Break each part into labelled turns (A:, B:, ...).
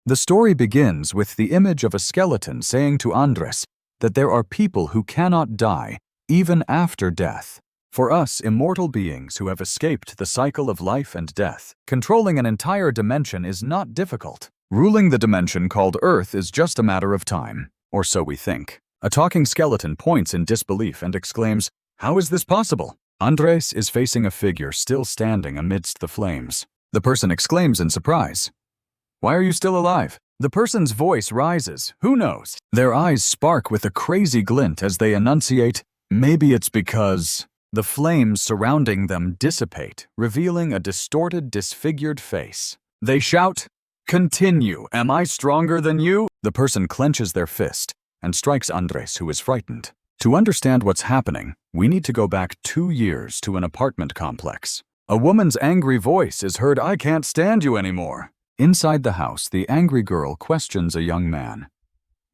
A: The story begins with the image of a skeleton saying to Andres that there are people who cannot die, even after death. For us immortal beings who have escaped the cycle of life and death, controlling an entire dimension is not difficult. Ruling the dimension called Earth is just a matter of time, or so we think. A talking skeleton points in disbelief and exclaims, "How is this possible?" Andres is facing a figure still standing amidst the flames. The person exclaims in surprise, "Why are you still alive?" The person's voice rises. Who knows? Their eyes spark with a crazy glint as they enunciate, "Maybe it's because..." The flames surrounding them dissipate, revealing a distorted, disfigured face. They shout, "Continue! Am I stronger than you?" The person clenches their fist and strikes Andres, who is frightened. To understand what's happening, we need to go back 2 years to an apartment complex. A woman's angry voice is heard, "I can't stand you anymore." Inside the house, the angry girl questions a young man.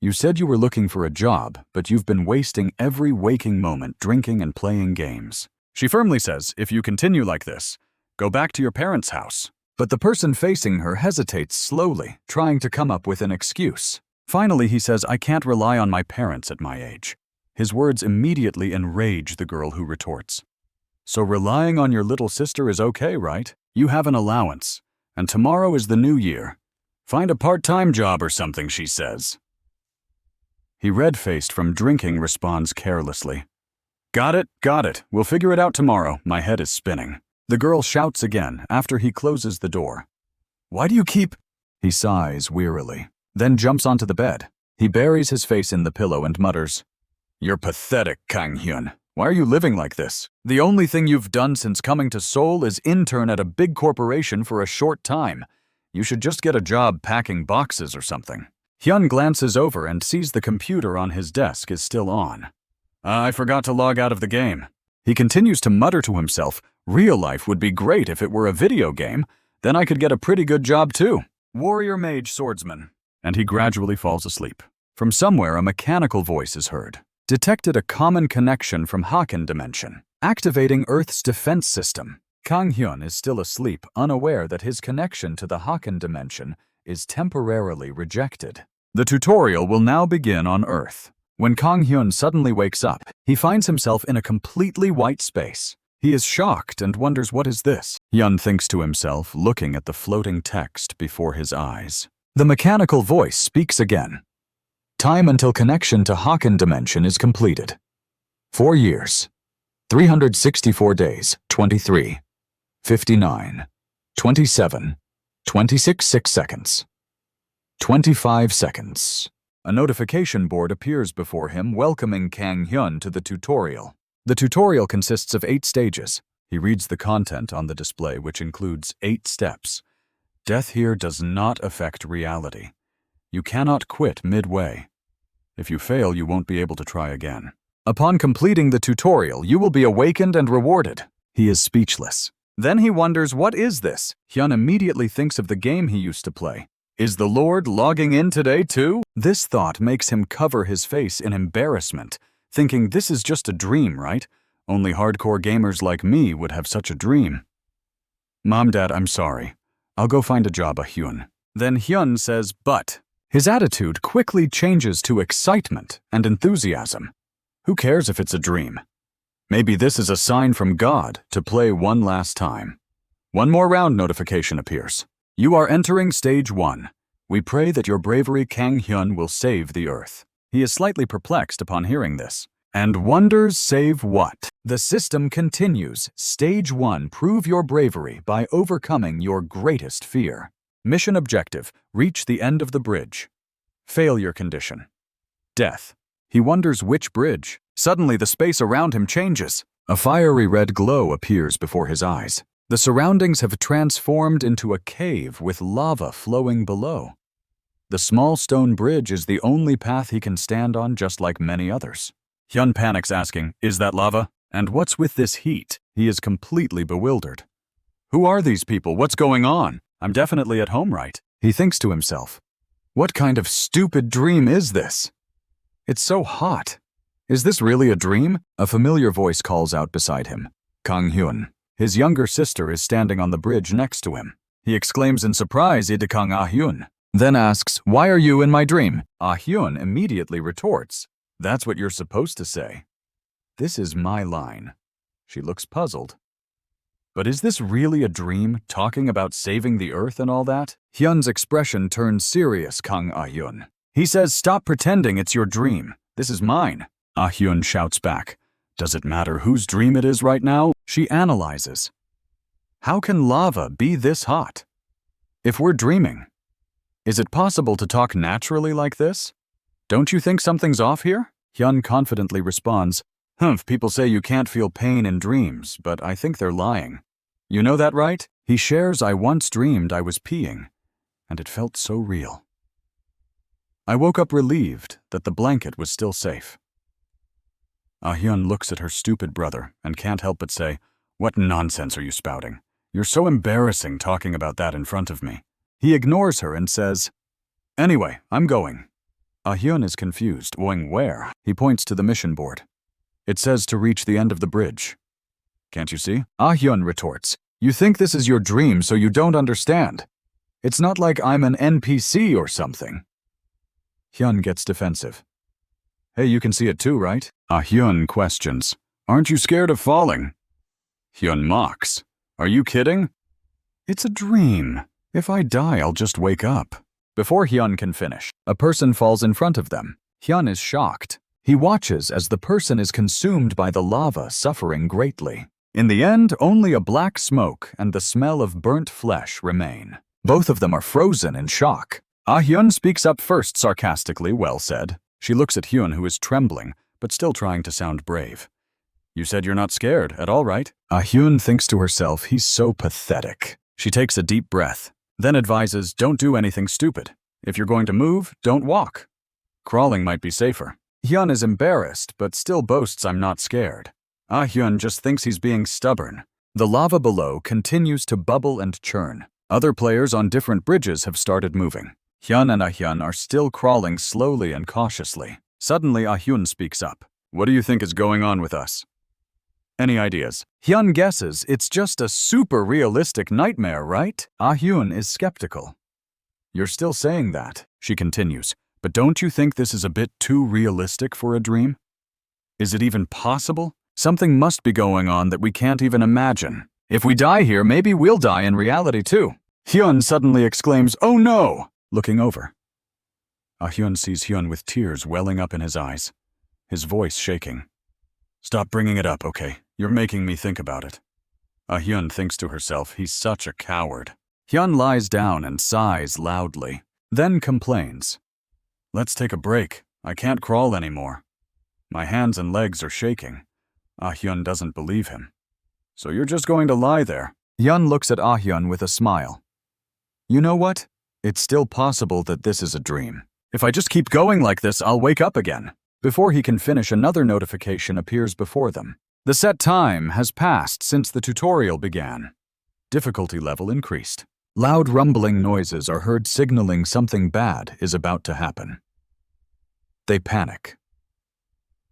A: "You said you were looking for a job, but you've been wasting every waking moment drinking and playing games." She firmly says, "If you continue like this, go back to your parents' house." But the person facing her hesitates slowly, trying to come up with an excuse. Finally, he says, "I can't rely on my parents at my age." His words immediately enrage the girl, who retorts, "So relying on your little sister is okay, right? You have an allowance, and tomorrow is the new year. Find a part-time job or something," she says. He, red-faced from drinking, responds carelessly, Got it. We'll figure it out tomorrow. My head is spinning." The girl shouts again after he closes the door. "Why do you keep..." He sighs wearily, then jumps onto the bed. He buries his face in the pillow and mutters, "You're pathetic, Kang-hyun. Why are you living like this? The only thing you've done since coming to Seoul is intern at a big corporation for a short time. You should just get a job packing boxes or something." Hyun glances over and sees the computer on his desk is still on. "I forgot to log out of the game." He continues to mutter to himself, "Real life would be great if it were a video game. Then I could get a pretty good job too. Warrior mage swordsman." And he gradually falls asleep. From somewhere, a mechanical voice is heard. "Detected a common connection from Haken dimension, activating Earth's defense system." Kang-hyun is still asleep, unaware that his connection to the Haken dimension is temporarily rejected. The tutorial will now begin on Earth. When Kang-hyun suddenly wakes up, he finds himself in a completely white space. He is shocked and wonders, what is this? Hyun thinks to himself, looking at the floating text before his eyes. The mechanical voice speaks again. "Time until connection to Haken dimension is completed. 4 years, 364 days, 23, 59, 27, 26 6 seconds, 25 seconds. A notification board appears before him welcoming Kang-hyun to the tutorial. The tutorial consists of 8 stages. He reads the content on the display, which includes 8 steps. Death here does not affect reality. You cannot quit midway. If you fail, you won't be able to try again. Upon completing the tutorial, you will be awakened and rewarded. He is speechless. Then he wonders, what is this? Hyun immediately thinks of the game he used to play. Is the Lord logging in today too? This thought makes him cover his face in embarrassment, thinking this is just a dream, right? Only hardcore gamers like me would have such a dream. "Mom, Dad, I'm sorry. I'll go find a job, Hyun." Then Hyun says, "But..." His attitude quickly changes to excitement and enthusiasm. Who cares if it's a dream? Maybe this is a sign from God to play one last time. One more round notification appears. "You are entering stage 1. We pray that your bravery, Kang-hyun, will save the Earth." He is slightly perplexed upon hearing this. And wonders save what? The system continues. Stage 1, prove your bravery by overcoming your greatest fear. Mission objective, reach the end of the bridge. Failure condition, death. He wonders which bridge. Suddenly the space around him changes. A fiery red glow appears before his eyes. The surroundings have transformed into a cave with lava flowing below. The small stone bridge is the only path he can stand on, just like many others. Hyun panics, asking, "Is that lava? And what's with this heat?" He is completely bewildered. "Who are these people? What's going on? I'm definitely at home, right?" He thinks to himself. What kind of stupid dream is this? It's so hot. Is this really a dream? A familiar voice calls out beside him. Kang-hyun. His younger sister is standing on the bridge next to him. He exclaims in surprise, "Ide Kang-ah-hyun. then asks, "Why are you in my dream?" Ah-hyun immediately retorts, "That's what you're supposed to say." "This is my line." She looks puzzled. "But is this really a dream, talking about saving the earth and all that?" Hyun's expression turns serious, Kang Ah-hyun. He says, "Stop pretending it's your dream. This is mine." Ah-hyun shouts back, "Does it matter whose dream it is right now?" She analyzes. "How can lava be this hot? If we're dreaming, is it possible to talk naturally like this? Don't you think something's off here?" Hyun confidently responds, "Humph, people say you can't feel pain in dreams, but I think they're lying. You know that, right?" He shares, "I once dreamed I was peeing, and it felt so real. I woke up relieved that the blanket was still safe." Ah-hyun looks at her stupid brother and can't help but say, "What nonsense are you spouting? You're so embarrassing talking about that in front of me." He ignores her and says, "Anyway, I'm going." Ah-hyun is confused. "Going where?" He points to the mission board. "It says to reach the end of the bridge. Can't you see?" Ah-hyun retorts, "You think this is your dream, so you don't understand. It's not like I'm an NPC or something." Hyun gets defensive. "Hey, you can see it too, right?" Ah-hyun questions, "Aren't you scared of falling?" Hyun mocks, "Are you kidding? It's a dream. If I die, I'll just wake up." Before Hyun can finish, a person falls in front of them. Hyun is shocked. He watches as the person is consumed by the lava, suffering greatly. In the end, only a black smoke and the smell of burnt flesh remain. Both of them are frozen in shock. Ah-hyun speaks up first sarcastically, "Well said." She looks at Hyun, who is trembling, but still trying to sound brave. "You said you're not scared at all, right?" Ah-hyun thinks to herself, he's so pathetic. She takes a deep breath, then advises, "Don't do anything stupid. If you're going to move, don't walk. Crawling might be safer." Hyun is embarrassed, but still boasts, "I'm not scared." Ah-hyun just thinks he's being stubborn. The lava below continues to bubble and churn. Other players on different bridges have started moving. Hyun and Ah-hyun are still crawling slowly and cautiously. Suddenly, Ah-hyun speaks up. "What do you think is going on with us? Any ideas?" Hyun guesses, "It's just a super realistic nightmare, right?" Ah-hyun is skeptical. "You're still saying that," she continues, "but don't you think this is a bit too realistic for a dream? Is it even possible? Something must be going on that we can't even imagine. If we die here, maybe we'll die in reality too." Hyun suddenly exclaims, "Oh no!" looking over. Ah-hyun sees Hyun with tears welling up in his eyes, his voice shaking. "Stop bringing it up, okay? You're making me think about it." Ah-hyun thinks to herself, he's such a coward. Hyun lies down and sighs loudly, then complains, "Let's take a break. I can't crawl anymore. My hands and legs are shaking." Ah-hyun doesn't believe him. "So you're just going to lie there?" Hyun looks at Ah-hyun with a smile. "You know what? It's still possible that this is a dream. If I just keep going like this, I'll wake up again." Before he can finish, another notification appears before them. The set time has passed since the tutorial began. Difficulty level increased. Loud rumbling noises are heard signaling something bad is about to happen. They panic.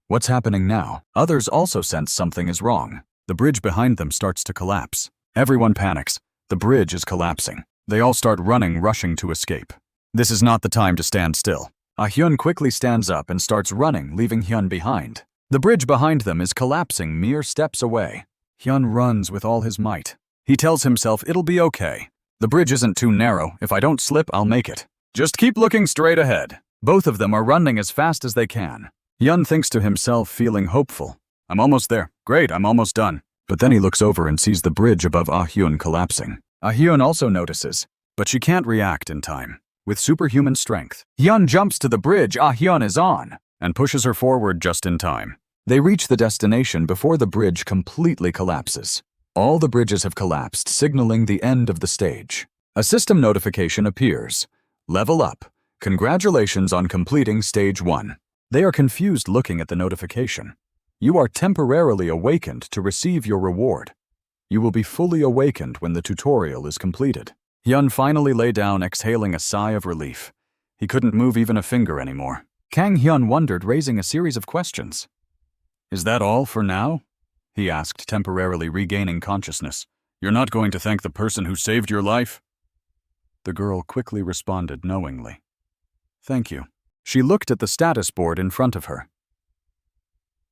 A: What's happening now? Others also sense something is wrong. The bridge behind them starts to collapse. Everyone panics. The bridge is collapsing. They all start running, rushing to escape. This is not the time to stand still. Ah-hyun quickly stands up and starts running, leaving Hyun behind. The bridge behind them is collapsing mere steps away. Hyun runs with all his might. He tells himself it'll be okay. The bridge isn't too narrow. If I don't slip, I'll make it. Just keep looking straight ahead. Both of them are running as fast as they can. Hyun thinks to himself, feeling hopeful. "I'm almost there. Great, I'm almost done." But then he looks over and sees the bridge above Ah-hyun collapsing. Ah-hyun also notices, but she can't react in time. With superhuman strength, Hyun jumps to the bridge Ah-hyun is on and pushes her forward just in time. They reach the destination before the bridge completely collapses. All the bridges have collapsed, signaling the end of the stage. A system notification appears. "Level up. Congratulations on completing stage 1. They are confused looking at the notification. "You are temporarily awakened to receive your reward. You will be fully awakened when the tutorial is completed." Hyun finally lay down, exhaling a sigh of relief. He couldn't move even a finger anymore. Kang Hyun wondered, raising a series of questions. "Is that all for now?" he asked, temporarily regaining consciousness. "You're not going to thank the person who saved your life?" The girl quickly responded knowingly. Thank you. She looked at the status board in front of her.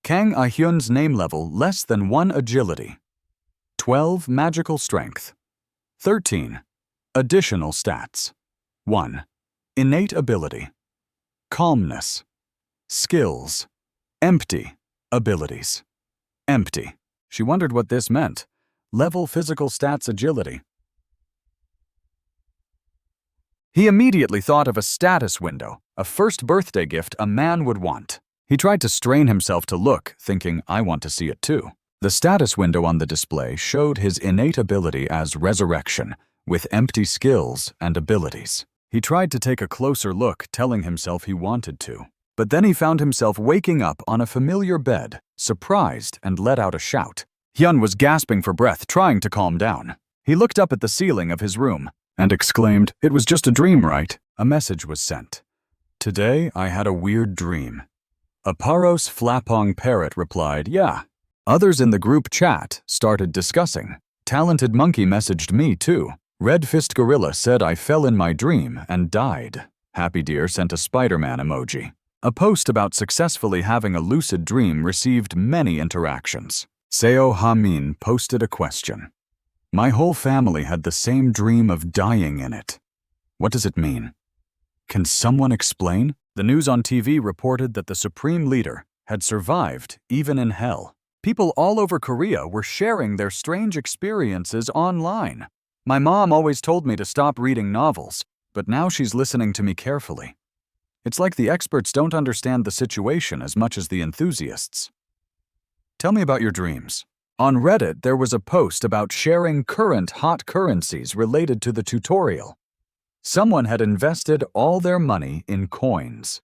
A: Kang Ah-hyun's name level less than 1 agility. 12 magical strength. 13 additional stats. 1 innate ability. Calmness. Skills. Empty abilities. Empty. She wondered what this meant. Level physical stats agility. He immediately thought of a status window, a first birthday gift a man would want. He tried to strain himself to look, thinking, I want to see it too. The status window on the display showed his innate ability as resurrection, with empty skills and abilities. He tried to take a closer look, telling himself he wanted to. But then he found himself waking up on a familiar bed, surprised, and let out a shout. Hyun was gasping for breath, trying to calm down. He looked up at the ceiling of his room and exclaimed, "It was just a dream, right?" A message was sent. "Today I had a weird dream." A Paros Flapong parrot replied, "Yeah." Others in the group chat started discussing. Talented Monkey messaged me too. Red Fist Gorilla said I fell in my dream and died. Happy Deer sent a Spider-Man emoji. A post about successfully having a lucid dream received many interactions. Seo Ha-min posted a question. My whole family had the same dream of dying in it. What does it mean? Can someone explain? The news on TV reported that the Supreme Leader had survived even in hell. People all over Korea were sharing their strange experiences online. My mom always told me to stop reading novels, but now she's listening to me carefully. It's like the experts don't understand the situation as much as the enthusiasts. Tell me about your dreams. On Reddit, there was a post about sharing current hot currencies related to the tutorial. Someone had invested all their money in coins.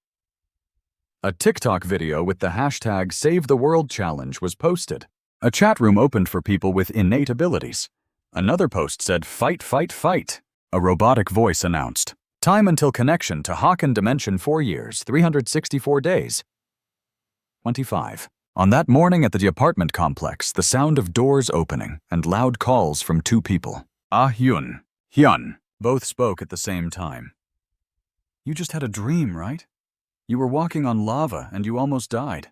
A: A TikTok video with the hashtag Save the World Challenge was posted. A chat room opened for people with innate abilities. Another post said, "Fight, fight, fight." A robotic voice announced, "Time until connection to Haken Dimension 4 years, 364 days." 25. On that morning at the apartment complex, the sound of doors opening and loud calls from 2 people. Ah-hyun, Hyun, both spoke at the same time. You just had a dream, right? You were walking on lava and you almost died.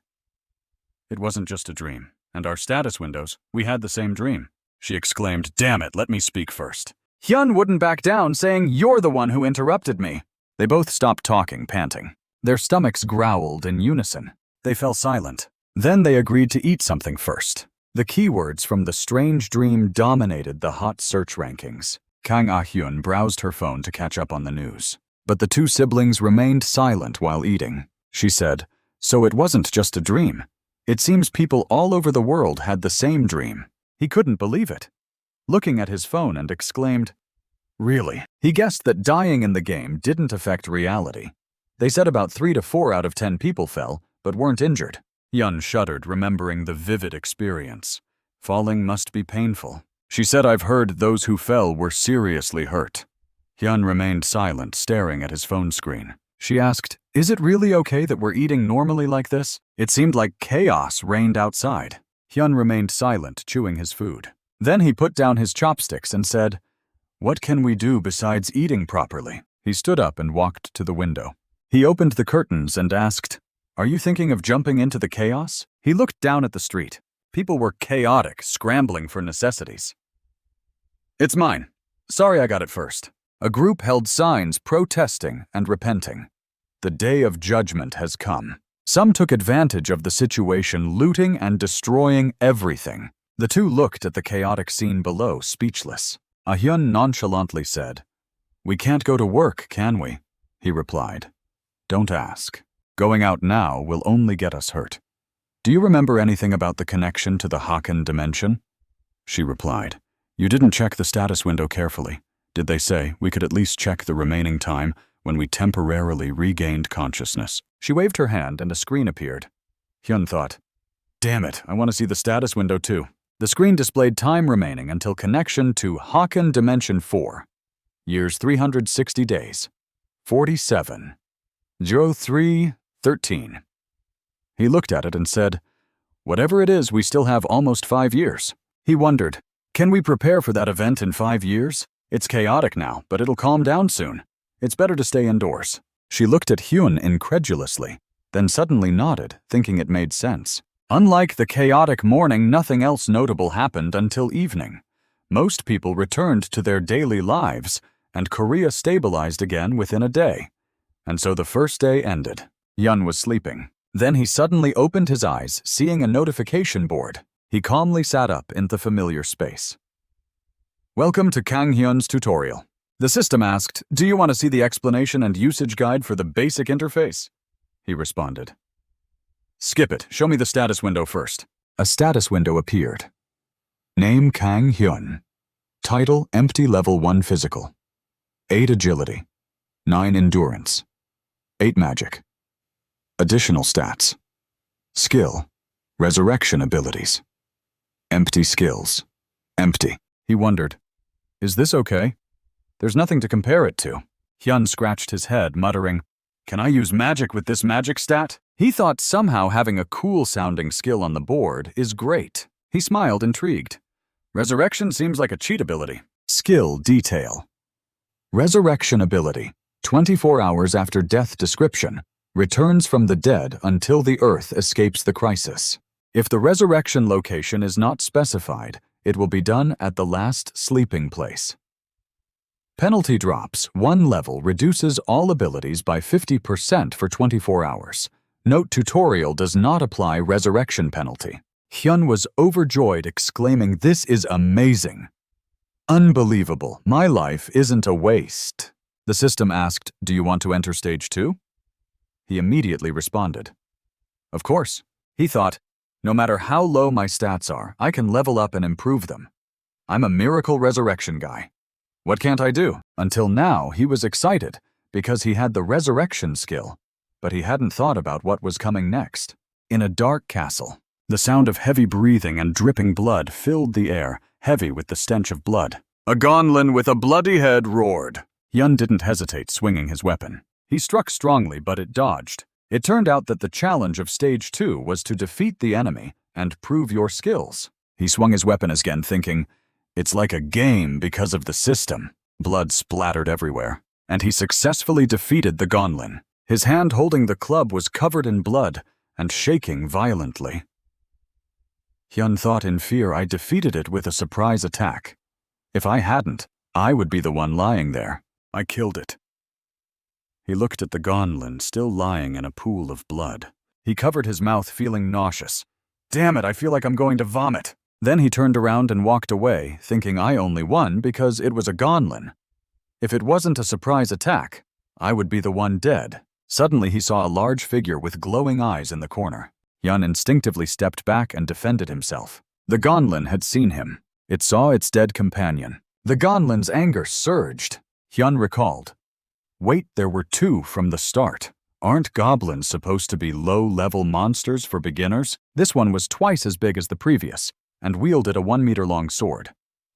A: It wasn't just a dream, and our status windows, we had the same dream. She exclaimed, "Damn it, let me speak first." Hyun wouldn't back down, saying, "You're the one who interrupted me." They both stopped talking, panting. Their stomachs growled in unison. They fell silent. Then they agreed to eat something first. The keywords from the strange dream dominated the hot search rankings. Kang Ah-hyun browsed her phone to catch up on the news. But the 2 siblings remained silent while eating. She said, "So it wasn't just a dream. It seems people all over the world had the same dream." He couldn't believe it. Looking at his phone and exclaimed, "Really?" He guessed that dying in the game didn't affect reality. They said about 3 to 4 out of 10 people fell, but weren't injured. Hyun shuddered, remembering the vivid experience. Falling must be painful. She said, "I've heard those who fell were seriously hurt." Hyun remained silent, staring at his phone screen. She asked, "Is it really okay that we're eating normally like this? It seemed like chaos reigned outside." Hyun remained silent, chewing his food. Then he put down his chopsticks and said, "What can we do besides eating properly?" He stood up and walked to the window. He opened the curtains and asked, "Are you thinking of jumping into the chaos?" He looked down at the street. People were chaotic, scrambling for necessities. "It's mine. Sorry I got it first." A group held signs protesting and repenting. The day of judgment has come. Some took advantage of the situation, looting and destroying everything. The 2 looked at the chaotic scene below, speechless. Ah-hyun nonchalantly said, "We can't go to work, can we?" He replied, "Don't ask. Going out now will only get us hurt. Do you remember anything about the connection to the Haken dimension?" She replied, "You didn't check the status window carefully. Did they say we could at least check the remaining time when we temporarily regained consciousness?" She waved her hand and a screen appeared. Hyun thought, "Damn it, I want to see the status window too." The screen displayed time remaining until connection to Haken Dimension 4. Years 360 days. 47. 0313. He looked at it and said, "Whatever it is, we still have almost 5 years." He wondered, can we prepare for that event in 5 years? It's chaotic now, but it'll calm down soon. It's better to stay indoors. She looked at Hyun incredulously, then suddenly nodded, thinking it made sense. Unlike the chaotic morning, nothing else notable happened until evening. Most people returned to their daily lives, and Korea stabilized again within a day. And so the first day ended. Hyun was sleeping. Then he suddenly opened his eyes, seeing a notification board. He calmly sat up in the familiar space. Welcome to Kang Hyun's tutorial. The system asked, "Do you want to see the explanation and usage guide for the basic interface?" He responded. "Skip it. Show me the status window first." A status window appeared. Name Kang Hyun. Title Empty Level 1 Physical. 8 Agility. 9 Endurance. 8 Magic. Additional stats. Skill. Resurrection abilities. Empty skills. Empty. He wondered, is this okay? There's nothing to compare it to. Hyun scratched his head, muttering, "Can I use magic with this magic stat?" He thought somehow having a cool-sounding skill on the board is great. He smiled, intrigued. Resurrection seems like a cheat ability. Skill detail. Resurrection ability. 24 hours after death description. Returns from the dead until the earth escapes the crisis. If the resurrection location is not specified, it will be done at the last sleeping place. Penalty drops. 1 level reduces all abilities by 50% for 24 hours. Note tutorial does not apply resurrection penalty. Hyun was overjoyed, exclaiming, "This is amazing! Unbelievable! My life isn't a waste." The system asked, "Do you want to enter stage 2? He immediately responded, "Of course." He thought, no matter how low my stats are, I can level up and improve them. I'm a miracle resurrection guy. What can't I do? Until now, he was excited because he had the resurrection skill, but he hadn't thought about what was coming next. In a dark castle, the sound of heavy breathing and dripping blood filled the air, heavy with the stench of blood. A gonlin with a bloody head roared. Hyun didn't hesitate, swinging his weapon. He struck strongly, but it dodged. It turned out that the challenge of Stage 2 was to defeat the enemy and prove your skills. He swung his weapon again, thinking, it's like a game because of the system. Blood splattered everywhere, and he successfully defeated the gonlin. His hand holding the club was covered in blood and shaking violently. Hyun thought in fear, I defeated it with a surprise attack. If I hadn't, I would be the one lying there. I killed it. He looked at the gonlin, still lying in a pool of blood. He covered his mouth, feeling nauseous. Damn it, I feel like I'm going to vomit. Then he turned around and walked away, thinking I only won because it was a gonlin. If it wasn't a surprise attack, I would be the one dead. Suddenly he saw a large figure with glowing eyes in the corner. Hyun instinctively stepped back and defended himself. The gonlin had seen him. It saw its dead companion. The gonlin's anger surged. Hyun recalled. Wait, there were 2 from the start. Aren't goblins supposed to be low-level monsters for beginners? This one was twice as big as the previous, and wielded a 1-meter-long sword.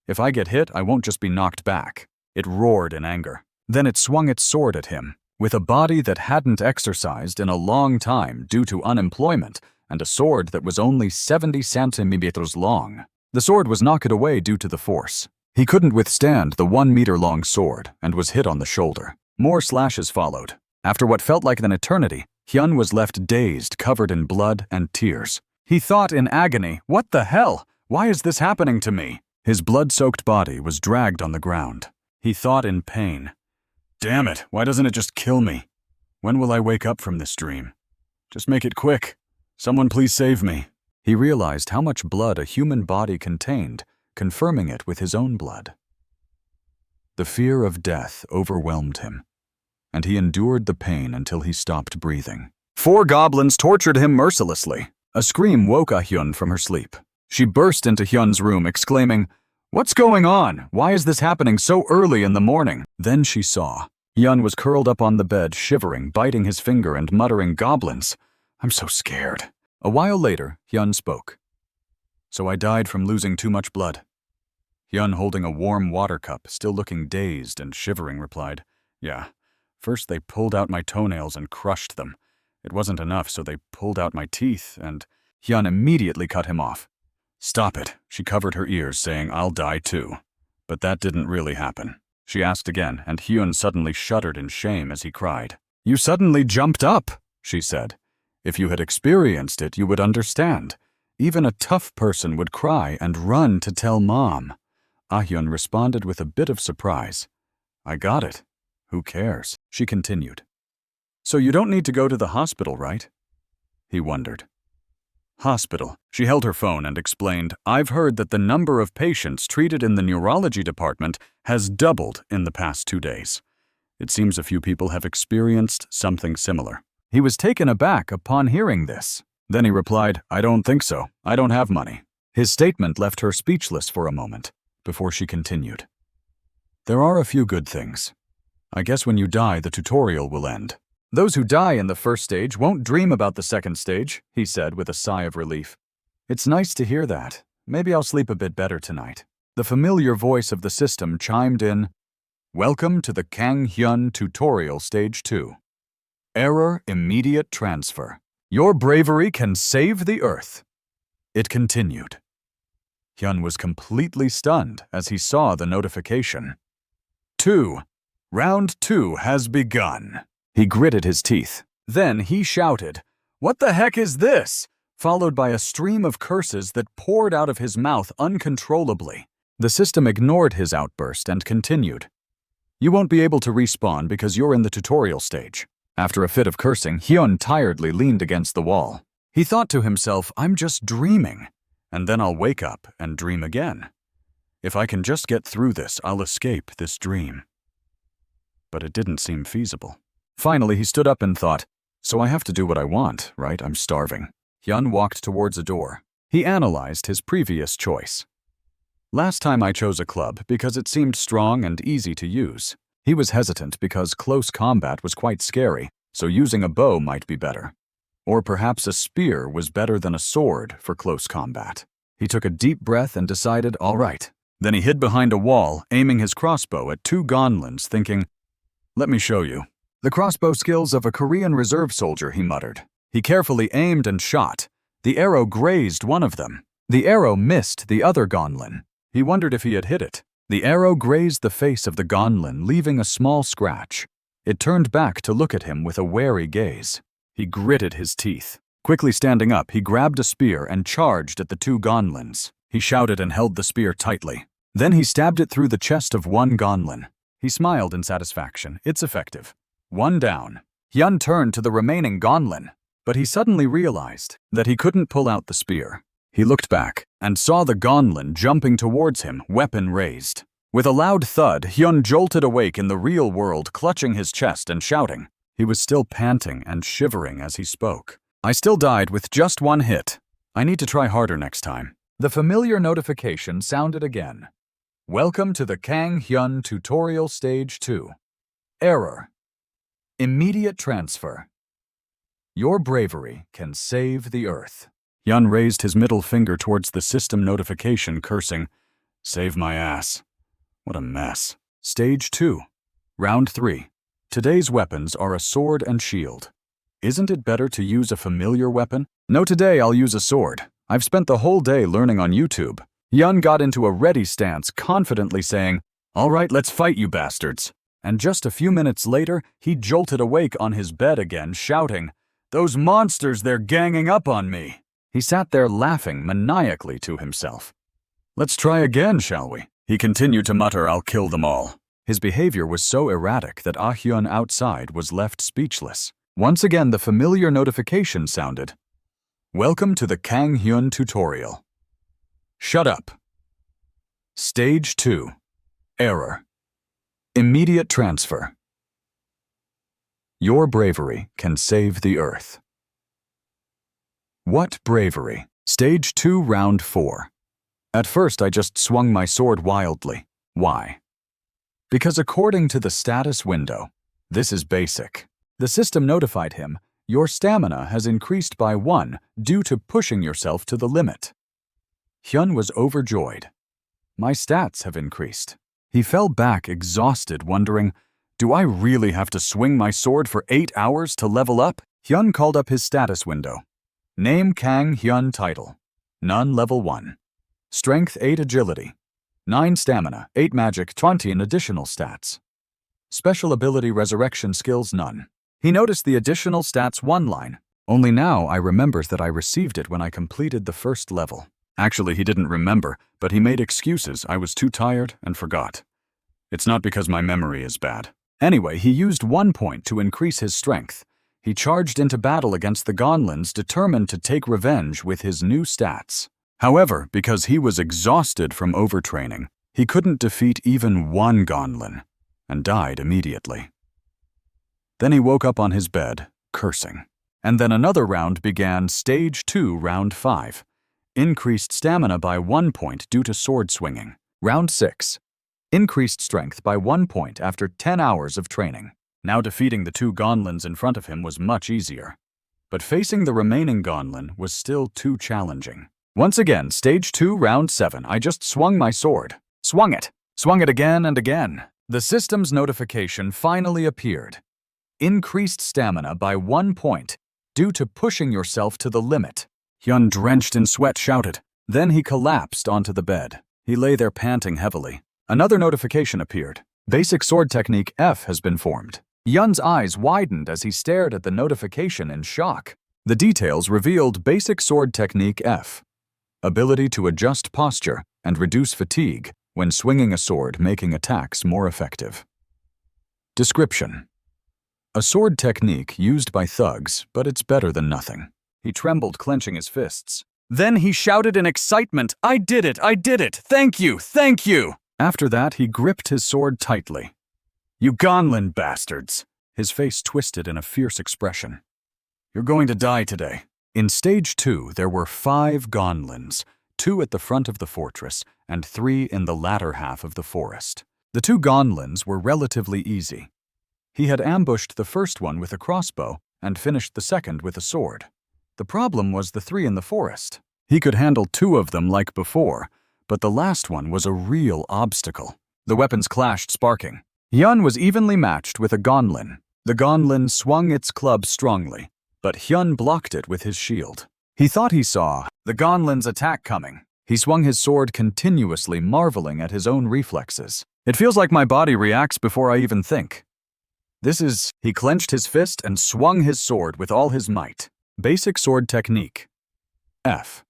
A: If I get hit, I won't just be knocked back. It roared in anger. Then it swung its sword at him. With a body that hadn't exercised in a long time due to unemployment, and a sword that was only 70 centimeters long. The sword was knocked away due to the force. He couldn't withstand the 1-meter-long sword and was hit on the shoulder. More slashes followed. After what felt like an eternity, Hyun was left dazed, covered in blood and tears. He thought in agony, what the hell? Why is this happening to me? His blood-soaked body was dragged on the ground. He thought in pain. Damn it, why doesn't it just kill me? When will I wake up from this dream? Just make it quick. Someone please save me. He realized how much blood a human body contained, confirming it with his own blood. The fear of death overwhelmed him, and he endured the pain until he stopped breathing. 4 goblins tortured him mercilessly. A scream woke Ah-hyun from her sleep. She burst into Hyun's room, exclaiming, "What's going on? Why is this happening so early in the morning?" Then she saw. Hyun was curled up on the bed, shivering, biting his finger and muttering, "Goblins! I'm so scared." A while later, Hyun spoke. "So I died from losing too much blood." Hyun, holding a warm water cup, still looking dazed and shivering, replied, "Yeah. First they pulled out my toenails and crushed them. It wasn't enough, so they pulled out my teeth, and..." Hyun immediately cut him off. "Stop it." She covered her ears, saying, "I'll die too." But that didn't really happen. She asked again, and Hyun suddenly shuddered in shame as he cried. You suddenly jumped up, she said. If you had experienced it, you would understand. Even a tough person would cry and run to tell Mom. Ah-hyun responded with a bit of surprise. I got it. Who cares? She continued. So you don't need to go to the hospital, right? He wondered. Hospital. She held her phone and explained, I've heard that the number of patients treated in the neurology department has doubled in the past 2 days. It seems a few people have experienced something similar. He was taken aback upon hearing this. Then he replied, I don't think so. I don't have money. His statement left her speechless for a moment, before she continued. There are a few good things. I guess when you die, the tutorial will end. Those who die in the first stage won't dream about the second stage, he said with a sigh of relief. It's nice to hear that. Maybe I'll sleep a bit better tonight. The familiar voice of the system chimed in, Welcome to the Kang-hyun Tutorial Stage 2. Error Immediate Transfer. Your bravery can save the Earth. It continued. Hyun was completely stunned as he saw the notification. 2. Round 2 has begun. He gritted his teeth. Then he shouted, What the heck is this? Followed by a stream of curses that poured out of his mouth uncontrollably. The system ignored his outburst and continued. You won't be able to respawn because you're in the tutorial stage. After a fit of cursing, Hyun tiredly leaned against the wall. He thought to himself, I'm just dreaming, and then I'll wake up and dream again. If I can just get through this, I'll escape this dream. But it didn't seem feasible. Finally, he stood up and thought, so I have to do what I want, right? I'm starving. Hyun walked towards a door. He analyzed his previous choice. Last time I chose a club because it seemed strong and easy to use. He was hesitant because close combat was quite scary, so using a bow might be better. Or perhaps a spear was better than a sword for close combat. He took a deep breath and decided, all right. Then he hid behind a wall, aiming his crossbow at 2 gonlins, thinking, let me show you. The crossbow skills of a Korean reserve soldier, he muttered. He carefully aimed and shot. The arrow grazed one of them. The arrow missed the other gonlin. He wondered if he had hit it. The arrow grazed the face of the gonlin, leaving a small scratch. It turned back to look at him with a wary gaze. He gritted his teeth. Quickly standing up, he grabbed a spear and charged at the 2 gonlins. He shouted and held the spear tightly. Then he stabbed it through the chest of one gonlin. He smiled in satisfaction. It's effective. 1 down. Hyun turned to the remaining gonlin, but he suddenly realized that he couldn't pull out the spear. He looked back and saw the gonlin jumping towards him, weapon raised. With a loud thud, Hyun jolted awake in the real world, clutching his chest and shouting. He was still panting and shivering as he spoke. I still died with just 1 hit. I need to try harder next time. The familiar notification sounded again. Welcome to the Kang-hyun Tutorial Stage 2. Error. Immediate transfer. Your bravery can save the Earth. Hyun raised his middle finger towards the system notification, cursing, Save my ass. What a mess. Stage 2. Round 3. Today's weapons are a sword and shield. Isn't it better to use a familiar weapon? No, today I'll use a sword. I've spent the whole day learning on YouTube. Hyun got into a ready stance, confidently saying, All right, let's fight, you bastards. And just a few minutes later, he jolted awake on his bed again, shouting, Those monsters, they're ganging up on me. He sat there laughing maniacally to himself. Let's try again, shall we? He continued to mutter, I'll kill them all. His behavior was so erratic that Ah-hyun outside was left speechless. Once again, the familiar notification sounded. Welcome to the Kang-hyun tutorial. Shut up. Stage 2. Error. Immediate transfer. Your bravery can save the Earth. What bravery? Stage 2, Round 4. At first, I just swung my sword wildly. Why? Because according to the status window, this is basic. The system notified him, your stamina has increased by 1 due to pushing yourself to the limit. Hyun was overjoyed. My stats have increased. He fell back exhausted, wondering, do I really have to swing my sword for 8 hours to level up? Hyun called up his status window. Name Kang-hyun title. None level 1. Strength 8 agility. 9 stamina, 8 magic, 20 in additional stats. Special ability resurrection skills none. He noticed the additional stats 1 line. Only now I remembers that I received it when I completed the first level. Actually, he didn't remember, but he made excuses. I was too tired and forgot. It's not because my memory is bad. Anyway, he used 1 point to increase his strength. He charged into battle against the Gonlins, determined to take revenge with his new stats. However, because he was exhausted from overtraining, he couldn't defeat even one Gonlin, and died immediately. Then he woke up on his bed, cursing. And then another round began, Stage 2, Round 5. Increased stamina by 1 point due to sword swinging. Round 6. Increased strength by 1 point after 10 hours of training. Now defeating the 2 Gonlins in front of him was much easier. But facing the remaining Gonlin was still too challenging. Once again, Stage 2, Round 7, I just swung my sword. Swung it again and again. The system's notification finally appeared. Increased stamina by 1 point due to pushing yourself to the limit. Hyun, drenched in sweat, shouted. Then he collapsed onto the bed. He lay there panting heavily. Another notification appeared. Basic sword technique F has been formed. Hyun's eyes widened as he stared at the notification in shock. The details revealed basic sword technique F. Ability to adjust posture and reduce fatigue when swinging a sword, making attacks more effective. Description: a sword technique used by thugs, but it's better than nothing. He trembled, clenching his fists. Then he shouted in excitement, I did it! Thank you! Thank you! After that, he gripped his sword tightly. You Gonlin bastards! His face twisted in a fierce expression. You're going to die today. In Stage 2, there were 5 Gonlins, 2 at the front of the fortress and 3 in the latter half of the forest. The 2 Gonlins were relatively easy. He had ambushed the first one with a crossbow and finished the second with a sword. The problem was the 3 in the forest. He could handle 2 of them like before, but the last one was a real obstacle. The weapons clashed, sparking. Hyun was evenly matched with a Gonlin. The Gonlin swung its club strongly, but Hyun blocked it with his shield. He thought he saw the Gonlin's attack coming. He swung his sword continuously, marveling at his own reflexes. It feels like my body reacts before I even think. He clenched his fist and swung his sword with all his might. Basic sword technique. F.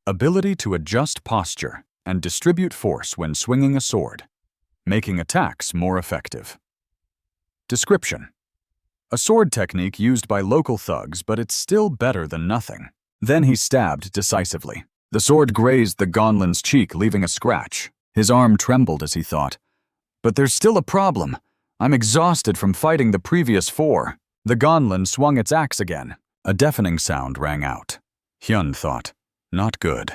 A: Ability to adjust posture and distribute force when swinging a sword, making attacks more effective. Description: a sword technique used by local thugs, but it's still better than nothing. Then he stabbed decisively. The sword grazed the Gonlin's cheek, leaving a scratch. His arm trembled as he thought, but there's still a problem. I'm exhausted from fighting the previous 4. The Gonlin swung its axe again. A deafening sound rang out. Hyun thought, not good.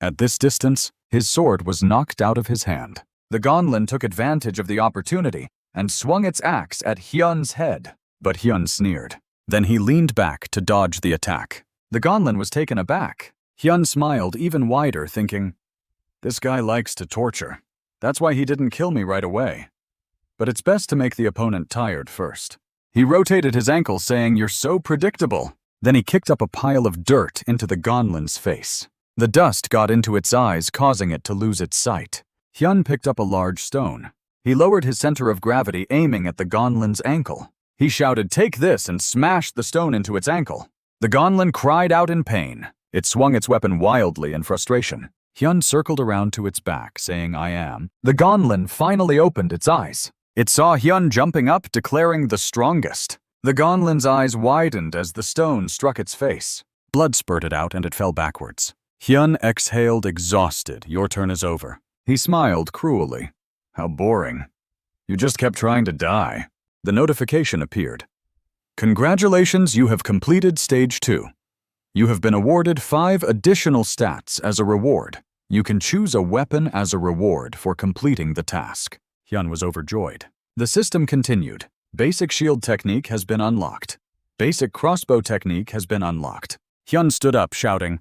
A: At this distance, his sword was knocked out of his hand. The Gonlin took advantage of the opportunity and swung its axe at Hyun's head. But Hyun sneered. Then he leaned back to dodge the attack. The Gonlin was taken aback. Hyun smiled even wider, thinking, this guy likes to torture. That's why he didn't kill me right away. But it's best to make the opponent tired first. He rotated his ankle, saying, you're so predictable. Then he kicked up a pile of dirt into the Gonlin's face. The dust got into its eyes, causing it to lose its sight. Hyun picked up a large stone. He lowered his center of gravity, aiming at the Gonlin's ankle. He shouted, take this, and smashed the stone into its ankle. The Gonlin cried out in pain. It swung its weapon wildly in frustration. Hyun circled around to its back, saying, I am. The Gonlin finally opened its eyes. It saw Hyun jumping up, declaring the strongest. The Gonlin's eyes widened as the stone struck its face. Blood spurted out and it fell backwards. Hyun exhaled, exhausted. Your turn is over. He smiled cruelly. How boring. You just kept trying to die. The notification appeared. Congratulations, you have completed Stage 2. You have been awarded 5 additional stats as a reward. You can choose a weapon as a reward for completing the task. Hyun was overjoyed. The system continued. Basic shield technique has been unlocked. Basic crossbow technique has been unlocked. Hyun stood up, shouting,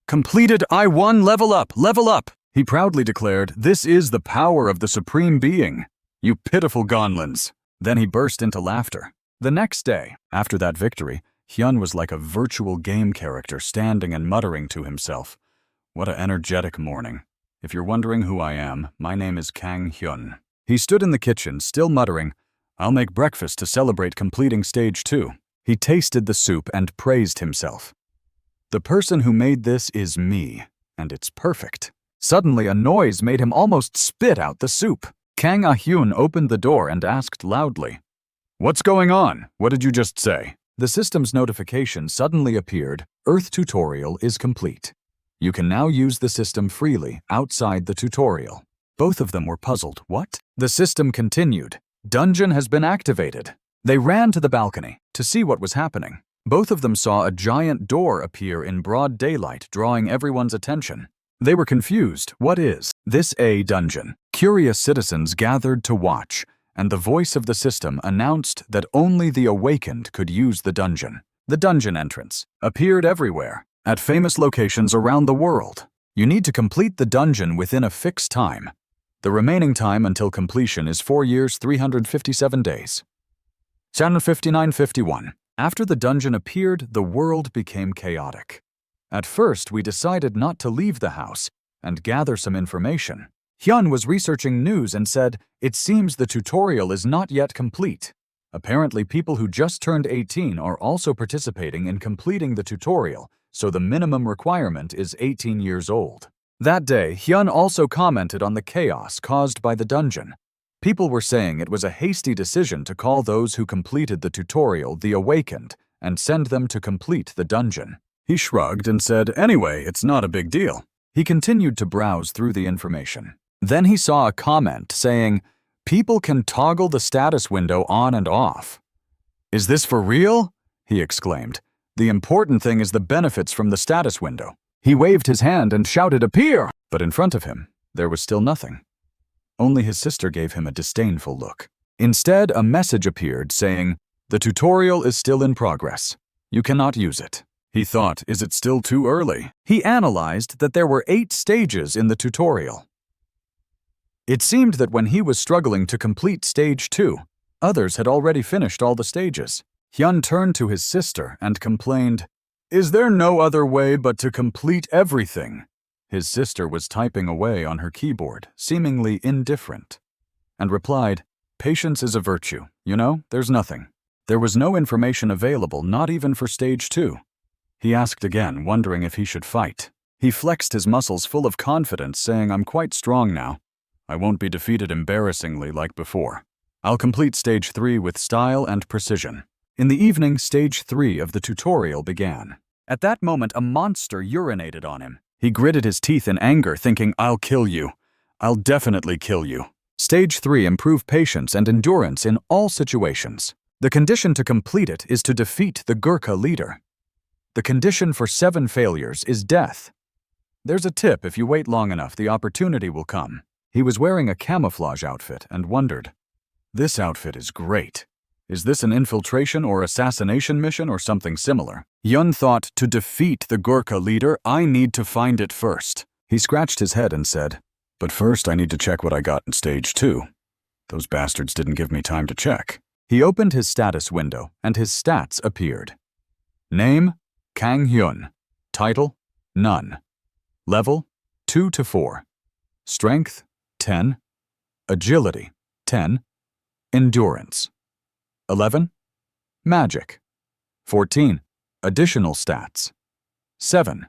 A: completed, I won, level up, level up! He proudly declared, this is the power of the Supreme Being. You pitiful Gonlins. Then he burst into laughter. The next day, after that victory, Hyun was like a virtual game character, standing and muttering to himself. What an energetic morning. If you're wondering who I am, my name is Kang Hyun. He stood in the kitchen, still muttering, I'll make breakfast to celebrate completing stage 2. He tasted the soup and praised himself. The person who made this is me, and it's perfect. Suddenly, a noise made him almost spit out the soup. Kang Ah-hyun opened the door and asked loudly, What's going on? What did you just say? The system's notification suddenly appeared, Earth tutorial is complete. You can now use the system freely outside the tutorial. Both of them were puzzled. What? The system continued. Dungeon has been activated. They ran to the balcony to see what was happening. Both of them saw a giant door appear in broad daylight, drawing everyone's attention. They were confused. What is this a dungeon? Curious citizens gathered to watch, and the voice of the system announced that only the awakened could use the dungeon. The dungeon entrance appeared everywhere, at famous locations around the world. You need to complete the dungeon within a fixed time. The remaining time until completion is 4 years, 357 days. Channel 5951. After the dungeon appeared, the world became chaotic. At first, we decided not to leave the house and gather some information. Hyun was researching news and said, It seems the tutorial is not yet complete. Apparently, people who just turned 18 are also participating in completing the tutorial, so the minimum requirement is 18 years old. That day, Hyun also commented on the chaos caused by the dungeon. People were saying it was a hasty decision to call those who completed the tutorial the Awakened and send them to complete the dungeon. He shrugged and said, Anyway, it's not a big deal. He continued to browse through the information. Then he saw a comment saying, People can toggle the status window on and off. Is this for real? He exclaimed. The important thing is the benefits from the status window. He waved his hand and shouted, Appear! But in front of him, there was still nothing. Only his sister gave him a disdainful look. Instead, a message appeared saying, The tutorial is still in progress. You cannot use it. He thought, Is it still too early? He analyzed that there were 8 stages in the tutorial. It seemed that when he was struggling to complete stage 2, others had already finished all the stages. Hyun turned to his sister and complained, Is there no other way but to complete everything? His sister was typing away on her keyboard, seemingly indifferent, and replied, Patience is a virtue, there's nothing. There was no information available, not even for stage 2. He asked again, wondering if he should fight. He flexed his muscles full of confidence, saying, I'm quite strong now. I won't be defeated embarrassingly like before. I'll complete stage 3 with style and precision. In the evening, stage 3 of the tutorial began. At that moment, a monster urinated on him. He gritted his teeth in anger, thinking, I'll kill you. I'll definitely kill you. Stage 3 improve patience and endurance in all situations. The condition to complete it is to defeat the Gurkha leader. The condition for 7 failures is death. There's a tip: if you wait long enough, the opportunity will come. He was wearing a camouflage outfit and wondered, This outfit is great. Is this an infiltration or assassination mission or something similar? Hyun thought, to defeat the Gurkha leader, I need to find it first. He scratched his head and said, But first I need to check what I got in stage 2. Those bastards didn't give me time to check. He opened his status window and his stats appeared. Name, Kang Hyun. Title, None. Level, 2 to 4. Strength, 10. Agility, 10. Endurance, 11. Magic, 14. Additional stats, 7.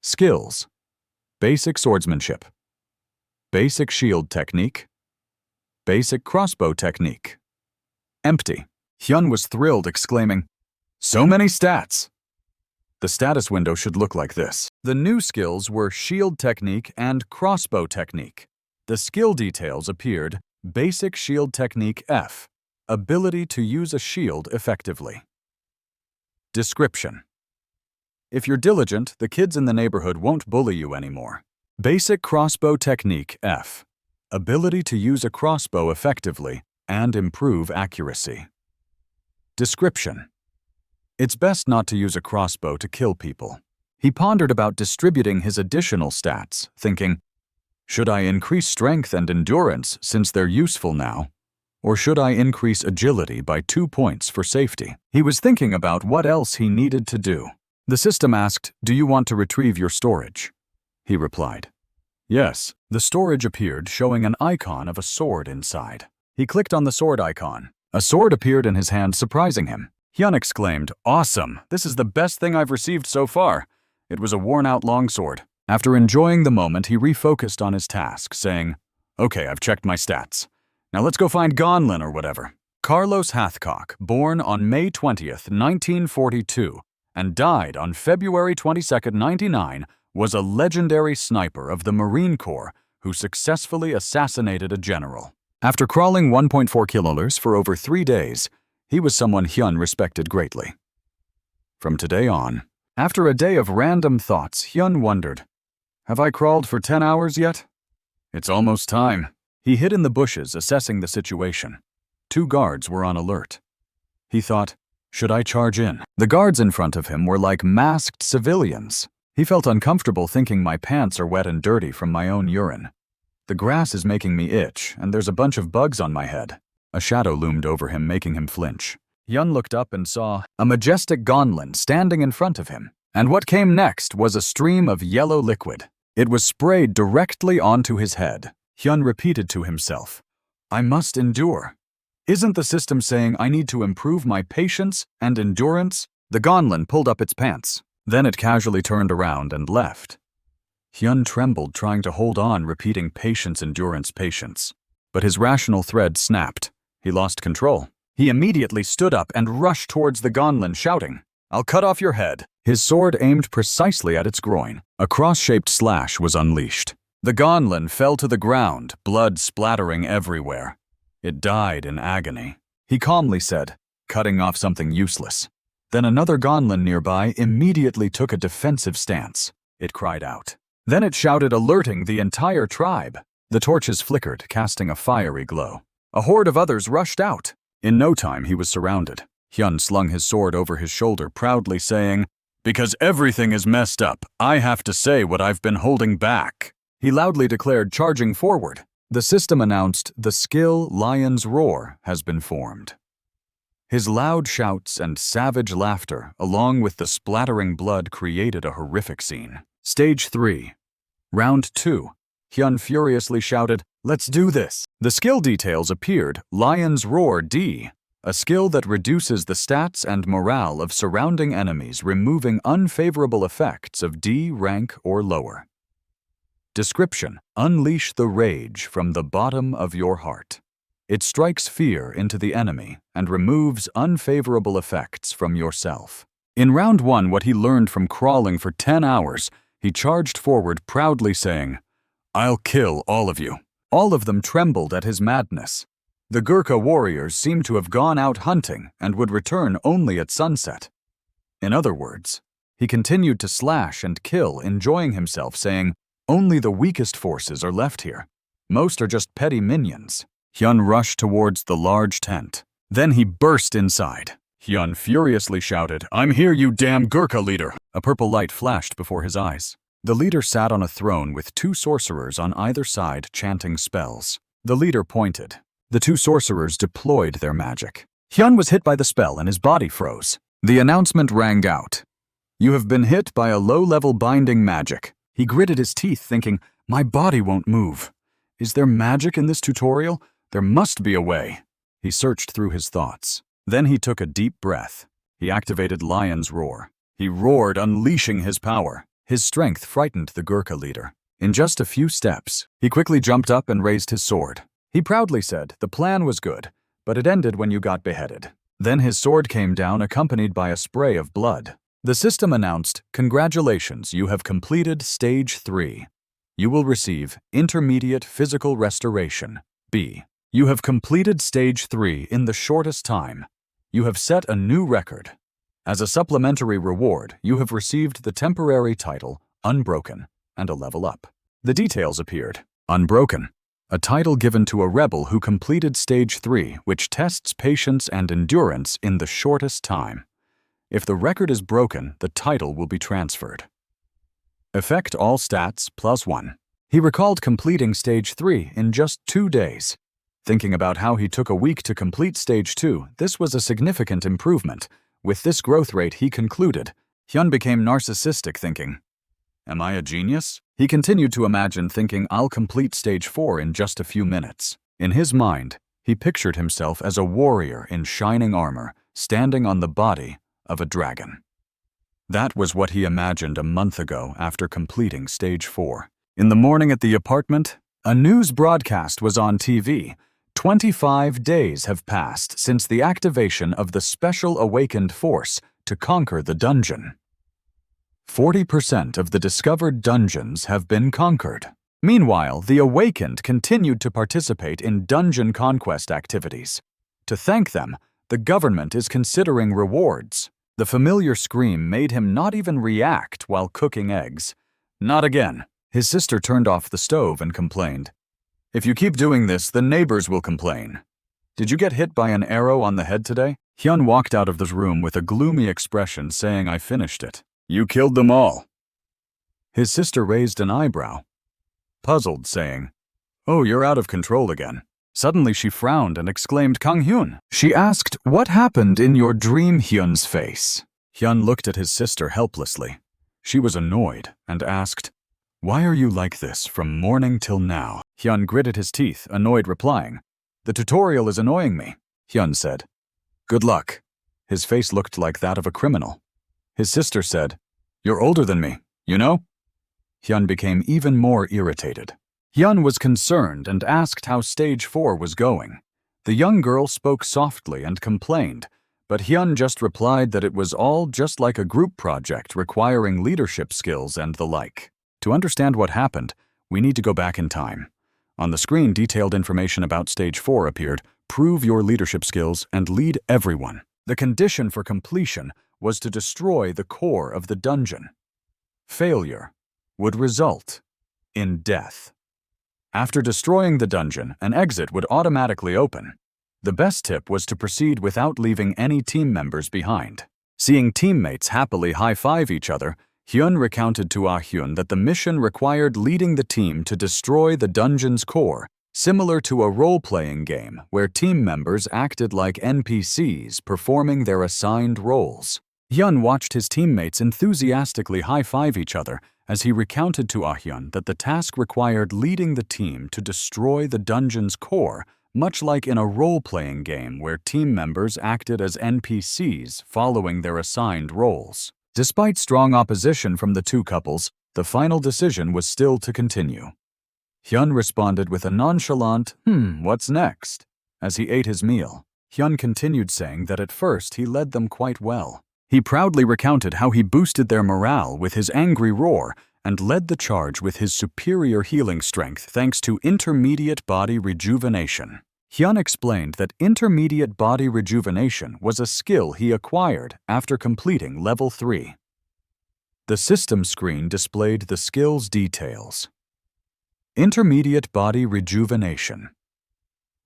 A: Skills, Basic Swordsmanship, Basic Shield Technique, Basic Crossbow Technique. Empty. Hyun was thrilled, exclaiming, So many stats! The status window should look like this. The new skills were Shield Technique and Crossbow Technique. The skill details appeared: Basic Shield Technique F. Ability to use a shield effectively. Description: If you're diligent, the kids in the neighborhood won't bully you anymore. Basic Crossbow Technique F. Ability to use a crossbow effectively and improve accuracy. Description: It's best not to use a crossbow to kill people. He pondered about distributing his additional stats, thinking, Should I increase strength and endurance since they're useful now? Or should I increase agility by 2 points for safety? He was thinking about what else he needed to do. The system asked, Do you want to retrieve your storage? He replied, Yes, the storage appeared, showing an icon of a sword inside. He clicked on the sword icon. A sword appeared in his hand, surprising him. Hyun exclaimed, "Awesome! This is the best thing I've received so far." It was a worn-out longsword. After enjoying the moment, he refocused on his task, saying, "Okay, I've checked my stats. Now let's go find Gonlin or whatever." Carlos Hathcock, born on May 20th, 1942, and died on February 22nd, 1999, was a legendary sniper of the Marine Corps who successfully assassinated a general. After crawling 1.4 kilometers for over 3 days, he was someone Hyun respected greatly. From today on, after a day of random thoughts, Hyun wondered, "Have I crawled for 10 hours yet? It's almost time." He hid in the bushes, assessing the situation. 2 guards were on alert. He thought, "Should I charge in?" The guards in front of him were like masked civilians. He felt uncomfortable, thinking, my pants are wet and dirty from my own urine. The grass is making me itch, and there's a bunch of bugs on my head. A shadow loomed over him, making him flinch. Hyun looked up and saw a majestic Gonlin standing in front of him. And what came next was a stream of yellow liquid. It was sprayed directly onto his head. Hyun repeated to himself, "I must endure. Isn't the system saying I need to improve my patience and endurance?" The Gonlin pulled up its pants. Then it casually turned around and left. Hyun trembled, trying to hold on, repeating patience, endurance, patience. But his rational thread snapped. He lost control. He immediately stood up and rushed towards the Gonlin, shouting, "I'll cut off your head." His sword aimed precisely at its groin. A cross-shaped slash was unleashed. The Gonlin fell to the ground, blood splattering everywhere. It died in agony. He calmly said, "Cutting off something useless." Then another Gonlin nearby immediately took a defensive stance. It cried out. Then it shouted, alerting the entire tribe. The torches flickered, casting a fiery glow. A horde of others rushed out. In no time, he was surrounded. Hyun slung his sword over his shoulder, proudly saying, "Because everything is messed up, I have to say what I've been holding back." He loudly declared, charging forward. The system announced, "The skill Lion's Roar has been formed." His loud shouts and savage laughter, along with the splattering blood, created a horrific scene. Stage 3. Round 2. Hyun furiously shouted, "Let's do this!" The skill details appeared, Lion's Roar D, a skill that reduces the stats and morale of surrounding enemies, removing unfavorable effects of D rank or lower. Description: unleash the rage from the bottom of your heart. It strikes fear into the enemy and removes unfavorable effects from yourself. In round 1, what he learned from crawling for 10 hours, he charged forward, proudly saying, "I'll kill all of you." All of them trembled at his madness. The Gurkha warriors seemed to have gone out hunting and would return only at sunset. In other words, he continued to slash and kill, enjoying himself, saying, "Only the weakest forces are left here. Most are just petty minions." Hyun rushed towards the large tent. Then he burst inside. Hyun furiously shouted, "I'm here, you damn Gurkha leader!" A purple light flashed before his eyes. The leader sat on a throne with 2 sorcerers on either side chanting spells. The leader pointed. The 2 sorcerers deployed their magic. Hyun was hit by the spell and his body froze. The announcement rang out. "You have been hit by a low-level binding magic." He gritted his teeth, thinking, "My body won't move. Is there magic in this tutorial? There must be a way." He searched through his thoughts. Then he took a deep breath. He activated Lion's Roar. He roared, unleashing his power. His strength frightened the Gurkha leader. In just a few steps, he quickly jumped up and raised his sword. He proudly said, "The plan was good, but it ended when you got beheaded." Then his sword came down, accompanied by a spray of blood. The system announced, "Congratulations, you have completed Stage 3. You will receive Intermediate Physical Restoration, B. You have completed Stage 3 in the shortest time. You have set a new record. As a supplementary reward, you have received the temporary title, Unbroken, and a level up." The details appeared. Unbroken, a title given to a rebel who completed Stage 3, which tests patience and endurance in the shortest time. If the record is broken, the title will be transferred. Effect: all stats +1. He recalled completing Stage 3 in just 2 days. Thinking about how he took a week to complete Stage 2, this was a significant improvement. With this growth rate, he concluded. Hyun became narcissistic, thinking, Am I a genius? He continued to imagine, thinking, I'll complete stage 4 in just a few minutes. In his mind, he pictured himself as a warrior in shining armor, standing on the body of a dragon. That was what he imagined a month ago after completing stage 4. In the morning at the apartment, a news broadcast was on TV. 25 days have passed since the activation of the Special Awakened Force to conquer the dungeon. 40% of the discovered dungeons have been conquered. Meanwhile, the Awakened continued to participate in dungeon conquest activities. To thank them, the government is considering rewards. The familiar scream made him not even react while cooking eggs. Not again. His sister turned off the stove and complained. If you keep doing this, the neighbors will complain. Did you get hit by an arrow on the head today? Hyun walked out of the room with a gloomy expression, saying, I finished it. You killed them all. His sister raised an eyebrow, puzzled, saying, Oh, you're out of control again. Suddenly she frowned and exclaimed, Kang Hyun. She asked, What happened in your dream? Hyun's face. Hyun looked at his sister helplessly. She was annoyed and asked, Why are you like this from morning till now? Hyun gritted his teeth, annoyed, replying, The tutorial is annoying me. Hyun said, Good luck. His face looked like that of a criminal. His sister said, You're older than me, you know? Hyun became even more irritated. Hyun was concerned and asked how stage 4 was going. The young girl spoke softly and complained, but Hyun just replied that it was all just like a group project requiring leadership skills and the like. To understand what happened, we need to go back in time. On the screen, detailed information about stage 4 appeared. Prove your leadership skills and lead everyone. The condition for completion was to destroy the core of the dungeon. Failure would result in death. After destroying the dungeon, an exit would automatically open. The best tip was to proceed without leaving any team members behind. Seeing teammates happily high-five each other, Hyun recounted to Ah-hyun that the mission required leading the team to destroy the dungeon's core, similar to a role-playing game where team members acted like NPCs performing their assigned roles. Hyun watched his teammates enthusiastically high-five each other as he recounted to Ah-hyun that the task required leading the team to destroy the dungeon's core, much like in a role-playing game where team members acted as NPCs following their assigned roles. Despite strong opposition from the two couples, the final decision was still to continue. Hyun responded with a nonchalant, what's next? As he ate his meal, Hyun continued saying that at first he led them quite well. He proudly recounted how he boosted their morale with his angry roar and led the charge with his superior healing strength thanks to intermediate body rejuvenation. Hyun explained that intermediate body rejuvenation was a skill he acquired after completing level 3. The system screen displayed the skill's details. Intermediate body rejuvenation.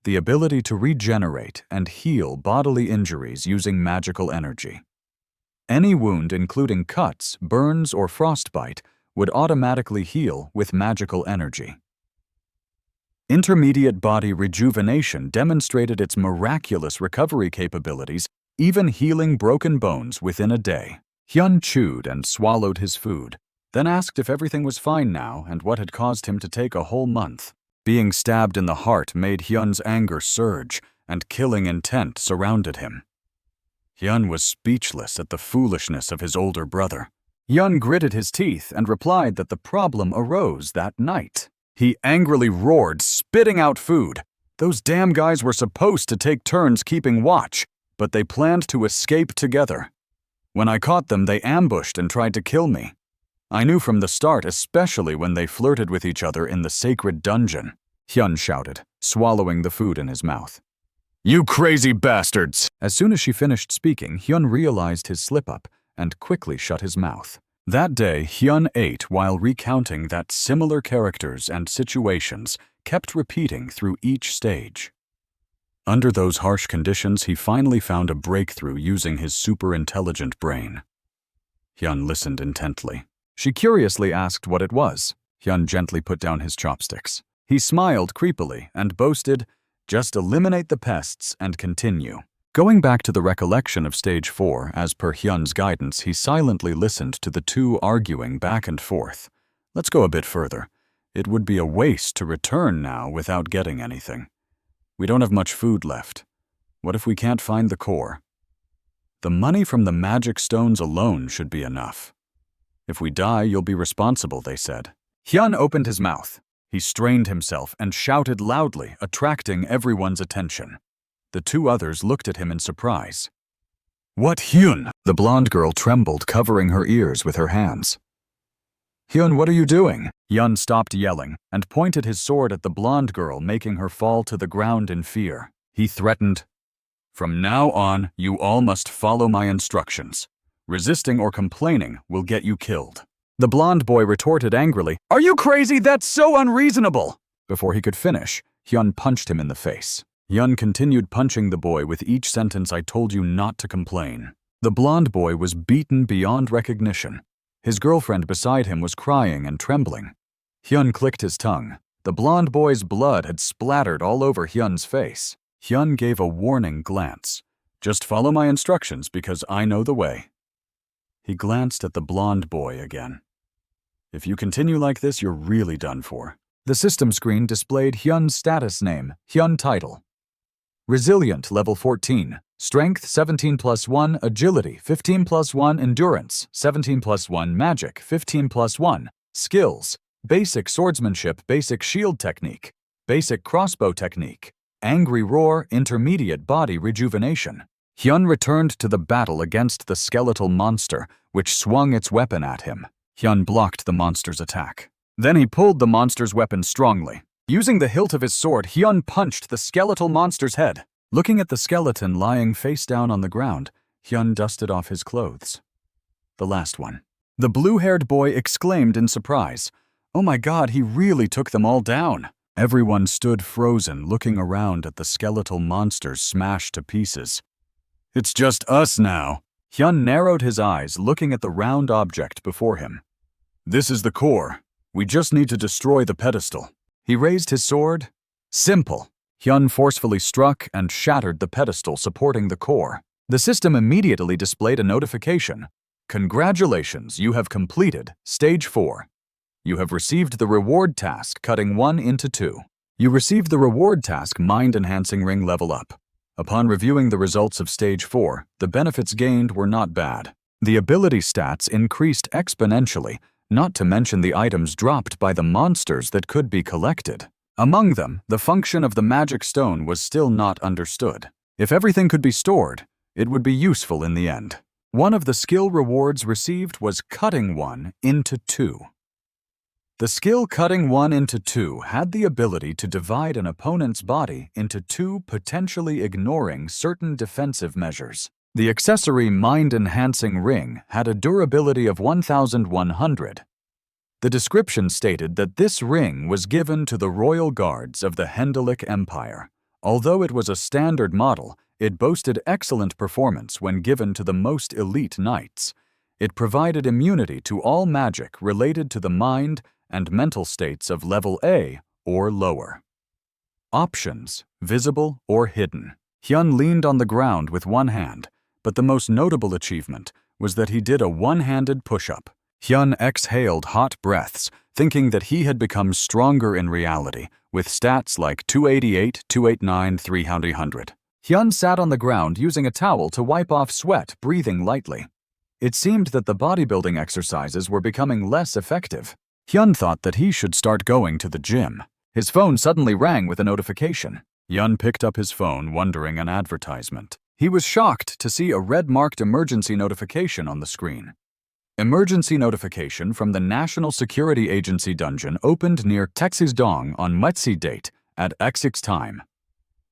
A: The ability to regenerate and heal bodily injuries using magical energy. Any wound, including cuts, burns, or frostbite, would automatically heal with magical energy. Intermediate body rejuvenation demonstrated its miraculous recovery capabilities, even healing broken bones within a day. Hyun chewed and swallowed his food, then asked if everything was fine now and what had caused him to take a whole month. Being stabbed in the heart made Hyun's anger surge, and killing intent surrounded him. Hyun was speechless at the foolishness of his older brother. Hyun gritted his teeth and replied that the problem arose that night. He angrily roared, spitting out food. Those damn guys were supposed to take turns keeping watch, but they planned to escape together. When I caught them, they ambushed and tried to kill me. I knew from the start, especially when they flirted with each other in the sacred dungeon, Hyun shouted, swallowing the food in his mouth. You crazy bastards! As soon as she finished speaking, Hyun realized his slip-up and quickly shut his mouth. That day, Hyun ate while recounting that similar characters and situations kept repeating through each stage. Under those harsh conditions, he finally found a breakthrough using his super-intelligent brain. Hyun listened intently. She curiously asked what it was. Hyun gently put down his chopsticks. He smiled creepily and boasted, Just eliminate the pests and continue. Going back to the recollection of Stage 4, as per Hyun's guidance, he silently listened to the two arguing back and forth. Let's go a bit further. It would be a waste to return now without getting anything. We don't have much food left. What if we can't find the core? The money from the magic stones alone should be enough. If we die, you'll be responsible, they said. Hyun opened his mouth. He strained himself and shouted loudly, attracting everyone's attention. The two others looked at him in surprise. What, Hyun? The blonde girl trembled, covering her ears with her hands. Hyun, what are you doing? Hyun stopped yelling and pointed his sword at the blonde girl, making her fall to the ground in fear. He threatened, "From now on, you all must follow my instructions. Resisting or complaining will get you killed." The blonde boy retorted angrily, "Are you crazy? That's so unreasonable!" Before he could finish, Hyun punched him in the face. Hyun continued punching the boy with each sentence, "I told you not to complain." The blonde boy was beaten beyond recognition. His girlfriend beside him was crying and trembling. Hyun clicked his tongue. The blonde boy's blood had splattered all over Hyun's face. Hyun gave a warning glance. "Just follow my instructions because I know the way." He glanced at the blonde boy again. "If you continue like this, you're really done for." The system screen displayed Hyun's status name, Hyun title. Resilient, level 14. Strength, 17+1. Agility, 15+1. Endurance, 17+1. Magic, 15+1. Skills, basic swordsmanship, basic shield technique, basic crossbow technique, angry roar, intermediate body rejuvenation. Hyun returned to the battle against the skeletal monster, which swung its weapon at him. Hyun blocked the monster's attack. Then he pulled the monster's weapon strongly. Using the hilt of his sword, Hyun punched the skeletal monster's head. Looking at the skeleton lying face down on the ground, Hyun dusted off his clothes. The last one. The blue-haired boy exclaimed in surprise, "Oh my God, he really took them all down." Everyone stood frozen, looking around at the skeletal monster smashed to pieces. "It's just us now." Hyun narrowed his eyes, looking at the round object before him. "This is the core. We just need to destroy the pedestal." He raised his sword. Simple. Hyun forcefully struck and shattered the pedestal supporting the core. The system immediately displayed a notification. "Congratulations, you have completed Stage 4. You have received the reward task, cutting 1 into 2. You received the reward task, Mind Enhancing Ring Level Up. Upon reviewing the results of Stage 4, the benefits gained were not bad. The ability stats increased exponentially, not to mention the items dropped by the monsters that could be collected. Among them, the function of the magic stone was still not understood. If everything could be stored, it would be useful in the end. One of the skill rewards received was Cutting 1 into 2. The skill Cutting 1 into 2 had the ability to divide an opponent's body into 2, potentially ignoring certain defensive measures. The accessory Mind Enhancing Ring had a durability of 1100. The description stated that this ring was given to the royal guards of the Hendelic Empire. Although it was a standard model, it boasted excellent performance when given to the most elite knights. It provided immunity to all magic related to the mind and mental states of level A or lower. Options: visible or hidden. Hyun leaned on the ground with one hand, but the most notable achievement was that he did a one-handed push-up. Hyun exhaled hot breaths, thinking that he had become stronger in reality, with stats like 288, 289, 300. Hyun sat on the ground using a towel to wipe off sweat, breathing lightly. It seemed that the bodybuilding exercises were becoming less effective. Hyun thought that he should start going to the gym. His phone suddenly rang with a notification. Hyun picked up his phone, wondering an advertisement. He was shocked to see a red-marked emergency notification on the screen. Emergency notification from the National Security Agency dungeon opened near Texisdong on Metsi date at XX time.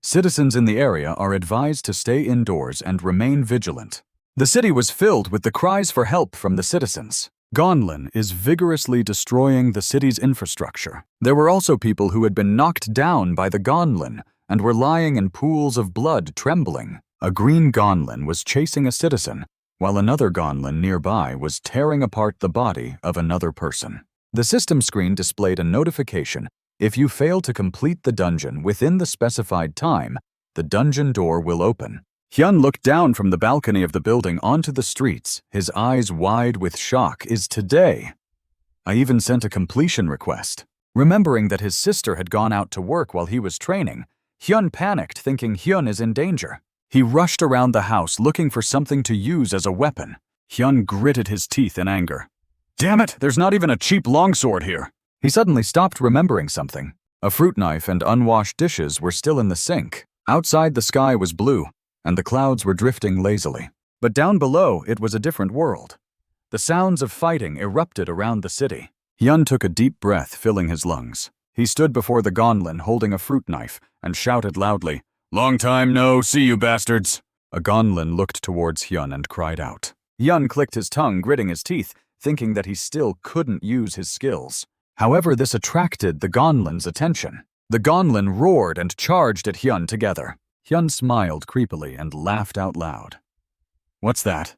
A: Citizens in the area are advised to stay indoors and remain vigilant. The city was filled with the cries for help from the citizens. Gonlin is vigorously destroying the city's infrastructure. There were also people who had been knocked down by the Gonlin and were lying in pools of blood, trembling. A green Gonlin was chasing a citizen, while another Gonlin nearby was tearing apart the body of another person. The system screen displayed a notification. If you fail to complete the dungeon within the specified time, the dungeon door will open. Hyun looked down from the balcony of the building onto the streets, his eyes wide with shock. Is today? I even sent a completion request. Remembering that his sister had gone out to work while he was training, Hyun panicked, thinking Hyun is in danger. He rushed around the house looking for something to use as a weapon. Hyun gritted his teeth in anger. Damn it, there's not even a cheap longsword here. He suddenly stopped, remembering something. A fruit knife and unwashed dishes were still in the sink. Outside, the sky was blue, and the clouds were drifting lazily. But down below, it was a different world. The sounds of fighting erupted around the city. Hyun took a deep breath, filling his lungs. He stood before the Gonlin holding a fruit knife and shouted loudly, "Long time no see, you bastards!" A Gonlin looked towards Hyun and cried out. Hyun clicked his tongue, gritting his teeth, thinking that he still couldn't use his skills. However, this attracted the Gonlin's attention. The Gonlin roared and charged at Hyun together. Hyun smiled creepily and laughed out loud. What's that?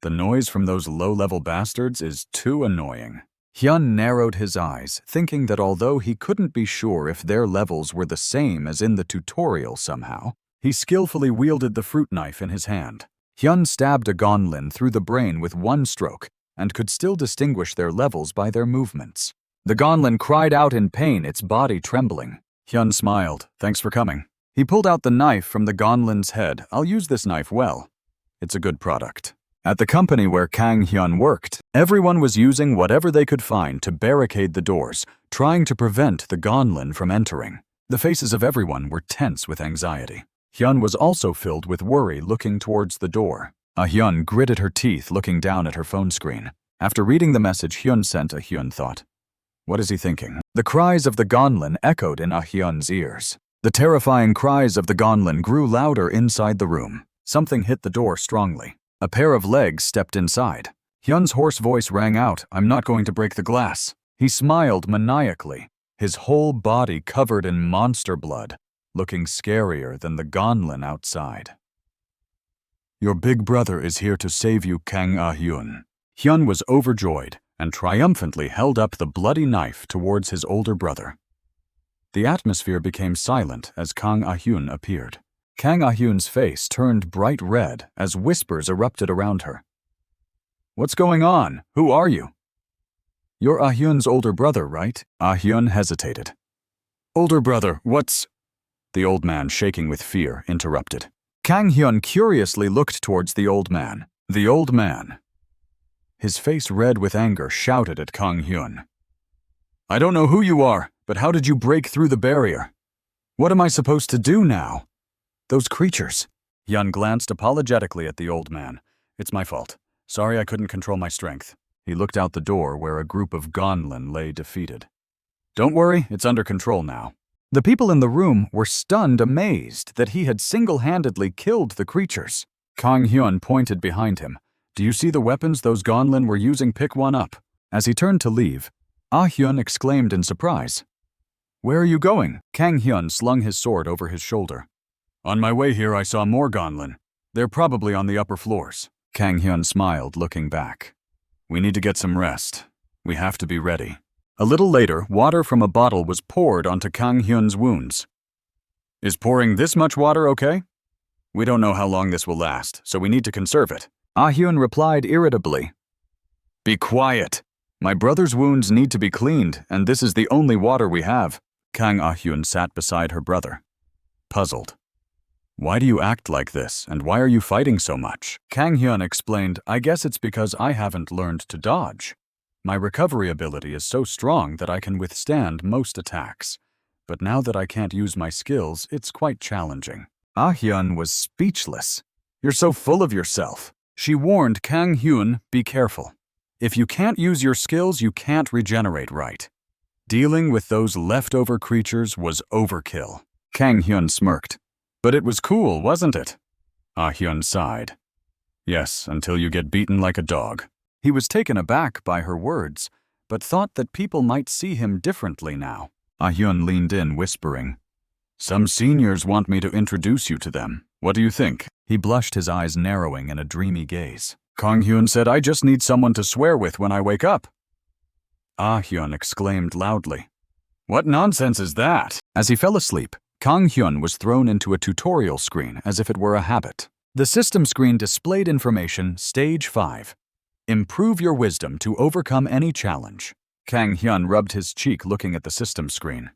A: The noise from those low-level bastards is too annoying. Hyun narrowed his eyes, thinking that although he couldn't be sure if their levels were the same as in the tutorial somehow, he skillfully wielded the fruit knife in his hand. Hyun stabbed a Gonlin through the brain with one stroke and could still distinguish their levels by their movements. The Gonlin cried out in pain, its body trembling. Hyun smiled. Thanks for coming. He pulled out the knife from the Gonlin's head. I'll use this knife well. It's a good product. At the company where Kang Hyun worked, everyone was using whatever they could find to barricade the doors, trying to prevent the Gonlin from entering. The faces of everyone were tense with anxiety. Hyun was also filled with worry, looking towards the door. Hyun gritted her teeth, looking down at her phone screen. After reading the message Hyun sent, Hyun thought, what is he thinking? The cries of the Gonlin echoed in Hyun's ears. The terrifying cries of the Gonlin grew louder inside the room. Something hit the door strongly. A pair of legs stepped inside. Hyun's hoarse voice rang out, I'm not going to break the glass. He smiled maniacally, his whole body covered in monster blood, looking scarier than the Gonlin outside. Your big brother is here to save you, Kang Hyun. Hyun was overjoyed and triumphantly held up the bloody knife towards his older brother. The atmosphere became silent as Kang Hyun appeared. Kang Hyun's face turned bright red as whispers erupted around her. What's going on? Who are you? You're Hyun's older brother, right? Hyun hesitated. Older brother, what's... The old man, shaking with fear, interrupted. Kang Hyun curiously looked towards the old man. The old man, his face red with anger, shouted at Kang Hyun. I don't know who you are, but how did you break through the barrier? What am I supposed to do now? Those creatures. Hyun glanced apologetically at the old man. It's my fault. Sorry I couldn't control my strength. He looked out the door where a group of Gonlin lay defeated. Don't worry, it's under control now. The people in the room were stunned, amazed that he had single-handedly killed the creatures. Kang Hyun pointed behind him. Do you see the weapons those Gonlin were using? Pick one up. As he turned to leave, Hyun exclaimed in surprise. Where are you going? Kang Hyun slung his sword over his shoulder. On my way here, I saw more Gonlin. They're probably on the upper floors. Kang Hyun smiled, looking back. We need to get some rest. We have to be ready. A little later, water from a bottle was poured onto Kang Hyun's wounds. Is pouring this much water okay? We don't know how long this will last, so we need to conserve it. Hyun replied irritably. Be quiet. My brother's wounds need to be cleaned, and this is the only water we have. Kang Hyun sat beside her brother, puzzled. Why do you act like this, and why are you fighting so much? Kang Hyun explained, I guess it's because I haven't learned to dodge. My recovery ability is so strong that I can withstand most attacks. But now that I can't use my skills, it's quite challenging. Hyun was speechless. You're so full of yourself. She warned Kang Hyun, be careful. If you can't use your skills, you can't regenerate right. Dealing with those leftover creatures was overkill. Kang Hyun smirked. But it was cool, wasn't it? Hyun sighed. Yes, until you get beaten like a dog. He was taken aback by her words, but thought that people might see him differently now. Hyun leaned in, whispering, Some seniors want me to introduce you to them. What do you think? He blushed, his eyes narrowing in a dreamy gaze. Kang Hyun said, I just need someone to swear with when I wake up. Hyun exclaimed loudly. What nonsense is that? As he fell asleep, Kang Hyun was thrown into a tutorial screen as if it were a habit. The system screen displayed information Stage 5. Improve your wisdom to overcome any challenge. Kang Hyun rubbed his cheek looking at the system screen.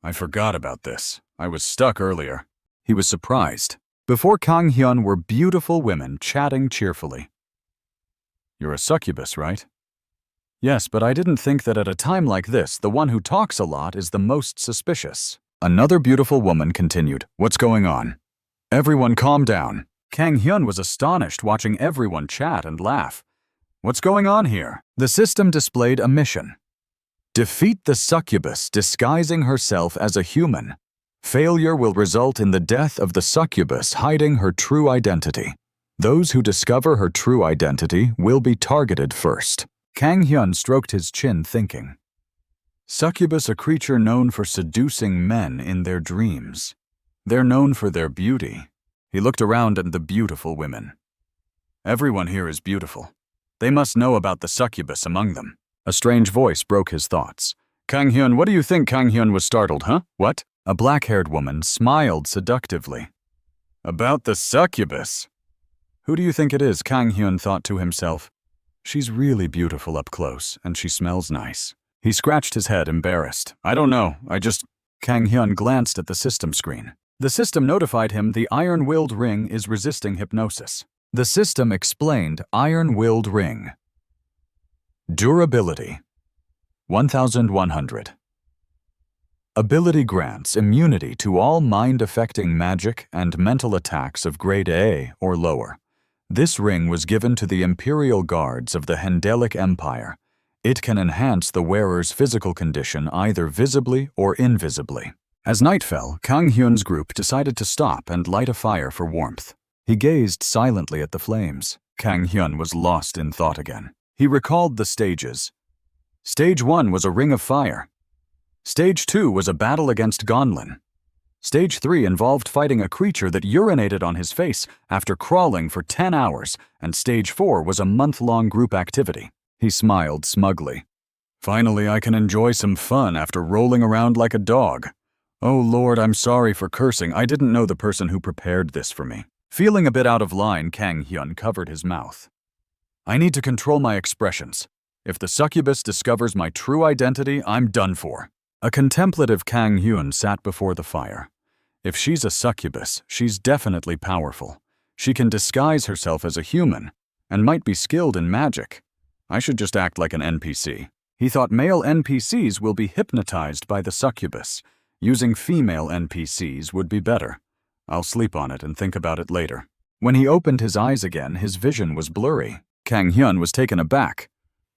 A: I forgot about this. I was stuck earlier. He was surprised. Before Kang Hyun were beautiful women chatting cheerfully. You're a succubus, right? Yes, but I didn't think that at a time like this, the one who talks a lot is the most suspicious. Another beautiful woman continued. What's going on? Everyone calm down. Kang Hyun was astonished watching everyone chat and laugh. What's going on here? The system displayed a mission. Defeat the succubus disguising herself as a human. Failure will result in the death of the succubus hiding her true identity. Those who discover her true identity will be targeted first. Kang Hyun stroked his chin thinking. Succubus, a creature known for seducing men in their dreams. They're known for their beauty. He looked around at the beautiful women. Everyone here is beautiful. They must know about the succubus among them. A strange voice broke his thoughts. Kang Hyun, what do you think? Kang Hyun was startled, huh? What? A black-haired woman smiled seductively. About the succubus? Who do you think it is? Kang Hyun thought to himself. She's really beautiful up close, and she smells nice. He scratched his head, embarrassed. I don't know, Kang Hyun glanced at the system screen. The system notified him the iron-willed ring is resisting hypnosis. The system explained iron-willed ring. Durability. 1100. Ability grants immunity to all mind-affecting magic and mental attacks of grade A or lower. This ring was given to the Imperial Guards of the Hendelic Empire. It can enhance the wearer's physical condition either visibly or invisibly. As night fell, Kang Hyun's group decided to stop and light a fire for warmth. He gazed silently at the flames. Kang Hyun was lost in thought again. He recalled the stages. Stage 1 was a ring of fire. Stage 2 was a battle against Gonlin. Stage 3 involved fighting a creature that urinated on his face after crawling for 10 hours, and Stage 4 was a month-long group activity. He smiled smugly. Finally, I can enjoy some fun after rolling around like a dog. Oh Lord, I'm sorry for cursing. I didn't know the person who prepared this for me. Feeling a bit out of line, Kang Hyun covered his mouth. I need to control my expressions. If the succubus discovers my true identity, I'm done for. A contemplative Kang Hyun sat before the fire. If she's a succubus, she's definitely powerful. She can disguise herself as a human, and might be skilled in magic. I should just act like an NPC. He thought male NPCs will be hypnotized by the succubus. Using female NPCs would be better. I'll sleep on it and think about it later. When he opened his eyes again, his vision was blurry. Kang Hyun was taken aback.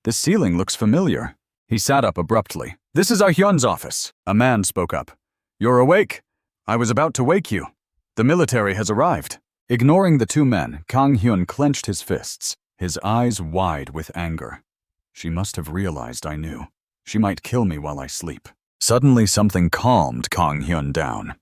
A: This ceiling looks familiar. He sat up abruptly. This is Ah Hyun's office. A man spoke up. You're awake? I was about to wake you. The military has arrived. Ignoring the two men, Kang Hyun clenched his fists, his eyes wide with anger. She must have realized I knew. She might kill me while I sleep. Suddenly something calmed Kang Hyun down.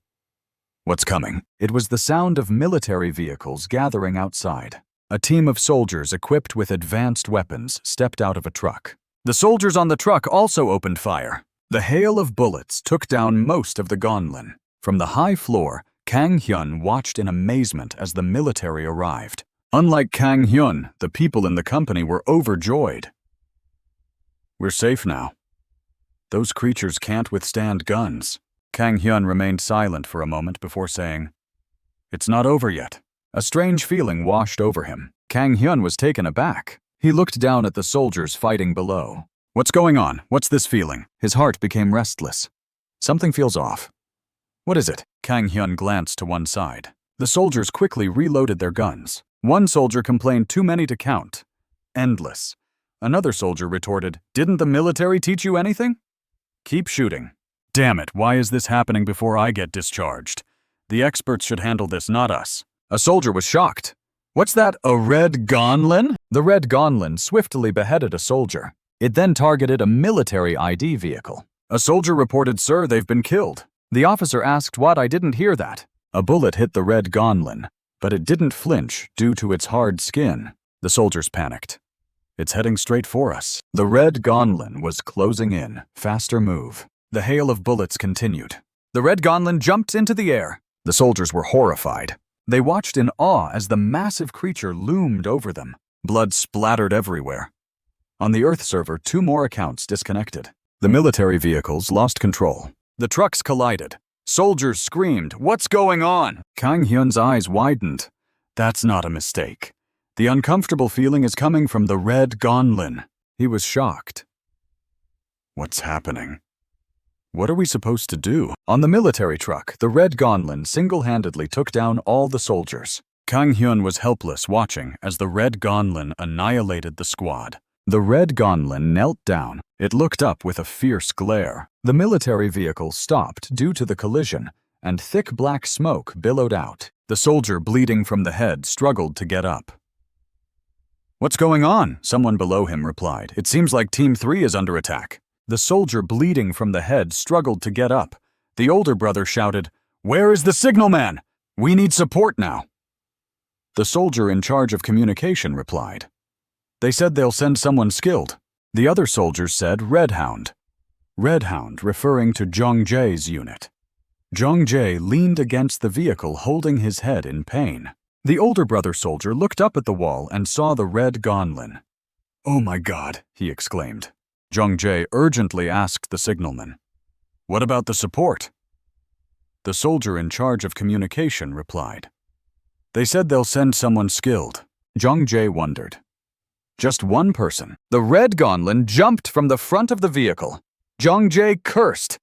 A: What's coming? It was the sound of military vehicles gathering outside. A team of soldiers equipped with advanced weapons stepped out of a truck. The soldiers on the truck also opened fire. The hail of bullets took down most of the Gonlin. From the high floor, Kang Hyun watched in amazement as the military arrived. Unlike Kang Hyun, the people in the company were overjoyed. We're safe now. Those creatures can't withstand guns. Kang Hyun remained silent for a moment before saying, It's not over yet. A strange feeling washed over him. Kang Hyun was taken aback. He looked down at the soldiers fighting below. What's going on? What's this feeling? His heart became restless. Something feels off. What is it? Kang Hyun glanced to one side. The soldiers quickly reloaded their guns. One soldier complained too many to count. Endless. Another soldier retorted, Didn't the military teach you anything? Keep shooting. Damn it, why is this happening before I get discharged? The experts should handle this, not us. A soldier was shocked. What's that, a red Gonlin? The red Gonlin swiftly beheaded a soldier. It then targeted a military ID vehicle. A soldier reported, Sir, they've been killed. The officer asked what, I didn't hear that. A bullet hit the red Gonlin, but it didn't flinch due to its hard skin. The soldiers panicked. It's heading straight for us. The red Gonlin was closing in. Faster move. The hail of bullets continued. The red gonlin jumped into the air. The soldiers were horrified. They watched in awe as the massive creature loomed over them. Blood splattered everywhere. On the Earth server, 2 more accounts disconnected. The military vehicles lost control. The trucks collided. Soldiers screamed, "What's going on?" Kang Hyun's eyes widened. That's not a mistake. The uncomfortable feeling is coming from the red gonlin. He was shocked. What's happening? What are we supposed to do? On the military truck, the red gonlin single-handedly took down all the soldiers. Kang Hyun was helpless watching as the red gonlin annihilated the squad. The red gonlin knelt down. It looked up with a fierce glare. The military vehicle stopped due to the collision, and thick black smoke billowed out. The soldier bleeding from the head struggled to get up. "What's going on?" Someone below him replied. "It seems like Team 3 is under attack." The soldier bleeding from the head struggled to get up. The older brother shouted, "Where is the signalman? We need support now." The soldier in charge of communication replied, "They said they'll send someone skilled." The other soldiers said Red Hound. Red Hound referring to Jong Jae's unit. Jong Jae leaned against the vehicle holding his head in pain. The older brother soldier looked up at the wall and saw the red gonlin. "Oh my God," he exclaimed. Jong Jae urgently asked the signalman, "What about the support?" The soldier in charge of communication replied, "They said they'll send someone skilled." Jong Jae wondered. Just one person. The red gonlin jumped from the front of the vehicle. Jong Jae cursed.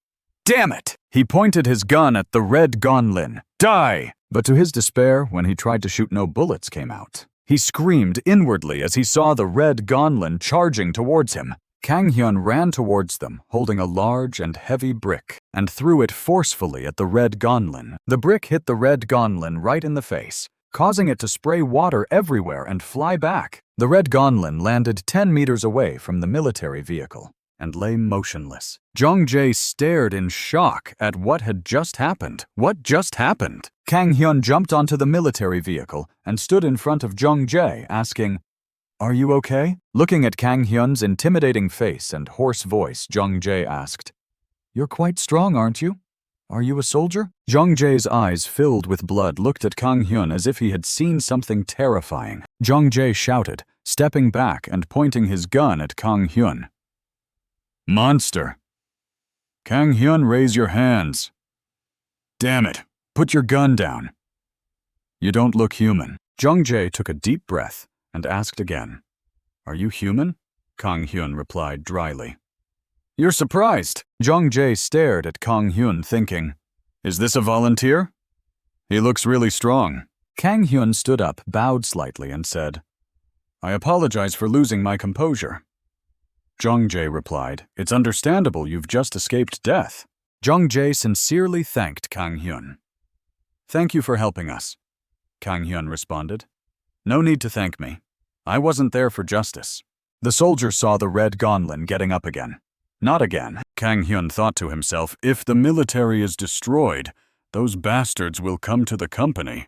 A: "Damn it!" He pointed his gun at the red gonlin. "Die!" But to his despair, when he tried to shoot, no bullets came out. He screamed inwardly as he saw the red gonlin charging towards him. Kang Hyun ran towards them, holding a large and heavy brick, and threw it forcefully at the red gonlin. The brick hit the red gonlin right in the face, causing it to spray water everywhere and fly back. The red gonlin landed 10 meters away from the military vehicle and lay motionless. Jong Jae stared in shock at what had just happened. What just happened? Kang Hyun jumped onto the military vehicle and stood in front of Jong Jae, asking, "Are you okay?" Looking at Kang Hyun's intimidating face and hoarse voice, Jong Jae asked, "You're quite strong, aren't you? Are you a soldier?" Jong Jae's eyes filled with blood looked at Kang Hyun as if he had seen something terrifying. Jong Jae shouted, stepping back and pointing his gun at Kang Hyun. "Monster! Kang Hyun, raise your hands. Damn it, put your gun down. You don't look human." Jong Jae took a deep breath and asked again, "Are you human?" Kang Hyun replied dryly. "You're surprised." Jong Jae stared at Kang Hyun, thinking, "Is this a volunteer? He looks really strong." Kang Hyun stood up, bowed slightly, and said, "I apologize for losing my composure." Jong Jae replied, "It's understandable, you've just escaped death." Jong Jae sincerely thanked Kang Hyun. "Thank you for helping us," Kang Hyun responded. "No need to thank me. I wasn't there for justice." The soldier saw the red gonlin getting up again. Not again. Kang Hyun thought to himself, if the military is destroyed, those bastards will come to the company.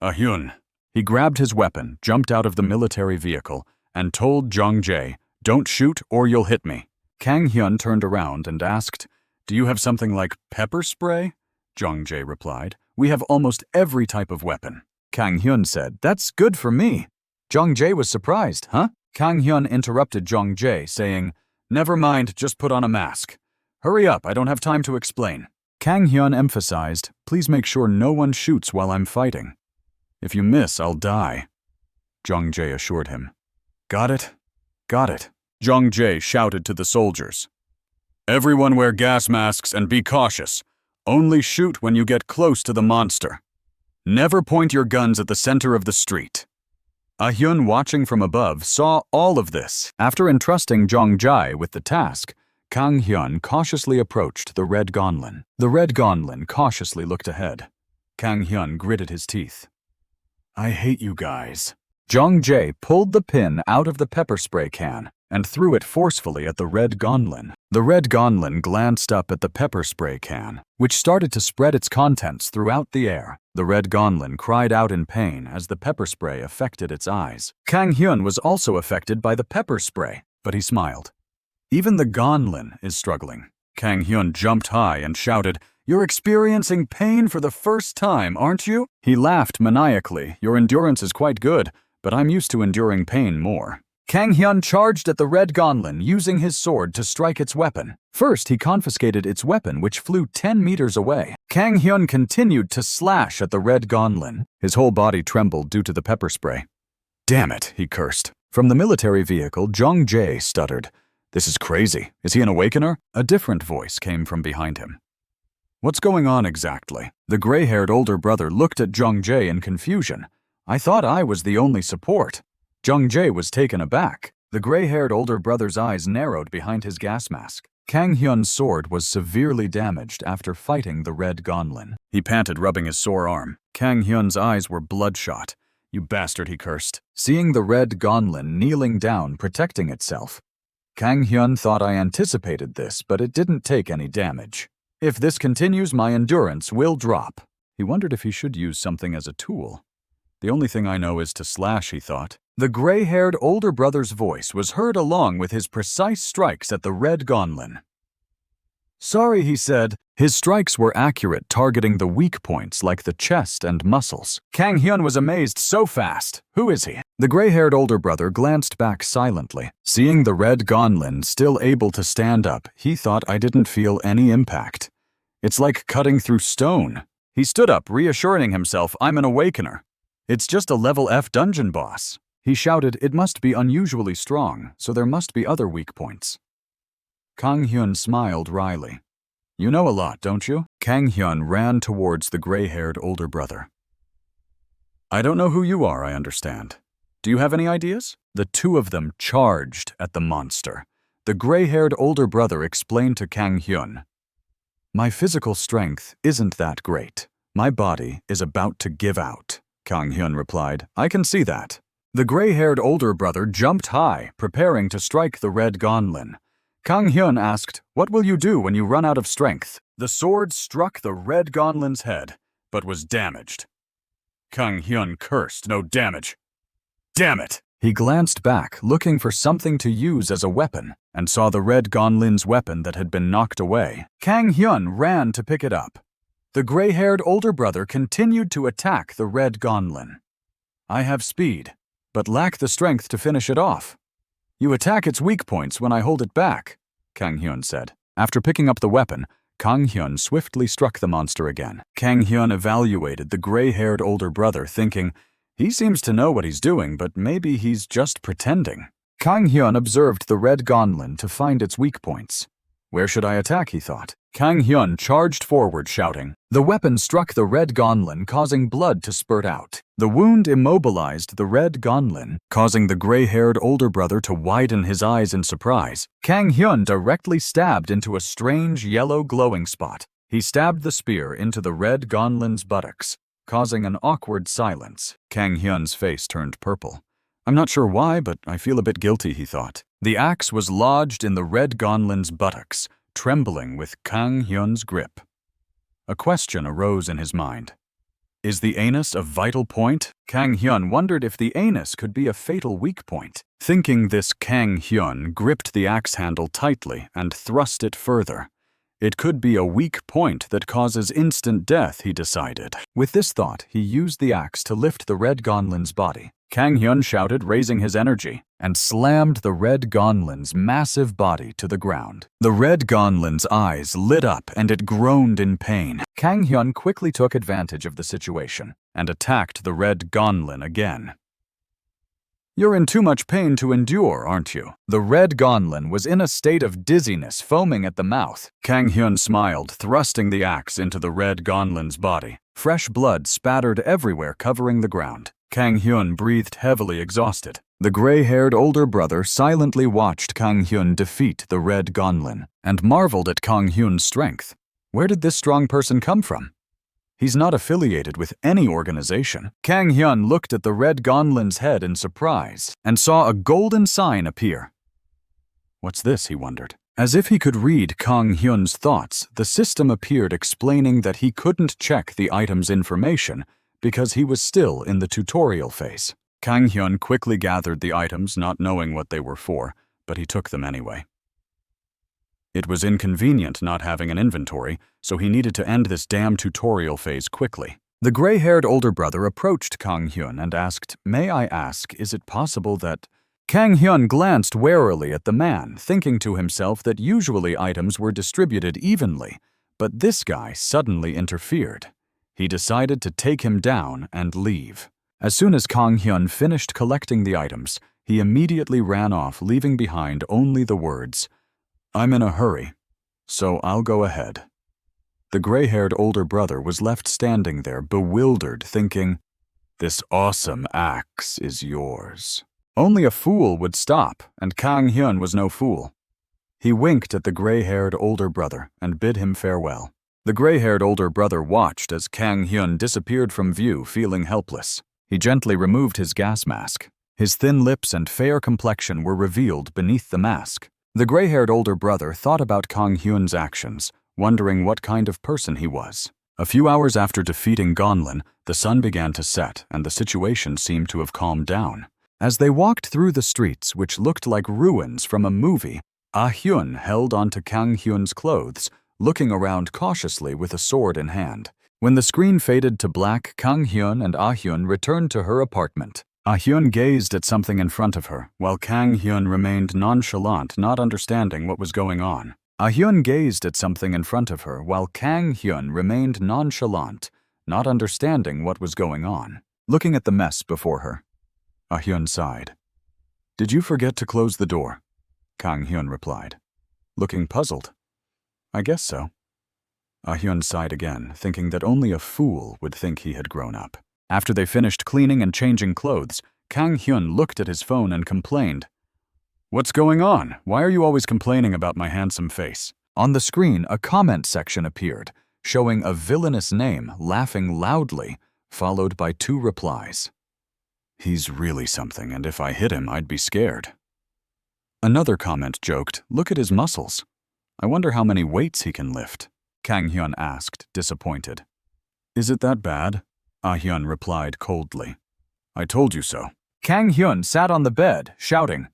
A: Hyun. He grabbed his weapon, jumped out of the military vehicle, and told Jong Jae, "Don't shoot or you'll hit me." Kang Hyun turned around and asked, "Do you have something like pepper spray?" Jong Jae replied, "We have almost every type of weapon." Kang Hyun said, "That's good for me." Jong Jae was surprised, "Huh?" Kang Hyun interrupted Jong Jae, saying, "Never mind, just put on a mask. Hurry up, I don't have time to explain." Kang Hyun emphasized, "Please make sure no one shoots while I'm fighting. If you miss, I'll die." Jong Jae assured him. "Got it? Got it." Jong Jae shouted to the soldiers, "Everyone wear gas masks and be cautious. Only shoot when you get close to the monster. Never point your guns at the center of the street." Hyun, watching from above, saw all of this. After entrusting Jong Jae with the task, Kang Hyun cautiously approached the red gonlin. The red gonlin cautiously looked ahead. Kang Hyun gritted his teeth. "I hate you guys." Jong Jae pulled the pin out of the pepper spray can and threw it forcefully at the red gonlin. The red gonlin glanced up at the pepper spray can, which started to spread its contents throughout the air. The red gonlin cried out in pain as the pepper spray affected its eyes. Kang Hyun was also affected by the pepper spray, but he smiled. Even the gonlin is struggling. Kang Hyun jumped high and shouted, You're experiencing pain for the first time, aren't you? He laughed maniacally. Your endurance is quite good, but I'm used to enduring pain more. Kang Hyun charged at the red gonlin, using his sword to strike its weapon. First, he confiscated its weapon, which flew 10 meters away. Kang Hyun continued to slash at the red gonlin. His whole body trembled due to the pepper spray. Damn it, he cursed. From the military vehicle, Jong Jae stuttered. This is crazy. Is he an awakener? A different voice came from behind him. What's going on exactly? The gray-haired older brother looked at Jong Jae in confusion. I thought I was the only support. Jong Jae was taken aback. The gray-haired older brother's eyes narrowed behind his gas mask. Kang Hyun's sword was severely damaged after fighting the red gonlin. He panted, rubbing his sore arm. Kang Hyun's eyes were bloodshot. You bastard, he cursed, seeing the red gonlin kneeling down, protecting itself. Kang Hyun thought I anticipated this, but it didn't take any damage. If this continues, my endurance will drop. He wondered if he should use something as a tool. The only thing I know is to slash, he thought. The gray-haired older brother's voice was heard along with his precise strikes at the red gonlin. Sorry, he said. His strikes were accurate, targeting the weak points like the chest and muscles. Kang Hyun was amazed so fast. Who is he? The gray-haired older brother glanced back silently. Seeing the red gonlin still able to stand up, he thought I didn't feel any impact. It's like cutting through stone. He stood up, reassuring himself, I'm an awakener. It's just a level F dungeon boss. He shouted, it must be unusually strong, so there must be other weak points. Kang Hyun smiled wryly. You know a lot, don't you? Kang Hyun ran towards the gray-haired older brother. I don't know who you are, I understand. Do you have any ideas? The two of them charged at the monster. The gray-haired older brother explained to Kang Hyun. My physical strength isn't that great. My body is about to give out, Kang Hyun replied. I can see that. The gray-haired older brother jumped high, preparing to strike the red gonlin. Kang Hyun asked, what will you do when you run out of strength? The sword struck the red gonlin's head, but was damaged. Kang Hyun cursed, no damage. Damn it! He glanced back, looking for something to use as a weapon, and saw the red gonlin's weapon that had been knocked away. Kang Hyun ran to pick it up. The gray-haired older brother continued to attack the red gonlin. I have speed, but lack the strength to finish it off. You attack its weak points when I hold it back, Kang Hyun said. After picking up the weapon, Kang Hyun swiftly struck the monster again. Kang Hyun evaluated the gray-haired older brother, thinking, he seems to know what he's doing, but maybe he's just pretending. Kang Hyun observed the red gonlin to find its weak points. Where should I attack, he thought. Kang Hyun charged forward, shouting. The weapon struck the red gonlin, causing blood to spurt out. The wound immobilized the red gonlin, causing the gray-haired older brother to widen his eyes in surprise. Kang Hyun directly stabbed into a strange yellow glowing spot. He stabbed the spear into the red gonlin's buttocks, causing an awkward silence. Kang Hyun's face turned purple. I'm not sure why, but I feel a bit guilty, he thought. The axe was lodged in the red gonlin's buttocks, trembling with Kang Hyun's grip. A question arose in his mind. Is the anus a vital point? Kang Hyun wondered if the anus could be a fatal weak point. Thinking this, Kang Hyun gripped the axe handle tightly and thrust it further. It could be a weak point that causes instant death, he decided. With this thought, he used the axe to lift the red gonlin's body. Kang Hyun shouted, raising his energy, and slammed the red gonlin's massive body to the ground. The red gonlin's eyes lit up and it groaned in pain. Kang Hyun quickly took advantage of the situation and attacked the red gonlin again. You're in too much pain to endure, aren't you? The red gonlin was in a state of dizziness, foaming at the mouth. Kang Hyun smiled, thrusting the axe into the red gonlin's body. Fresh blood spattered everywhere, covering the ground. Kang Hyun breathed heavily, exhausted. The gray-haired older brother silently watched Kang Hyun defeat the red gonlin and marveled at Kang Hyun's strength. Where did this strong person come from? He's not affiliated with any organization. Kang Hyun looked at the red gonlin's head in surprise and saw a golden sign appear. What's this, he wondered. As if he could read Kang Hyun's thoughts, the system appeared explaining that he couldn't check the item's information because he was still in the tutorial phase. Kang Hyun quickly gathered the items, not knowing what they were for, but he took them anyway. It was inconvenient not having an inventory, so he needed to end this damn tutorial phase quickly. The gray-haired older brother approached Kang Hyun and asked, "May I ask, is it possible that—" Kang Hyun glanced warily at the man, thinking to himself that usually items were distributed evenly, but this guy suddenly interfered. He decided to take him down and leave. As soon as Kang Hyun finished collecting the items, he immediately ran off, leaving behind only the words, "I'm in a hurry, so I'll go ahead." The gray-haired older brother was left standing there, bewildered, thinking, "This awesome axe is yours." Only a fool would stop, and Kang Hyun was no fool. He winked at the gray-haired older brother and bid him farewell. The gray-haired older brother watched as Kang Hyun disappeared from view, feeling helpless. He gently removed his gas mask. His thin lips and fair complexion were revealed beneath the mask. The gray-haired older brother thought about Kang Hyun's actions, wondering what kind of person he was. A few hours after defeating Gonlin, the sun began to set and the situation seemed to have calmed down. As they walked through the streets, which looked like ruins from a movie, Ah Hyun held onto Kang Hyun's clothes, looking around cautiously with a sword in hand. When the screen faded to black, Kang Hyun and Ah Hyun returned to her apartment. Ah Hyun gazed at something in front of her, while Kang Hyun remained nonchalant, not understanding what was going on. Ah Hyun gazed at something in front of her, while Kang Hyun remained nonchalant, not understanding what was going on. Looking at the mess before her, Ah Hyun sighed. "Did you forget to close the door?" Kang Hyun replied, looking puzzled. "I guess so." Ah Hyun sighed again, thinking that only a fool would think he had grown up. After they finished cleaning and changing clothes, Kang Hyun looked at his phone and complained, "What's going on? Why are you always complaining about my handsome face?" On the screen, a comment section appeared, showing a villainous name laughing loudly, followed by 2 replies. "He's really something, and if I hit him, I'd be scared." Another comment joked, "Look at his muscles. I wonder how many weights he can lift." Kang Hyun asked, disappointed. "Is it that bad?" Ah Hyun replied coldly. "I told you so." Kang Hyun sat on the bed, shouting,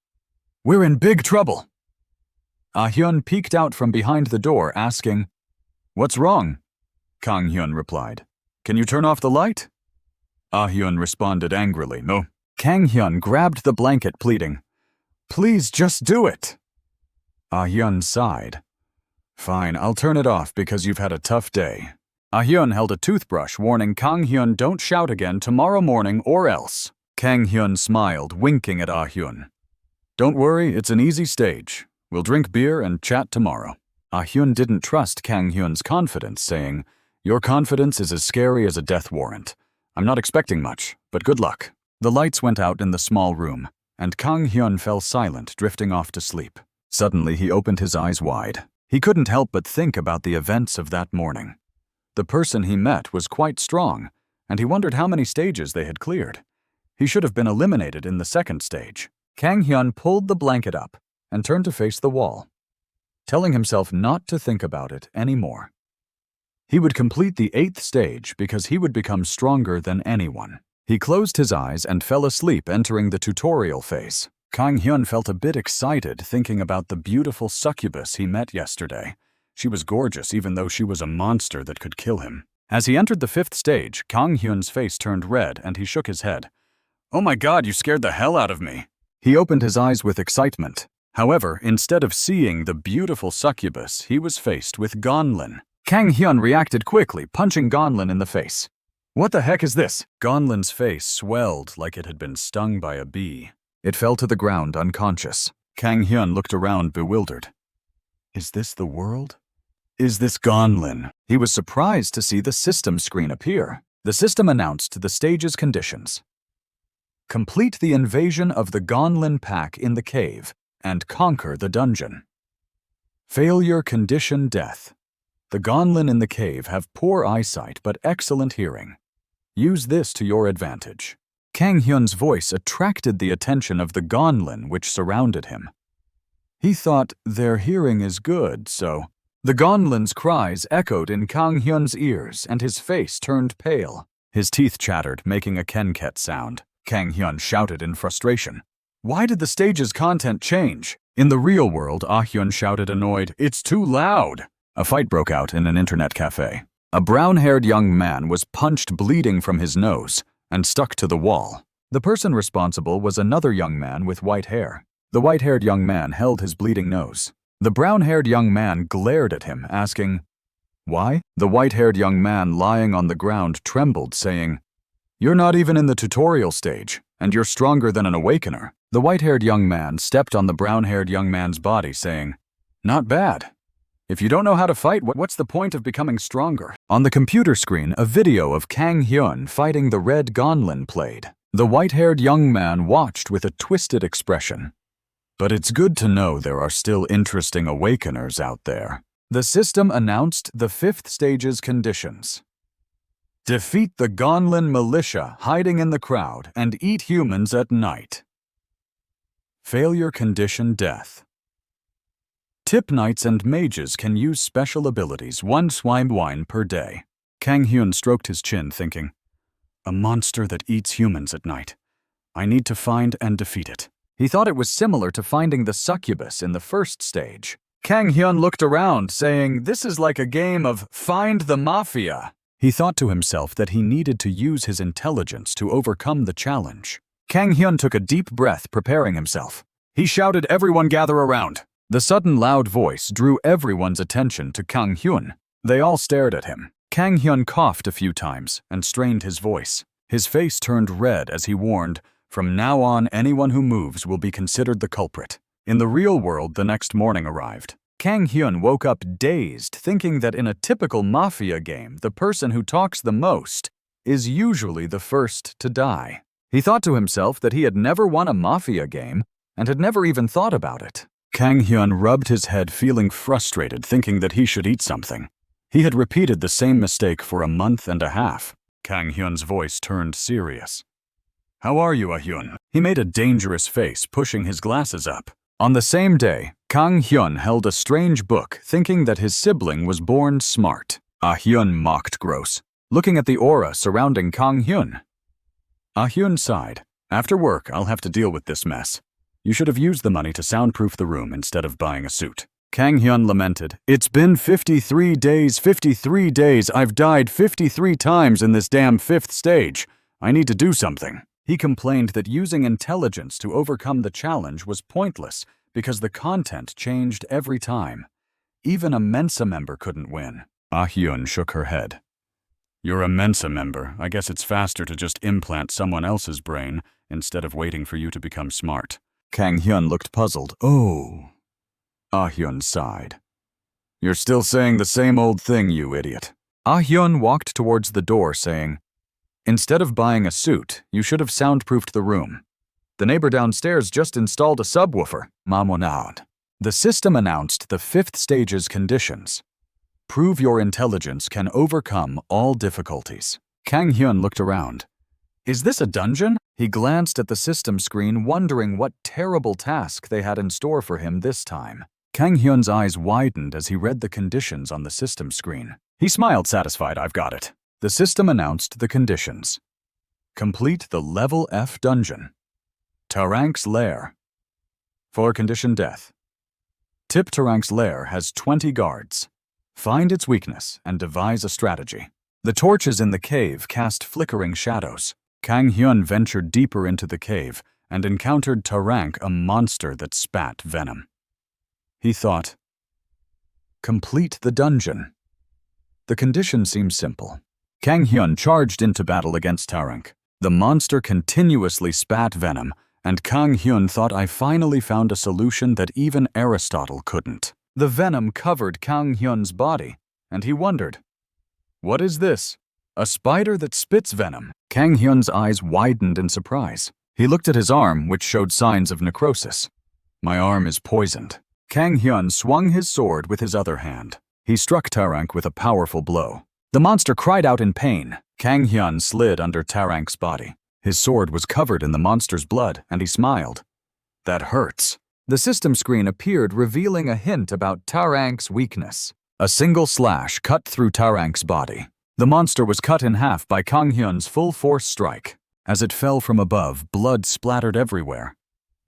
A: "We're in big trouble." Ah Hyun peeked out from behind the door, asking, "What's wrong?" Kang Hyun replied, "Can you turn off the light?" Ah Hyun responded angrily, "No." Kang Hyun grabbed the blanket, pleading, "Please just do it." Ah Hyun sighed. "Fine, I'll turn it off because you've had a tough day." Ah Hyun held a toothbrush, warning Kang Hyun, "Don't shout again tomorrow morning or else." Kang Hyun smiled, winking at Ah Hyun. "Don't worry, it's an easy stage. We'll drink beer and chat tomorrow." Ah Hyun didn't trust Kang Hyun's confidence, saying, "Your confidence is as scary as a death warrant. I'm not expecting much, but good luck." The lights went out in the small room, and Kang Hyun fell silent, drifting off to sleep. Suddenly, he opened his eyes wide. He couldn't help but think about the events of that morning. The person he met was quite strong, and he wondered how many stages they had cleared. He should have been eliminated in the 2nd stage. Kang Hyun pulled the blanket up and turned to face the wall, telling himself not to think about it anymore. He would complete the 8th stage because he would become stronger than anyone. He closed his eyes and fell asleep, entering the tutorial phase. Kang Hyun felt a bit excited thinking about the beautiful succubus he met yesterday. She was gorgeous even though she was a monster that could kill him. As he entered the 5th stage, Kang Hyun's face turned red and he shook his head. "Oh my god, you scared the hell out of me." He opened his eyes with excitement. However, instead of seeing the beautiful succubus, he was faced with Gonlin. Kang Hyun reacted quickly, punching Gonlin in the face. "What the heck is this?" Gonlin's face swelled like it had been stung by a bee. It fell to the ground unconscious. Kang Hyun looked around bewildered. Is this the world? Is this Gonlin? He was surprised to see the system screen appear. The system announced the stage's conditions. Complete the invasion of the Gonlin pack in the cave and conquer the dungeon. Failure condition death. The Gonlin in the cave have poor eyesight but excellent hearing. Use this to your advantage. Kang Hyun's voice attracted the attention of the Gonlin which surrounded him. He thought their hearing is good, so... The Gonlin's cries echoed in Kang Hyun's ears and his face turned pale. His teeth chattered, making a kenket sound. Kang Hyun shouted in frustration. Why did the stage's content change? In the real world, Ah Hyun shouted annoyed, "It's too loud!" A fight broke out in an internet cafe. A brown-haired young man was punched bleeding from his nose and stuck to the wall. The person responsible was another young man with white hair. The white-haired young man held his bleeding nose. The brown-haired young man glared at him, asking, "Why?" The white-haired young man lying on the ground trembled, saying, "You're not even in the tutorial stage, and you're stronger than an awakener." The white-haired young man stepped on the brown-haired young man's body, saying, "Not bad. If you don't know how to fight, what's the point of becoming stronger?" On the computer screen, a video of Kang Hyun fighting the Red Gonlin played. The white-haired young man watched with a twisted expression. "But it's good to know there are still interesting awakeners out there." The system announced the 5th stage's conditions. Defeat the Gonlin militia hiding in the crowd and eat humans at night. Failure condition death. Tip knights and mages can use special abilities 1 swine wine per day. Kang Hyun stroked his chin, thinking, "A monster that eats humans at night. I need to find and defeat it." He thought it was similar to finding the succubus in the 1st stage. Kang Hyun looked around, saying, "This is like a game of Find the Mafia." He thought to himself that he needed to use his intelligence to overcome the challenge. Kang Hyun took a deep breath, preparing himself. He shouted, "Everyone gather around." The sudden loud voice drew everyone's attention to Kang Hyun. They all stared at him. Kang Hyun coughed a few times and strained his voice. His face turned red as he warned, "From now on, anyone who moves will be considered the culprit." In the real world, the next morning arrived. Kang Hyun woke up dazed, thinking that in a typical mafia game, the person who talks the most is usually the first to die. He thought to himself that he had never won a mafia game and had never even thought about it. Kang Hyun rubbed his head, feeling frustrated, thinking that he should eat something. He had repeated the same mistake for a month and a half. Kang Hyun's voice turned serious. "How are you, Ah Hyun?" He made a dangerous face, pushing his glasses up. On the same day, Kang Hyun held a strange book, thinking that his sibling was born smart. Ah Hyun mocked gross, looking at the aura surrounding Kang Hyun. Ah Hyun sighed. "After work, I'll have to deal with this mess. You should have used the money to soundproof the room instead of buying a suit." Kang Hyun lamented, "It's been 53 days, 53 days. I've died 53 times in this damn 5th stage. I need to do something." He complained that using intelligence to overcome the challenge was pointless because the content changed every time. Even a Mensa member couldn't win. Ah Hyun shook her head. "You're a Mensa member. I guess it's faster to just implant someone else's brain instead of waiting for you to become smart." Kang Hyun looked puzzled. "Oh." Ah Hyun sighed. "You're still saying the same old thing, you idiot." Ah Hyun walked towards the door, saying, "Instead of buying a suit, you should have soundproofed the room. The neighbor downstairs just installed a subwoofer." Manhwa. The system announced the 5th stage's conditions. Prove your intelligence can overcome all difficulties. Kang Hyun looked around. Is this a dungeon? He glanced at the system screen, wondering what terrible task they had in store for him this time. Kang Hyun's eyes widened as he read the conditions on the system screen. He smiled, satisfied. "I've got it." The system announced the conditions. Complete the Level F dungeon. Tarank's Lair. For condition death. Tip Tarank's Lair has 20 guards. Find its weakness and devise a strategy. The torches in the cave cast flickering shadows. Kang Hyun ventured deeper into the cave and encountered Tarank, a monster that spat venom. He thought, complete the dungeon. The condition seemed simple. Kang Hyun charged into battle against Tarank. The monster continuously spat venom, and Kang Hyun thought, I finally found a solution that even Aristotle couldn't. The venom covered Kang Hyun's body, and he wondered, what is this? A spider that spits venom? Kang Hyun's eyes widened in surprise. He looked at his arm, which showed signs of necrosis. My arm is poisoned. Kang Hyun swung his sword with his other hand. He struck Tarank with a powerful blow. The monster cried out in pain. Kang Hyun slid under Tarank's body. His sword was covered in the monster's blood, and he smiled. That hurts. The system screen appeared, revealing a hint about Tarank's weakness. A single slash cut through Tarank's body. The monster was cut in half by Kang Hyun's full-force strike. As it fell from above, blood splattered everywhere.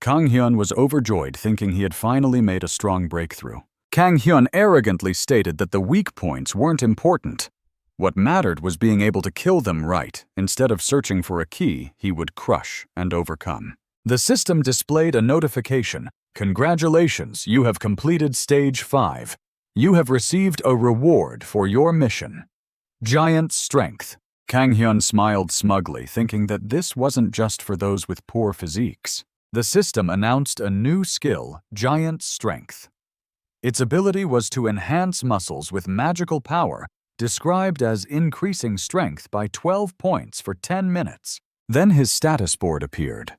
A: Kang Hyun was overjoyed, thinking he had finally made a strong breakthrough. Kang Hyun arrogantly stated that the weak points weren't important. What mattered was being able to kill them right, instead of searching for a key he would crush and overcome. The system displayed a notification. Congratulations, you have completed Stage 5. You have received a reward for your mission. Giant Strength. Kang Hyun smiled smugly, thinking that this wasn't just for those with poor physiques. The system announced a new skill, Giant Strength. Its ability was to enhance muscles with magical power, described as increasing strength by 12 points for 10 minutes. Then his status board appeared.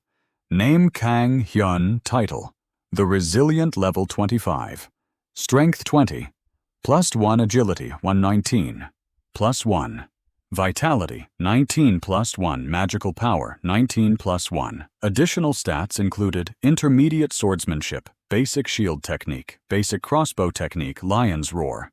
A: Name Kang Hyun. Title: The Resilient Level 25. Strength 20. +1 Agility 119. +1. Vitality 19 +1. Magical Power 19 +1. Additional stats included Intermediate Swordsmanship, Basic Shield Technique, Basic Crossbow Technique, Lion's Roar,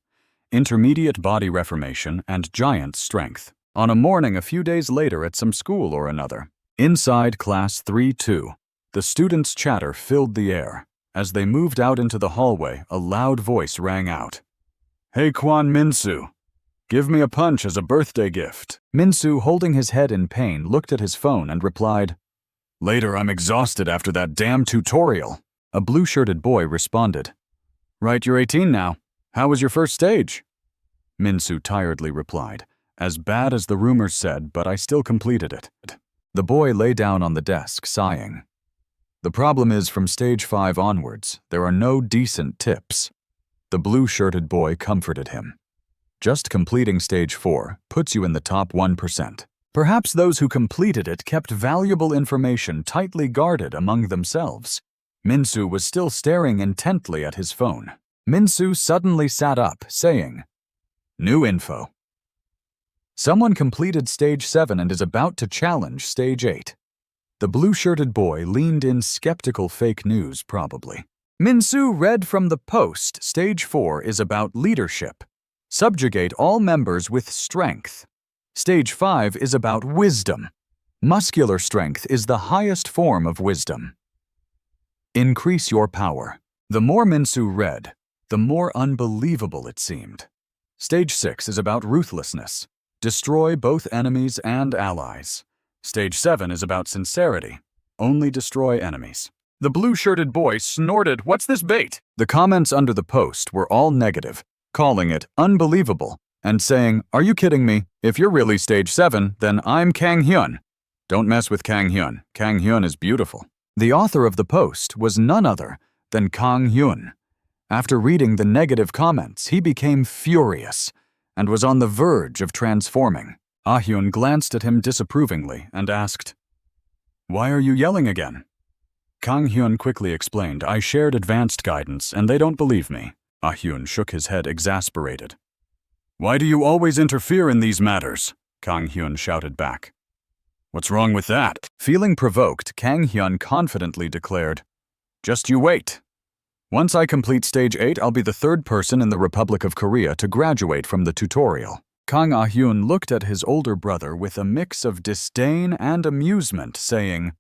A: Intermediate Body Reformation, and Giant Strength. On a morning a few days later at some school or another. Inside Class 3-2, the students' chatter filled the air. As they moved out into the hallway, a loud voice rang out. "Hey Kwon Minsu, give me a punch as a birthday gift." Minsu, holding his head in pain, looked at his phone and replied, "Later, I'm exhausted after that damn tutorial." A blue-shirted boy responded, "Right, you're 18 now. How was your first stage?" Minsu tiredly replied, "As bad as the rumors said, but I still completed it." The boy lay down on the desk, sighing. "The problem is, from Stage 5 onwards, there are no decent tips." The blue-shirted boy comforted him. "Just completing Stage 4 puts you in the top 1%. Perhaps those who completed it kept valuable information tightly guarded among themselves." Minsu was still staring intently at his phone. Minsu suddenly sat up, saying, "New info. Someone completed Stage 7 and is about to challenge Stage 8. The blue-shirted boy leaned in, skeptical. Fake news, probably. Minsu read from the post. Stage 4 is about leadership. Subjugate all members with strength. Stage 5 is about wisdom. Muscular strength is the highest form of wisdom. Increase your power. The more Minsu read, the more unbelievable it seemed. Stage 6 is about ruthlessness. Destroy both enemies and allies. Stage 7 is about sincerity. Only destroy enemies. The blue-shirted boy snorted, "What's this bait?" The comments under the post were all negative, calling it unbelievable, and saying, "Are you kidding me? If you're really Stage 7, then I'm Kang Hyun." Don't mess with Kang Hyun. Kang Hyun is beautiful. The author of the post was none other than Kang Hyun. After reading the negative comments, he became furious and was on the verge of transforming. Ah Hyun glanced at him disapprovingly and asked, "Why are you yelling again?" Kang Hyun quickly explained, "I shared advanced guidance and they don't believe me." Ah Hyun shook his head, exasperated. "Why do you always interfere in these matters?" Kang Hyun shouted back. "What's wrong with that?" Feeling provoked, Kang Hyun confidently declared, "Just you wait. Once I complete Stage 8, I'll be the third person in the Republic of Korea to graduate from the tutorial." Kang Ah-hyun looked at his older brother with a mix of disdain and amusement, saying,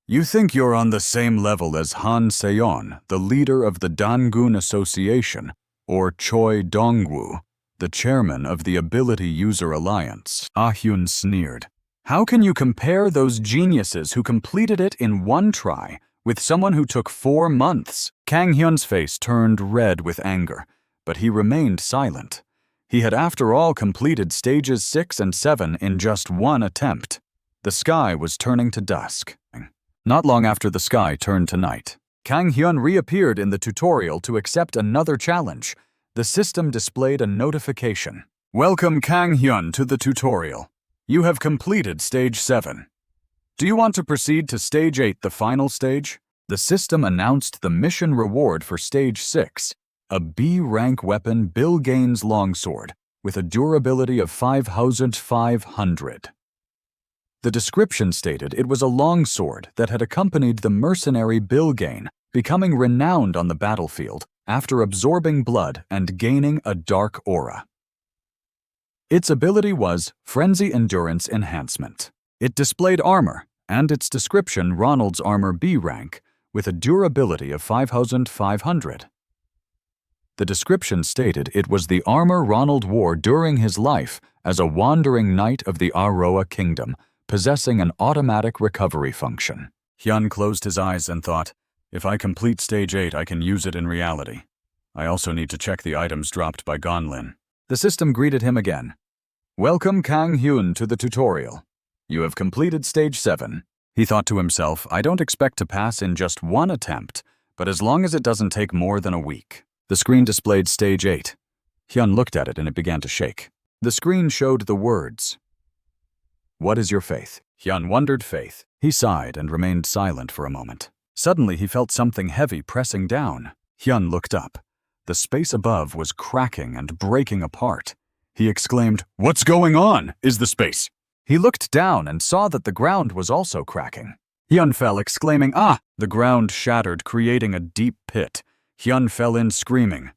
A: "You think you're on the same level as Han Seon, the leader of the Dangun Association, or Choi Dongwoo, the chairman of the Ability User Alliance?" Ah-hyun sneered. "How can you compare those geniuses who completed it in one try with someone who took 4 months?" Kang Hyun's face turned red with anger, but he remained silent. He had after all completed Stages 6 and 7 in just one attempt. The sky was turning to dusk. Not long after the sky turned to night, Kang Hyun reappeared in the tutorial to accept another challenge. The system displayed a notification. "Welcome Kang Hyun to the tutorial. You have completed Stage 7. Do you want to proceed to Stage 8, the final stage?" The system announced the mission reward for Stage 6, a B-rank weapon Bill Gaines longsword with a durability of 5,500. The description stated it was a longsword that had accompanied the mercenary Bill Gain, becoming renowned on the battlefield after absorbing blood and gaining a dark aura. Its ability was Frenzy Endurance Enhancement. It displayed armor, and its description Ronald's armor B rank, with a durability of 5,500. The description stated it was the armor Ronald wore during his life as a wandering knight of the Aroa Kingdom, possessing an automatic recovery function. Hyun closed his eyes and thought, if I complete Stage 8, I can use it in reality. I also need to check the items dropped by Gonlin. The system greeted him again. Welcome Kang Hyun to the tutorial. You have completed Stage 7. He thought to himself, I don't expect to pass in just one attempt, but as long as it doesn't take more than a week. The screen displayed Stage 8. Hyun looked at it and it began to shake. The screen showed the words. What is your faith? Hyun wondered faith. He sighed and remained silent for a moment. Suddenly he felt something heavy pressing down. Hyun looked up. The space above was cracking and breaking apart. He exclaimed, What's going on? Is the space? He looked down and saw that the ground was also cracking. Hyun fell, exclaiming, Ah! The ground shattered, creating a deep pit. Hyun fell in screaming.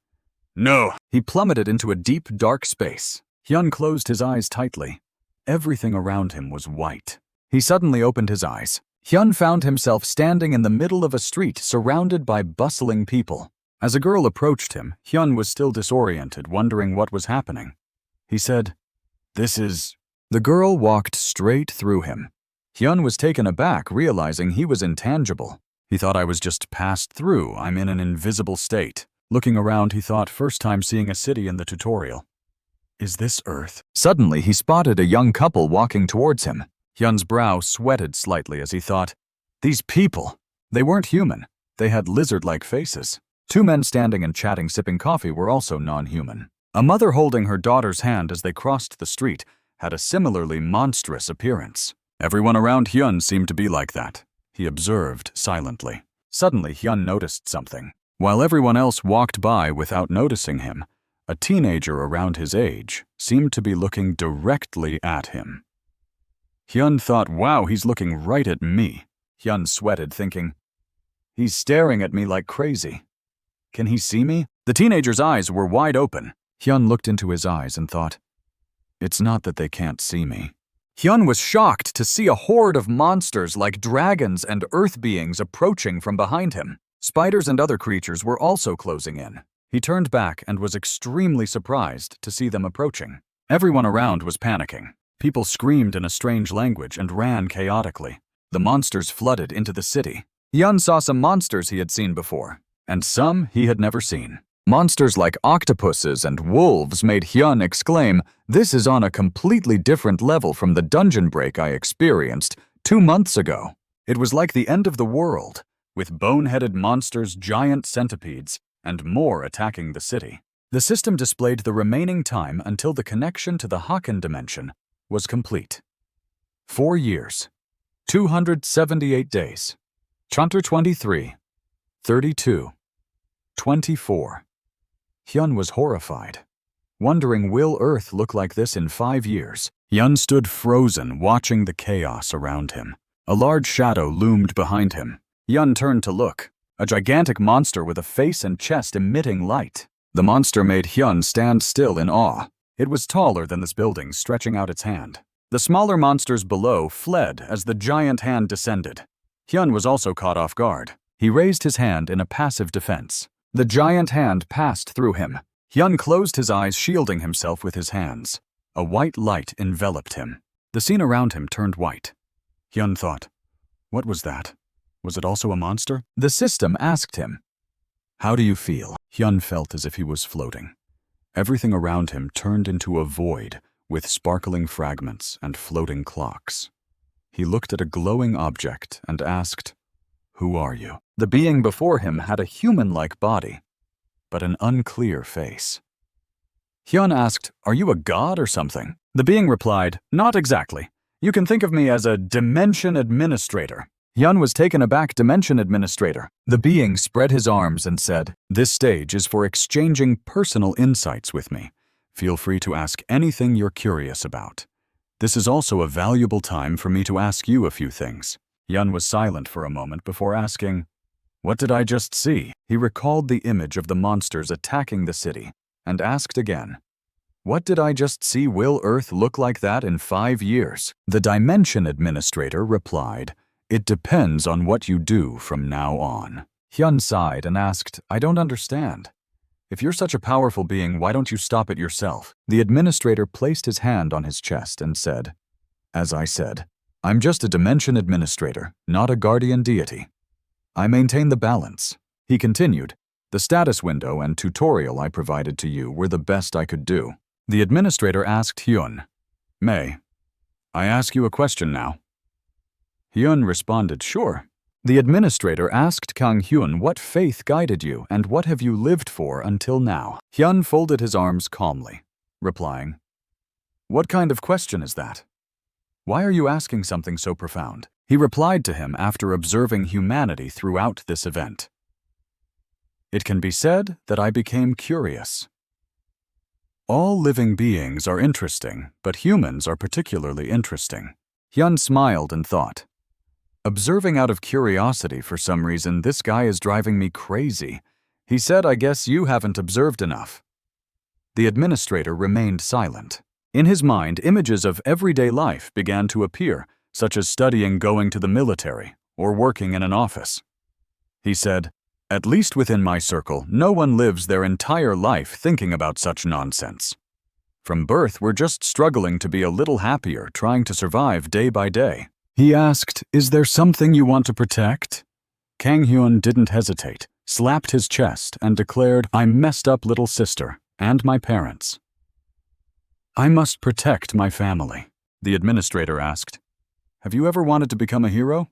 A: No! He plummeted into a deep, dark space. Hyun closed his eyes tightly. Everything around him was white. He suddenly opened his eyes. Hyun found himself standing in the middle of a street surrounded by bustling people. As a girl approached him, Hyun was still disoriented, wondering what was happening. He said, This is... The girl walked straight through him. Hyun was taken aback, realizing he was intangible. He thought I was just passed through. I'm in an invisible state. Looking around, he thought, first time seeing a city in the tutorial. Is this Earth? Suddenly, he spotted a young couple walking towards him. Hyun's brow sweated slightly as he thought, These people, they weren't human. They had lizard-like faces. Two men standing and chatting, sipping coffee were also non-human. A mother holding her daughter's hand as they crossed the street had a similarly monstrous appearance. Everyone around Hyun seemed to be like that, he observed silently. Suddenly, Hyun noticed something. While everyone else walked by without noticing him, a teenager around his age seemed to be looking directly at him. Hyun thought, wow, he's looking right at me. Hyun sweated, thinking, he's staring at me like crazy. Can he see me? The teenager's eyes were wide open. Hyun looked into his eyes and thought, it's not that they can't see me. Hyun was shocked to see a horde of monsters like dragons and earth beings approaching from behind him. Spiders and other creatures were also closing in. He turned back and was extremely surprised to see them approaching. Everyone around was panicking. People screamed in a strange language and ran chaotically. The monsters flooded into the city. Hyun saw some monsters he had seen before, and some he had never seen. Monsters like octopuses and wolves made Hyun exclaim, this is on a completely different level from the dungeon break I experienced 2 months ago. It was like the end of the world, with bone-headed monsters, giant centipedes, and more attacking the city. The system displayed the remaining time until the connection to the Haken dimension was complete. 4 years, 278 days, Chapter 23, 32, 24. Hyun was horrified, wondering, will Earth look like this in 5 years? Hyun stood frozen, watching the chaos around him. A large shadow loomed behind him. Hyun turned to look. A gigantic monster with a face and chest emitting light. The monster made Hyun stand still in awe. It was taller than this building, stretching out its hand. The smaller monsters below fled as the giant hand descended. Hyun was also caught off guard. He raised his hand in a passive defense. The giant hand passed through him. Hyun closed his eyes, shielding himself with his hands. A white light enveloped him. The scene around him turned white. Hyun thought, what was that? Was it also a monster? The system asked him, how do you feel? Hyun felt as if he was floating. Everything around him turned into a void with sparkling fragments and floating clocks. He looked at a glowing object and asked, who are you? The being before him had a human-like body, but an unclear face. Hyun asked, are you a god or something? The being replied, not exactly. You can think of me as a dimension administrator. Hyun was taken aback. Dimension administrator. The being spread his arms and said, this stage is for exchanging personal insights with me. Feel free to ask anything you're curious about. This is also a valuable time for me to ask you a few things. Hyun was silent for a moment before asking, what did I just see? He recalled the image of the monsters attacking the city and asked again, what did I just see? Will Earth look like that in 5 years? The Dimension Administrator replied, It depends on what you do from now on. Hyun sighed and asked, I don't understand. If you're such a powerful being, why don't you stop it yourself? The administrator placed his hand on his chest and said, As I said, I'm just a dimension administrator, not a guardian deity. I maintain the balance. He continued, the status window and tutorial I provided to you were the best I could do. The administrator asked Hyun, May, I ask you a question now? Hyun responded, sure. The administrator asked Kang Hyun what faith guided you and what have you lived for until now. Hyun folded his arms calmly, replying, What kind of question is that? Why are you asking something so profound? He replied to him after observing humanity throughout this event. It can be said that I became curious. All living beings are interesting, but humans are particularly interesting. Hyun smiled and thought, Observing out of curiosity for some reason, this guy is driving me crazy. He said, I guess you haven't observed enough. The administrator remained silent. In his mind, images of everyday life began to appear, such as studying going to the military or working in an office. He said, At least within my circle, no one lives their entire life thinking about such nonsense. From birth, we're just struggling to be a little happier, trying to survive day by day. He asked, Is there something you want to protect? Kang Hyun didn't hesitate, slapped his chest, and declared, I messed up little sister and my parents. I must protect my family. The administrator asked, Have you ever wanted to become a hero?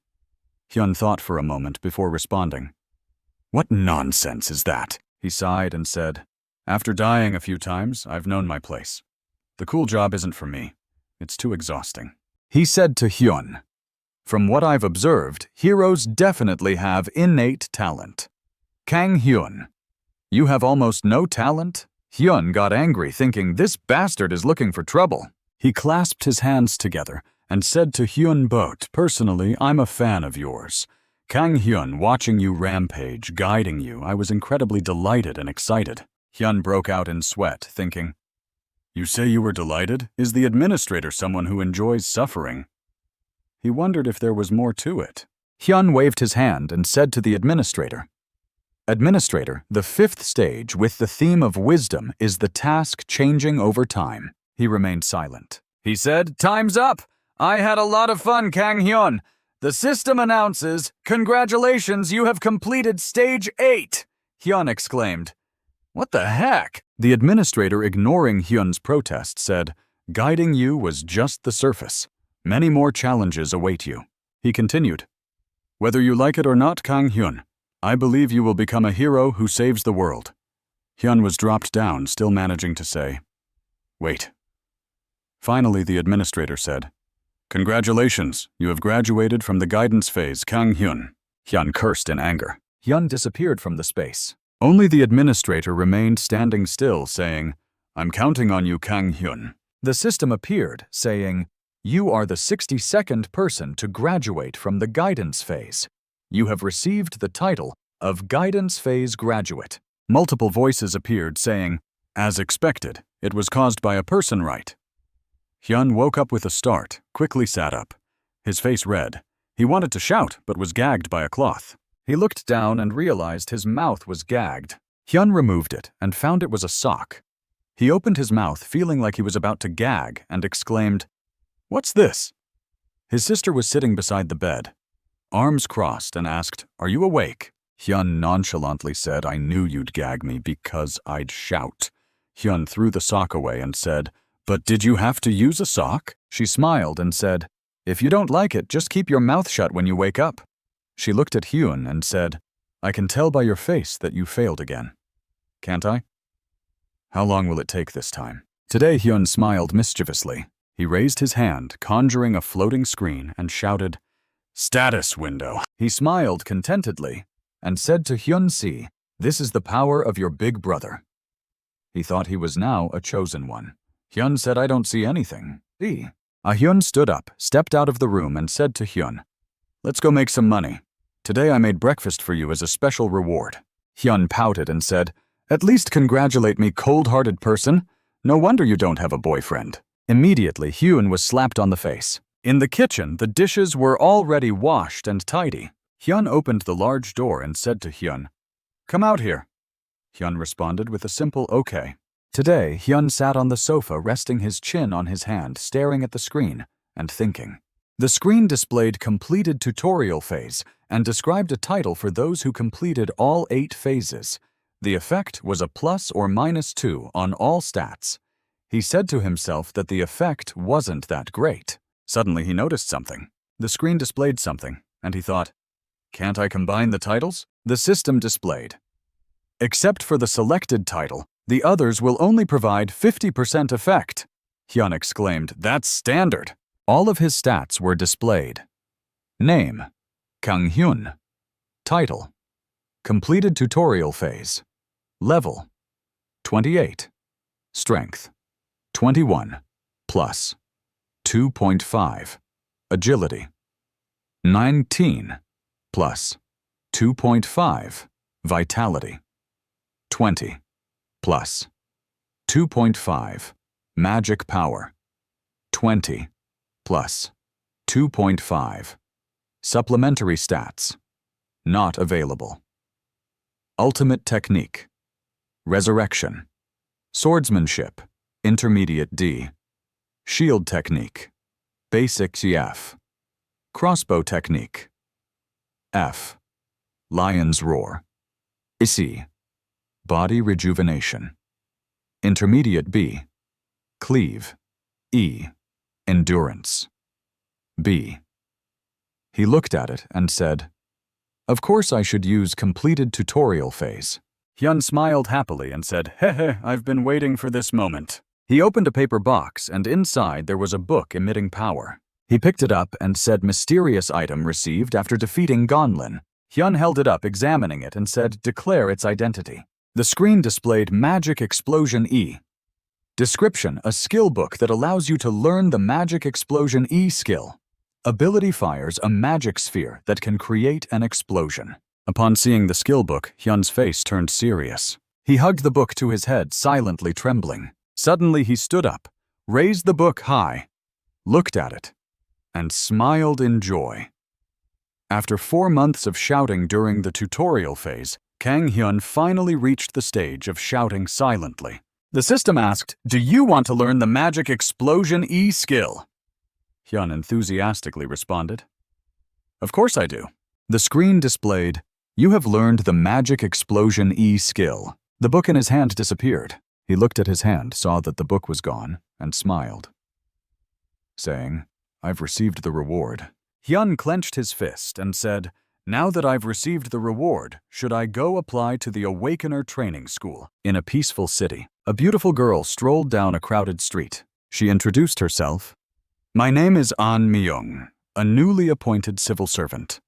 A: Hyun thought for a moment before responding. What nonsense is that? He sighed and said, After dying a few times, I've known my place. The cool job isn't for me. It's too exhausting. He said to Hyun, From what I've observed, heroes definitely have innate talent. Kang Hyun, you have almost no talent? Hyun got angry, thinking this bastard is looking for trouble. He clasped his hands together and said to Hyun Boat, Personally, I'm a fan of yours. Kang Hyun, watching you rampage, guiding you, I was incredibly delighted and excited. Hyun broke out in sweat, thinking, You say you were delighted? Is the administrator someone who enjoys suffering? He wondered if there was more to it. Hyun waved his hand and said to the administrator, Administrator, the fifth stage with the theme of wisdom is the task changing over time. He remained silent. He said, Time's up. I had a lot of fun, Kang Hyun. The system announces, Congratulations, you have completed stage 8. Hyun exclaimed, What the heck? The administrator, ignoring Hyun's protest, said, Guiding you was just the surface. Many more challenges await you. He continued, Whether you like it or not, Kang Hyun, I believe you will become a hero who saves the world. Hyun was dropped down, still managing to say, Wait. Finally, the administrator said, Congratulations, you have graduated from the guidance phase, Kang Hyun. Hyun cursed in anger. Hyun disappeared from the space. Only the administrator remained standing still, saying, I'm counting on you, Kang Hyun. The system appeared, saying, You are the 62nd person to graduate from the guidance phase. You have received the title of Guidance Phase Graduate. Multiple voices appeared, saying, As expected, it was caused by a person, right? Hyun woke up with a start, quickly sat up, his face red. He wanted to shout, but was gagged by a cloth. He looked down and realized his mouth was gagged. Hyun removed it and found it was a sock. He opened his mouth, feeling like he was about to gag, and exclaimed, What's this? His sister was sitting beside the bed, arms crossed, and asked, Are you awake? Hyun nonchalantly said, I knew you'd gag me because I'd shout. Hyun threw the sock away and said, But did you have to use a sock? She smiled and said, If you don't like it, just keep your mouth shut when you wake up. She looked at Hyun and said, I can tell by your face that you failed again. Can't I? How long will it take this time? Today Hyun smiled mischievously. He raised his hand, conjuring a floating screen, and shouted, Status window. He smiled contentedly and said to Hyun-si, This is the power of your big brother. He thought he was now a chosen one. Hyun said, I don't see anything. Hyun stood up, stepped out of the room, and said to Hyun, Let's go make some money. Today I made breakfast for you as a special reward. Hyun pouted and said, At least congratulate me, cold-hearted person. No wonder you don't have a boyfriend. Immediately, Hyun was slapped on the face. In the kitchen, the dishes were already washed and tidy. Hyun opened the large door and said to Hyun, "Come out here." Hyun responded with a simple okay. Today, Hyun sat on the sofa resting his chin on his hand, staring at the screen and thinking. The screen displayed completed tutorial phase and described a title for those who completed all 8 phases. The effect was a plus or -2 on all stats. He said to himself that the effect wasn't that great. Suddenly he noticed something. The screen displayed something, and he thought, "Can't I combine the titles?" The system displayed, "Except for the selected title, the others will only provide 50% effect." Hyun exclaimed, "That's standard." All of his stats were displayed. Name: Kang Hyun. Title: Completed tutorial phase. Level: 28. Strength: 21 plus 2.5. Agility: 19 plus 2.5. Vitality: 20 plus 2.5. Magic power: 20 plus 2.5. Supplementary stats: not available. Ultimate technique: Resurrection. Swordsmanship: Intermediate D. Shield technique: Basic F. Crossbow technique: F. Lion's roar. C. Body rejuvenation. Intermediate B. Cleave. E. Endurance. B. He looked at it and said, "Of course I should use completed tutorial phase." Hyun smiled happily and said, "Hehe, I've been waiting for this moment." He opened a paper box, and inside there was a book emitting power. He picked it up and said, "Mysterious item received after defeating Gonlin." Hyun held it up, examining it, and said, "Declare its identity." The screen displayed Magic Explosion E. Description: a skill book that allows you to learn the Magic Explosion E skill. Ability: fires a magic sphere that can create an explosion. Upon seeing the skill book, Hyun's face turned serious. He hugged the book to his head, silently trembling. Suddenly he stood up, raised the book high, looked at it, and smiled in joy. After 4 months of shouting during the tutorial phase, Kang Hyun finally reached the stage of shouting silently. The system asked, "Do you want to learn the Magic Explosion E skill?" Hyun enthusiastically responded, "Of course I do." The screen displayed, "You have learned the Magic Explosion E skill." The book in his hand disappeared. He looked at his hand, saw that the book was gone, and smiled, saying, "I've received the reward." Hyun clenched his fist and said, "Now that I've received the reward, should I go apply to the Awakener Training School?" In a peaceful city, a beautiful girl strolled down a crowded street. She introduced herself. "My name is An Myung, a newly appointed civil servant."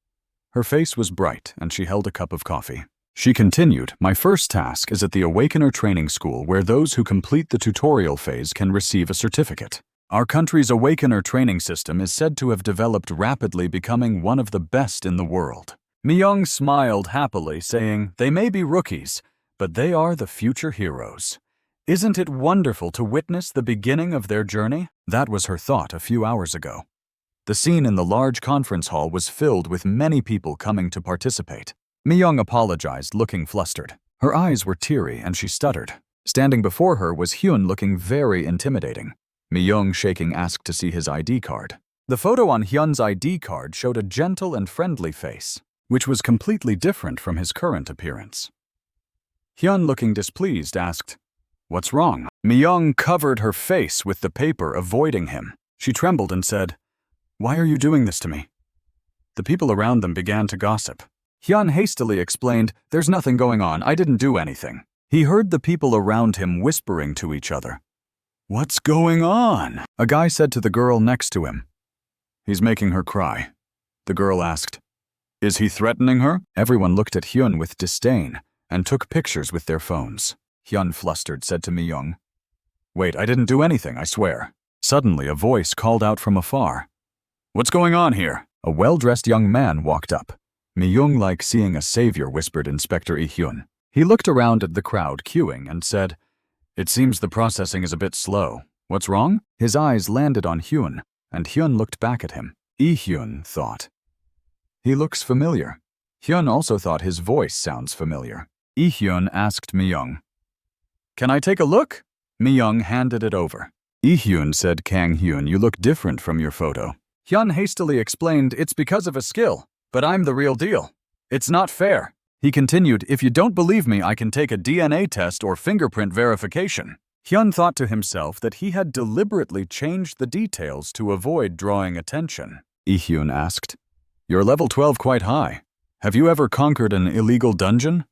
A: Her face was bright, and she held a cup of coffee. She continued, "My first task is at the Awakener Training School, where those who complete the tutorial phase can receive a certificate. Our country's Awakener training system is said to have developed rapidly, becoming one of the best in the world." Myung smiled happily, saying, "They may be rookies, but they are the future heroes. Isn't it wonderful to witness the beginning of their journey?" That was her thought a few hours ago. The scene in the large conference hall was filled with many people coming to participate. Myung apologized, looking flustered. Her eyes were teary and she stuttered. Standing before her was Hyun, looking very intimidating. Myung, shaking, asked to see his ID card. The photo on Hyun's ID card showed a gentle and friendly face, which was completely different from his current appearance. Hyun, looking displeased, asked, "What's wrong?" Myung covered her face with the paper, avoiding him. She trembled and said, "Why are you doing this to me?" The people around them began to gossip. Hyun hastily explained, "There's nothing going on, I didn't do anything." He heard the people around him whispering to each other. "What's going on?" A guy said to the girl next to him. "He's making her cry." The girl asked, "Is he threatening her?" Everyone looked at Hyun with disdain and took pictures with their phones. Hyun, flustered, said to Myung, "Wait, I didn't do anything, I swear." Suddenly, a voice called out from afar, "What's going on here?" A well-dressed young man walked up. Myung, like seeing a savior, whispered Inspector Hyun. He looked around at the crowd queuing and said, "It seems the processing is a bit slow. What's wrong?" His eyes landed on Hyun, and Hyun looked back at him. Hyun thought. He looks familiar. Hyun also thought his voice sounds familiar. Hyun asked Mi-young, "Can I take a look?" Mi-young handed it over. Hyun said, "Kang Hyun, you look different from your photo." Hyun hastily explained, "It's because of a skill, but I'm the real deal. It's not fair." He continued, "If you don't believe me, I can take a DNA test or fingerprint verification." Hyun thought to himself that he had deliberately changed the details to avoid drawing attention. Hyun asked, "You're level 12 quite high. Have you ever conquered an illegal dungeon?"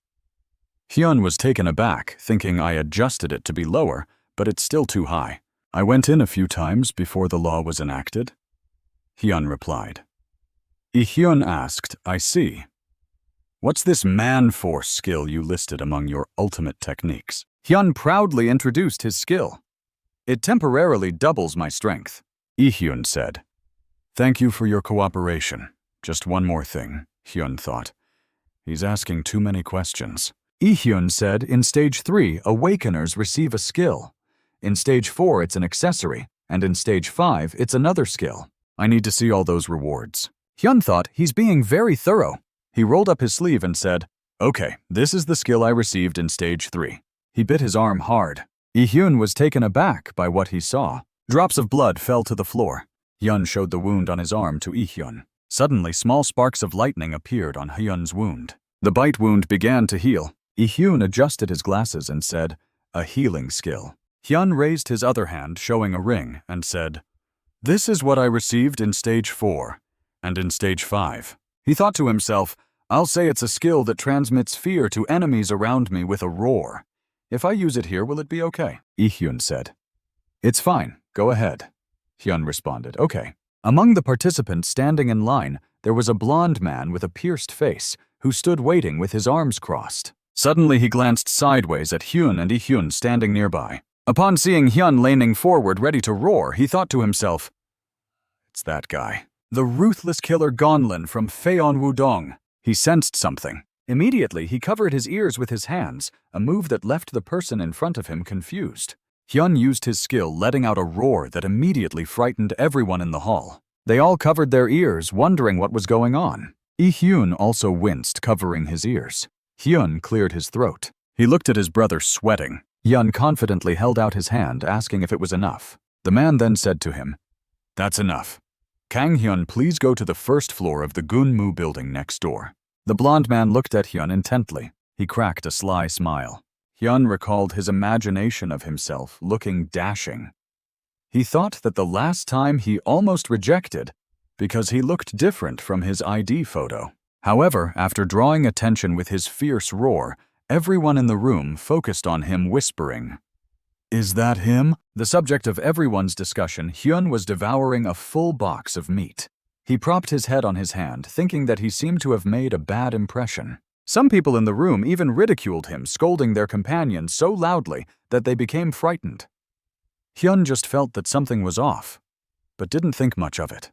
A: Hyun was taken aback, thinking I adjusted it to be lower, but it's still too high. "I went in a few times before the law was enacted," Hyun replied. Hyun asked, "I see. What's this man-force skill you listed among your ultimate techniques?" Hyun proudly introduced his skill. "It temporarily doubles my strength," Hyun said. "Thank you for your cooperation. Just one more thing," Hyun thought. "He's asking too many questions." Hyun said, "In Stage 3, Awakeners receive a skill. In Stage 4, it's an accessory, and in Stage 5, it's another skill. I need to see all those rewards." Hyun thought, he's being very thorough. He rolled up his sleeve and said, "Okay, this is the skill I received in Stage 3. He bit his arm hard. Hyun was taken aback by what he saw. Drops of blood fell to the floor. Hyun showed the wound on his arm to Hyun. Suddenly, small sparks of lightning appeared on Hyun's wound. The bite wound began to heal. Hyun adjusted his glasses and said, "A healing skill." Hyun raised his other hand, showing a ring, and said, "This is what I received in Stage 4, and in Stage 5. He thought to himself, "I'll say it's a skill that transmits fear to enemies around me with a roar. If I use it here, will it be okay?" Hyun said. "It's fine, go ahead." Hyun responded, "Okay." Among the participants standing in line, there was a blond man with a pierced face who stood waiting with his arms crossed. Suddenly he glanced sideways at Hyun and Hyun standing nearby. Upon seeing Hyun leaning forward ready to roar, he thought to himself, "It's that guy. The ruthless killer Gonlin from Feon Wudong." He sensed something. Immediately, he covered his ears with his hands, a move that left the person in front of him confused. Hyun used his skill, letting out a roar that immediately frightened everyone in the hall. They all covered their ears, wondering what was going on. Hyun also winced, covering his ears. Hyun cleared his throat. He looked at his brother sweating. Hyun confidently held out his hand, asking if it was enough. The man then said to him, "That's enough. Kang Hyun, please go to the first floor of the Gunmu building next door." The blond man looked at Hyun intently. He cracked a sly smile. Hyun recalled his imagination of himself looking dashing. He thought that the last time he almost rejected because he looked different from his ID photo. However, after drawing attention with his fierce roar, everyone in the room focused on him, whispering, "Is that him?" The subject of everyone's discussion, Hyun was devouring a full box of meat. He propped his head on his hand, thinking that he seemed to have made a bad impression. Some people in the room even ridiculed him, scolding their companions so loudly that they became frightened. Hyun just felt that something was off, but didn't think much of it.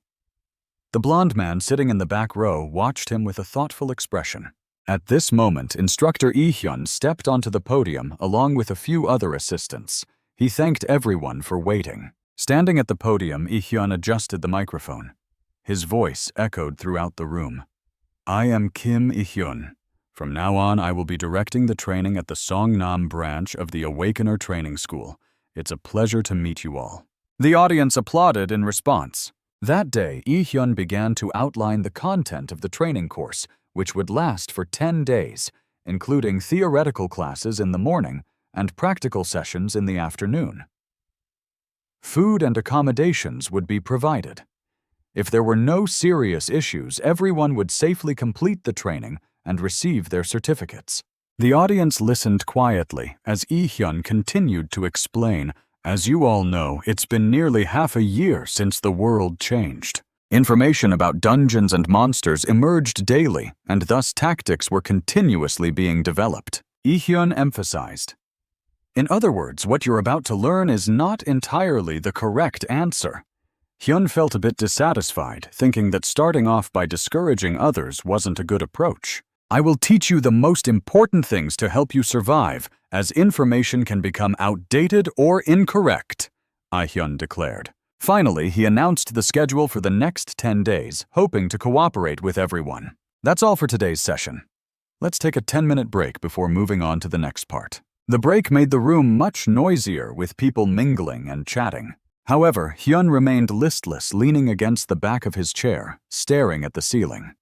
A: The blond man sitting in the back row watched him with a thoughtful expression. At this moment, Instructor Hyun stepped onto the podium along with a few other assistants. He thanked everyone for waiting. Standing at the podium, Hyun adjusted the microphone. His voice echoed throughout the room. "I am Kim Hyun. From now on, I will be directing the training at the Songnam branch of the Awakener Training School. It's a pleasure to meet you all." The audience applauded in response. That day, Hyun began to outline the content of the training course, which would last for 10 days, including theoretical classes in the morning and practical sessions in the afternoon. Food and accommodations would be provided. If there were no serious issues, everyone would safely complete the training and receive their certificates. The audience listened quietly as Hyun continued to explain, "As you all know, it's been nearly half a year since the world changed. Information about dungeons and monsters emerged daily, and thus tactics were continuously being developed." Hyun emphasized, "In other words, what you're about to learn is not entirely the correct answer." Hyun felt a bit dissatisfied, thinking that starting off by discouraging others wasn't a good approach. "I will teach you the most important things to help you survive, as information can become outdated or incorrect," Hyun declared. Finally, he announced the schedule for the next 10 days, hoping to cooperate with everyone. That's all for today's session. Let's take a 10-minute break before moving on to the next part. The break made the room much noisier with people mingling and chatting. However, Hyun remained listless, leaning against the back of his chair, staring at the ceiling.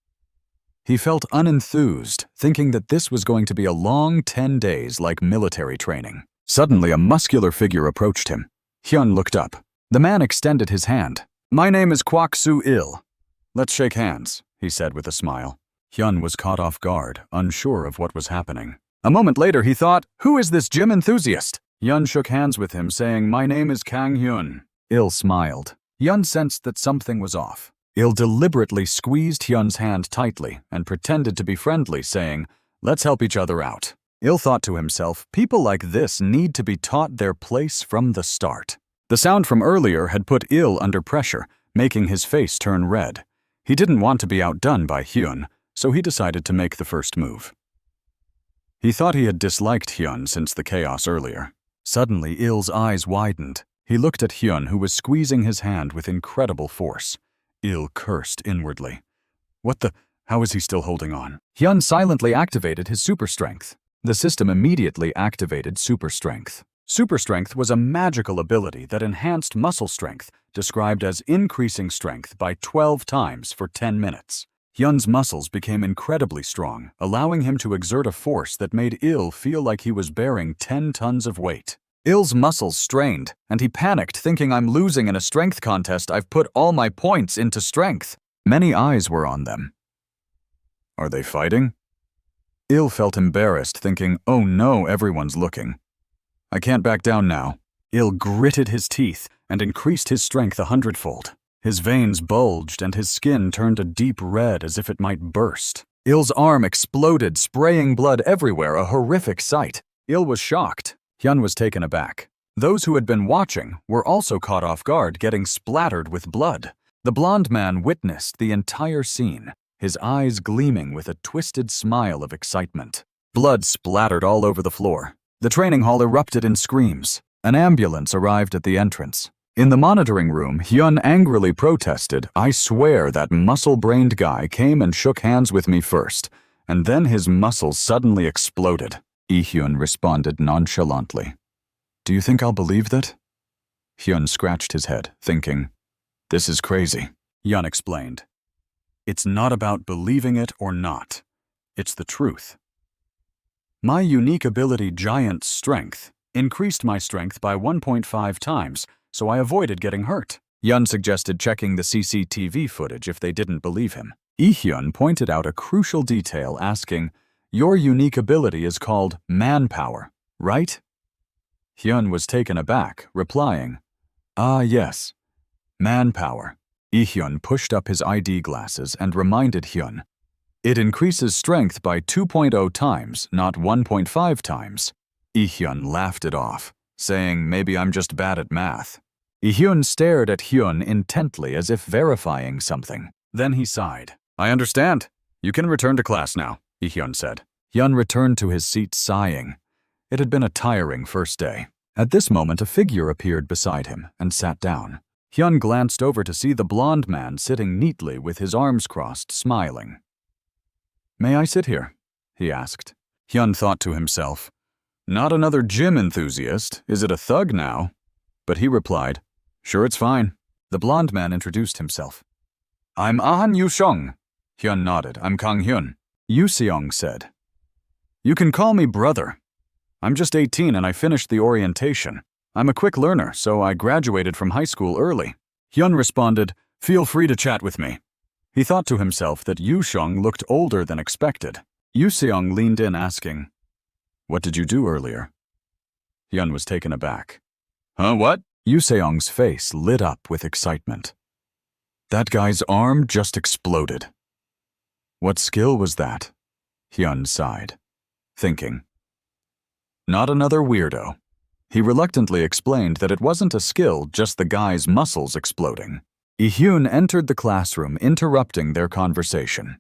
A: He felt unenthused, thinking that this was going to be a long 10 days like military training. Suddenly, a muscular figure approached him. Hyun looked up. The man extended his hand. "My name is Kwak Soo-il. Let's shake hands," he said with a smile. Hyun was caught off guard, unsure of what was happening. A moment later, he thought, "Who is this gym enthusiast?" Hyun shook hands with him, saying, "My name is Kang Hyun." Il smiled. Hyun sensed that something was off. Il deliberately squeezed Hyun's hand tightly and pretended to be friendly, saying, "Let's help each other out." Il thought to himself, people like this need to be taught their place from the start. The sound from earlier had put Il under pressure, making his face turn red. He didn't want to be outdone by Hyun, so he decided to make the first move. He thought he had disliked Hyun since the chaos earlier. Suddenly, Il's eyes widened. He looked at Hyun, who was squeezing his hand with incredible force. Il cursed inwardly. How is he still holding on? Hyun silently activated his super strength. The system immediately activated super strength. Super strength was a magical ability that enhanced muscle strength, described as increasing strength by 12 times for 10 minutes. Hyun's muscles became incredibly strong, allowing him to exert a force that made Il feel like he was bearing 10 tons of weight. Il's muscles strained, and he panicked, thinking, "I'm losing in a strength contest. I've put all my points into strength." Many eyes were on them. Are they fighting? Il felt embarrassed, thinking, "Oh no, everyone's looking. I can't back down now." Il gritted his teeth and increased his strength 100-fold. His veins bulged and his skin turned a deep red as if it might burst. Il's arm exploded, spraying blood everywhere, a horrific sight. Il was shocked. Hyun was taken aback. Those who had been watching were also caught off guard, getting splattered with blood. The blond man witnessed the entire scene, his eyes gleaming with a twisted smile of excitement. Blood splattered all over the floor. The training hall erupted in screams. An ambulance arrived at the entrance. In the monitoring room, Hyun angrily protested, "I swear that muscle-brained guy came and shook hands with me first, and then his muscles suddenly exploded." Hyun responded nonchalantly. "Do you think I'll believe that?" Hyun scratched his head, thinking, "This is crazy." Hyun explained, "It's not about believing it or not. It's the truth. My unique ability, Giant Strength, increased my strength by 1.5 times, so I avoided getting hurt." Hyun suggested checking the CCTV footage if they didn't believe him. Hyun pointed out a crucial detail, asking, "Your unique ability is called manpower, right?" Hyun was taken aback, replying, "Ah, yes, manpower." Hyun pushed up his ID glasses and reminded Hyun, "It increases strength by 2.0 times, not 1.5 times. Hyun laughed it off, saying, "Maybe I'm just bad at math." Hyun stared at Hyun intently as if verifying something. Then he sighed. "I understand. You can return to class now," Hyun said. Hyun returned to his seat sighing. It had been a tiring first day. At this moment, a figure appeared beside him and sat down. Hyun glanced over to see the blond man sitting neatly with his arms crossed, smiling. "May I sit here?" he asked. Hyun thought to himself, "Not another gym enthusiast. Is it a thug now?" But he replied, "Sure, it's fine." The blond man introduced himself. "I'm Ahn Yu-seong." Hyun nodded. "I'm Kang Hyun." Yu-seong said, "You can call me brother. I'm just 18 and I finished the orientation. I'm a quick learner, so I graduated from high school early." Hyun responded, "Feel free to chat with me." He thought to himself that Yu-seong looked older than expected. Yu-seong leaned in, asking, "What did you do earlier?" Hyun was taken aback. "Huh, what?" Yu-seong's face lit up with excitement. "That guy's arm just exploded." "What skill was that?" Hyun sighed, thinking, "Not another weirdo." He reluctantly explained that it wasn't a skill, just the guy's muscles exploding. Hyun entered the classroom, interrupting their conversation.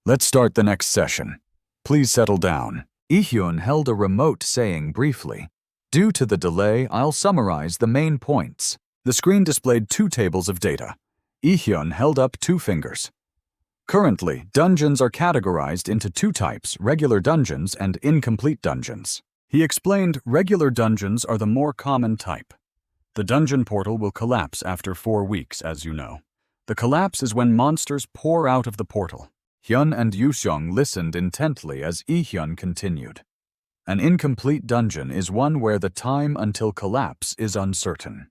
A: "Let's start the next session. Please settle down." Hyun held a remote, saying briefly, "Due to the delay, I'll summarize the main points. The screen displayed 2 tables of data. Lee-hyun held up 2 fingers. Currently, dungeons are categorized into 2 types, regular dungeons and incomplete dungeons. He explained regular dungeons are the more common type. The dungeon portal will collapse after 4 weeks, as you know. The collapse is when monsters pour out of the portal. Hyun and Yoo-seong listened intently as Lee-hyun continued. An incomplete dungeon is one where the time until collapse is uncertain.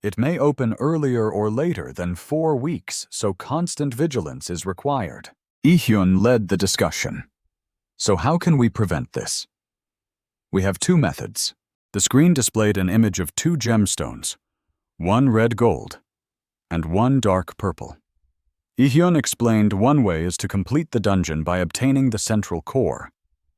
A: It may open earlier or later than 4 weeks, so constant vigilance is required. Lee-hyun led the discussion. So how can we prevent this? We have 2 methods. The screen displayed an image of 2 gemstones, 1 red gold and 1 dark purple. Lee-hyun explained one way is to complete the dungeon by obtaining the central core.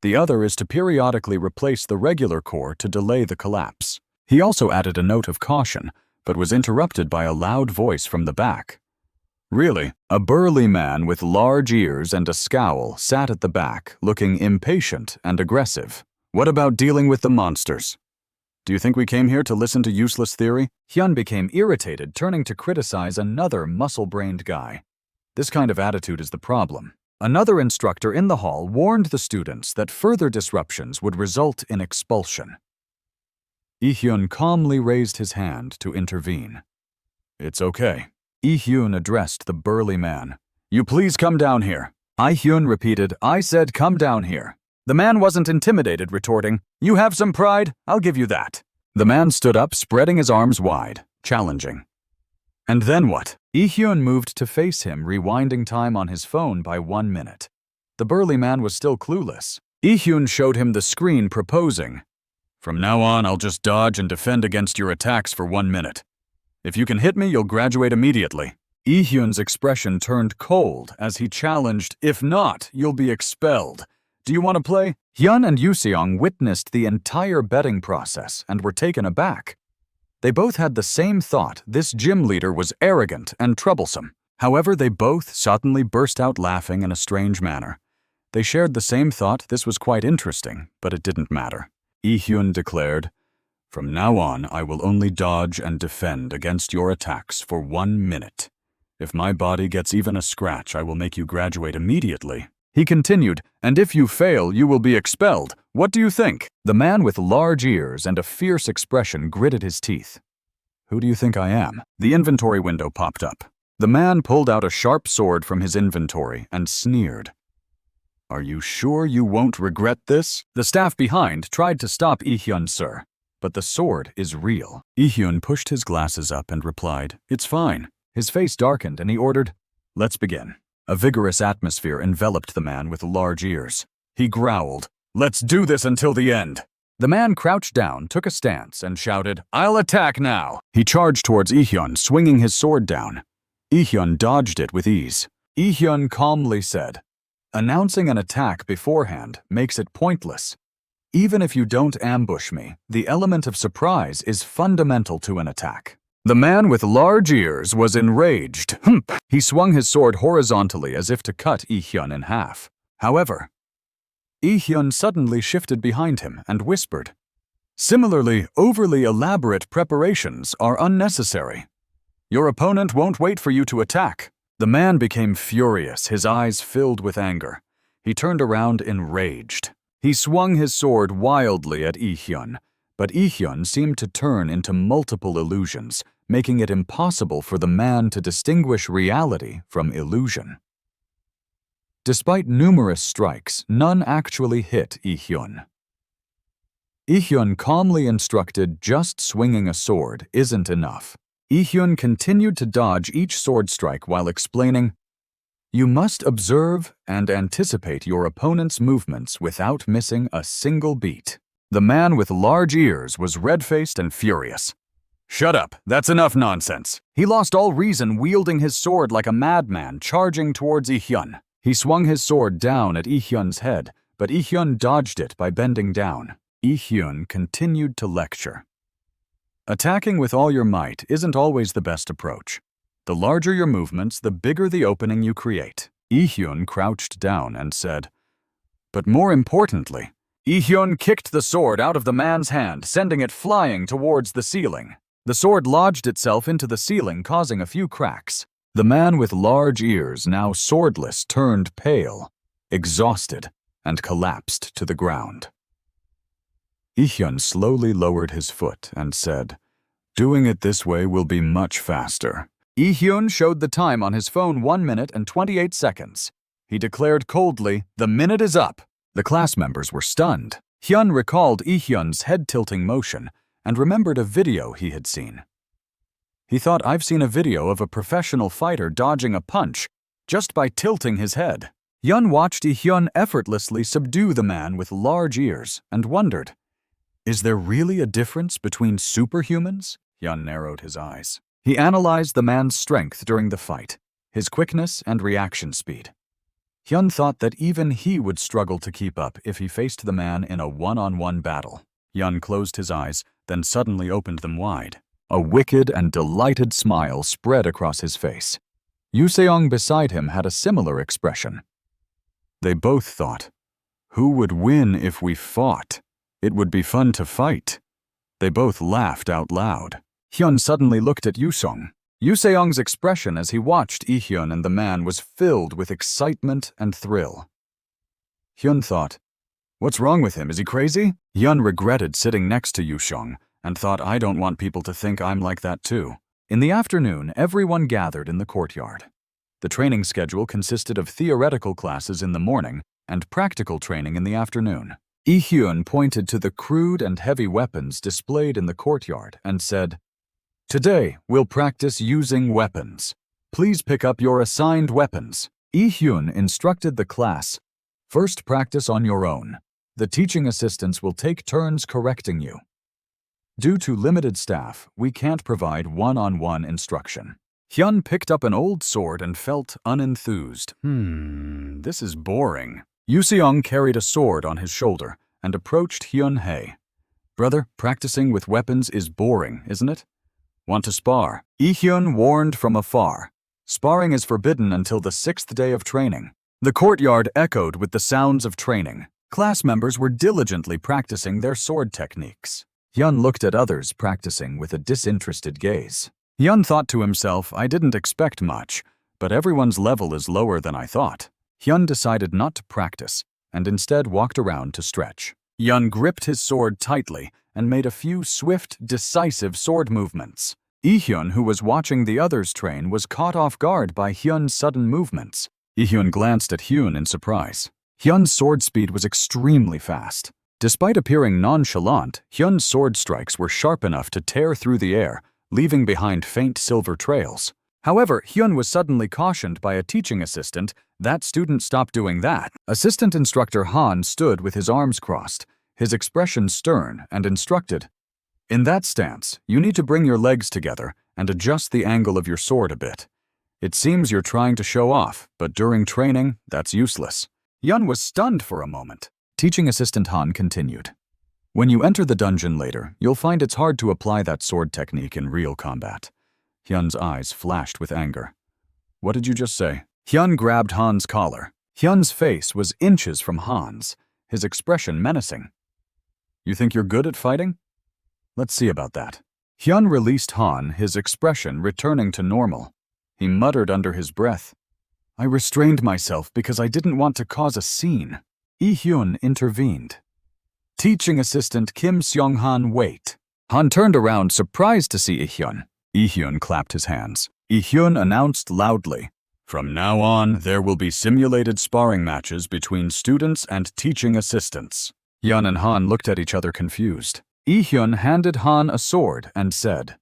A: The other is to periodically replace the regular core to delay the collapse. He also added a note of caution, but was interrupted by a loud voice from the back. Really, a burly man with large ears and a scowl sat at the back, looking impatient and aggressive. What about dealing with the monsters? Do you think we came here to listen to useless theory? Hyun became irritated, turning to criticize another muscle-brained guy. This kind of attitude is the problem. Another instructor in the hall warned the students that further disruptions would result in expulsion. Lee-hyun calmly raised his hand to intervene. It's okay. Lee-hyun addressed the burly man. You please come down here. Lee-hyun repeated, I said come down here. The man wasn't intimidated, retorting, You have some pride? I'll give you that. The man stood up, spreading his arms wide, challenging. And then what? Lee-hyun moved to face him, rewinding time on his phone by 1 minute. The burly man was still clueless. Lee-hyun showed him the screen, proposing, From now on, I'll just dodge and defend against your attacks for 1 minute. If you can hit me, you'll graduate immediately. Lee-hyun's expression turned cold as he challenged, If not, you'll be expelled. Do you want to play? Hyun and Yoo-seong witnessed the entire betting process and were taken aback. They both had the same thought, this gym leader was arrogant and troublesome. However, they both suddenly burst out laughing in a strange manner. They shared the same thought, this was quite interesting, but it didn't matter. Lee-hyun declared, From now on, I will only dodge and defend against your attacks for 1 minute. If my body gets even a scratch, I will make you graduate immediately. He continued, And if you fail, you will be expelled. What do you think? The man with large ears and a fierce expression gritted his teeth. Who do you think I am? The inventory window popped up. The man pulled out a sharp sword from his inventory and sneered. Are you sure you won't regret this? The staff behind tried to stop Lee-hyun, sir. But the sword is real. Lee-hyun pushed his glasses up and replied, It's fine. His face darkened and he ordered, Let's begin. A vigorous atmosphere enveloped the man with large ears. He growled, Let's do this until the end. The man crouched down, took a stance, and shouted, I'll attack now. He charged towards Lee-hyun, swinging his sword down. Lee-hyun dodged it with ease. Lee-hyun calmly said, Announcing an attack beforehand makes it pointless. Even if you don't ambush me, the element of surprise is fundamental to an attack. The man with large ears was enraged. He swung his sword horizontally as if to cut Lee-hyun in half. However, Lee-hyun suddenly shifted behind him and whispered, Similarly, overly elaborate preparations are unnecessary. Your opponent won't wait for you to attack. The man became furious, his eyes filled with anger. He turned around enraged. He swung his sword wildly at Lee-hyun, but Lee-hyun seemed to turn into multiple illusions, making it impossible for the man to distinguish reality from illusion. Despite numerous strikes, none actually hit Lee-hyun. Lee-hyun calmly instructed just swinging a sword isn't enough. Lee-hyun continued to dodge each sword strike while explaining, You must observe and anticipate your opponent's movements without missing a single beat. The man with large ears was red-faced and furious. Shut up, that's enough nonsense. He lost all reason, wielding his sword like a madman, charging towards Lee-hyun. He swung his sword down at Lee-hyun's head, but Lee-hyun dodged it by bending down. Lee-hyun continued to lecture. Attacking with all your might isn't always the best approach. The larger your movements, the bigger the opening you create. Lee-hyun crouched down and said, But more importantly, Lee-hyun kicked the sword out of the man's hand, sending it flying towards the ceiling. The sword lodged itself into the ceiling, causing a few cracks. The man with large ears, now swordless, turned pale, exhausted, and collapsed to the ground. Ihyun slowly lowered his foot and said, "Doing it this way will be much faster." Ihyun showed the time on his phone, 1 minute and 28 seconds. He declared coldly, "The minute is up." The class members were stunned. Hyun recalled Ihyun's head-tilting motion and remembered a video he had seen. He thought, "I've seen a video of a professional fighter dodging a punch just by tilting his head." Hyun watched Ihyun effortlessly subdue the man with large ears and wondered, "Is there really a difference between superhumans?" Hyun narrowed his eyes. He analyzed the man's strength during the fight, his quickness and reaction speed. Hyun thought that even he would struggle to keep up if he faced the man in a one-on-one battle. Hyun closed his eyes, then suddenly opened them wide. A wicked and delighted smile spread across his face. Yuseong beside him had a similar expression. They both thought, "Who would win if we fought? It would be fun to fight." They both laughed out loud. Hyun suddenly looked at Yuseong. Yuseong's expression as he watched Ihyun and the man was filled with excitement and thrill. Hyun thought, "What's wrong with him? Is he crazy?" Hyun regretted sitting next to Yuseong and thought, "I don't want people to think I'm like that too." In the afternoon, everyone gathered in the courtyard. The training schedule consisted of theoretical classes in the morning and practical training in the afternoon. Ihyun pointed to the crude and heavy weapons displayed in the courtyard and said, "Today, we'll practice using weapons. Please pick up your assigned weapons." Ihyun instructed the class, "First practice on your own. The teaching assistants will take turns correcting you. Due to limited staff, we can't provide one-on-one instruction." Hyun picked up an old sword and felt unenthused. This is boring. Yuseong carried a sword on his shoulder and approached Hyun Hae. "Brother, practicing with weapons is boring, isn't it? Want to spar?" Ihyun warned from afar. Sparring is forbidden until the 6th day of training. The courtyard echoed with the sounds of training. Class members were diligently practicing their sword techniques. Hyun looked at others practicing with a disinterested gaze. Hyun thought to himself, "I didn't expect much, but everyone's level is lower than I thought." Hyun decided not to practice and instead walked around to stretch. Hyun gripped his sword tightly and made a few swift, decisive sword movements. Ihyun, who was watching the others train, was caught off guard by Hyun's sudden movements. Ihyun glanced at Hyun in surprise. Hyun's sword speed was extremely fast. Despite appearing nonchalant, Hyun's sword strikes were sharp enough to tear through the air, leaving behind faint silver trails. However, Hyun was suddenly cautioned by a teaching assistant. "That student stopped doing that." Assistant instructor Han stood with his arms crossed, his expression stern, and instructed, "In that stance, you need to bring your legs together and adjust the angle of your sword a bit. It seems you're trying to show off, but during training, that's useless." Hyun was stunned for a moment. Teaching assistant Han continued, "When you enter the dungeon later, you'll find it's hard to apply that sword technique in real combat." Hyun's eyes flashed with anger. "What did you just say?" Hyun grabbed Han's collar. Hyun's face was inches from Han's, his expression menacing. "You think you're good at fighting? Let's see about that." Hyun released Han, his expression returning to normal. He muttered under his breath, "I restrained myself because I didn't want to cause a scene." Ihyun intervened. "Teaching assistant Kim Seong-han, wait." Han turned around, surprised to see Ihyun. Ihyun clapped his hands. Ihyun announced loudly, "From now on, there will be simulated sparring matches between students and teaching assistants." Hyun and Han looked at each other confused. Ihyun handed Han a sword and said,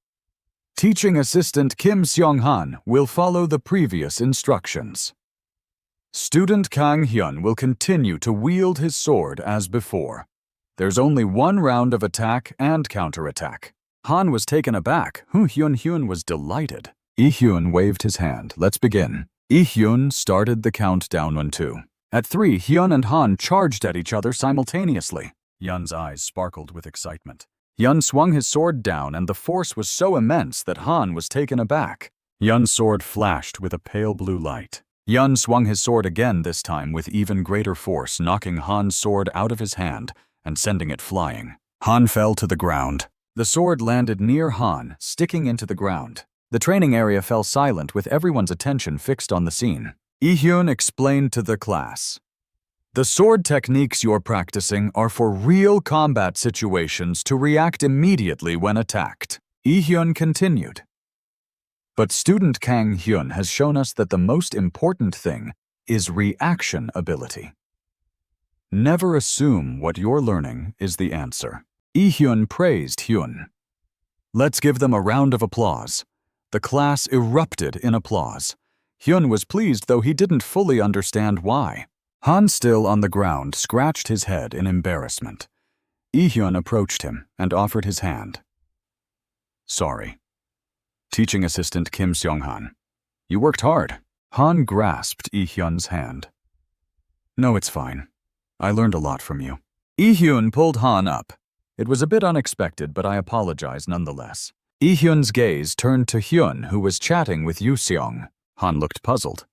A: "Teaching assistant Kim Seong-han will follow the previous instructions. Student Kang Hyun will continue to wield his sword as before. There's only one round of attack and counterattack." Han was taken aback. Hyun was delighted. Ihyun waved his hand. "Let's begin." Ihyun started the countdown on 2. At 3, Hyun and Han charged at each other simultaneously. Hyun's eyes sparkled with excitement. Hyun swung his sword down, and the force was so immense that Han was taken aback. Hyun's sword flashed with a pale blue light. Hyun swung his sword again, this time with even greater force, knocking Han's sword out of his hand and sending it flying. Han fell to the ground. The sword landed near Han, sticking into the ground. The training area fell silent with everyone's attention fixed on the scene. Lee-hyun explained to the class, "The sword techniques you're practicing are for real combat situations to react immediately when attacked." Lee-hyun continued, "But student Kang Hyun has shown us that the most important thing is reaction ability. Never assume what you're learning is the answer." Lee-hyun praised Hyun. "Let's give them a round of applause." The class erupted in applause. Hyun was pleased, though he didn't fully understand why. Han, still on the ground, scratched his head in embarrassment. Lee-hyun approached him and offered his hand. "Sorry. Teaching assistant Kim Seong-han. You worked hard." Han grasped Lee-hyun's hand. "No, it's fine. I learned a lot from you." Lee-hyun pulled Han up. "It was a bit unexpected, but I apologize nonetheless." Lee-hyun's gaze turned to Hyun, who was chatting with Yoo-seong. Han looked puzzled.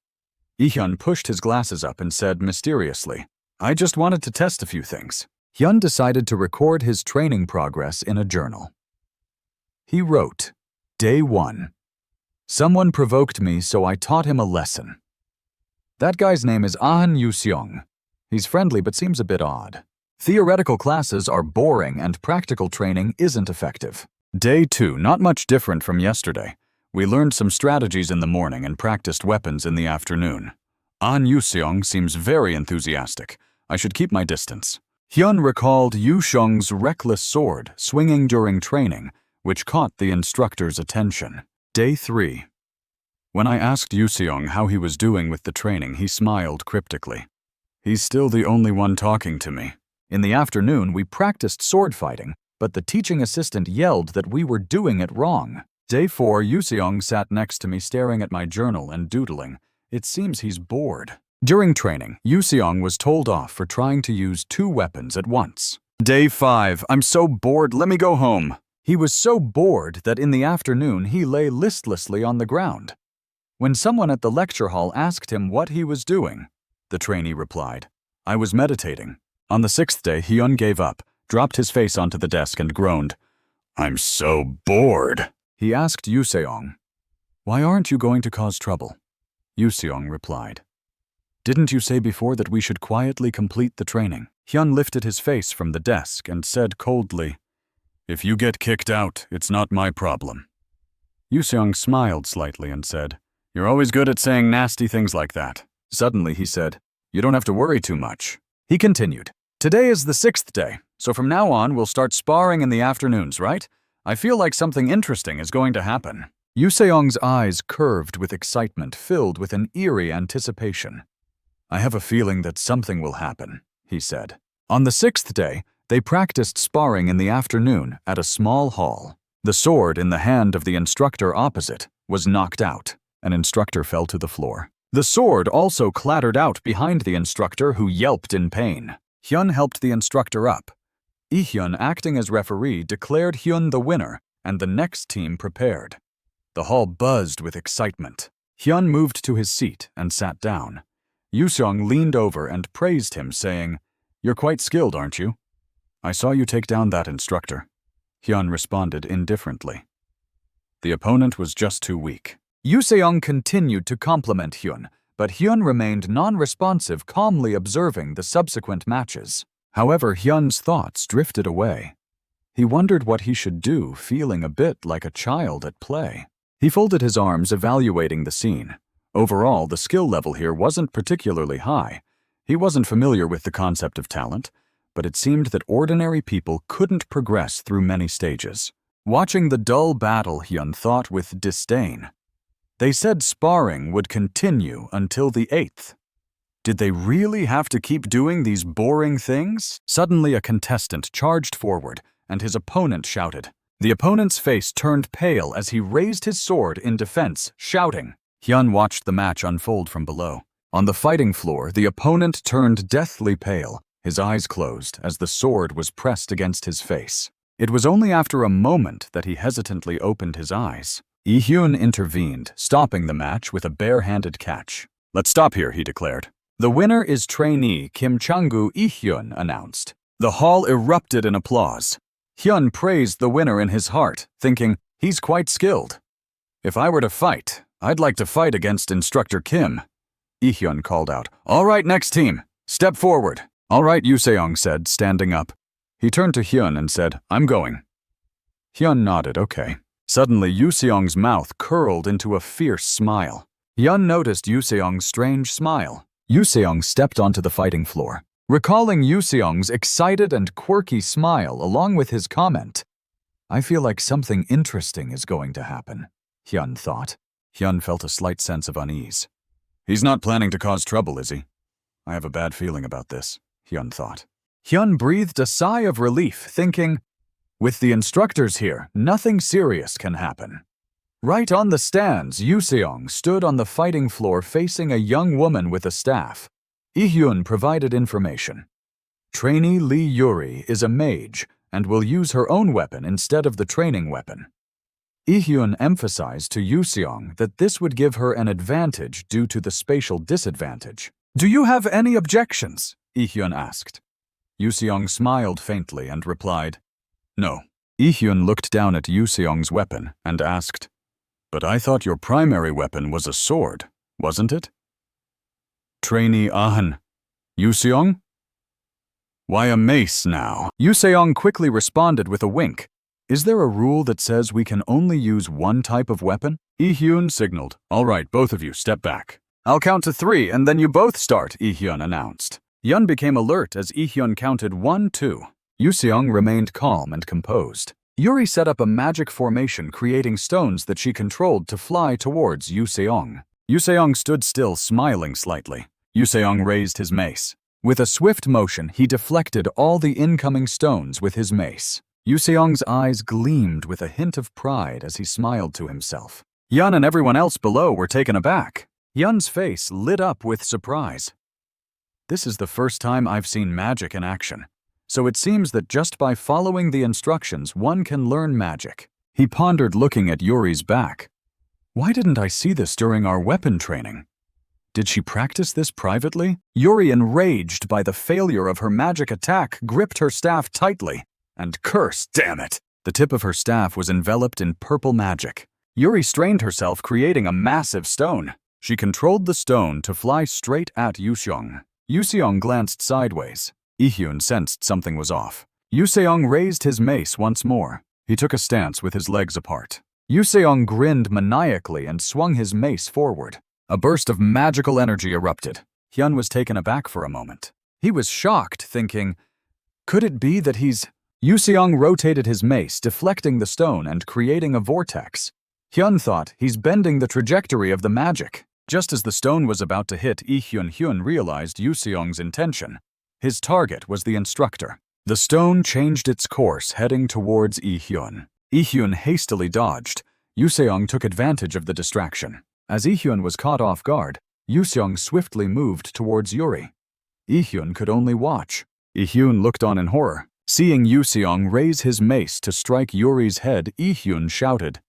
A: Lee-hyun pushed his glasses up and said mysteriously, "I just wanted to test a few things." Hyun decided to record his training progress in a journal. He wrote, "Day 1. Someone provoked me, so I taught him a lesson. That guy's name is Ahn Yoo-seong. He's friendly but seems a bit odd. Theoretical classes are boring and practical training isn't effective." Day 2, not much different from yesterday. We learned some strategies in the morning and practiced weapons in the afternoon. Ahn Yoo-seong seems very enthusiastic. I should keep my distance. Hyun recalled Yoo-seong's reckless sword swinging during training, which caught the instructor's attention. Day 3. When I asked Yoo-seong how he was doing with the training, he smiled cryptically. "He's still the only one talking to me." In the afternoon, we practiced sword fighting, but the teaching assistant yelled that we were doing it wrong. Day 4, Yoo-seong sat next to me staring at my journal and doodling. It seems he's bored. During training, Yoo-seong was told off for trying to use 2 weapons at once. Day 5, I'm so bored, let me go home. He was so bored that in the afternoon he lay listlessly on the ground. When someone at the lecture hall asked him what he was doing, the trainee replied, "I was meditating." On the 6th day, Hyun gave up, dropped his face onto the desk and groaned. "I'm so bored." He asked Yoo-seong, "Why aren't you going to cause trouble?" Yoo-seong replied, "Didn't you say before that we should quietly complete the training?" Hyun lifted his face from the desk and said coldly, "If you get kicked out, it's not my problem." Yoo-seong smiled slightly and said, "You're always good at saying nasty things like that." Suddenly he said, "You don't have to worry too much." He continued, "Today is the 6th day, so from now on we'll start sparring in the afternoons, right? I feel like something interesting is going to happen." Yoo-seong's eyes curved with excitement, filled with an eerie anticipation. "I have a feeling that something will happen," he said. On the 6th day, they practiced sparring in the afternoon at a small hall. The sword in the hand of the instructor opposite was knocked out. An instructor fell to the floor. The sword also clattered out behind the instructor, who yelped in pain. Hyun helped the instructor up. Lee-hyun, acting as referee, declared Hyun the winner, and the next team prepared. The hall buzzed with excitement. Hyun moved to his seat and sat down. Yoo-seong leaned over and praised him, saying, "You're quite skilled, aren't you?" "I saw you take down that instructor." Hyun responded indifferently. "The opponent was just too weak." Yoo-seong continued to compliment Hyun, but Hyun remained non-responsive, calmly observing the subsequent matches. However, Hyun's thoughts drifted away. He wondered what he should do, feeling a bit like a child at play. He folded his arms, evaluating the scene. Overall, the skill level here wasn't particularly high. He wasn't familiar with the concept of talent, but it seemed that ordinary people couldn't progress through many stages. Watching the dull battle, Hyun thought with disdain. They said sparring would continue until the 8th. Did they really have to keep doing these boring things? Suddenly, a contestant charged forward, and his opponent shouted. The opponent's face turned pale as he raised his sword in defense, shouting. Hyun watched the match unfold from below. On the fighting floor, the opponent turned deathly pale, his eyes closed as the sword was pressed against his face. It was only after a moment that he hesitantly opened his eyes. Lee-hyun intervened, stopping the match with a bare-handed catch. "Let's stop here," he declared. "The winner is trainee Kim Chang-gu," Lee-hyun announced. The hall erupted in applause. Hyun praised the winner in his heart, thinking, he's quite skilled. If I were to fight, I'd like to fight against Instructor Kim. Hyun called out, all right, next team, step forward. All right, Yoo-seong said, standing up. He turned to Hyun and said, I'm going. Hyun nodded, okay. Suddenly, Yoo-seong's mouth curled into a fierce smile. Hyun noticed Yoo-seong's strange smile. Yoo-seong stepped onto the fighting floor. Recalling Yoo-seong's excited and quirky smile along with his comment, I feel like something interesting is going to happen, Hyun thought. Hyun felt a slight sense of unease. He's not planning to cause trouble, is he? I have a bad feeling about this, Hyun thought. Hyun breathed a sigh of relief, thinking, with the instructors here, nothing serious can happen. Right on the stands, Yoo-seong stood on the fighting floor facing a young woman with a staff. Hyun provided information. Trainee Lee Yuri is a mage and will use her own weapon instead of the training weapon. Hyun emphasized to Yoo-seong that this would give her an advantage due to the spatial disadvantage. Do you have any objections? Hyun asked. Yoo-seong smiled faintly and replied, no. Hyun looked down at Yoo-seong's weapon and asked, but I thought your primary weapon was a sword, wasn't it? Trainee Ahn. Yoo-seong? Why a mace now? Yoo-seong quickly responded with a wink. Is there a rule that says we can only use one type of weapon? Hyun signaled. All right, both of you, step back. I'll count to 3 and then you both start, Hyun announced. Hyun became alert as Hyun counted 1, 2. Yoo-seong remained calm and composed. Yuri set up a magic formation creating stones that she controlled to fly towards Yoo-seong. Yoo-seong stood still, smiling slightly. Yoo-seong raised his mace. With a swift motion, he deflected all the incoming stones with his mace. Yoo-seong's eyes gleamed with a hint of pride as he smiled to himself. Hyun and everyone else below were taken aback. Hyun's face lit up with surprise. This is the first time I've seen magic in action, so it seems that just by following the instructions one can learn magic. He pondered, looking at Yuri's back. Why didn't I see this during our weapon training? Did she practice this privately? Yuri, enraged by the failure of her magic attack, gripped her staff tightly and cursed, damn it! The tip of her staff was enveloped in purple magic. Yuri strained herself, creating a massive stone. She controlled the stone to fly straight at Yoo-seong. Yoo-seong glanced sideways. Hyun sensed something was off. Yoo-seong raised his mace once more. He took a stance with his legs apart. Yoo-seong grinned maniacally and swung his mace forward. A burst of magical energy erupted. Hyun was taken aback for a moment. He was shocked, thinking, could it be that he's... Yoo-seong rotated his mace, deflecting the stone and creating a vortex. Hyun thought, he's bending the trajectory of the magic. Just as the stone was about to hit Hyun realized Yoo-seong's intention. His target was the instructor. The stone changed its course, heading towards Hyun. Hyun hastily dodged. Yoo-seong took advantage of the distraction. As Hyun was caught off guard, Yoo-seong swiftly moved towards Yuri. Hyun could only watch. Hyun looked on in horror. Seeing Yoo-seong raise his mace to strike Yuri's head, Hyun shouted,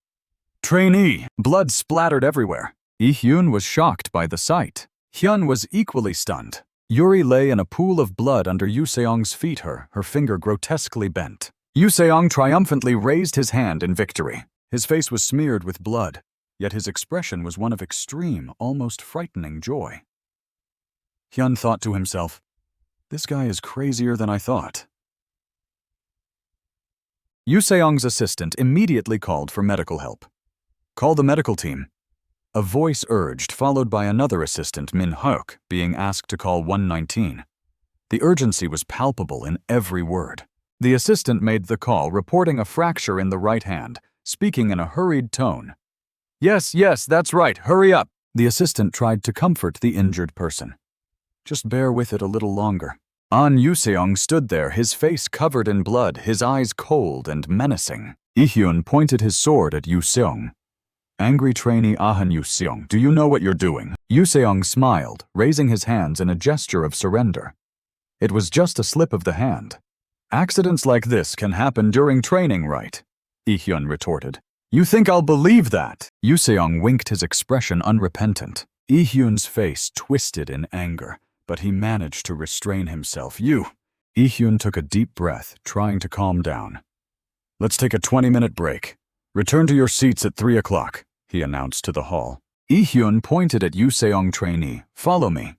A: "Trainee!" Blood splattered everywhere. Hyun was shocked by the sight. Hyun was equally stunned. Yuri lay in a pool of blood under Yoo-seong's feet, her finger grotesquely bent. Yoo-seong triumphantly raised his hand in victory. His face was smeared with blood, yet his expression was one of extreme, almost frightening joy. Hyun thought to himself, "This guy is crazier than I thought." Yoo-seong's assistant immediately called for medical help. "Call the medical team." A voice urged, followed by another assistant, Manhwa, being asked to call 119. The urgency was palpable in every word. The assistant made the call, reporting a fracture in the right hand, speaking in a hurried tone. Yes, that's right, hurry up." The assistant tried to comfort the injured person. "Just bear with it a little longer." Yoo-seong stood there, his face covered in blood, his eyes cold and menacing. Hyun pointed his sword at Yoo-seong. "Angry trainee Yoo-seong, do you know what you're doing?" Yoo-seong smiled, raising his hands in a gesture of surrender. It was just a slip of the hand. "Accidents like this can happen during training, right?" Hyun retorted. "You think I'll believe that?" Yoo-seong winked, his expression unrepentant. Hyun's face twisted in anger, but he managed to restrain himself. Hyun took a deep breath, trying to calm down. Let's take a 20-minute break. Return to your seats at 3 o'clock, he announced to the hall. Lee-hyun pointed at Yoo-seong trainee. Follow me.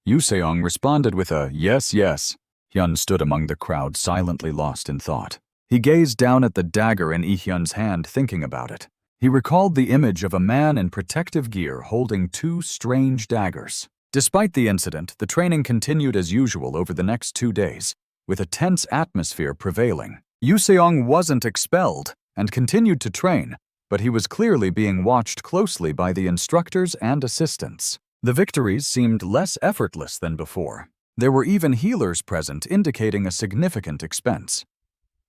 A: Yoo-seong responded with a yes, yes. Hyun stood among the crowd, silently lost in thought. He gazed down at the dagger in Lee-hyun's hand, thinking about it. He recalled the image of a man in protective gear holding two strange daggers. Despite the incident, the training continued as usual over the next 2 days, with a tense atmosphere prevailing. Yoo-seong wasn't expelled and continued to train, but he was clearly being watched closely by the instructors and assistants. The victories seemed less effortless than before. There were even healers present, indicating a significant expense.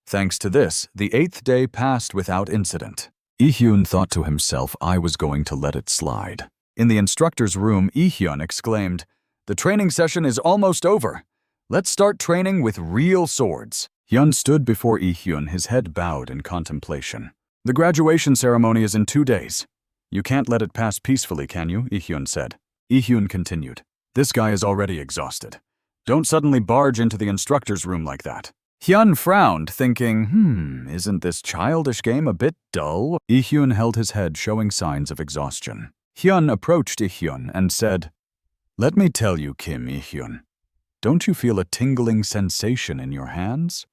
A: Thanks to this, the 8th day passed without incident. Lee-hyun thought to himself, I was going to let it slide. In the instructor's room, Lee-hyun exclaimed, "The training session is almost over. Let's start training with real swords." Hyun stood before Lee-hyun, his head bowed in contemplation. "The graduation ceremony is in 2 days. You can't let it pass peacefully, can you?" Lee-hyun said. Lee-hyun continued, "This guy is already exhausted. Don't suddenly barge into the instructor's room like that." Hyun frowned, thinking, isn't this childish game a bit dull? Lee-hyun held his head, showing signs of exhaustion. Hyun approached Lee-hyun and said, "Let me tell you, Kim Lee-hyun, don't you feel a tingling sensation in your hands?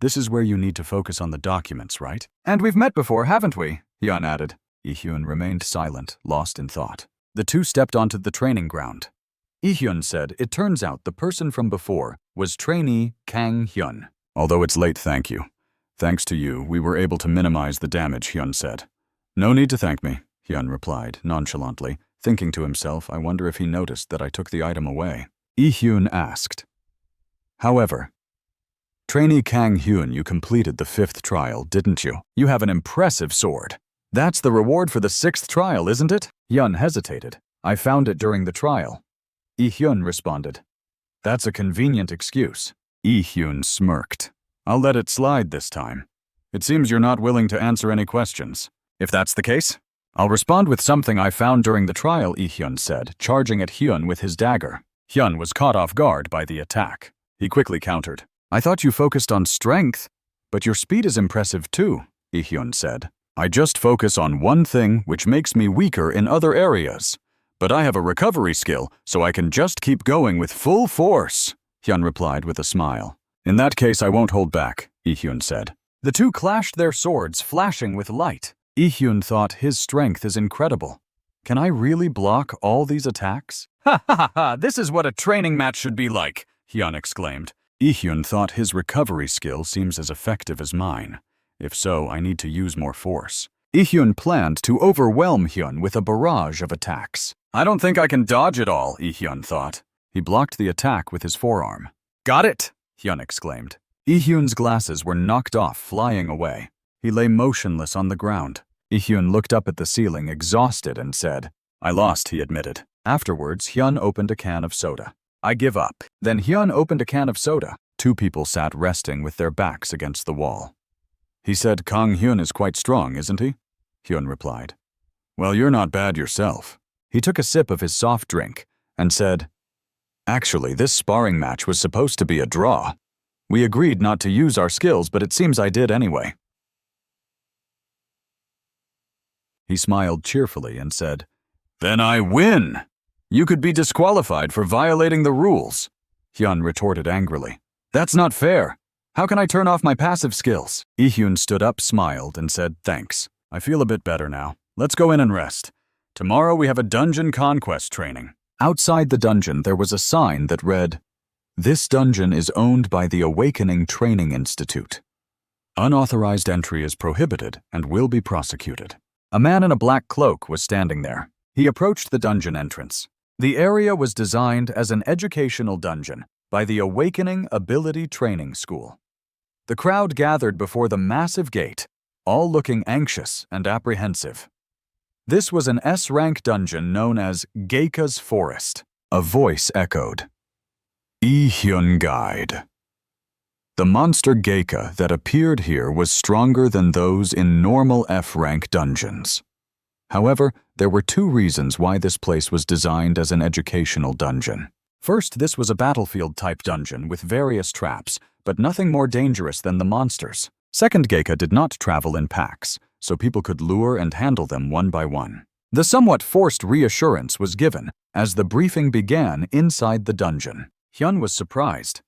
A: This is where you need to focus on the documents, right?" "And we've met before, haven't we?" Hyun added. Lee-hyun remained silent, lost in thought. The two stepped onto the training ground. Lee-hyun said, "It turns out the person from before was trainee Kang Hyun. Although it's late, thank you. Thanks to you, we were able to minimize the damage," Hyun said. "No need to thank me," Hyun replied, nonchalantly, thinking to himself, I wonder if he noticed that I took the item away. Lee-hyun asked, "However, trainee Kang Hyun, you completed the 5th trial, didn't you? You have an impressive sword. That's the reward for the 6th trial, isn't it?" Hyun hesitated. "I found it during the trial." Lee-hyun responded, "That's a convenient excuse." Lee-hyun smirked. "I'll let it slide this time. It seems you're not willing to answer any questions. If that's the case, I'll respond with something I found during the trial," Lee-hyun said, charging at Hyun with his dagger. Hyun was caught off guard by the attack. He quickly countered. "I thought you focused on strength, but your speed is impressive too," Lee-hyun said. "I just focus on one thing which makes me weaker in other areas. But I have a recovery skill, so I can just keep going with full force," Hyun replied with a smile. "In that case, I won't hold back," Lee-hyun said. The two clashed their swords, flashing with light. Lee-hyun thought, his strength is incredible. Can I really block all these attacks? "Ha ha ha ha, this is what a training match should be like," Hyun exclaimed. Lee-hyun thought his recovery skill seems as effective as mine. If so, I need to use more force. Lee-hyun planned to overwhelm Hyun with a barrage of attacks. "I don't think I can dodge it all," Lee-hyun thought. He blocked the attack with his forearm. "Got it!" Hyun exclaimed. Lee-hyun's glasses were knocked off, flying away. He lay motionless on the ground. Lee-hyun looked up at the ceiling, exhausted, and said, "I lost," he admitted. Afterwards, Hyun opened a can of soda. "I give up." Then Hyun opened a can of soda. Two people sat resting with their backs against the wall. He said, "Kang Hyun is quite strong, isn't he?" Hyun replied, "Well, you're not bad yourself." He took a sip of his soft drink and said, "Actually, this sparring match was supposed to be a draw. We agreed not to use our skills, but it seems I did anyway." He smiled cheerfully and said, "Then I win! You could be disqualified for violating the rules." Hyun retorted angrily, "That's not fair. How can I turn off my passive skills?" Lee-hyun stood up, smiled, and said, "Thanks. I feel a bit better now. Let's go in and rest. Tomorrow we have a dungeon conquest training." Outside the dungeon, there was a sign that read, "This dungeon is owned by the Awakening Training Institute. Unauthorized entry is prohibited and will be prosecuted." A man in a black cloak was standing there. He approached the dungeon entrance. The area was designed as an educational dungeon by the Awakening Ability Training School. The crowd gathered before the massive gate, all looking anxious and apprehensive. This was an S-rank dungeon known as Geika's Forest. A voice echoed, "Lee-hyun Guide." The monster Geika that appeared here was stronger than those in normal F-rank dungeons. However, there were 2 reasons why this place was designed as an educational dungeon. First, this was a battlefield-type dungeon with various traps, but nothing more dangerous than the monsters. Second Geika did not travel in packs, so people could lure and handle them one by one. The somewhat forced reassurance was given as the briefing began inside the dungeon. Hyun was surprised.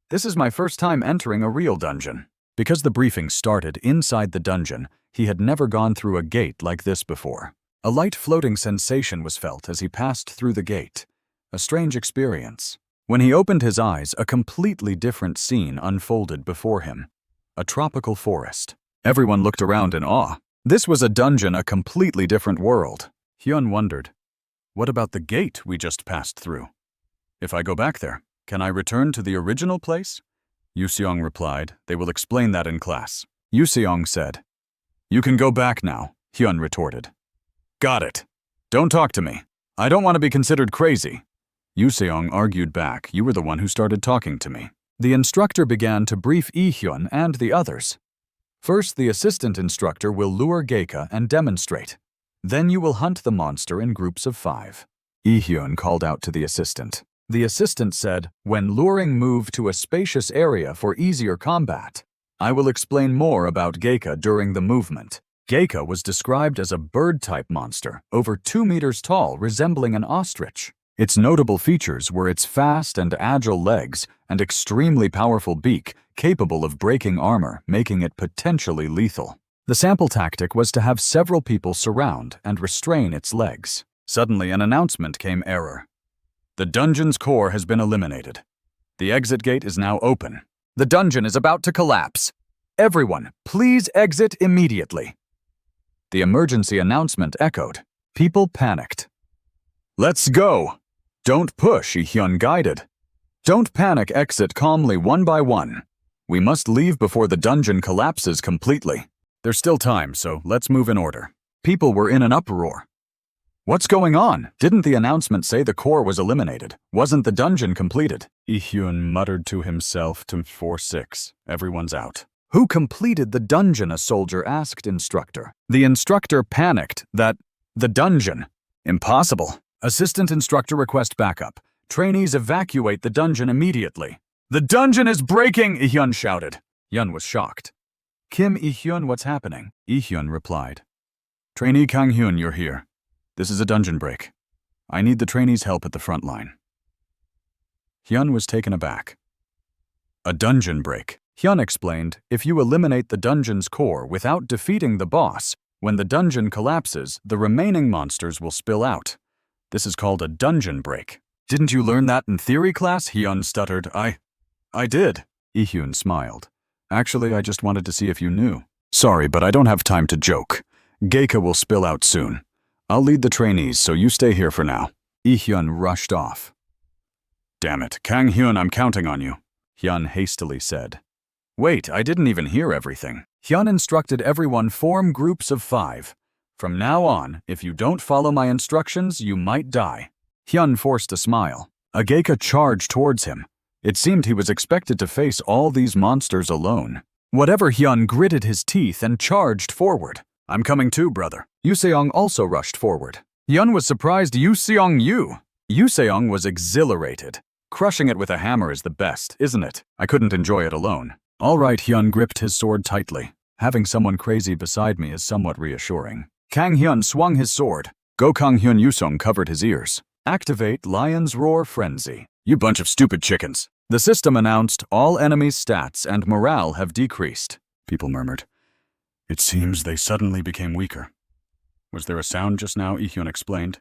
A: This is my first time entering a real dungeon. Because the briefing started inside the dungeon, he had never gone through a gate like this before. A light floating sensation was felt as he passed through the gate. A strange experience. When he opened his eyes, a completely different scene unfolded before him. A tropical forest. Everyone looked around in awe. This was a dungeon, a completely different world. Hyun wondered, what about the gate we just passed through? If I go back there, can I return to the original place? Yuseong replied, they will explain that in class. Yuseong said, you can go back now, Hyun retorted. Got it. Don't talk to me. I don't want to be considered crazy. Yuseong argued back, you were the one who started talking to me. The instructor began to brief Lee-hyun and the others. First, the assistant instructor will lure Geika and demonstrate. Then you will hunt the monster in groups of 5. Lee-hyun called out to the assistant. The assistant said, when luring, move to a spacious area for easier combat. I will explain more about Geika during the movement. Geika was described as a bird-type monster, over 2 meters tall, resembling an ostrich. Its notable features were its fast and agile legs and extremely powerful beak, capable of breaking armor, making it potentially lethal. The sample tactic was to have several people surround and restrain its legs. Suddenly, an announcement came. Error. The dungeon's core has been eliminated. The exit gate is now open. The dungeon is about to collapse. Everyone, please exit immediately. The emergency announcement echoed. People panicked. Let's go! Don't push, Lee-hyun guided. Don't panic, exit calmly one by one. We must leave before the dungeon collapses completely. There's still time, so let's move in order. People were in an uproar. What's going on? Didn't the announcement say the core was eliminated? Wasn't the dungeon completed? Lee-hyun muttered to himself to 4-6. Everyone's out. Who completed the dungeon? A soldier asked instructor. The instructor panicked that the dungeon. Impossible. Assistant instructor request backup. Trainees evacuate the dungeon immediately. The dungeon is breaking, Lee-hyun shouted. Hyun was shocked. Kim Lee-hyun, what's happening? Lee-hyun replied. Trainee Kang-hyun, you're here. This is a dungeon break. I need the trainees' help at the front line. Hyun was taken aback. A dungeon break. Hyun explained, if you eliminate the dungeon's core without defeating the boss, when the dungeon collapses, the remaining monsters will spill out. This is called a dungeon break. Didn't you learn that in theory class? Hyun stuttered. I did. Lee-hyun smiled. Actually, I just wanted to see if you knew. Sorry, but I don't have time to joke. Geika will spill out soon. I'll lead the trainees, so you stay here for now. Lee-hyun rushed off. Damn it, Kang-hyun, I'm counting on you, Hyun hastily said. Wait, I didn't even hear everything. Hyun instructed everyone form groups of 5. From now on, if you don't follow my instructions, you might die. Hyun forced a smile. A Geika charged towards him. It seemed he was expected to face all these monsters alone. Whatever, Hyun gritted his teeth and charged forward. I'm coming too, brother. Yuseong also rushed forward. Hyun was surprised. Yuseong was exhilarated. Crushing it with a hammer is the best, isn't it? I couldn't enjoy it alone. All right, Hyun gripped his sword tightly. Having someone crazy beside me is somewhat reassuring. Kang-hyun swung his sword. Go Kang-hyun. Yuseong covered his ears. Activate Lion's Roar Frenzy. You bunch of stupid chickens. The system announced all enemies' stats and morale have decreased. People murmured. It seems they suddenly became weaker. Was there a sound just now? Lee-hyun explained.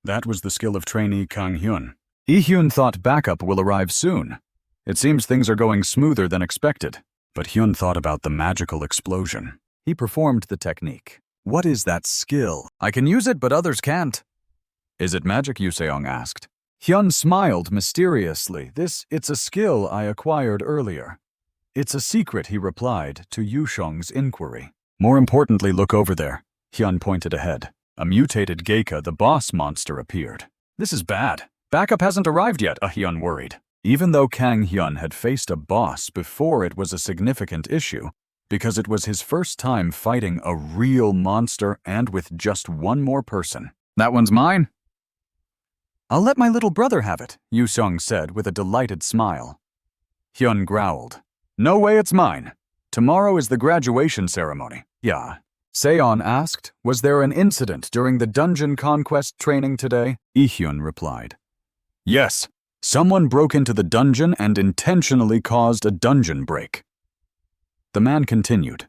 A: That was the skill of trainee Kang-hyun. Lee-hyun thought backup will arrive soon. It seems things are going smoother than expected. But Hyun thought about the magical explosion. He performed the technique. What is that skill? I can use it, but others can't. Is it magic? Yuseong asked. Hyun smiled mysteriously. It's a skill I acquired earlier. It's a secret, he replied to Yuseong's inquiry. More importantly, look over there. Hyun pointed ahead. A mutated Geika, the boss monster, appeared. This is bad. Backup hasn't arrived yet, Hyun worried. Even though Kang-hyun had faced a boss before, it was a significant issue, because it was his first time fighting a real monster and with just one more person. That one's mine? I'll let my little brother have it, Yuseong said with a delighted smile. Hyun growled. No way, it's mine. Tomorrow is the graduation ceremony. Yeah. Seon asked, was there an incident during the dungeon conquest training today? Ihyun replied. Yes. Someone broke into the dungeon and intentionally caused a dungeon break. The man continued.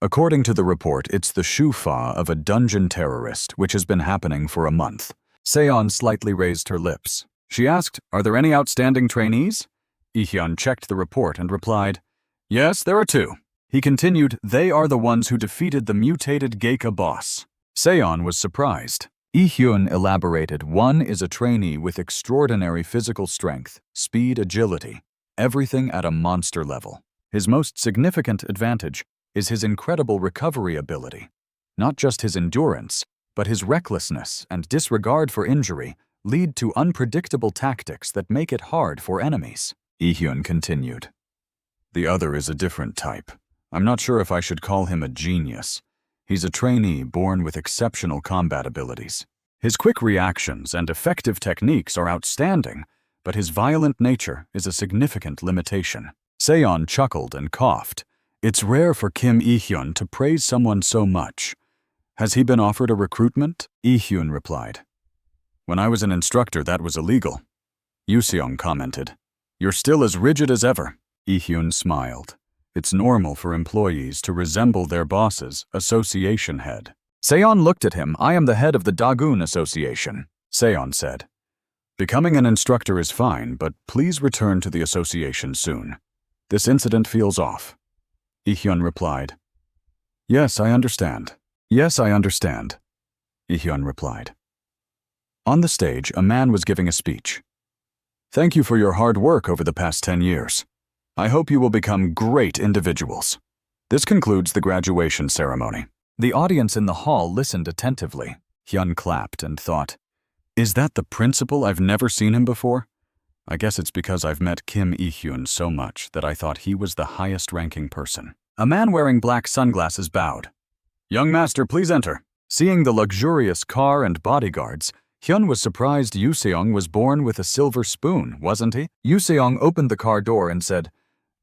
A: According to the report, it's the shufa of a dungeon terrorist, which has been happening for a month. Seon slightly raised her lips. She asked, are there any outstanding trainees? Ihyun checked the report and replied, yes, there are 2. He continued, they are the ones who defeated the mutated Geika boss. Seon was surprised. Ihyun elaborated, one is a trainee with extraordinary physical strength, speed, agility, everything at a monster level. His most significant advantage is his incredible recovery ability. Not just his endurance, but his recklessness and disregard for injury lead to unpredictable tactics that make it hard for enemies. Ihyun continued. The other is a different type. I'm not sure if I should call him a genius. He's a trainee born with exceptional combat abilities. His quick reactions and effective techniques are outstanding, but his violent nature is a significant limitation. Seon chuckled and coughed. It's rare for Kim Ihyun to praise someone so much. Has he been offered a recruitment? Ihyun replied. When I was an instructor, that was illegal. Yuseong commented. You're still as rigid as ever. Ihyun smiled. It's normal for employees to resemble their boss's association head. Seon looked at him. I am the head of the Dagun Association, Seon said. Becoming an instructor is fine, but please return to the association soon. This incident feels off. Ihyun replied. Yes, I understand. Yes, I understand. Ihyun replied. On the stage, a man was giving a speech. Thank you for your hard work over the past 10 years. I hope you will become great individuals. This concludes the graduation ceremony. The audience in the hall listened attentively. Hyun clapped and thought, is that the principal? I've never seen him before. I guess it's because I've met Kim Ihyun so much that I thought he was the highest-ranking person. A man wearing black sunglasses bowed. Young master, please enter. Seeing the luxurious car and bodyguards, Hyun was surprised Yuseong was born with a silver spoon, wasn't he? Yuseong opened the car door and said,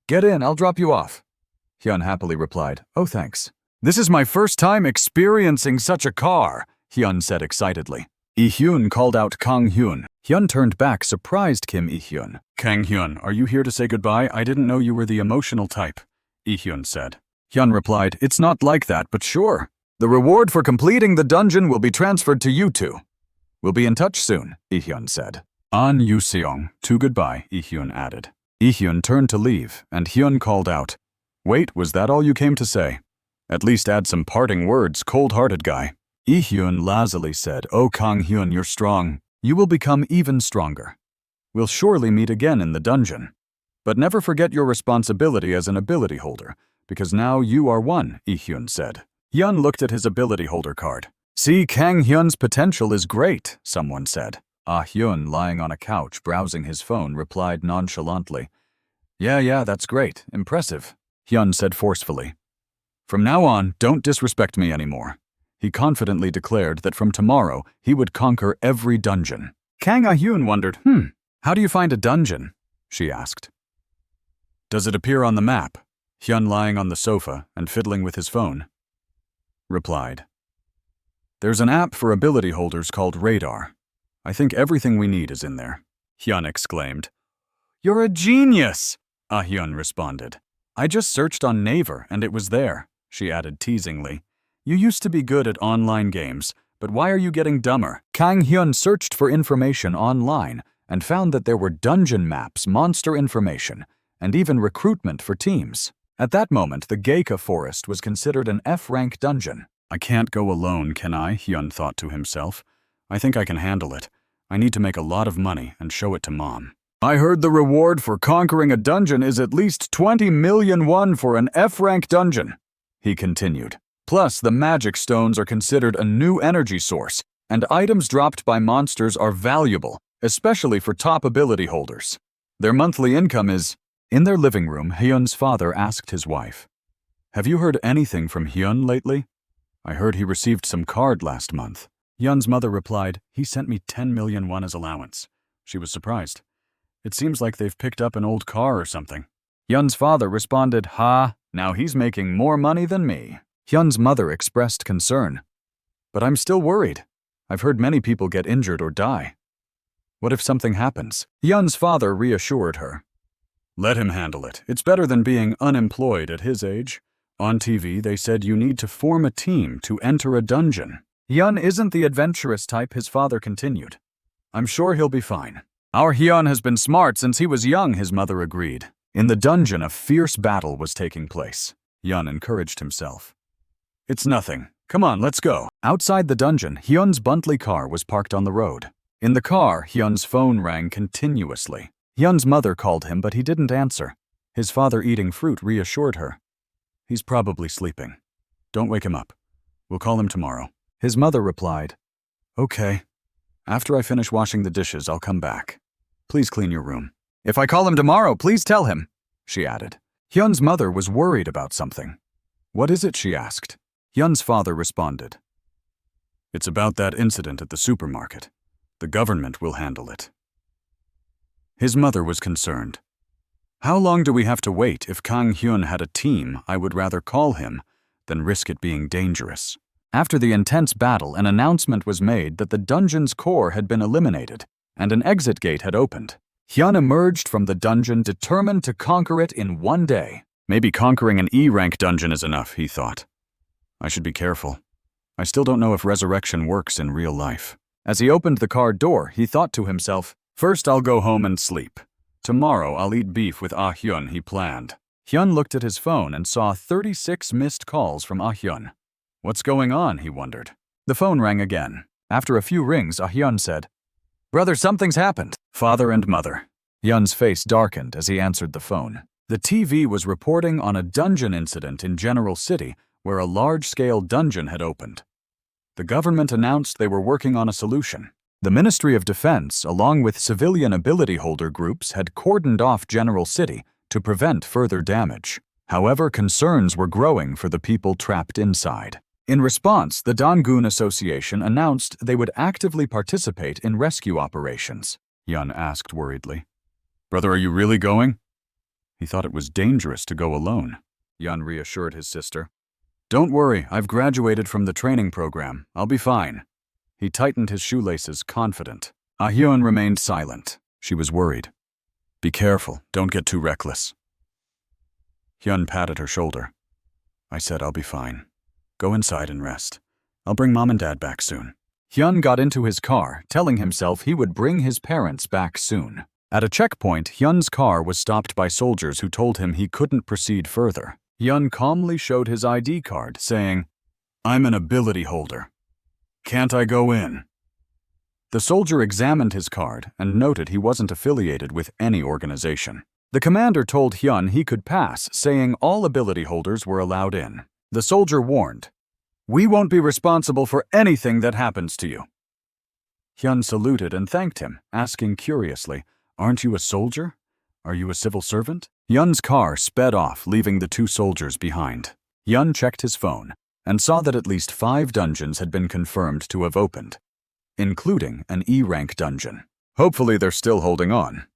A: Get in, I'll drop you off. Hyun happily replied, Oh, thanks. This is my first time experiencing such a car, Hyun said excitedly. Ihyun called out Kang Hyun. Hyun turned back, surprised Kim Ihyun. Kang Hyun, are you here to say goodbye? I didn't know you were the emotional type, Ihyun said. Hyun replied, It's not like that, but sure. The reward for completing the dungeon will be transferred to you 2. We'll be in touch soon, Ihyun said. An Yuseong, to goodbye, Ihyun added. Ihyun turned to leave, and Hyun called out, Wait, was that all you came to say? At least add some parting words, cold-hearted guy. Ihyun lazily said, Oh, Kang Hyun, you're strong. You will become even stronger. We'll surely meet again in the dungeon. But never forget your responsibility as an ability holder, because now you are one, Ihyun said. Hyun looked at his ability holder card. See, Kang Hyun's potential is great, someone said. Hyun, lying on a couch browsing his phone, replied nonchalantly. Yeah, that's great. Impressive, Hyun said forcefully. From now on, don't disrespect me anymore. He confidently declared that from tomorrow he would conquer every dungeon. Kang Hyun wondered, how do you find a dungeon? She asked. Does it appear on the map? Hyun, lying on the sofa and fiddling with his phone, replied. There's an app for ability holders called Radar. I think everything we need is in there, Hyun exclaimed. You're a genius, Hyun responded. I just searched on Naver and it was there, she added teasingly. You used to be good at online games, but why are you getting dumber? Kang Hyun searched for information online and found that there were dungeon maps, monster information, and even recruitment for teams. At that moment, the Geika Forest was considered an F-rank dungeon. I can't go alone, can I? Hyun thought to himself. I think I can handle it. I need to make a lot of money and show it to Mom. I heard the reward for conquering a dungeon is at least 20 million won for an F-rank dungeon, he continued. Plus, the magic stones are considered a new energy source, and items dropped by monsters are valuable, especially for top ability holders. Their monthly income is... In their living room, Hyun's father asked his wife, Have you heard anything from Hyun lately? I heard he received some card last month. Hyun's mother replied, He sent me 10 million won as allowance. She was surprised. It seems like they've picked up an old car or something. Hyun's father responded, Ha, Now he's making more money than me. Hyun's mother expressed concern. But I'm still worried. I've heard many people get injured or die. What if something happens? Hyun's father reassured her. Let him handle it. It's better than being unemployed at his age. On TV, they said you need to form a team to enter a dungeon. Hyun isn't the adventurous type, his father continued. I'm sure he'll be fine. Our Hyun has been smart since he was young, his mother agreed. In the dungeon, a fierce battle was taking place. Hyun encouraged himself. It's nothing. Come on, let's go. Outside the dungeon, Hyun's Bentley car was parked on the road. In the car, Hyun's phone rang continuously. Hyun's mother called him, but he didn't answer. His father eating fruit reassured her. He's probably sleeping. Don't wake him up. We'll call him tomorrow. His mother replied, Okay. After I finish washing the dishes, I'll come back. Please clean your room. If I call him tomorrow, please tell him, she added. Hyun's mother was worried about something. What is it, she asked. Hyun's father responded. It's about that incident at the supermarket. The government will handle it. His mother was concerned. How long do we have to wait? If Kang Hyun had a team, I would rather call him than risk it being dangerous. After the intense battle, an announcement was made that the dungeon's core had been eliminated and an exit gate had opened. Hyun emerged from the dungeon determined to conquer it in one day. Maybe conquering an E-rank dungeon is enough, he thought. I should be careful. I still don't know if resurrection works in real life. As he opened the car door, he thought to himself, First I'll go home and sleep. Tomorrow I'll eat beef with Ah Hyun, he planned. Hyun looked at his phone and saw 36 missed calls from Ah Hyun. What's going on, he wondered. The phone rang again. After a few rings, Ah Hyun said, Brother, something's happened. Father and mother. Hyun's face darkened as he answered the phone. The TV was reporting on a dungeon incident in General City where a large-scale dungeon had opened. The government announced they were working on a solution. The Ministry of Defense, along with civilian ability holder groups, had cordoned off General City to prevent further damage. However, concerns were growing for the people trapped inside. In response, the Dangun Association announced they would actively participate in rescue operations. Hyun asked worriedly. Brother, are you really going? He thought it was dangerous to go alone. Hyun reassured his sister. Don't worry, I've graduated from the training program. I'll be fine. He tightened his shoelaces, confident. Ah Hyun remained silent. She was worried. Be careful, don't get too reckless. Hyun patted her shoulder. I said I'll be fine. Go inside and rest. I'll bring Mom and Dad back soon. Hyun got into his car, telling himself he would bring his parents back soon. At a checkpoint, Hyun's car was stopped by soldiers who told him he couldn't proceed further. Hyun calmly showed his ID card, saying, I'm an ability holder. Can't I go in? The soldier examined his card and noted he wasn't affiliated with any organization. The commander told Hyun he could pass, saying all ability holders were allowed in. The soldier warned, We won't be responsible for anything that happens to you. Hyun saluted and thanked him, asking curiously, Aren't you a soldier? Are you a civil servant? Hyun's car sped off, leaving the two soldiers behind. Hyun checked his phone and saw that at least 5 dungeons had been confirmed to have opened, including an E-rank dungeon. Hopefully they're still holding on.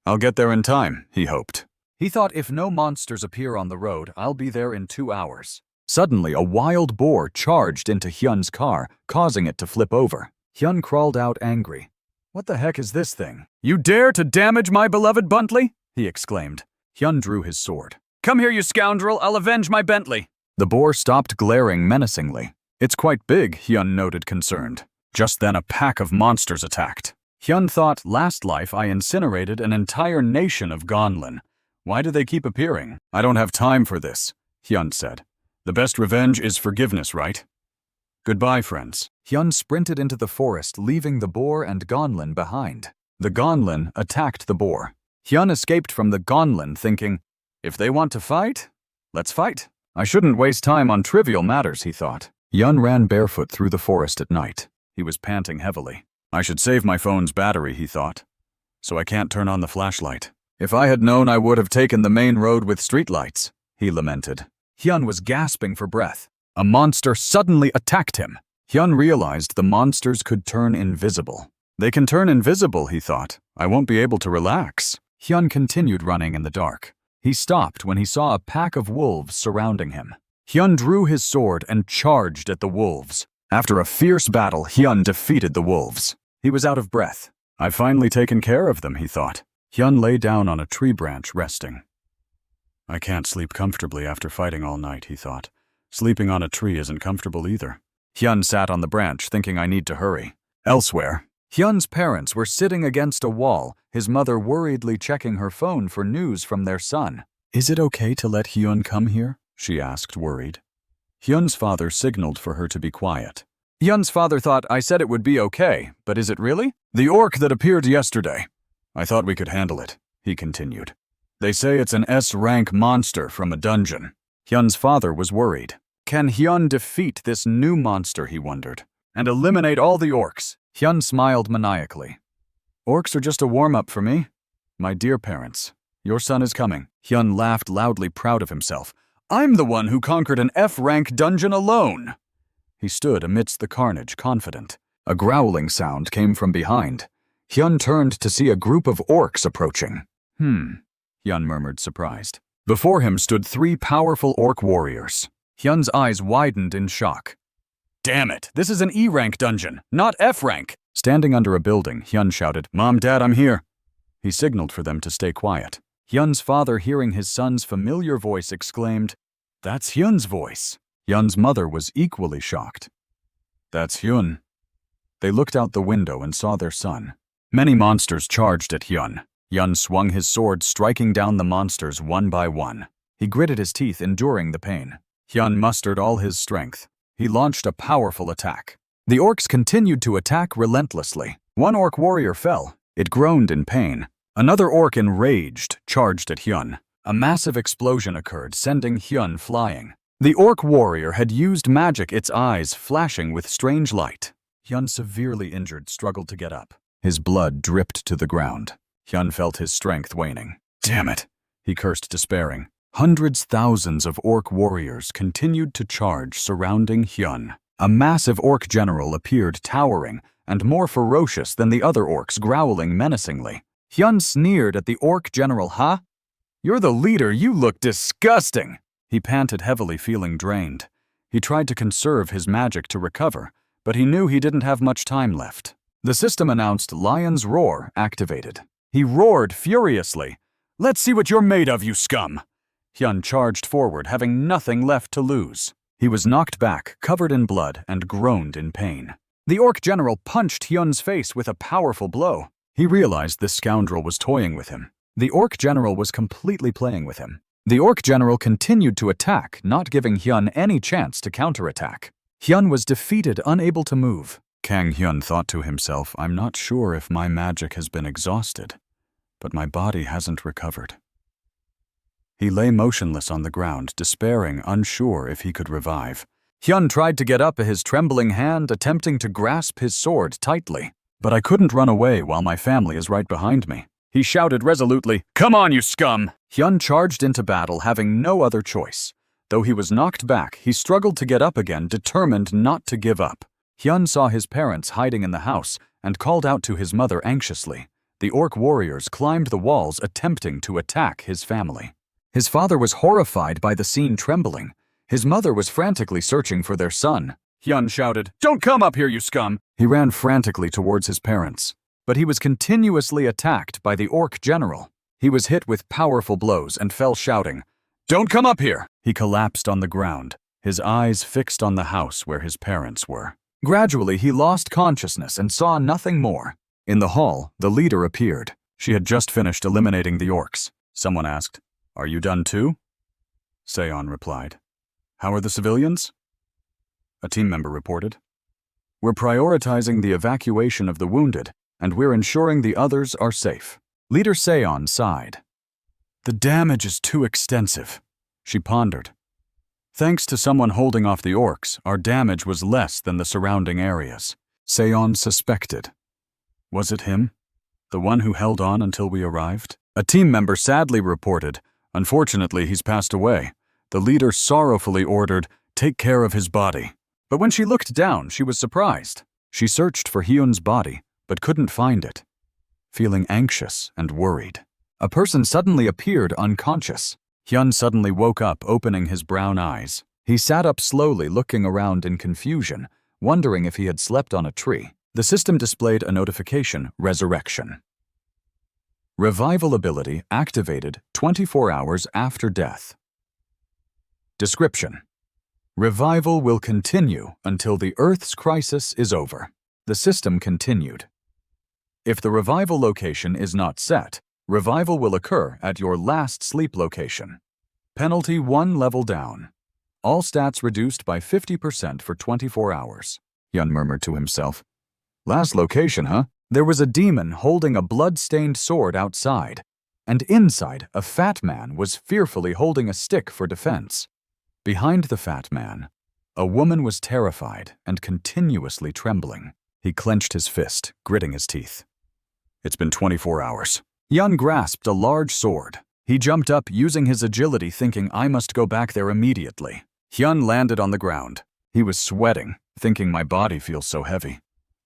A: I'll get there in time, he hoped. He thought if no monsters appear on the road, I'll be there in 2 hours. Suddenly, a wild boar charged into Hyun's car, causing it to flip over. Hyun crawled out angry. What the heck is this thing? You dare to damage my beloved Bentley? He exclaimed. Hyun drew his sword. Come here, you scoundrel, I'll avenge my Bentley. The boar stopped glaring menacingly. It's quite big, Hyun noted, concerned. Just then a pack of monsters attacked. Hyun thought, last life I incinerated an entire nation of Gonlin. Why do they keep appearing? I don't have time for this, Hyun said. The best revenge is forgiveness, right? Goodbye, friends. Hyun sprinted into the forest, leaving the boar and Gonlin behind. The Gonlin attacked the boar. Hyun escaped from the Gonlin thinking, if they want to fight, let's fight. I shouldn't waste time on trivial matters, he thought. Hyun ran barefoot through the forest at night. He was panting heavily. I should save my phone's battery, he thought, so I can't turn on the flashlight. If I had known, I would have taken the main road with streetlights, he lamented. Hyun was gasping for breath. A monster suddenly attacked him. Hyun realized the monsters could turn invisible. They can turn invisible, he thought. I won't be able to relax. Hyun continued running in the dark. He stopped when he saw a pack of wolves surrounding him. Hyun drew his sword and charged at the wolves. After a fierce battle, Hyun defeated the wolves. He was out of breath. "I've finally taken care of them," he thought. Hyun lay down on a tree branch, resting. "I can't sleep comfortably after fighting all night," he thought. "Sleeping on a tree isn't comfortable either." Hyun sat on the branch, thinking, "I need to hurry." Elsewhere, Hyun's parents were sitting against a wall, his mother worriedly checking her phone for news from their son. "Is it okay to let Hyun come here?" she asked, worried. Hyun's father signaled for her to be quiet. Hyun's father thought, "I said it would be okay, but is it really?" "The orc that appeared yesterday. I thought we could handle it," he continued. "They say it's an S-rank monster from a dungeon." Hyun's father was worried. Can Hyun defeat this new monster, he wondered, and eliminate all the orcs? Hyun smiled maniacally. "Orcs are just a warm-up for me. My dear parents, your son is coming." Hyun laughed loudly, proud of himself. "I'm the one who conquered an F-rank dungeon alone." He stood amidst the carnage, confident. A growling sound came from behind. Hyun turned to see a group of orcs approaching. Hyun murmured, surprised. Before him stood 3 powerful orc warriors. Hyun's eyes widened in shock. "Damn it, this is an E-rank dungeon, not F-rank." Standing under a building, Hyun shouted, "Mom, Dad, I'm here." He signaled for them to stay quiet. Hyun's father, hearing his son's familiar voice, exclaimed, "That's Hyun's voice." Hyun's mother was equally shocked. "That's Hyun." They looked out the window and saw their son. Many monsters charged at Hyun. Hyun swung his sword, striking down the monsters one by one. He gritted his teeth, enduring the pain. Hyun mustered all his strength. He launched a powerful attack. The orcs continued to attack relentlessly. One orc warrior fell. It groaned in pain. Another orc, enraged, charged at Hyun. A massive explosion occurred, sending Hyun flying. The orc warrior had used magic, its eyes flashing with strange light. Hyun, severely injured, struggled to get up. His blood dripped to the ground. Hyun felt his strength waning. "Damn it," he cursed, despairing. Thousands of orc warriors continued to charge, surrounding Hyun. A massive orc general appeared, towering and more ferocious than the other orcs, growling menacingly. Hyun sneered at the orc general. "Huh? You're the leader, you look disgusting." He panted heavily, feeling drained. He tried to conserve his magic to recover, but he knew he didn't have much time left. The system announced Lion's Roar activated. He roared furiously. "Let's see what you're made of, you scum!" Hyun charged forward, having nothing left to lose. He was knocked back, covered in blood, and groaned in pain. The orc general punched Hyun's face with a powerful blow. He realized this scoundrel was toying with him. The orc general was completely playing with him. The orc general continued to attack, not giving Hyun any chance to counterattack. Hyun was defeated, unable to move. Kang Hyun thought to himself, "I'm not sure if my magic has been exhausted, but my body hasn't recovered." He lay motionless on the ground, despairing, unsure if he could revive. Hyun tried to get up, his trembling hand attempting to grasp his sword tightly. "But I couldn't run away while my family is right behind me." He shouted resolutely, "Come on, you scum!" Hyun charged into battle, having no other choice. Though he was knocked back, he struggled to get up again, determined not to give up. Hyun saw his parents hiding in the house and called out to his mother anxiously. The orc warriors climbed the walls, attempting to attack his family. His father was horrified by the scene, trembling. His mother was frantically searching for their son. Hyun shouted, "Don't come up here, you scum!" He ran frantically towards his parents. But he was continuously attacked by the orc general. He was hit with powerful blows and fell, shouting, "Don't come up here!" He collapsed on the ground, his eyes fixed on the house where his parents were. Gradually, he lost consciousness and saw nothing more. In the hall, the leader appeared. She had just finished eliminating the orcs. Someone asked, "Are you done too?" Seon replied, "How are the civilians?" A team member reported, "We're prioritizing the evacuation of the wounded, and we're ensuring the others are safe." Leader Seon sighed. "The damage is too extensive," she pondered. "Thanks to someone holding off the orcs, our damage was less than the surrounding areas." Seon suspected. Was it him? The one who held on until we arrived? A team member sadly reported, "Unfortunately, he's passed away." The leader sorrowfully ordered, "Take care of his body." But when she looked down, she was surprised. She searched for Hyun's body, but couldn't find it. Feeling anxious and worried, A person suddenly appeared unconscious. Hyun suddenly woke up, opening his brown eyes. He sat up slowly, looking around in confusion, wondering if he had slept on a tree. The system displayed a notification, Resurrection. Revival ability activated 24 hours after death. Description: Revival will continue until the Earth's crisis is over. The system continued. If the revival location is not set, revival will occur at your last sleep location. Penalty 1 level down. All stats reduced by 50% for 24 hours. Hyun murmured to himself. Last location, huh? There was a demon holding a blood-stained sword outside, and inside, a fat man was fearfully holding a stick for defense. Behind the fat man, a woman was terrified and continuously trembling. He clenched his fist, gritting his teeth. It's been 24 hours. Hyun grasped a large sword. He jumped up, using his agility, thinking, I must go back there immediately. Hyun landed on the ground. He was sweating, thinking, my body feels so heavy.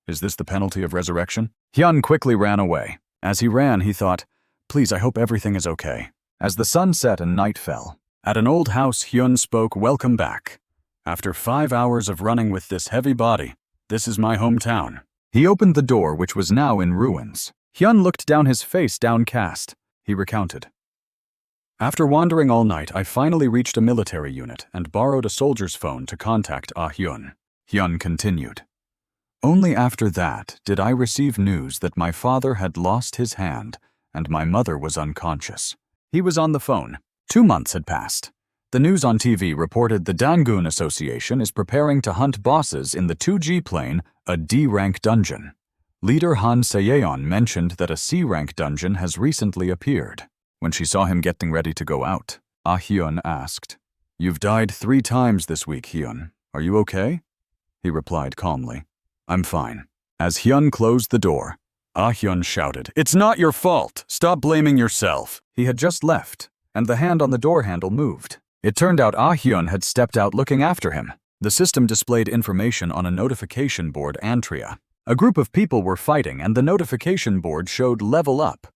A: Is this the penalty of resurrection? Hyun quickly ran away. As he ran, he thought, please, I hope everything is okay. As the sun set and night fell, at an old house, Hyun spoke, welcome back. After 5 hours of running with this heavy body, this is my hometown. He opened the door, which was now in ruins. Hyun looked down, his face downcast. He recounted. After wandering all night, I finally reached a military unit and borrowed a soldier's phone to contact Hyun. Hyun continued. Only after that did I receive news that my father had lost his hand and my mother was unconscious. He was on the phone. 2 months had passed. The news on TV reported the Dangun Association is preparing to hunt bosses in the 2G plane, a D-rank dungeon. Leader Han Seyeon mentioned that a C-rank dungeon has recently appeared. When she saw him getting ready to go out, Hyun asked, You've died 3 times this week, Hyun. Are you okay? He replied calmly, I'm fine. As Hyun closed the door, Hyun shouted, It's not your fault! Stop blaming yourself! He had just left, and the hand on the door handle moved. It turned out Hyun had stepped out looking after him. The system displayed information on a notification board, Antria. A group of people were fighting, and the notification board showed level up.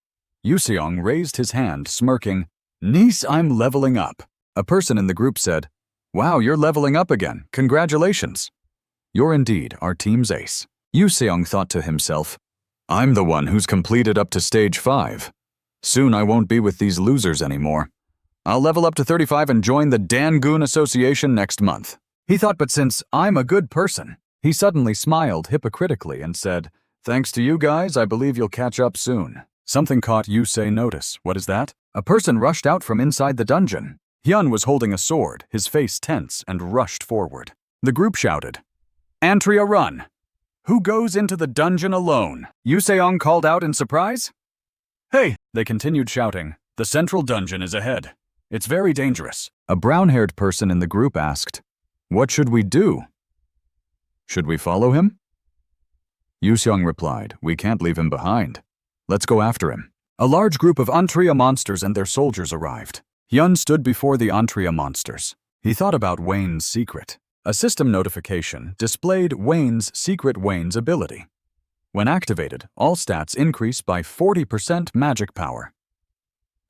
A: Yuseong raised his hand, smirking, Niece, I'm leveling up. A person in the group said, Wow, you're leveling up again. Congratulations. You're indeed our team's ace. Yuseong thought to himself, I'm the one who's completed up to stage 5. Soon I won't be with these losers anymore. I'll level up to 35 and join the Dangun Association next month. He thought, but since I'm a good person, he suddenly smiled hypocritically and said, Thanks to you guys, I believe you'll catch up soon. Something caught Yusei notice. What is that? A person rushed out from inside the dungeon. Hyun was holding a sword, his face tense, and rushed forward. The group shouted, Antria, run! Who goes into the dungeon alone? Yuseong called out in surprise. Hey! They continued shouting. The central dungeon is ahead. It's very dangerous. A brown-haired person in the group asked, What should we do? Should we follow him? Yuseong replied, We can't leave him behind. Let's go after him. A large group of Antria monsters and their soldiers arrived. Hyun stood before the Antria monsters. He thought about Wayne's secret. A system notification displayed Wayne's ability. When activated, all stats increase by 40% magic power.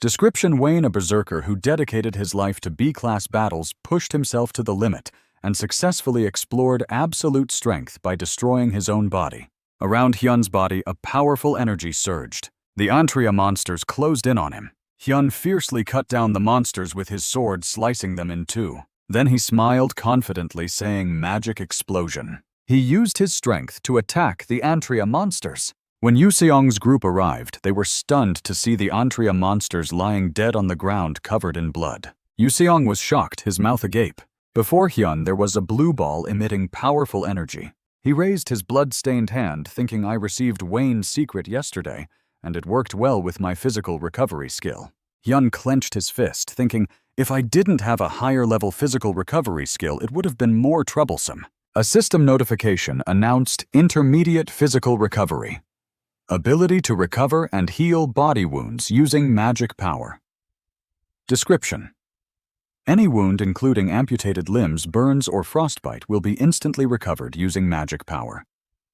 A: Description: Wayne, a berserker who dedicated his life to B-class battles, pushed himself to the limit and successfully explored absolute strength by destroying his own body. Around Hyun's body, a powerful energy surged. The Antria monsters closed in on him. Hyun fiercely cut down the monsters with his sword, slicing them in 2. Then he smiled confidently, saying, Magic explosion. He used his strength to attack the Antria monsters. When Yuseong's group arrived, they were stunned to see the Antria monsters lying dead on the ground covered in blood. Yuseong was shocked, his mouth agape. Before Hyun, there was a blue ball emitting powerful energy. He raised his blood-stained hand, thinking, I received Wayne's secret yesterday, and it worked well with my physical recovery skill. Hyun clenched his fist, thinking, if I didn't have a higher-level physical recovery skill, it would have been more troublesome. A system notification announced intermediate physical recovery. Ability to recover and heal body wounds using magic power. Description: Any wound including amputated limbs, burns, or frostbite will be instantly recovered using magic power.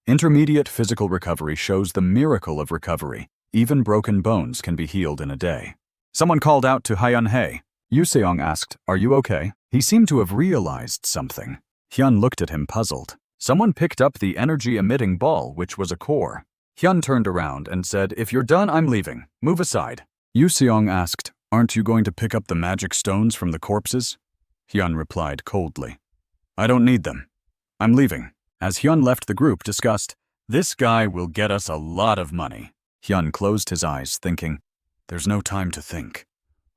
A: Intermediate physical recovery shows the miracle of recovery, Even broken bones can be healed in a day. Someone called out to Hyun-hae. Yu Seong asked, "Are you okay?" He seemed to have realized something. Hyun looked at him puzzled. Someone picked up the energy-emitting ball, which was a core. Hyun turned around and said, "If you're done, I'm leaving. Move aside." Yu Seong asked, "Aren't you going to pick up the magic stones from the corpses?" Hyun replied coldly, "I don't need them. I'm leaving." As Hyun left, the group discussed, "This guy will get us a lot of money." Hyun closed his eyes, thinking, "There's no time to think.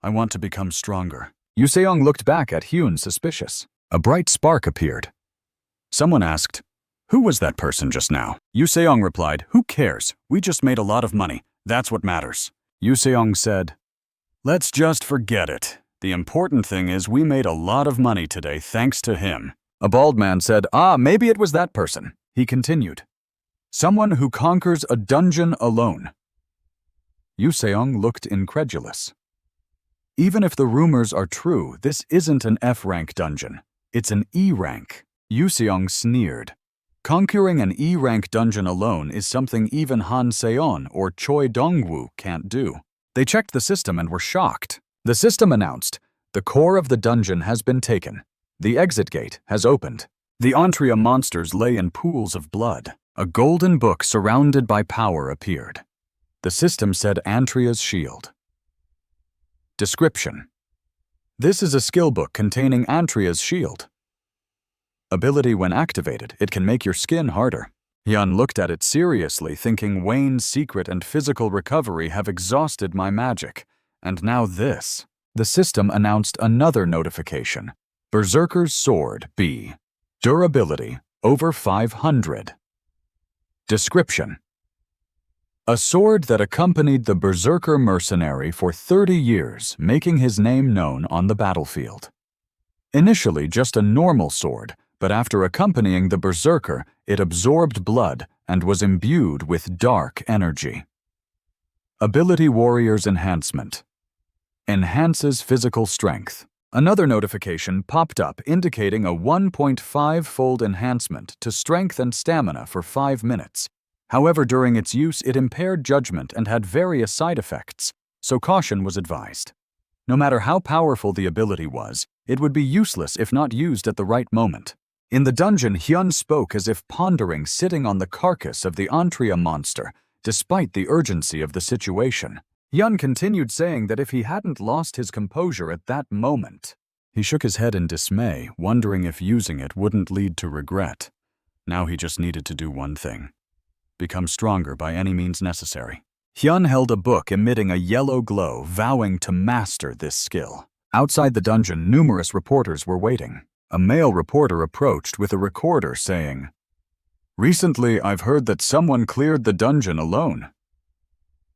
A: I want to become stronger." Yu Seong looked back at Hyun, suspicious. A bright spark appeared. Someone asked, "Who was that person just now?" Yu Seong replied, "Who cares? We just made a lot of money. That's what matters." Yu Seong said, "Let's just forget it. The important thing is we made a lot of money today thanks to him." A bald man said, "Maybe it was that person." He continued, "Someone who conquers a dungeon alone." Yu Seong looked incredulous. "Even if the rumors are true, this isn't an F-rank dungeon. It's an E-rank." Yu Seong sneered. "Conquering an E-rank dungeon alone is something even Han Seon or Choi Dongwoo can't do." They checked the system and were shocked. The system announced, "The core of the dungeon has been taken. The exit gate has opened." The Antria monsters lay in pools of blood. A golden book surrounded by power appeared. The system said Antria's shield. Description: This is a skill book containing Antria's shield. Ability: when activated, it can make your skin harder. Hyun looked at it seriously, thinking Wayne's secret and physical recovery have exhausted my magic. And now this. The system announced another notification. Berserker's Sword B. Durability: over 500. Description: A sword that accompanied the Berserker mercenary for 30 years, making his name known on the battlefield. Initially just a normal sword, but after accompanying the Berserker, it absorbed blood and was imbued with dark energy. Ability: Warrior's Enhancement. Enhances physical strength. Another notification popped up indicating a 1.5-fold enhancement to strength and stamina for 5 minutes. However, during its use, it impaired judgment and had various side effects, so caution was advised. No matter how powerful the ability was, it would be useless if not used at the right moment. In the dungeon, Hyun spoke as if pondering, sitting on the carcass of the Antria monster, despite the urgency of the situation. Hyun continued saying that if he hadn't lost his composure at that moment. He shook his head in dismay, wondering if using it wouldn't lead to regret. Now he just needed to do one thing: become stronger by any means necessary. Hyun held a book emitting a yellow glow, vowing to master this skill. Outside the dungeon, numerous reporters were waiting. A male reporter approached with a recorder saying, "Recently, I've heard that someone cleared the dungeon alone."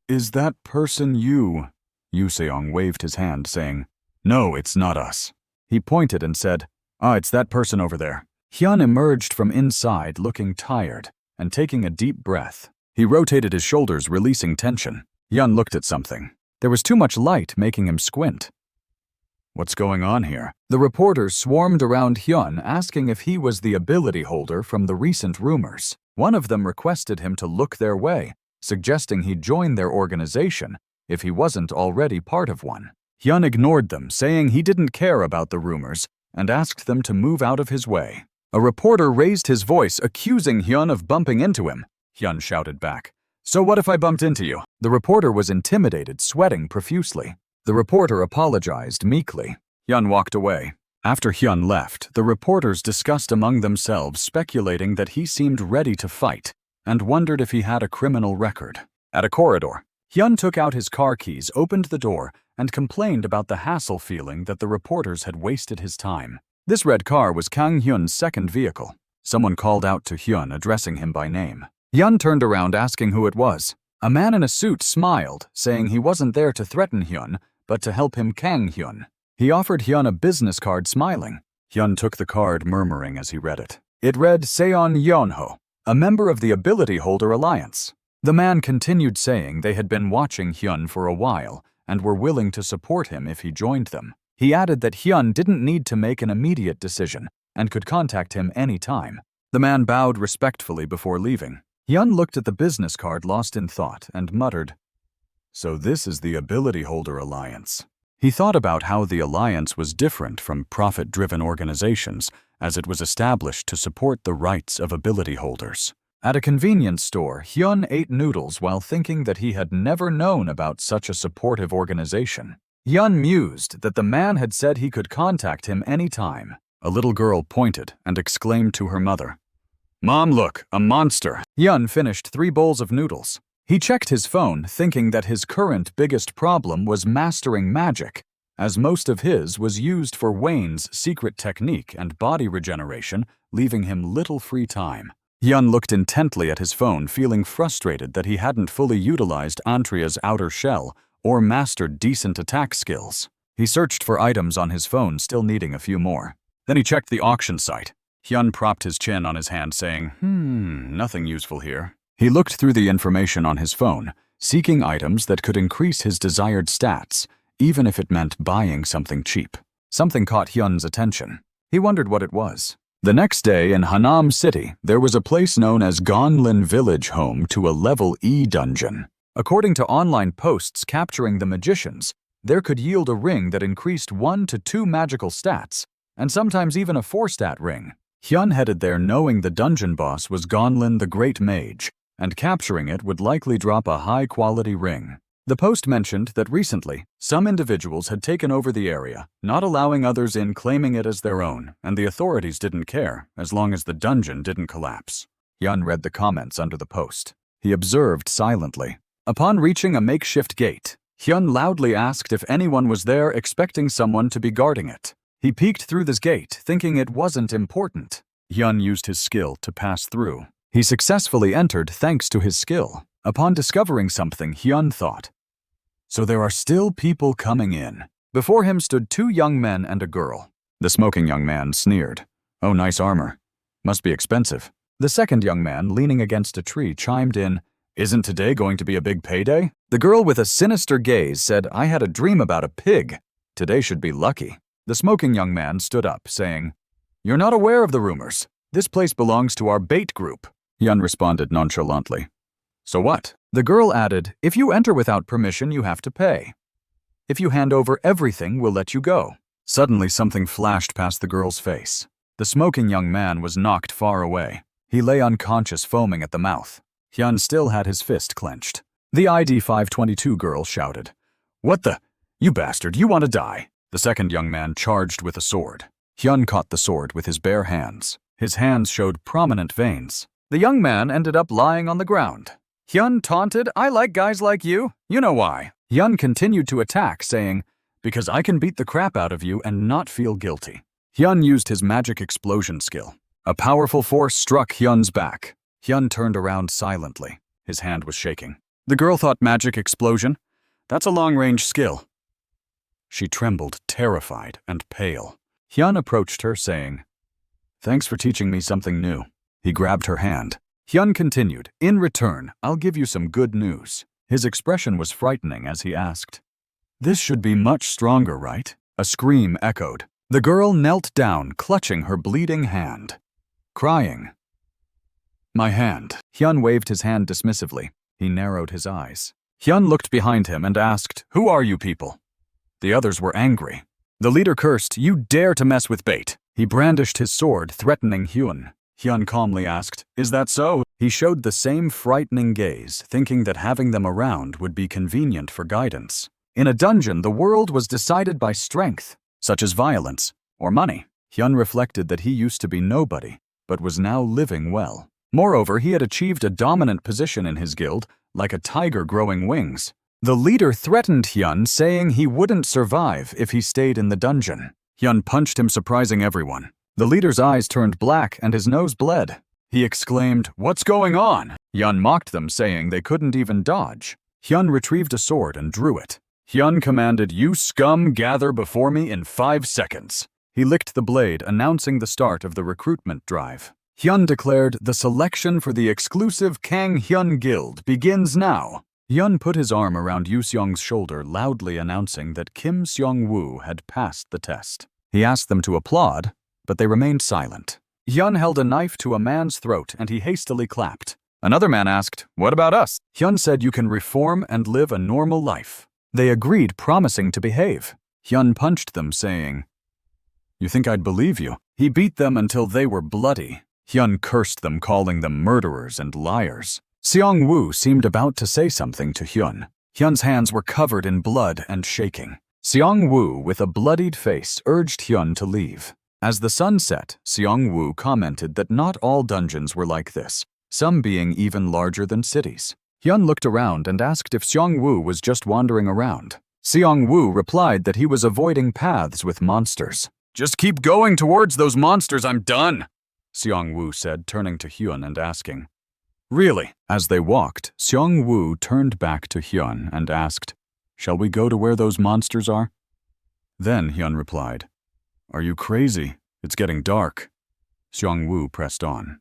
A: "Is that person you?" Yu Seong waved his hand, saying, "No, it's not us." He pointed and said, "It's that person over there." Hyun emerged from inside looking tired and taking a deep breath. He rotated his shoulders, releasing tension. Hyun looked at something. There was too much light, making him squint. "What's going on here?" The reporters swarmed around Hyun, asking if he was the ability holder from the recent rumors. One of them requested him to look their way, suggesting he join their organization if he wasn't already part of one. Hyun ignored them, saying he didn't care about the rumors, and asked them to move out of his way. A reporter raised his voice, accusing Hyun of bumping into him. Hyun shouted back, "So what if I bumped into you?" The reporter was intimidated, sweating profusely. The reporter apologized meekly. Hyun walked away. After Hyun left, the reporters discussed among themselves, speculating that he seemed ready to fight, and wondered if he had a criminal record. At a corridor, Hyun took out his car keys, opened the door, and complained about the hassle, feeling that the reporters had wasted his time. This red car was Kang Hyun's second vehicle. Someone called out to Hyun, addressing him by name. Hyun turned around, asking who it was. A man in a suit smiled, saying he wasn't there to threaten Hyun, but to help him Kang Hyun. He offered Hyun a business card, smiling. Hyun took the card, murmuring as he read it. It read Seon Yeonho, a member of the Ability Holder Alliance. The man continued, saying they had been watching Hyun for a while and were willing to support him if he joined them. He added that Hyun didn't need to make an immediate decision and could contact him any time. The man bowed respectfully before leaving. Hyun looked at the business card, lost in thought, and muttered, So this is the Ability Holder Alliance. He thought about how the alliance was different from profit-driven organizations, as it was established to support the rights of ability holders. At a convenience store, Hyun ate noodles while thinking that he had never known about such a supportive organization. Hyun mused that the man had said he could contact him anytime. A little girl pointed and exclaimed to her mother, "Mom, look, a monster!" Hyun finished 3 bowls of noodles. He checked his phone, thinking that his current biggest problem was mastering magic, as most of his was used for Wayne's secret technique and body regeneration, leaving him little free time. Hyun looked intently at his phone, feeling frustrated that he hadn't fully utilized Antria's outer shell or mastered decent attack skills. He searched for items on his phone, still needing a few more. Then he checked the auction site. Hyun propped his chin on his hand, saying, nothing useful here. He looked through the information on his phone, seeking items that could increase his desired stats, even if it meant buying something cheap. Something caught Hyun's attention. He wondered what it was. The next day in Hanam City, there was a place known as Gonlin Village, home to a level E dungeon. According to online posts capturing the magicians, there could yield a ring that increased 1 to 2 magical stats, and sometimes even a 4-stat ring. Hyun headed there knowing the dungeon boss was Gonlin the Great Mage, and capturing it would likely drop a high-quality ring. The post mentioned that recently, some individuals had taken over the area, not allowing others in, claiming it as their own, and the authorities didn't care as long as the dungeon didn't collapse. Hyun read the comments under the post. He observed silently. Upon reaching a makeshift gate, Hyun loudly asked if anyone was there, expecting someone to be guarding it. He peeked through this gate, thinking it wasn't important. Hyun used his skill to pass through. He successfully entered thanks to his skill. Upon discovering something, Hyun thought, "So there are still people coming in." Before him stood 2 young men and a girl. The smoking young man sneered, "Oh, nice armor. Must be expensive." The second young man, leaning against a tree, chimed in, "Isn't today going to be a big payday?" The girl with a sinister gaze said, "I had a dream about a pig. Today should be lucky." The smoking young man stood up, saying, "You're not aware of the rumors. This place belongs to our bait group." Hyun responded nonchalantly, "So what?" The girl added, "If you enter without permission, you have to pay. If you hand over everything, we'll let you go." Suddenly, something flashed past the girl's face. The smoking young man was knocked far away. He lay unconscious, foaming at the mouth. Hyun still had his fist clenched. The ID 522 girl shouted, "What the? You bastard, you want to die." The second young man charged with a sword. Hyun caught the sword with his bare hands. His hands showed prominent veins. The young man ended up lying on the ground. Hyun taunted, "I like guys like you. You know why." Hyun continued to attack, saying, "Because I can beat the crap out of you and not feel guilty." Hyun used his magic explosion skill. A powerful force struck Hyun's back. Hyun turned around silently. His hand was shaking. The girl thought, "Magic explosion? That's a long-range skill." She trembled, terrified and pale. Hyun approached her, saying, "Thanks for teaching me something new." He grabbed her hand. Hyun continued, "In return, I'll give you some good news." His expression was frightening as he asked, "This should be much stronger, right?" A scream echoed. The girl knelt down, clutching her bleeding hand, crying, "My hand." Hyun waved his hand dismissively. He narrowed his eyes. Hyun looked behind him and asked, "Who are you people?" The others were angry. The leader cursed, "You dare to mess with bait." He brandished his sword, threatening Hyun. Hyun calmly asked, "Is that so?" He showed the same frightening gaze, thinking that having them around would be convenient for guidance. In a dungeon, the world was decided by strength, such as violence or money. Hyun reflected that he used to be nobody, but was now living well. Moreover, he had achieved a dominant position in his guild, like a tiger growing wings. The leader threatened Hyun, saying he wouldn't survive if he stayed in the dungeon. Hyun punched him, surprising everyone. The leader's eyes turned black and his nose bled. He exclaimed, "What's going on?" Hyun mocked them, saying they couldn't even dodge. Hyun retrieved a sword and drew it. Hyun commanded, "You scum, gather before me in 5 seconds." He licked the blade, announcing the start of the recruitment drive. Hyun declared, "The selection for the exclusive Kang Hyun Guild begins now." Hyun put his arm around Yu Seong's shoulder, loudly announcing that Kim Seong-woo had passed the test. He asked them to applaud, but they remained silent. Hyun held a knife to a man's throat and he hastily clapped. Another man asked, "What about us?" Hyun said you can reform and live a normal life. They agreed, promising to behave. Hyun punched them, saying, "You think I'd believe you?" He beat them until they were bloody. Hyun cursed them, calling them murderers and liars. Seong-woo seemed about to say something to Hyun. Hyun's hands were covered in blood and shaking. Seong-woo, with a bloodied face, urged Hyun to leave. As the sun set, Seong-woo commented that not all dungeons were like this, some being even larger than cities. Hyun looked around and asked if Seong-woo was just wandering around. Seong-woo replied that he was avoiding paths with monsters. "Just keep going towards those monsters, I'm done," Seong-woo said, turning to Hyun and asking, "Really?" As they walked, Seong-woo turned back to Hyun and asked, "Shall we go to where those monsters are?" Then Hyun replied, "Are you crazy? It's getting dark." Seong-woo pressed on.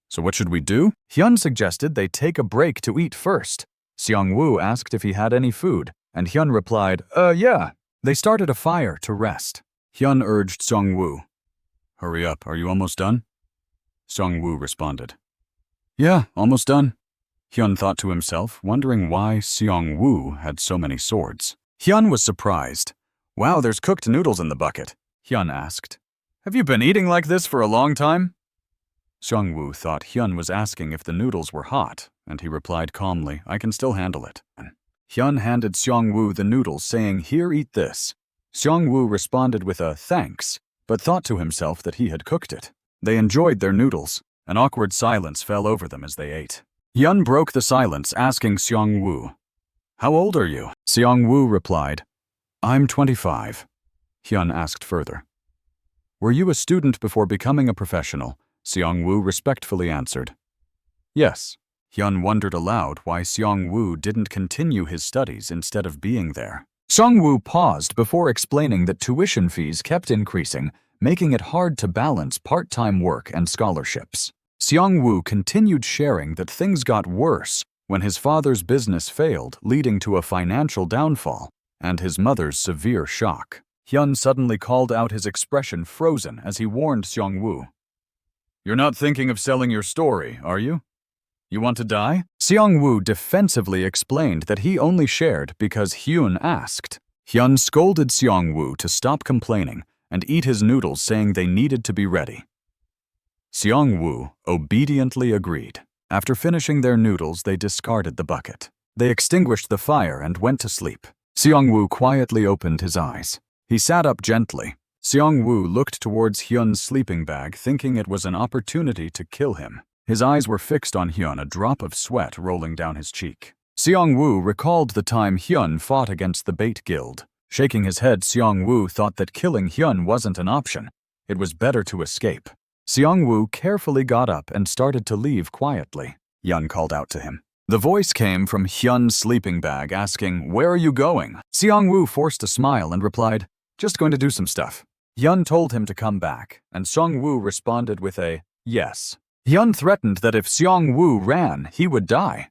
A: "So what should we do?" Hyun suggested they take a break to eat first. Seong-woo asked if he had any food, and Hyun replied, yeah. They started a fire to rest. Hyun urged Seong-woo, "Hurry up, are you almost done?" Seong-woo responded, "Yeah, almost done." Hyun thought to himself, wondering why Seong-woo had so many swords. Hyun was surprised. "Wow, there's cooked noodles in the bucket." Hyun asked, "Have you been eating like this for a long time?" Seong-woo thought Hyun was asking if the noodles were hot, and he replied calmly, "I can still handle it." Hyun handed Seong-woo the noodles, saying, "Here, eat this." Seong-woo responded with a thanks, but thought to himself that he had cooked it. They enjoyed their noodles. An awkward silence fell over them as they ate. Hyun broke the silence, asking Seong-woo, "How old are you?" Seong-woo replied, "I'm 25. Hyun asked further, "Were you a student before becoming a professional?" Seong-woo respectfully answered, "Yes." Hyun wondered aloud why Seong-woo didn't continue his studies instead of being there. Seong-woo paused before explaining that tuition fees kept increasing, making it hard to balance part-time work and scholarships. Seong-woo continued sharing that things got worse when his father's business failed, leading to a financial downfall, and his mother's severe shock. Hyun suddenly called out, his expression frozen as he warned Seong-woo, "You're not thinking of selling your story, are you? You want to die?" Seong-woo defensively explained that he only shared because Hyun asked. Hyun scolded Seong-woo to stop complaining and eat his noodles, saying they needed to be ready. Seong-woo obediently agreed. After finishing their noodles, they discarded the bucket. They extinguished the fire and went to sleep. Seong-woo quietly opened his eyes. He sat up gently. Seong-woo looked towards Hyun's sleeping bag, thinking it was an opportunity to kill him. His eyes were fixed on Hyun, a drop of sweat rolling down his cheek. Seong-woo recalled the time Hyun fought against the Bait Guild. Shaking his head, Seong-woo thought that killing Hyun wasn't an option. It was better to escape. Seong-woo carefully got up and started to leave quietly. Hyun called out to him. The voice came from Hyun's sleeping bag, asking, "Where are you going?" Seong-woo forced a smile and replied, "Just going to do some stuff." Hyun told him to come back, and Seong-woo responded with a yes. Hyun threatened that if Seong-woo ran, he would die.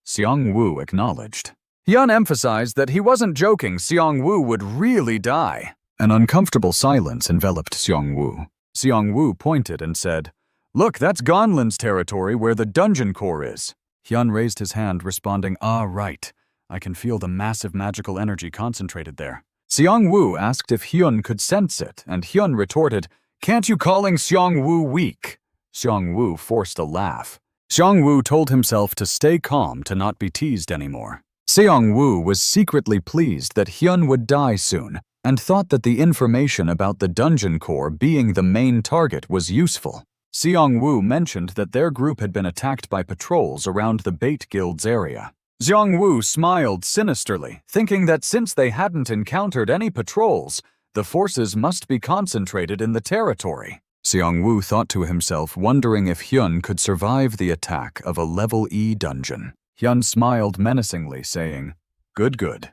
A: Seong-woo acknowledged. Hyun emphasized that he wasn't joking, Seong-woo would really die. An uncomfortable silence enveloped Seong-woo. Seong-woo pointed and said, "Look, that's Gonlin's territory where the dungeon core is." Hyun raised his hand, responding, "Ah, right. I can feel the massive magical energy concentrated there." Seong-woo asked if Hyun could sense it, and Hyun retorted, "Can't you calling Seong-woo weak?" Seong-woo forced a laugh. Seong-woo told himself to stay calm, to not be teased anymore. Seong-woo was secretly pleased that Hyun would die soon, and thought that the information about the dungeon core being the main target was useful. Seong-woo mentioned that their group had been attacked by patrols around the Bait Guild's area. Seong-woo smiled sinisterly, thinking that since they hadn't encountered any patrols, the forces must be concentrated in the territory. Seong-woo thought to himself, wondering if Hyun could survive the attack of a level E dungeon. Hyun smiled menacingly, saying, Good.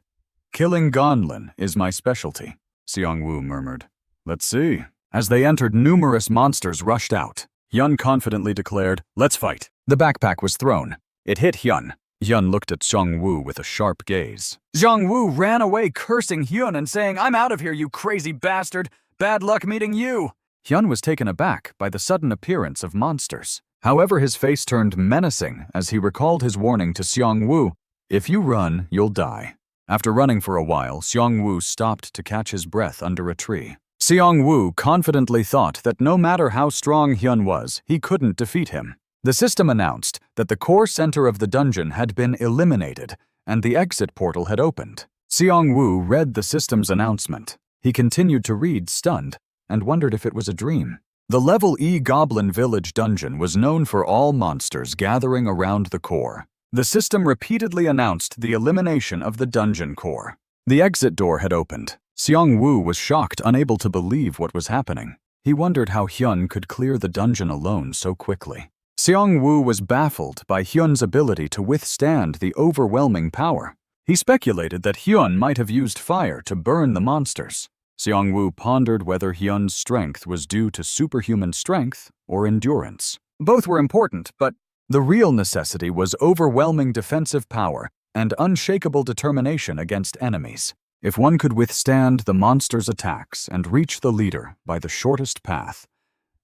A: Killing Gonlin is my specialty." Seong-woo murmured, "Let's see." As they entered, numerous monsters rushed out. Hyun confidently declared, "Let's fight." The backpack was thrown. It hit Hyun. Hyun looked at Seong-woo with a sharp gaze. Seong-woo ran away, cursing Hyun and saying, "I'm out of here, you crazy bastard! Bad luck meeting you!" Hyun was taken aback by the sudden appearance of monsters. However, his face turned menacing as he recalled his warning to Xiongwu, "If you run, you'll die." After running for a while, Xiongwu stopped to catch his breath under a tree. Xiongwu confidently thought that no matter how strong Hyun was, he couldn't defeat him. The system announced that the core center of the dungeon had been eliminated and the exit portal had opened. Xiongwu read the system's announcement. He continued to read, stunned, and wondered if it was a dream. The Level E Goblin Village dungeon was known for all monsters gathering around the core. The system repeatedly announced the elimination of the dungeon core. The exit door had opened. Xiongwu was shocked, unable to believe what was happening. He wondered how Hyun could clear the dungeon alone so quickly. Xiongwu was baffled by Hyun's ability to withstand the overwhelming power. He speculated that Hyun might have used fire to burn the monsters. Xiongwu pondered whether Hyun's strength was due to superhuman strength or endurance. Both were important, but the real necessity was overwhelming defensive power and unshakable determination against enemies. If one could withstand the monster's attacks and reach the leader by the shortest path,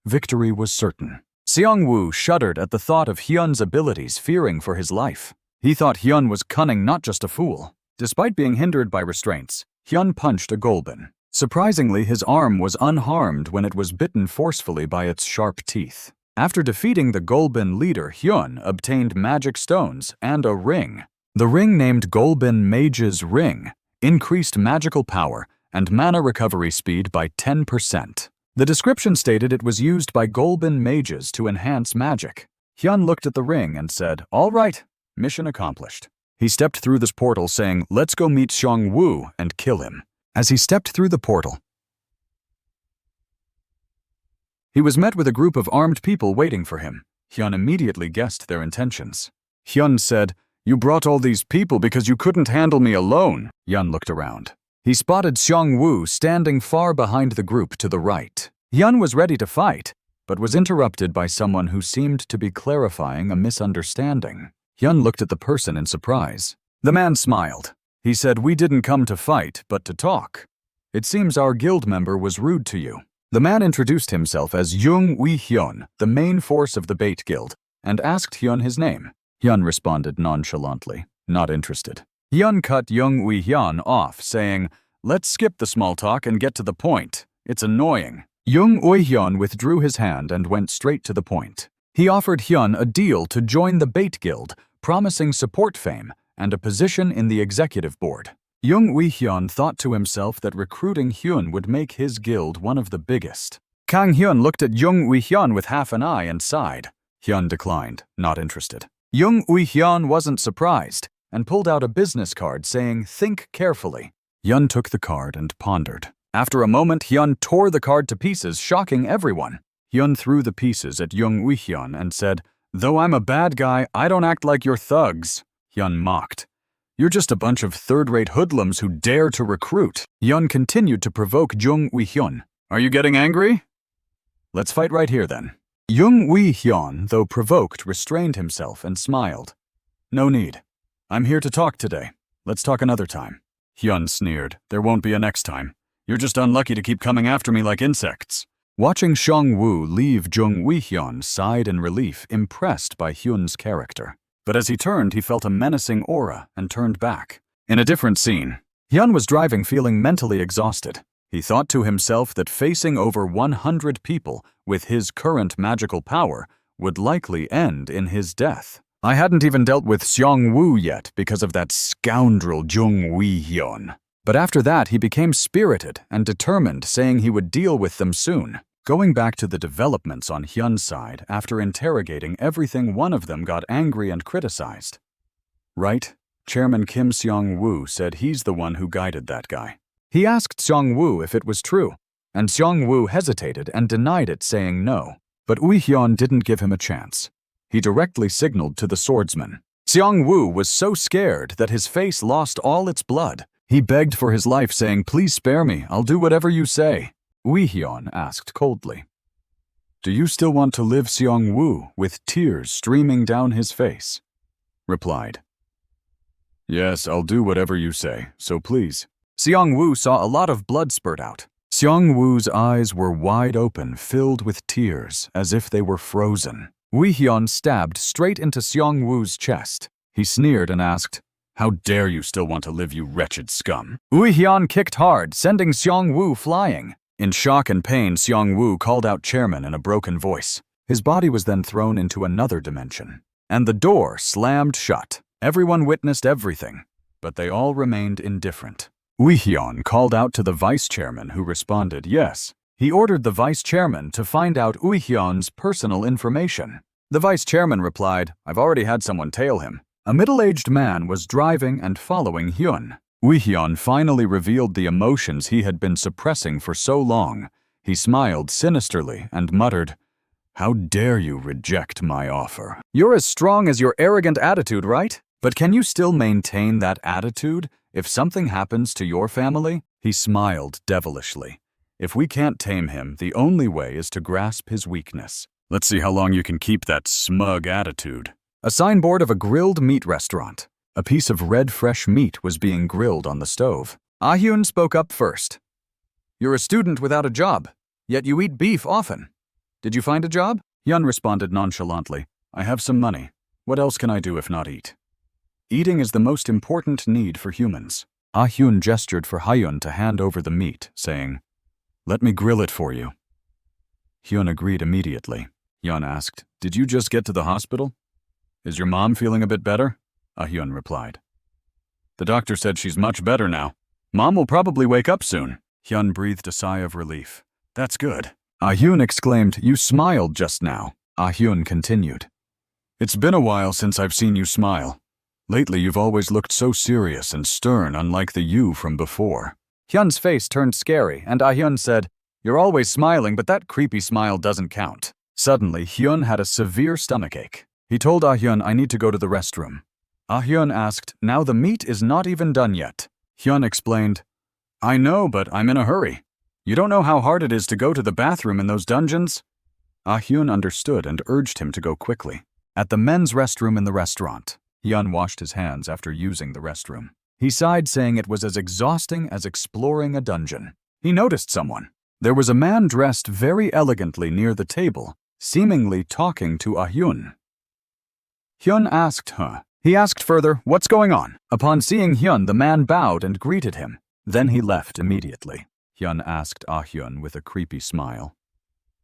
A: victory was certain. Xiongwu shuddered at the thought of Hyun's abilities, fearing for his life. He thought Hyun was cunning, not just a fool. Despite being hindered by restraints, Hyun punched a golbin. Surprisingly, his arm was unharmed when it was bitten forcefully by its sharp teeth. After defeating the golbin leader, Hyun obtained magic stones and a ring. The ring, named Golbin Mage's Ring, increased magical power and mana recovery speed by 10%. The description stated it was used by Golbin mages to enhance magic. Hyun looked at the ring and said, "All right, mission accomplished." He stepped through this portal saying, "Let's go meet Xiongwu and kill him." As he stepped through the portal, he was met with a group of armed people waiting for him. Hyun immediately guessed their intentions. Hyun said, "You brought all these people because you couldn't handle me alone." Hyun looked around. He spotted Xiongwu standing far behind the group to the right. Hyun was ready to fight, but was interrupted by someone who seemed to be clarifying a misunderstanding. Hyun looked at the person in surprise. The man smiled. He said, "We didn't come to fight, but to talk. It seems our guild member was rude to you." The man introduced himself as Jung Wee Hyun, the main force of the Bait Guild, and asked Hyun his name. Hyun responded nonchalantly, not interested. Hyun cut Jung Wee Hyun off, saying, "Let's skip the small talk and get to the point. It's annoying." Jung Wee Hyun withdrew his hand and went straight to the point. He offered Hyun a deal to join the Bait Guild, promising support fame and a position in the executive board. Jung Wee Hyun thought to himself that recruiting Hyun would make his guild one of the biggest. Kang Hyun looked at Jung Wee Hyun with half an eye and sighed. Hyun declined, not interested. Jung Wee Hyun wasn't surprised and pulled out a business card saying, "Think carefully." Hyun took the card and pondered. After a moment, Hyun tore the card to pieces, shocking everyone. Hyun threw the pieces at Jung Wee Hyun and said, "Though I'm a bad guy, I don't act like your thugs." Hyun mocked. "You're just a bunch of third-rate hoodlums who dare to recruit." Hyun continued to provoke Jung Wee Hyun. "Are you getting angry? Let's fight right here then." Jung Wee Hyun, though provoked, restrained himself and smiled. "No need. I'm here to talk today. Let's talk another time." Hyun sneered. "There won't be a next time. You're just unlucky to keep coming after me like insects." Watching Xiongwu leave, Jung Wee Hyun sighed in relief, impressed by Hyun's character. But as he turned, he felt a menacing aura and turned back. In a different scene, Hyun was driving feeling mentally exhausted. He thought to himself that facing over 100 people with his current magical power would likely end in his death. "I hadn't even dealt with Xiongwu yet because of that scoundrel Jung Wee Hyun." But after that, he became spirited and determined, saying he would deal with them soon. Going back to the developments on Hyun's side, after interrogating everything, one of them got angry and criticized. "Right? Chairman Kim Seong-woo said he's the one who guided that guy." He asked Seong-woo if it was true, and Seong-woo hesitated and denied it, saying no. But Wee Hyun didn't give him a chance. He directly signaled to the swordsman. Seong-woo was so scared that his face lost all its blood. He begged for his life, saying, "Please spare me, I'll do whatever you say." Wee Hyun asked coldly, "Do you still want to live?" Seong-woo, with tears streaming down his face, replied, "Yes, I'll do whatever you say, so please." Seong-woo saw a lot of blood spurt out. Seong-woo's eyes were wide open, filled with tears, as if they were frozen. Woo Hyun stabbed straight into Seong Woo's chest. He sneered and asked, "How dare you still want to live, you wretched scum?" Woo Hyun kicked hard, sending Seong Woo flying. In shock and pain, Seong Woo called out chairman in a broken voice. His body was then thrown into another dimension, and the door slammed shut. Everyone witnessed everything, but they all remained indifferent. Woo Hyun called out to the vice chairman, who responded yes. He ordered the vice chairman to find out Woo Hyun's personal information. The vice chairman replied, "I've already had someone tail him." A middle-aged man was driving and following Hyun. Woo Hyun finally revealed the emotions he had been suppressing for so long. He smiled sinisterly and muttered, "How dare you reject my offer? You're as strong as your arrogant attitude, right? But can you still maintain that attitude if something happens to your family?" He smiled devilishly. "If we can't tame him, the only way is to grasp his weakness. Let's see how long you can keep that smug attitude." A signboard of a grilled meat restaurant. A piece of red fresh meat was being grilled on the stove. Ah Hyun spoke up first. "You're a student without a job, yet you eat beef often. Did you find a job?" Hyun responded nonchalantly, "I have some money. What else can I do if not eat?" Eating is the most important need for humans. Ah Hyun gestured for Hyun to hand over the meat, saying, "Let me grill it for you." Hyun agreed immediately. Hyun asked, "Did you just get to the hospital? Is your mom feeling a bit better?" Ah Hyun replied. "The doctor said she's much better now. Mom will probably wake up soon." Hyun breathed a sigh of relief. "That's good." Ah Hyun exclaimed, "You smiled just now." Ah Hyun continued, "It's been a while since I've seen you smile. Lately you've always looked so serious and stern, unlike the you from before." Hyun's face turned scary, and Ah Hyun said, "You're always smiling, but that creepy smile doesn't count." Suddenly, Hyun had a severe stomachache. He told Ah Hyun, "I need to go to the restroom." Ah Hyun asked, "Now the meat is not even done yet." Hyun explained, "I know, but I'm in a hurry. You don't know how hard it is to go to the bathroom in those dungeons?" Ah Hyun understood and urged him to go quickly. At the men's restroom in the restaurant, Hyun washed his hands after using the restroom. He sighed, saying it was as exhausting as exploring a dungeon. He noticed someone. There was a man dressed very elegantly near the table, seemingly talking to Ah Hyun. Hyun asked, He asked further, "What's going on?" Upon seeing Hyun, the man bowed and greeted him. Then he left immediately. Hyun asked Ah Hyun with a creepy smile,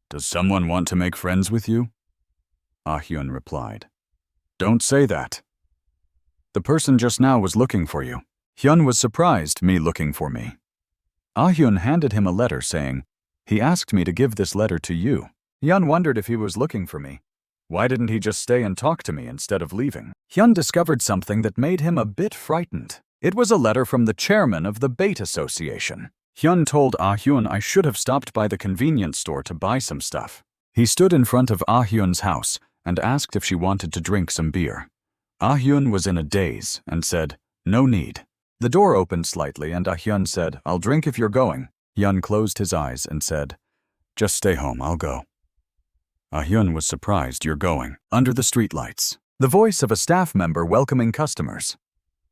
A: "Does someone want to make friends with you?" Ah Hyun replied, "Don't say that. The person just now was looking for you." Hyun was surprised, "Me looking for me?" Ah Hyun handed him a letter saying, "He asked me to give this letter to you." Hyun wondered if he was looking for me. Why didn't he just stay and talk to me instead of leaving? Hyun discovered something that made him a bit frightened. It was a letter from the chairman of the Bait Association. Hyun told Ah Hyun, "I should have stopped by the convenience store to buy some stuff." He stood in front of Ah Hyun's house and asked if she wanted to drink some beer. Ah Hyun was in a daze and said, "No need." The door opened slightly and Ah Hyun said, "I'll drink if you're going." Hyun closed his eyes and said, "Just stay home, I'll go." Ah Hyun was surprised. "You're going?" Under the streetlights, the voice of a staff member welcoming customers.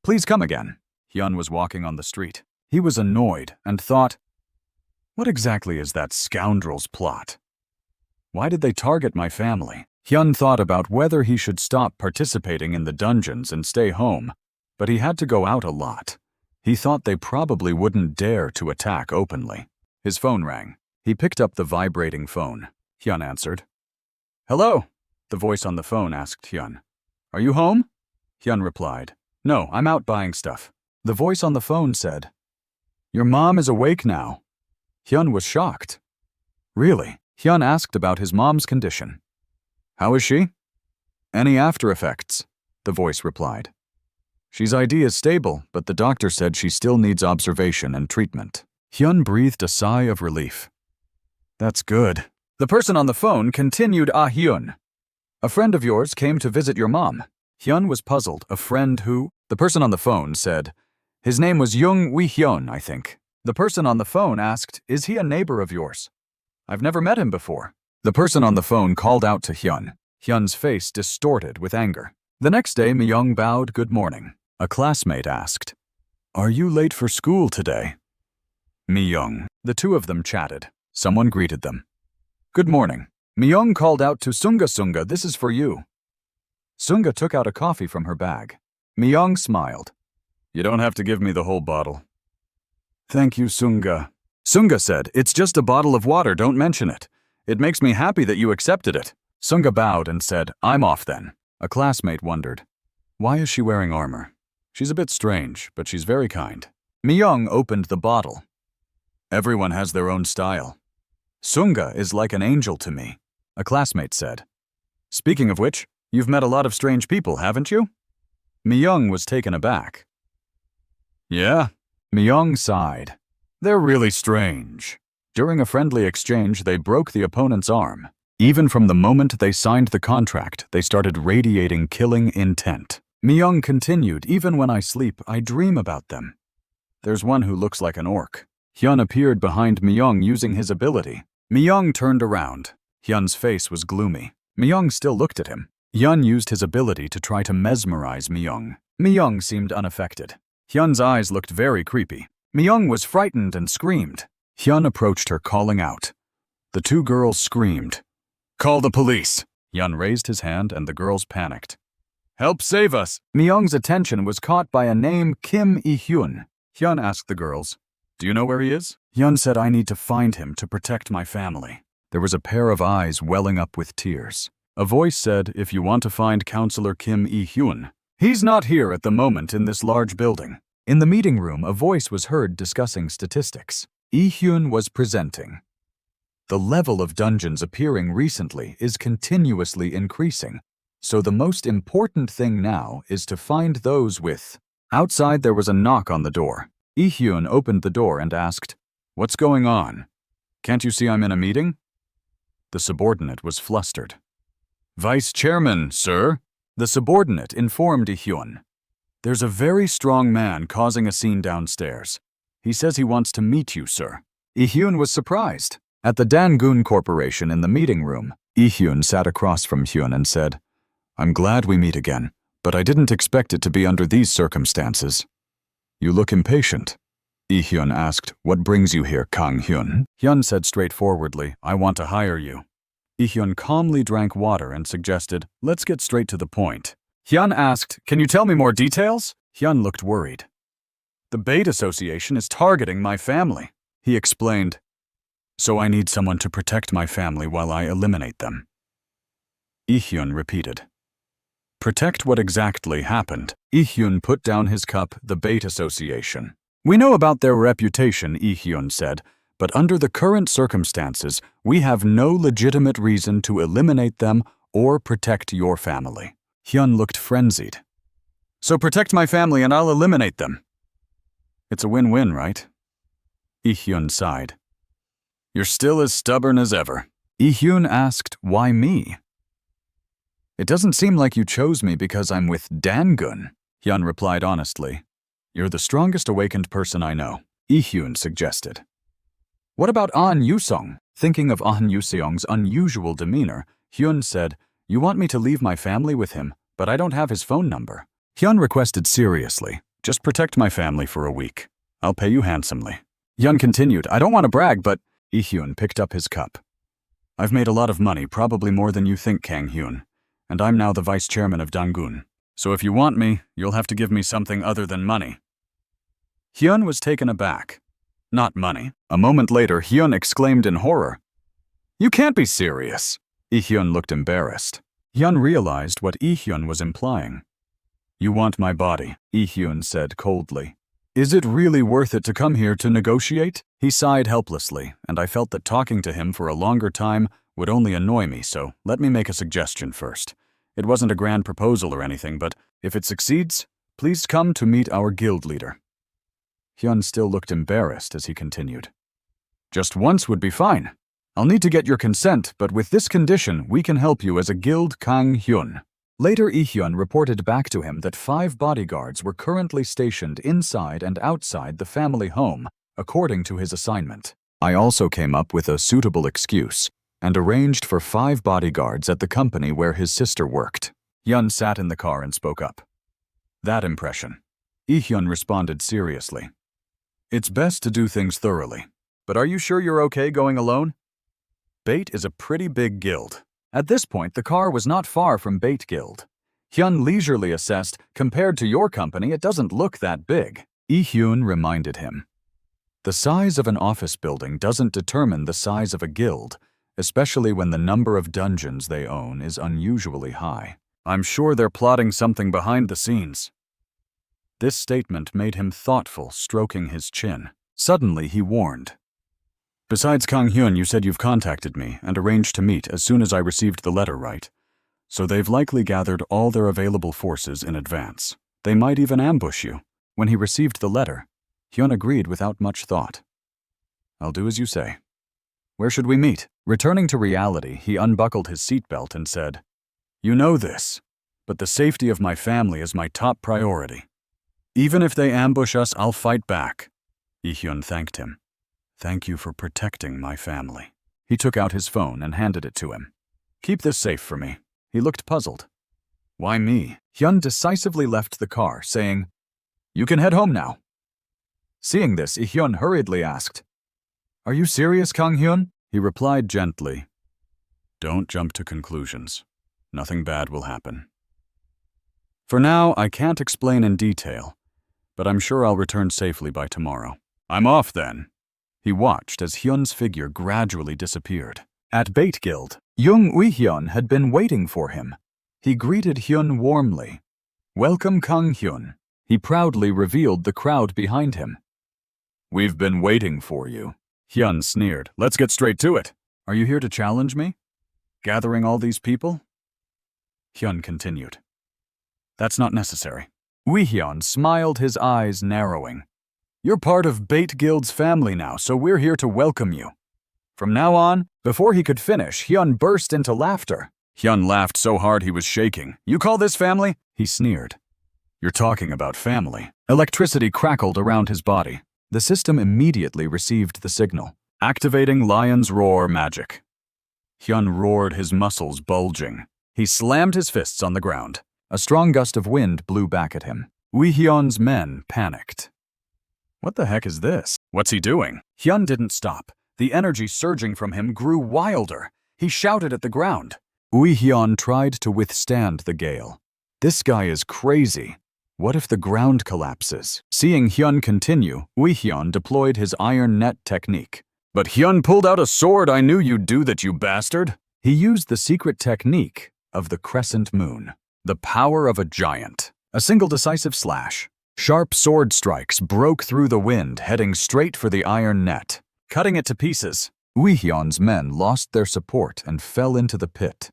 A: "Please come again." Hyun was walking on the street. He was annoyed and thought, "What exactly is that scoundrel's plot? Why did they target my family?" Hyun thought about whether he should stop participating in the dungeons and stay home, but he had to go out a lot. He thought they probably wouldn't dare to attack openly. His phone rang. He picked up the vibrating phone. Hyun answered. "Hello," the voice on the phone asked Hyun. "Are you home?" Hyun replied, "No, I'm out buying stuff." The voice on the phone said, "Your mom is awake now." Hyun was shocked. "Really?" Hyun asked about his mom's condition. "How is she?" "Any after effects?" the voice replied. "She's ID is stable, but the doctor said she still needs observation and treatment." Hyun breathed a sigh of relief. "That's good." The person on the phone continued, "Ah Hyun, a friend of yours came to visit your mom." Hyun was puzzled. "A friend who?" The person on the phone said, "His name was Woo Hyun, I think." The person on the phone asked, "Is he a neighbor of yours?" "I've never met him before." The person on the phone called out to Hyun. Hyun's face distorted with anger. The next day, Myung bowed good morning. A classmate asked, "Are you late for school today?" Myung. The two of them chatted. Someone greeted them. "Good morning." Myung called out to Sunga. Sunga, this is for you. Sunga took out a coffee from her bag. Myung smiled. You don't have to give me the whole bottle. Thank you, Sunga. Sunga said, it's just a bottle of water, don't mention it. It makes me happy that you accepted it. Sunga bowed and said, I'm off then. A classmate wondered, why is she wearing armor? She's a bit strange, but she's very kind. Myung opened the bottle. Everyone has their own style. Sunga is like an angel to me, a classmate said. Speaking of which, you've met a lot of strange people, haven't you? Myung was taken aback. Yeah, Myung sighed. They're really strange. During a friendly exchange, they broke the opponent's arm. Even from the moment they signed the contract, they started radiating killing intent. Myung continued, even when I sleep, I dream about them. There's one who looks like an orc. Hyun appeared behind Myung using his ability. Myung turned around. Hyun's face was gloomy. Myung still looked at him. Hyun used his ability to try to mesmerize Myung. Myung seemed unaffected. Hyun's eyes looked very creepy. Myung was frightened and screamed. Hyun approached her, calling out. The two girls screamed. Call the police! Hyun raised his hand and the girls panicked. Help save us! Myung's attention was caught by a name Kim Il-hyun. Hyun asked the girls, do you know where he is? Hyun said, I need to find him to protect my family. There was a pair of eyes welling up with tears. A voice said, if you want to find Counselor Kim Il-hyun, he's not here at the moment in this large building. In the meeting room, a voice was heard discussing statistics. Il-hyun was presenting. The level of dungeons appearing recently is continuously increasing, so the most important thing now is to find those with. Outside there was a knock on the door. Il-hyun opened the door and asked, what's going on? Can't you see I'm in a meeting? The subordinate was flustered. Vice Chairman, sir. The subordinate informed Il-hyun. There's a very strong man causing a scene downstairs. He says he wants to meet you, sir. Il-hyun was surprised. At the Dangun Corporation in the meeting room, Il-hyun sat across from Hyun and said, I'm glad we meet again, but I didn't expect it to be under these circumstances. You look impatient. Il-hyun asked, what brings you here, Kang-hyun? Hyun said straightforwardly, I want to hire you. Il-hyun calmly drank water and suggested, let's get straight to the point. Hyun asked, can you tell me more details? Hyun looked worried. The Bait Association is targeting my family. He explained, so I need someone to protect my family while I eliminate them. Il-hyun repeated. Protect what exactly happened? Il-hyun put down his cup, the Bait Association. We know about their reputation, Il-hyun said, but under the current circumstances, we have no legitimate reason to eliminate them or protect your family. Hyun looked frenzied. So protect my family and I'll eliminate them. It's a win-win, right? Il-hyun sighed. You're still as stubborn as ever. Il-hyun asked, why me? It doesn't seem like you chose me because I'm with Dangun. Hyun replied honestly. You're the strongest awakened person I know, Il-hyun suggested. What about An Yusong? Thinking of An Yuseong's unusual demeanor, Hyun said, you want me to leave my family with him, but I don't have his phone number. Hyun requested seriously, just protect my family for a week. I'll pay you handsomely. Hyun continued, I don't want to brag, but Il-hyun picked up his cup. I've made a lot of money, probably more than you think, Kang-hyun, and I'm now the vice chairman of Dangun. So if you want me, you'll have to give me something other than money. Hyun was taken aback. Not money. A moment later, Hyun exclaimed in horror. You can't be serious. Il-hyun looked embarrassed. Hyun realized what Il-hyun was implying. You want my body, Il-hyun said coldly. Is it really worth it to come here to negotiate? He sighed helplessly, and I felt that talking to him for a longer time would only annoy me, so let me make a suggestion first. It wasn't a grand proposal or anything, but if it succeeds, please come to meet our guild leader. Hyun still looked embarrassed as he continued. Just once would be fine. I'll need to get your consent, but with this condition, we can help you as a guild Kang-hyun. Later, Il-hyun reported back to him that 5 bodyguards were currently stationed inside and outside the family home, according to his assignment. I also came up with a suitable excuse and arranged for 5 bodyguards at the company where his sister worked. Hyun sat in the car and spoke up. That impression. Il-hyun responded seriously. It's best to do things thoroughly, but are you sure you're okay going alone? Bait is a pretty big guild. At this point, the car was not far from Bait Guild. Hyun leisurely assessed, compared to your company, it doesn't look that big. Lee-hyun reminded him. The size of an office building doesn't determine the size of a guild, especially when the number of dungeons they own is unusually high. I'm sure they're plotting something behind the scenes. This statement made him thoughtful, stroking his chin. Suddenly, he warned. Besides Kang-hyun, you said you've contacted me and arranged to meet as soon as I received the letter, right? So they've likely gathered all their available forces in advance. They might even ambush you. When he received the letter, Hyun agreed without much thought. I'll do as you say. Where should we meet? Returning to reality, he unbuckled his seatbelt and said, You know this, but the safety of my family is my top priority. Even if they ambush us, I'll fight back. Lee-hyun thanked him. Thank you for protecting my family. He took out his phone and handed it to him. Keep this safe for me. He looked puzzled. Why me? Hyun decisively left the car, saying, You can head home now. Seeing this, Lee-hyun hurriedly asked, Are you serious, Kang-hyun? He replied gently, Don't jump to conclusions. Nothing bad will happen. For now, I can't explain in detail, but I'm sure I'll return safely by tomorrow. I'm off then. He watched as Hyun's figure gradually disappeared. At Bait Guild, Jung Ui-hyun had been waiting for him. He greeted Hyun warmly. Welcome, Kang-hyun. He proudly revealed the crowd behind him. We've been waiting for you. Hyun sneered. Let's get straight to it. Are you here to challenge me? Gathering all these people? Hyun continued. That's not necessary. Ui-hyun smiled, his eyes narrowing. You're part of Bait Guild's family now, so we're here to welcome you. From now on, before he could finish, Hyun burst into laughter. Hyun laughed so hard he was shaking. You call this family? He sneered. You're talking about family. Electricity crackled around his body. The system immediately received the signal, activating Lion's Roar magic. Hyun roared, his muscles bulging. He slammed his fists on the ground. A strong gust of wind blew back at him. Ui-hyun's men panicked. What the heck is this? What's he doing? Hyun didn't stop. The energy surging from him grew wilder. He shouted at the ground. Ui-hyun tried to withstand the gale. This guy is crazy. What if the ground collapses? Seeing Hyun continue, Ui-hyun deployed his iron net technique. But Hyun pulled out a sword. I knew you'd do that, you bastard. He used the secret technique of the crescent moon. The power of a giant. A single decisive slash. Sharp sword strikes broke through the wind, heading straight for the iron net, cutting it to pieces. Ui-hyun's men lost their support and fell into the pit.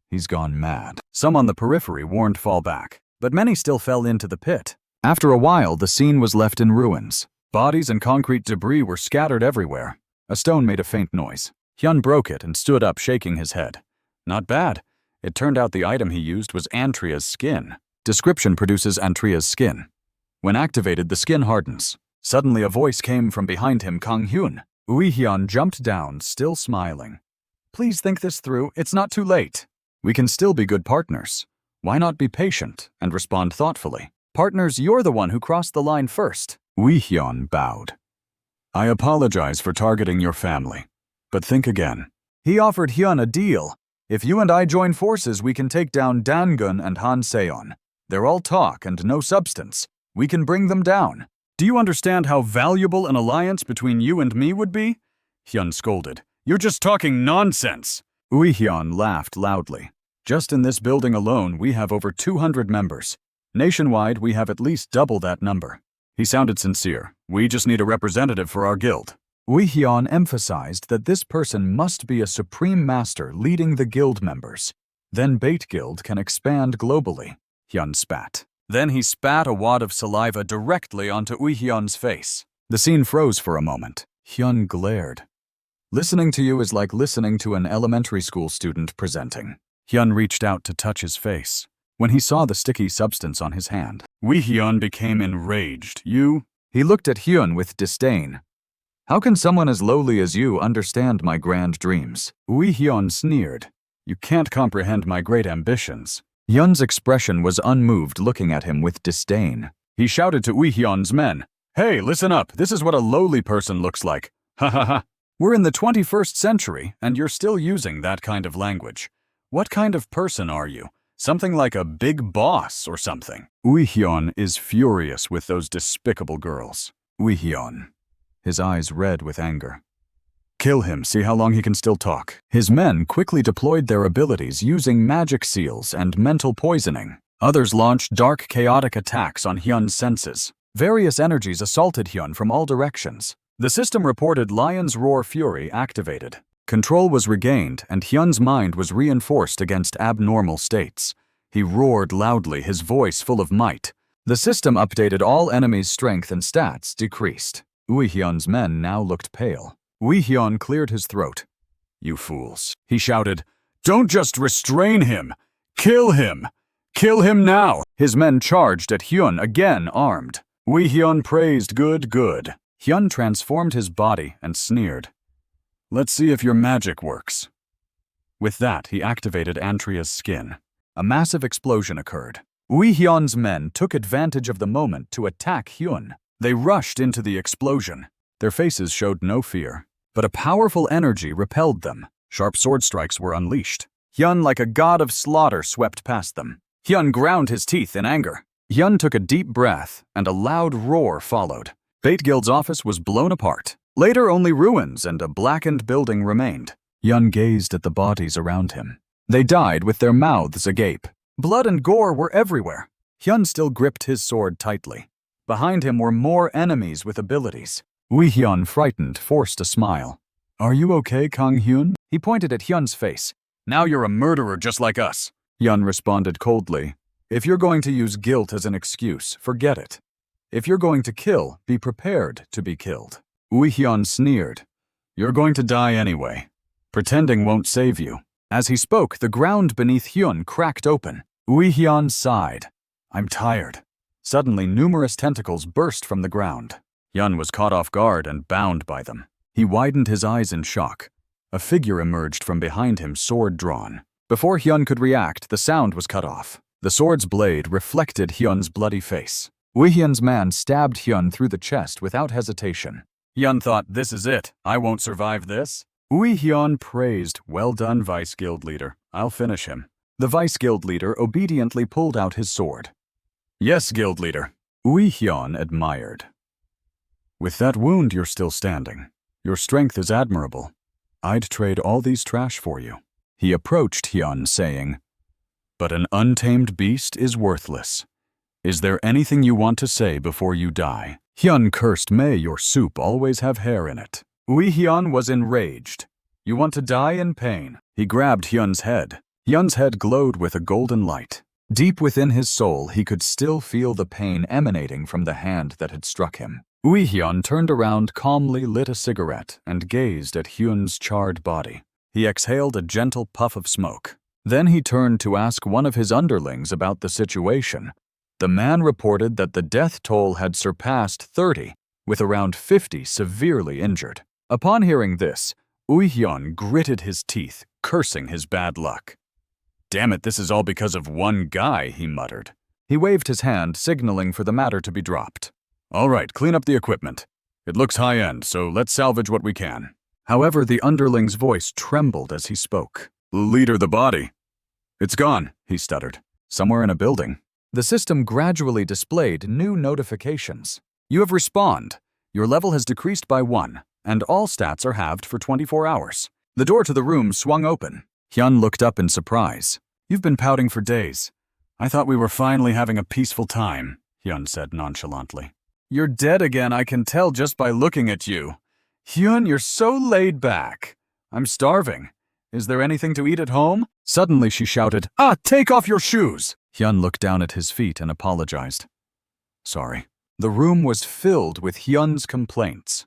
A: He's gone mad. Some on the periphery warned fall back, but many still fell into the pit. After a while, the scene was left in ruins. Bodies and concrete debris were scattered everywhere. A stone made a faint noise. Hyun broke it and stood up, shaking his head. Not bad. It turned out the item he used was Antria's skin. Description produces Antria's skin. When activated, the skin hardens. Suddenly, a voice came from behind him, Kang-hyun. Ui-hyun jumped down, still smiling. Please think this through. It's not too late. We can still be good partners. Why not be patient and respond thoughtfully? Partners, you're the one who crossed the line first. Ui-hyun bowed. I apologize for targeting your family, but think again. He offered Hyun a deal. If you and I join forces, we can take down Dangun and Han Seon. They're all talk and no substance. We can bring them down. Do you understand how valuable an alliance between you and me would be? Hyun scolded. You're just talking nonsense. Ui-hyun laughed loudly. Just in this building alone, we have over 200 members. Nationwide, we have at least double that number. He sounded sincere. We just need a representative for our guild. Ui-hyun emphasized that this person must be a supreme master leading the guild members. Then Bait Guild can expand globally. Hyun spat. Then he spat a wad of saliva directly onto Ui-hyun's face. The scene froze for a moment. Hyun glared. Listening to you is like listening to an elementary school student presenting. Hyun reached out to touch his face. When he saw the sticky substance on his hand, Ui-hyun became enraged. You? He looked at Hyun with disdain. How can someone as lowly as you understand my grand dreams? Ui-hyun sneered. You can't comprehend my great ambitions. Hyun's expression was unmoved, looking at him with disdain. He shouted to Ui-hyun's men, Hey, listen up. This is what a lowly person looks like. Ha ha ha. We're in the 21st century, and you're still using that kind of language. What kind of person are you? Something like a big boss or something. Uihyun is furious with those despicable girls. Uihyun, his eyes red with anger. Kill him, see how long he can still talk. His men quickly deployed their abilities using magic seals and mental poisoning. Others launched dark, chaotic attacks on Hyun's senses. Various energies assaulted Hyun from all directions. The system reported Lion's Roar Fury activated. Control was regained, and Hyun's mind was reinforced against abnormal states. He roared loudly, his voice full of might. The system updated all enemies' strength and stats decreased. Uihyun's men now looked pale. Uihyun cleared his throat. You fools, he shouted. Don't just restrain him. Kill him. Kill him now. His men charged at Hyun, again armed. Uihyun praised good. Hyun transformed his body and sneered. Let's see if your magic works. With that, he activated Antria's skin. A massive explosion occurred. Uihyun's men took advantage of the moment to attack Hyun. They rushed into the explosion. Their faces showed no fear, but a powerful energy repelled them. Sharp sword strikes were unleashed. Hyun, like a god of slaughter, swept past them. Hyun ground his teeth in anger. Hyun took a deep breath, and a loud roar followed. Bait Guild's office was blown apart. Later, only ruins and a blackened building remained. Hyun gazed at the bodies around him. They died with their mouths agape. Blood and gore were everywhere. Hyun still gripped his sword tightly. Behind him were more enemies with abilities. Uihyun, frightened, forced a smile. Are you okay, Kang Hyun? He pointed at Hyun's face. Now you're a murderer just like us. Hyun responded coldly. If you're going to use guilt as an excuse, forget it. If you're going to kill, be prepared to be killed. Uihyun sneered. You're going to die anyway. Pretending won't save you. As he spoke, the ground beneath Hyun cracked open. Uihyun sighed. I'm tired. Suddenly, numerous tentacles burst from the ground. Hyun was caught off guard and bound by them. He widened his eyes in shock. A figure emerged from behind him, sword drawn. Before Hyun could react, the sound was cut off. The sword's blade reflected Hyun's bloody face. Uihyun's man stabbed Hyun through the chest without hesitation. Hyun thought, this is it. I won't survive this. Uihyun praised, well done, Vice Guild Leader. I'll finish him. The Vice Guild Leader obediently pulled out his sword. Yes, Guild Leader. Uihyun admired. With that wound, you're still standing. Your strength is admirable. I'd trade all these trash for you. He approached Hyun, saying, But an untamed beast is worthless. Is there anything you want to say before you die? Hyun cursed, may your soup always have hair in it. Uihyun was enraged. You want to die in pain? He grabbed Hyun's head. Hyun's head glowed with a golden light. Deep within his soul, he could still feel the pain emanating from the hand that had struck him. Uihyun turned around, calmly lit a cigarette, and gazed at Hyun's charred body. He exhaled a gentle puff of smoke. Then he turned to ask one of his underlings about the situation. The man reported that the death toll had surpassed 30, with around 50 severely injured. Upon hearing this, Uihyun gritted his teeth, cursing his bad luck. Damn it, this is all because of one guy, he muttered. He waved his hand, signaling for the matter to be dropped. All right, clean up the equipment. It looks high-end, so let's salvage what we can. However, the underling's voice trembled as he spoke. Leader, the body. It's gone, he stuttered. Somewhere in a building. The system gradually displayed new notifications. You have respawned. Your level has decreased by 1, and all stats are halved for 24 hours. The door to the room swung open. Hyun looked up in surprise. You've been pouting for days. I thought we were finally having a peaceful time, Hyun said nonchalantly. You're dead again, I can tell just by looking at you. Hyun, you're so laid back. I'm starving. Is there anything to eat at home? Suddenly she shouted, take off your shoes! Hyun looked down at his feet and apologized. Sorry. The room was filled with Hyun's complaints.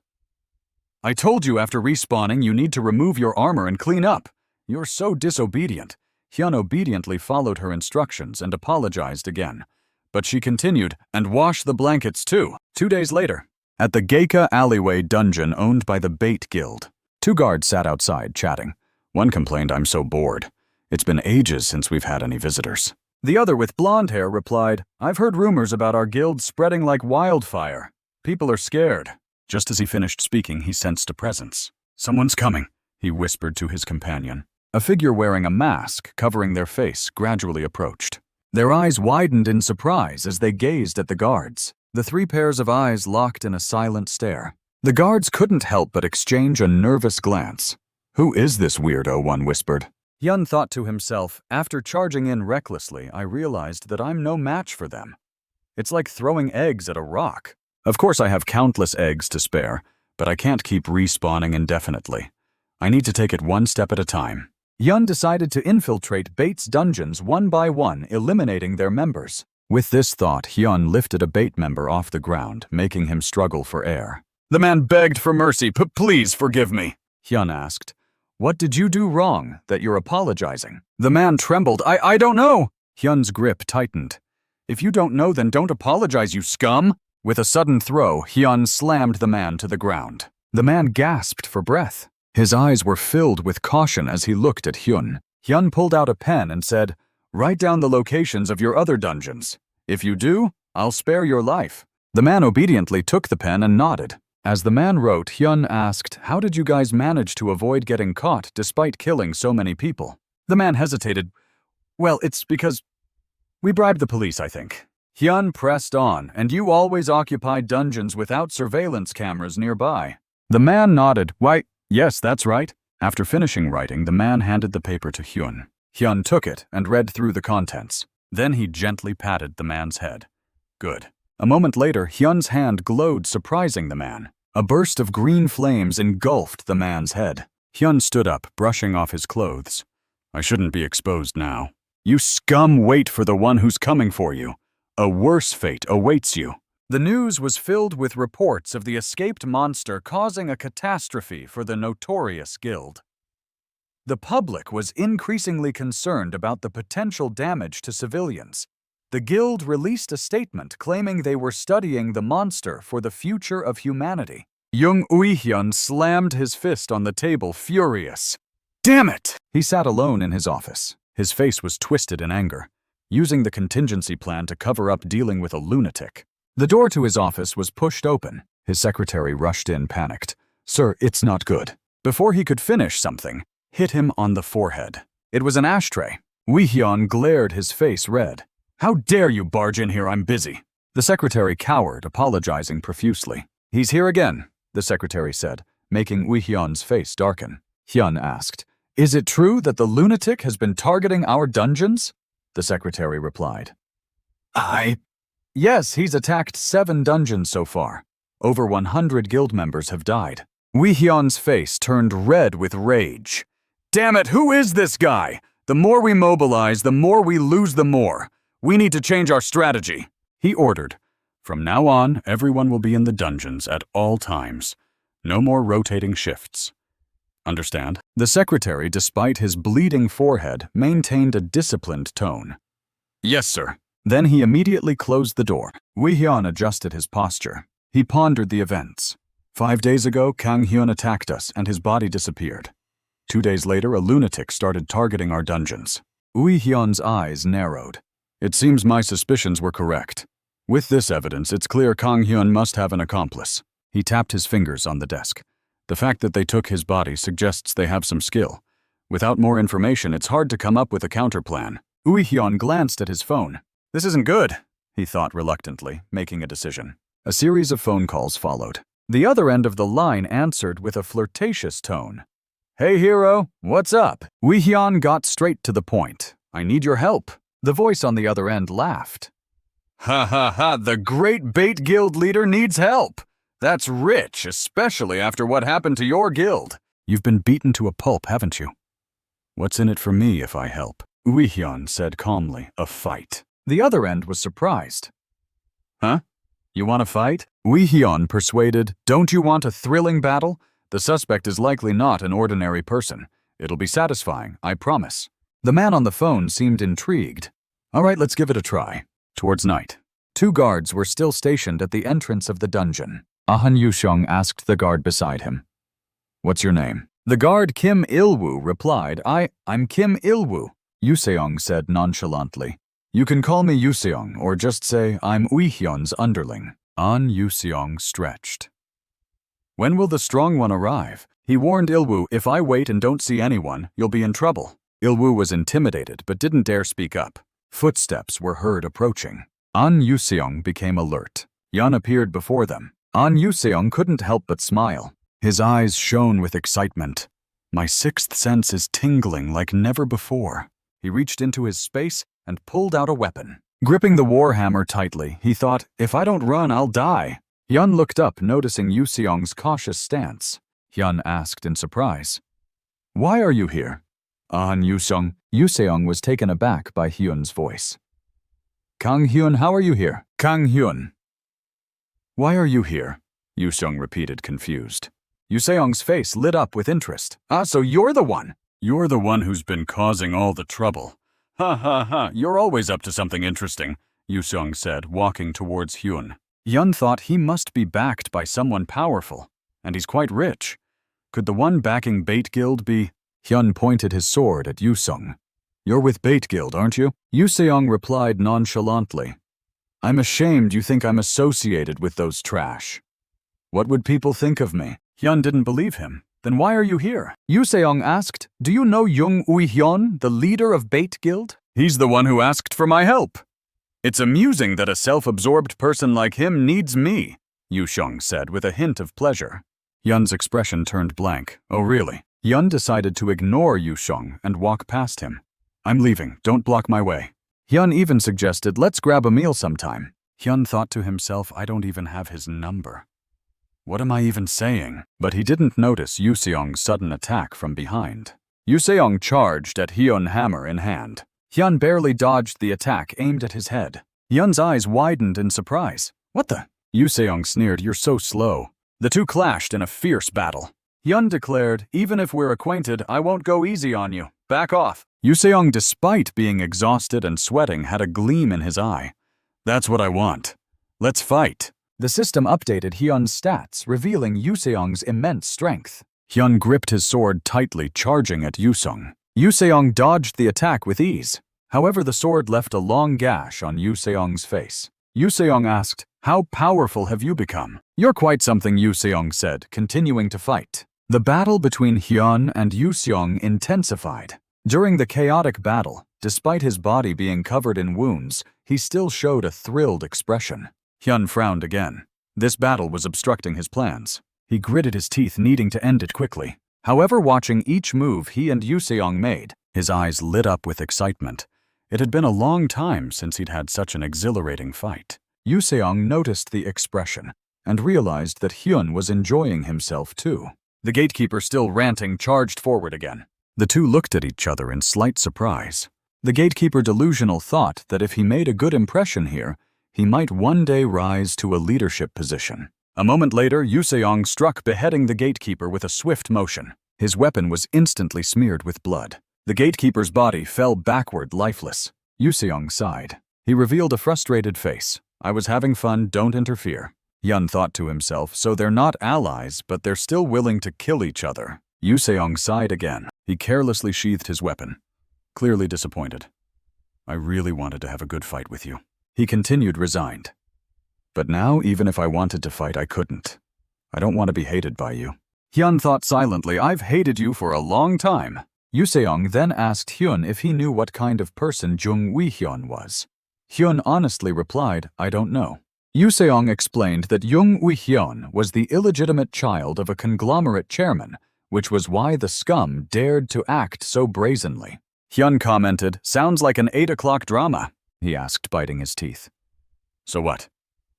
A: I told you after respawning you need to remove your armor and clean up. You're so disobedient. Hyun obediently followed her instructions and apologized again. But she continued, and wash the blankets too. 2 days later, at the Geika alleyway dungeon owned by the Bait Guild, 2 guards sat outside chatting. One complained, I'm so bored. It's been ages since we've had any visitors. The other with blonde hair replied, I've heard rumors about our guild spreading like wildfire. People are scared. Just as he finished speaking, he sensed a presence. "Someone's coming," he whispered to his companion. A figure wearing a mask covering their face gradually approached. Their eyes widened in surprise as they gazed at the guards. The three pairs of eyes locked in a silent stare. The guards couldn't help but exchange a nervous glance. "Who is this weirdo?" one whispered. Hyun thought to himself, "After charging in recklessly, I realized that I'm no match for them. It's like throwing eggs at a rock. Of course I have countless eggs to spare, but I can't keep respawning indefinitely. I need to take it one step at a time." Hyun decided to infiltrate Bate's dungeons one by one, eliminating their members. With this thought, Hyun lifted a Bate member off the ground, making him struggle for air. "The man begged for mercy. Please forgive me," Hyun asked. "What did you do wrong that you're apologizing?" The man trembled. I don't know." Hyun's grip tightened. "If you don't know, then don't apologize, you scum." With a sudden throw, Hyun slammed the man to the ground. The man gasped for breath. His eyes were filled with caution as he looked at Hyun. Hyun pulled out a pen and said, "Write down the locations of your other dungeons. If you do, I'll spare your life." The man obediently took the pen and nodded. As the man wrote, Hyun asked, "How did you guys manage to avoid getting caught despite killing so many people?" The man hesitated. "Well, it's because we bribed the police, I think." Hyun pressed on, "And you always occupied dungeons without surveillance cameras nearby." The man nodded. "Why, yes, that's right." After finishing writing, the man handed the paper to Hyun. Hyun took it and read through the contents. Then he gently patted the man's head. "Good." A moment later, Hyun's hand glowed, surprising the man. A burst of green flames engulfed the man's head. Hyun stood up, brushing off his clothes. "I shouldn't be exposed now." "You scum, wait for the one who's coming for you. A worse fate awaits you." The news was filled with reports of the escaped monster causing a catastrophe for the notorious guild. The public was increasingly concerned about the potential damage to civilians. The guild released a statement claiming they were studying the monster for the future of humanity. Young Uihyun slammed his fist on the table, furious. "Damn it!" He sat alone in his office. His face was twisted in anger, using the contingency plan to cover up dealing with a lunatic. The door to his office was pushed open. His secretary rushed in, panicked. "Sir, it's not good." Before he could finish, something hit him on the forehead. It was an ashtray. Uihyun glared, his face red. "How dare you barge in here? I'm busy." The secretary cowered, apologizing profusely. "He's here again," the secretary said, making Uihyun's face darken. Hyun asked, "Is it true that the lunatic has been targeting our dungeons?" The secretary replied, "Yes, he's attacked 7 dungeons so far. Over 100 guild members have died." Uihyun's face turned red with rage. "Damn it, who is this guy? The more we mobilize, the more we lose the more. We need to change our strategy," he ordered. "From now on, everyone will be in the dungeons at all times. No more rotating shifts. Understand?" The secretary, despite his bleeding forehead, maintained a disciplined tone. "Yes, sir." Then he immediately closed the door. Uihyun adjusted his posture. He pondered the events. 5 days ago, Kang Hyun attacked us and his body disappeared. 2 days later, a lunatic started targeting our dungeons. Uihyun's eyes narrowed. "It seems my suspicions were correct. With this evidence, it's clear Kang Hyun must have an accomplice." He tapped his fingers on the desk. "The fact that they took his body suggests they have some skill. Without more information, it's hard to come up with a counterplan." Uihyun glanced at his phone. "This isn't good," he thought reluctantly, making a decision. A series of phone calls followed. The other end of the line answered with a flirtatious tone. "Hey, hero, what's up?" Uihyun got straight to the point. "I need your help." The voice on the other end laughed. "Ha ha ha, the great Bait Guild leader needs help. That's rich, especially after what happened to your guild. You've been beaten to a pulp, haven't you? What's in it for me if I help?" Uihyun said calmly. "A fight." The other end was surprised. "Huh? You want to fight?" Uihyun persuaded. "Don't you want a thrilling battle? The suspect is likely not an ordinary person. It'll be satisfying, I promise." The man on the phone seemed intrigued. "All right, let's give it a try." Towards night, 2 guards were still stationed at the entrance of the dungeon. Han Yuseong asked the guard beside him, "What's your name?" The guard Kim Il-woo replied, I'm Kim Il-woo." Yuseong said nonchalantly, "You can call me Yuseong, or just say I'm Uihyun's underling." An Yuseong stretched. "When will the strong one arrive?" He warned Ilwoo, if I wait and don't see anyone, you'll be in trouble. Ilwoo was intimidated but didn't dare speak up. Footsteps were heard approaching. An Yuseong became alert. Hyun appeared before them. An Yuseong couldn't help but smile. His eyes shone with excitement. My sixth sense is tingling like never before. He reached into his space and pulled out a weapon. Gripping the warhammer tightly, he thought, if I don't run, I'll die. Hyun looked up, noticing Yuseong's cautious stance. Hyun asked in surprise, "Why are you here?" An Yuseong. Yuseong was taken aback by Hyun's voice. Kang Hyun, how are you here? Kang Hyun. Why are you here? Yuseong repeated, confused. Yuseong's face lit up with interest. Ah, so you're the one. You're the one who's been causing all the trouble. Ha ha ha, you're always up to something interesting, Yuseong said, walking towards Hyun. Hyun thought he must be backed by someone powerful, and he's quite rich. Could the one backing Bait Guild be? Hyun pointed his sword at Yuseong. You're with Bait Guild, aren't you? Yuseong replied nonchalantly. I'm ashamed you think I'm associated with those trash. What would people think of me? Hyun didn't believe him. Then why are you here? Yuseong asked, do you know Jung Ui-hyun, the leader of Bait Guild? He's the one who asked for my help. It's amusing that a self-absorbed person like him needs me, Yuseong said with a hint of pleasure. Hyun's expression turned blank. Oh really? Hyun decided to ignore Yuseong and walk past him. I'm leaving, don't block my way. Hyun even suggested, let's grab a meal sometime. Hyun thought to himself, I don't even have his number. What am I even saying? But he didn't notice Yuseong's sudden attack from behind. Yuseong charged at Hyun, hammer in hand. Hyun barely dodged the attack aimed at his head. Hyun's eyes widened in surprise. What the? Yuseong sneered, you're so slow. The two clashed in a fierce battle. Hyun declared, even if we're acquainted, I won't go easy on you. Back off. Yuseong, despite being exhausted and sweating, had a gleam in his eye. That's what I want. Let's fight. The system updated Hyun's stats, revealing Yuseong's immense strength. Hyun gripped his sword tightly, charging at Yuseong. Yuseong dodged the attack with ease. However, the sword left a long gash on Yuseong's face. Yuseong asked, how powerful have you become? You're quite something, Yuseong said, continuing to fight. The battle between Hyun and Yuseong intensified. During the chaotic battle, despite his body being covered in wounds, he still showed a thrilled expression. Hyun frowned again. This battle was obstructing his plans. He gritted his teeth, needing to end it quickly. However, watching each move he and Yuseong made, his eyes lit up with excitement. It had been a long time since he'd had such an exhilarating fight. Yuseong noticed the expression and realized that Hyun was enjoying himself too. The gatekeeper, still ranting, charged forward again. The two looked at each other in slight surprise. The gatekeeper delusional thought that if he made a good impression here, he might one day rise to a leadership position. A moment later, Yuseong struck, beheading the gatekeeper with a swift motion. His weapon was instantly smeared with blood. The gatekeeper's body fell backward, lifeless. Yuseong sighed. He revealed a frustrated face. I was having fun, don't interfere. Hyun thought to himself, so they're not allies, but they're still willing to kill each other. Yuseong sighed again. He carelessly sheathed his weapon, clearly disappointed. I really wanted to have a good fight with you. He continued, resigned. But now, even if I wanted to fight, I couldn't. I don't want to be hated by you. Hyun thought silently, I've hated you for a long time. Yuseong then asked Hyun if he knew what kind of person Jung Ui-hyun was. Hyun honestly replied, I don't know. Yuseong explained that Jung Ui-hyun was the illegitimate child of a conglomerate chairman, which was why the scum dared to act so brazenly. Hyun commented, sounds like an 8 o'clock drama, he asked, biting his teeth. So what?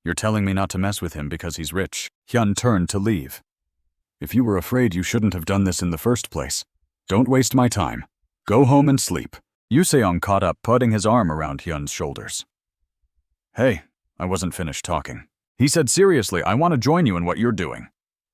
A: You're telling me not to mess with him because he's rich? Hyun turned to leave. If you were afraid, you shouldn't have done this in the first place. Don't waste my time. Go home and sleep. Yuseong caught up, putting his arm around Hyun's shoulders. Hey, I wasn't finished talking. He said, seriously, I want to join you in what you're doing.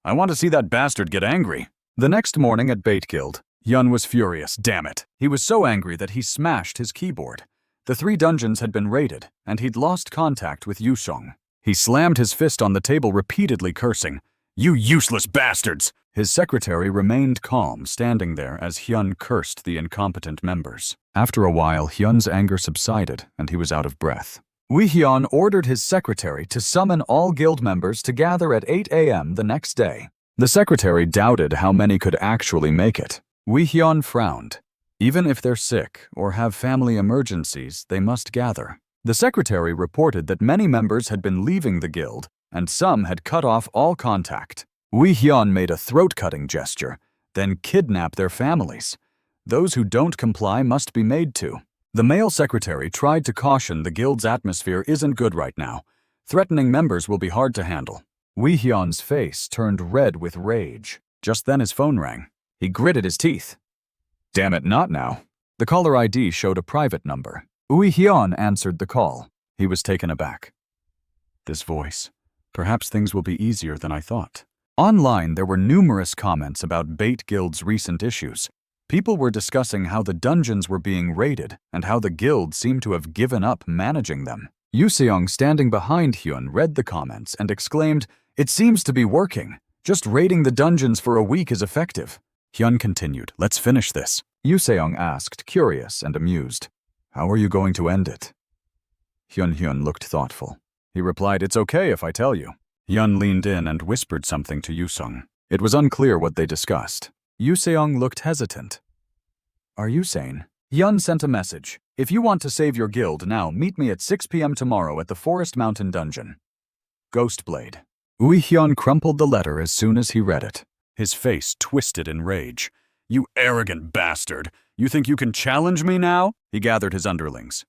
A: I want to see that bastard get angry. The next morning at Bait Guild, Hyun was furious, damn it. He was so angry that he smashed his keyboard. The 3 dungeons had been raided, and he'd lost contact with Yuseong. He slammed his fist on the table, repeatedly cursing, You useless bastards! His secretary remained calm, standing there as Hyun cursed the incompetent members. After a while, Hyun's anger subsided, and he was out of breath. Ui-hyun ordered his secretary to summon all guild members to gather at 8 a.m. the next day. The secretary doubted how many could actually make it. Wee Hyun frowned. Even if they're sick or have family emergencies, they must gather. The secretary reported that many members had been leaving the guild, and some had cut off all contact. Wee Hyun made a throat-cutting gesture, then kidnap their families. Those who don't comply must be made to. The male secretary tried to caution the guild's atmosphere isn't good right now. Threatening members will be hard to handle. Wee Hyun's face turned red with rage. Just then his phone rang. He gritted his teeth. Damn it, not now. The caller ID showed a private number. Wee Hyun answered the call. He was taken aback. This voice. Perhaps things will be easier than I thought. Online, there were numerous comments about Bait Guild's recent issues. People were discussing how the dungeons were being raided and how the guild seemed to have given up managing them. Yoo-seong, standing behind Hyun, read the comments and exclaimed, "It seems to be working. Just raiding the dungeons for a week is effective." Hyun continued, "Let's finish this." Yoo-seong asked, curious and amused, "How are you going to end it?" Hyun looked thoughtful. He replied, "It's okay if I tell you." Hyun leaned in and whispered something to Yoo-seong. It was unclear what they discussed. Yoo-seong looked hesitant. "Are you sane?" Hyun sent a message. "If you want to save your guild now, meet me at 6 p.m. tomorrow at the Forest Mountain Dungeon. Ghostblade." Wee Hyun crumpled the letter as soon as he read it. His face twisted in rage. "You arrogant bastard! You think you can challenge me now?" He gathered his underlings.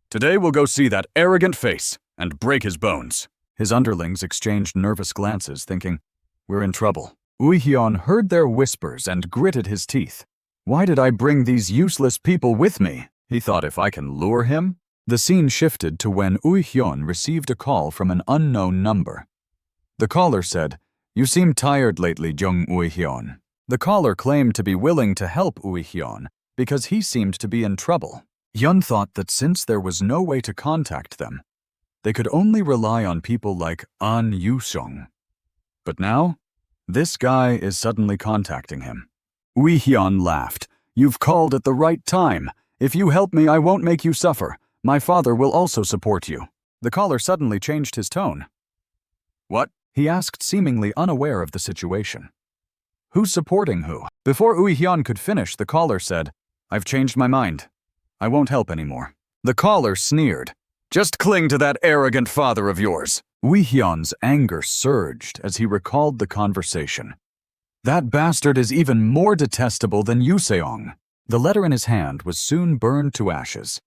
A: "Today we'll go see that arrogant face and break his bones." His underlings exchanged nervous glances, thinking, "We're in trouble." Wee Hyun heard their whispers and gritted his teeth. "Why did I bring these useless people with me?" He thought, "If I can lure him?" The scene shifted to when Wee Hyun received a call from an unknown number. The caller said, "You seem tired lately, Jung Wee Hyun." The caller claimed to be willing to help Wee Hyun because he seemed to be in trouble. Hyun thought that since there was no way to contact them, they could only rely on people like An Yoo-seong. But now, this guy is suddenly contacting him. Wee Hyun laughed. "You've called at the right time. If you help me, I won't make you suffer. My father will also support you." The caller suddenly changed his tone. "What?" he asked, seemingly unaware of the situation. "Who's supporting who?" Before Wee Hyun could finish, the caller said, "I've changed my mind. I won't help anymore." The caller sneered. "Just cling to that arrogant father of yours." Wee Hyun's anger surged as he recalled the conversation. "That bastard is even more detestable than Yoo-seong." The letter in his hand was soon burned to ashes.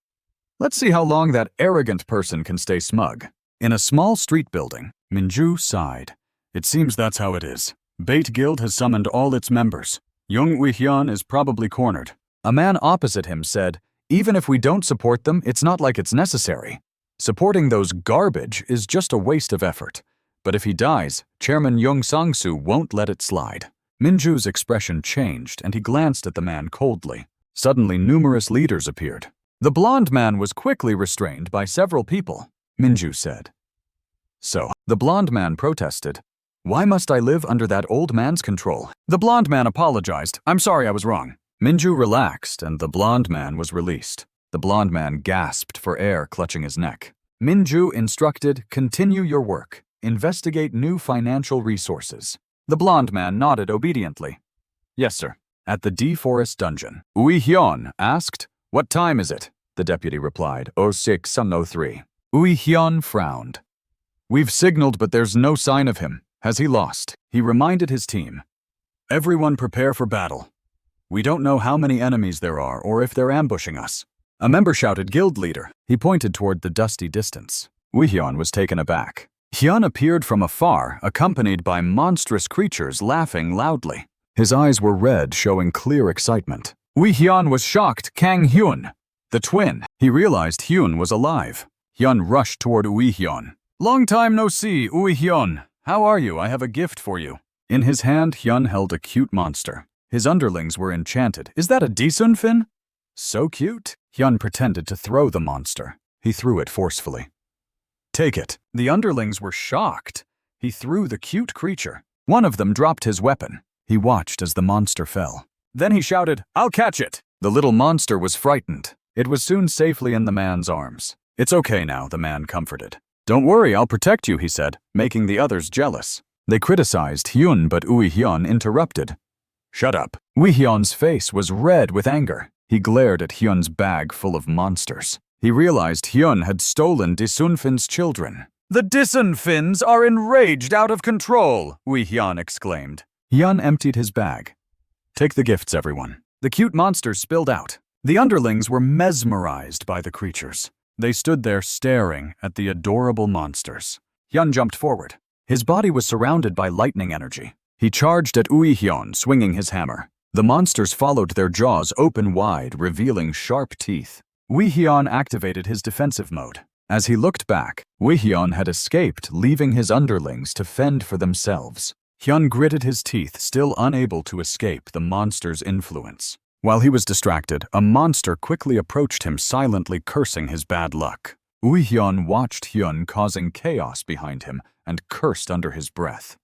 A: Let's see how long that arrogant person can stay smug. In a small street building, Minju sighed. "It seems that's how it is. Bait Guild has summoned all its members. Jung Wee Hyun is probably cornered." A man opposite him said, "Even if we don't support them, it's not like it's necessary. Supporting those garbage is just a waste of effort. But if he dies, Chairman Young Sang-soo won't let it slide." Minju's expression changed and he glanced at the man coldly. Suddenly, numerous leaders appeared. The blonde man was quickly restrained by several people. Minju said. "So," the blonde man protested, "why must I live under that old man's control?" The blonde man apologized. "I'm sorry, I was wrong." Minju relaxed and the blonde man was released. The blonde man gasped for air, clutching his neck. Minju instructed, "Continue your work. Investigate new financial resources." The blonde man nodded obediently. "Yes, sir." At the D Forest dungeon, Wee Hyun asked, "What time is it?" The deputy replied, 06:03. Wee Hyun frowned. "We've signaled, but there's no sign of him. Has he lost?" He reminded his team. "Everyone prepare for battle. We don't know how many enemies there are or if they're ambushing us." A member shouted, "Guild leader." He pointed toward the dusty distance. Wee Hyun was taken aback. Hyun appeared from afar, accompanied by monstrous creatures laughing loudly. His eyes were red, showing clear excitement. Wee Hyun was shocked. Kang Hyun, the twin. He realized Hyun was alive. Hyun rushed toward Wee Hyun. "Long time no see, Wee Hyun. How are you? I have a gift for you." In his hand, Hyun held a cute monster. His underlings were enchanted. "Is that a Disunfin?" "So cute." Hyun pretended to throw the monster. He threw it forcefully. "Take it." The underlings were shocked. He threw the cute creature. One of them dropped his weapon. He watched as the monster fell. Then he shouted, "I'll catch it!" The little monster was frightened. It was soon safely in the man's arms. "It's okay now," the man comforted. "Don't worry, I'll protect you," he said, making the others jealous. They criticized Hyun, but Uihyun interrupted. "Shut up." Uihyun's face was red with anger. He glared at Hyun's bag full of monsters. He realized Hyun had stolen Disunfin's children. "The Disunfins are enraged out of control," Uihyun exclaimed. Hyun emptied his bag. "Take the gifts, everyone." The cute monsters spilled out. The underlings were mesmerized by the creatures. They stood there staring at the adorable monsters. Hyun jumped forward. His body was surrounded by lightning energy. He charged at Uihyun, swinging his hammer. The monsters followed, their jaws open wide, revealing sharp teeth. Uihyun activated his defensive mode. As he looked back, Uihyun had escaped, leaving his underlings to fend for themselves. Hyun gritted his teeth, still unable to escape the monster's influence. While he was distracted, a monster quickly approached him, silently cursing his bad luck. Uihyun watched Hyun causing chaos behind him and cursed under his breath.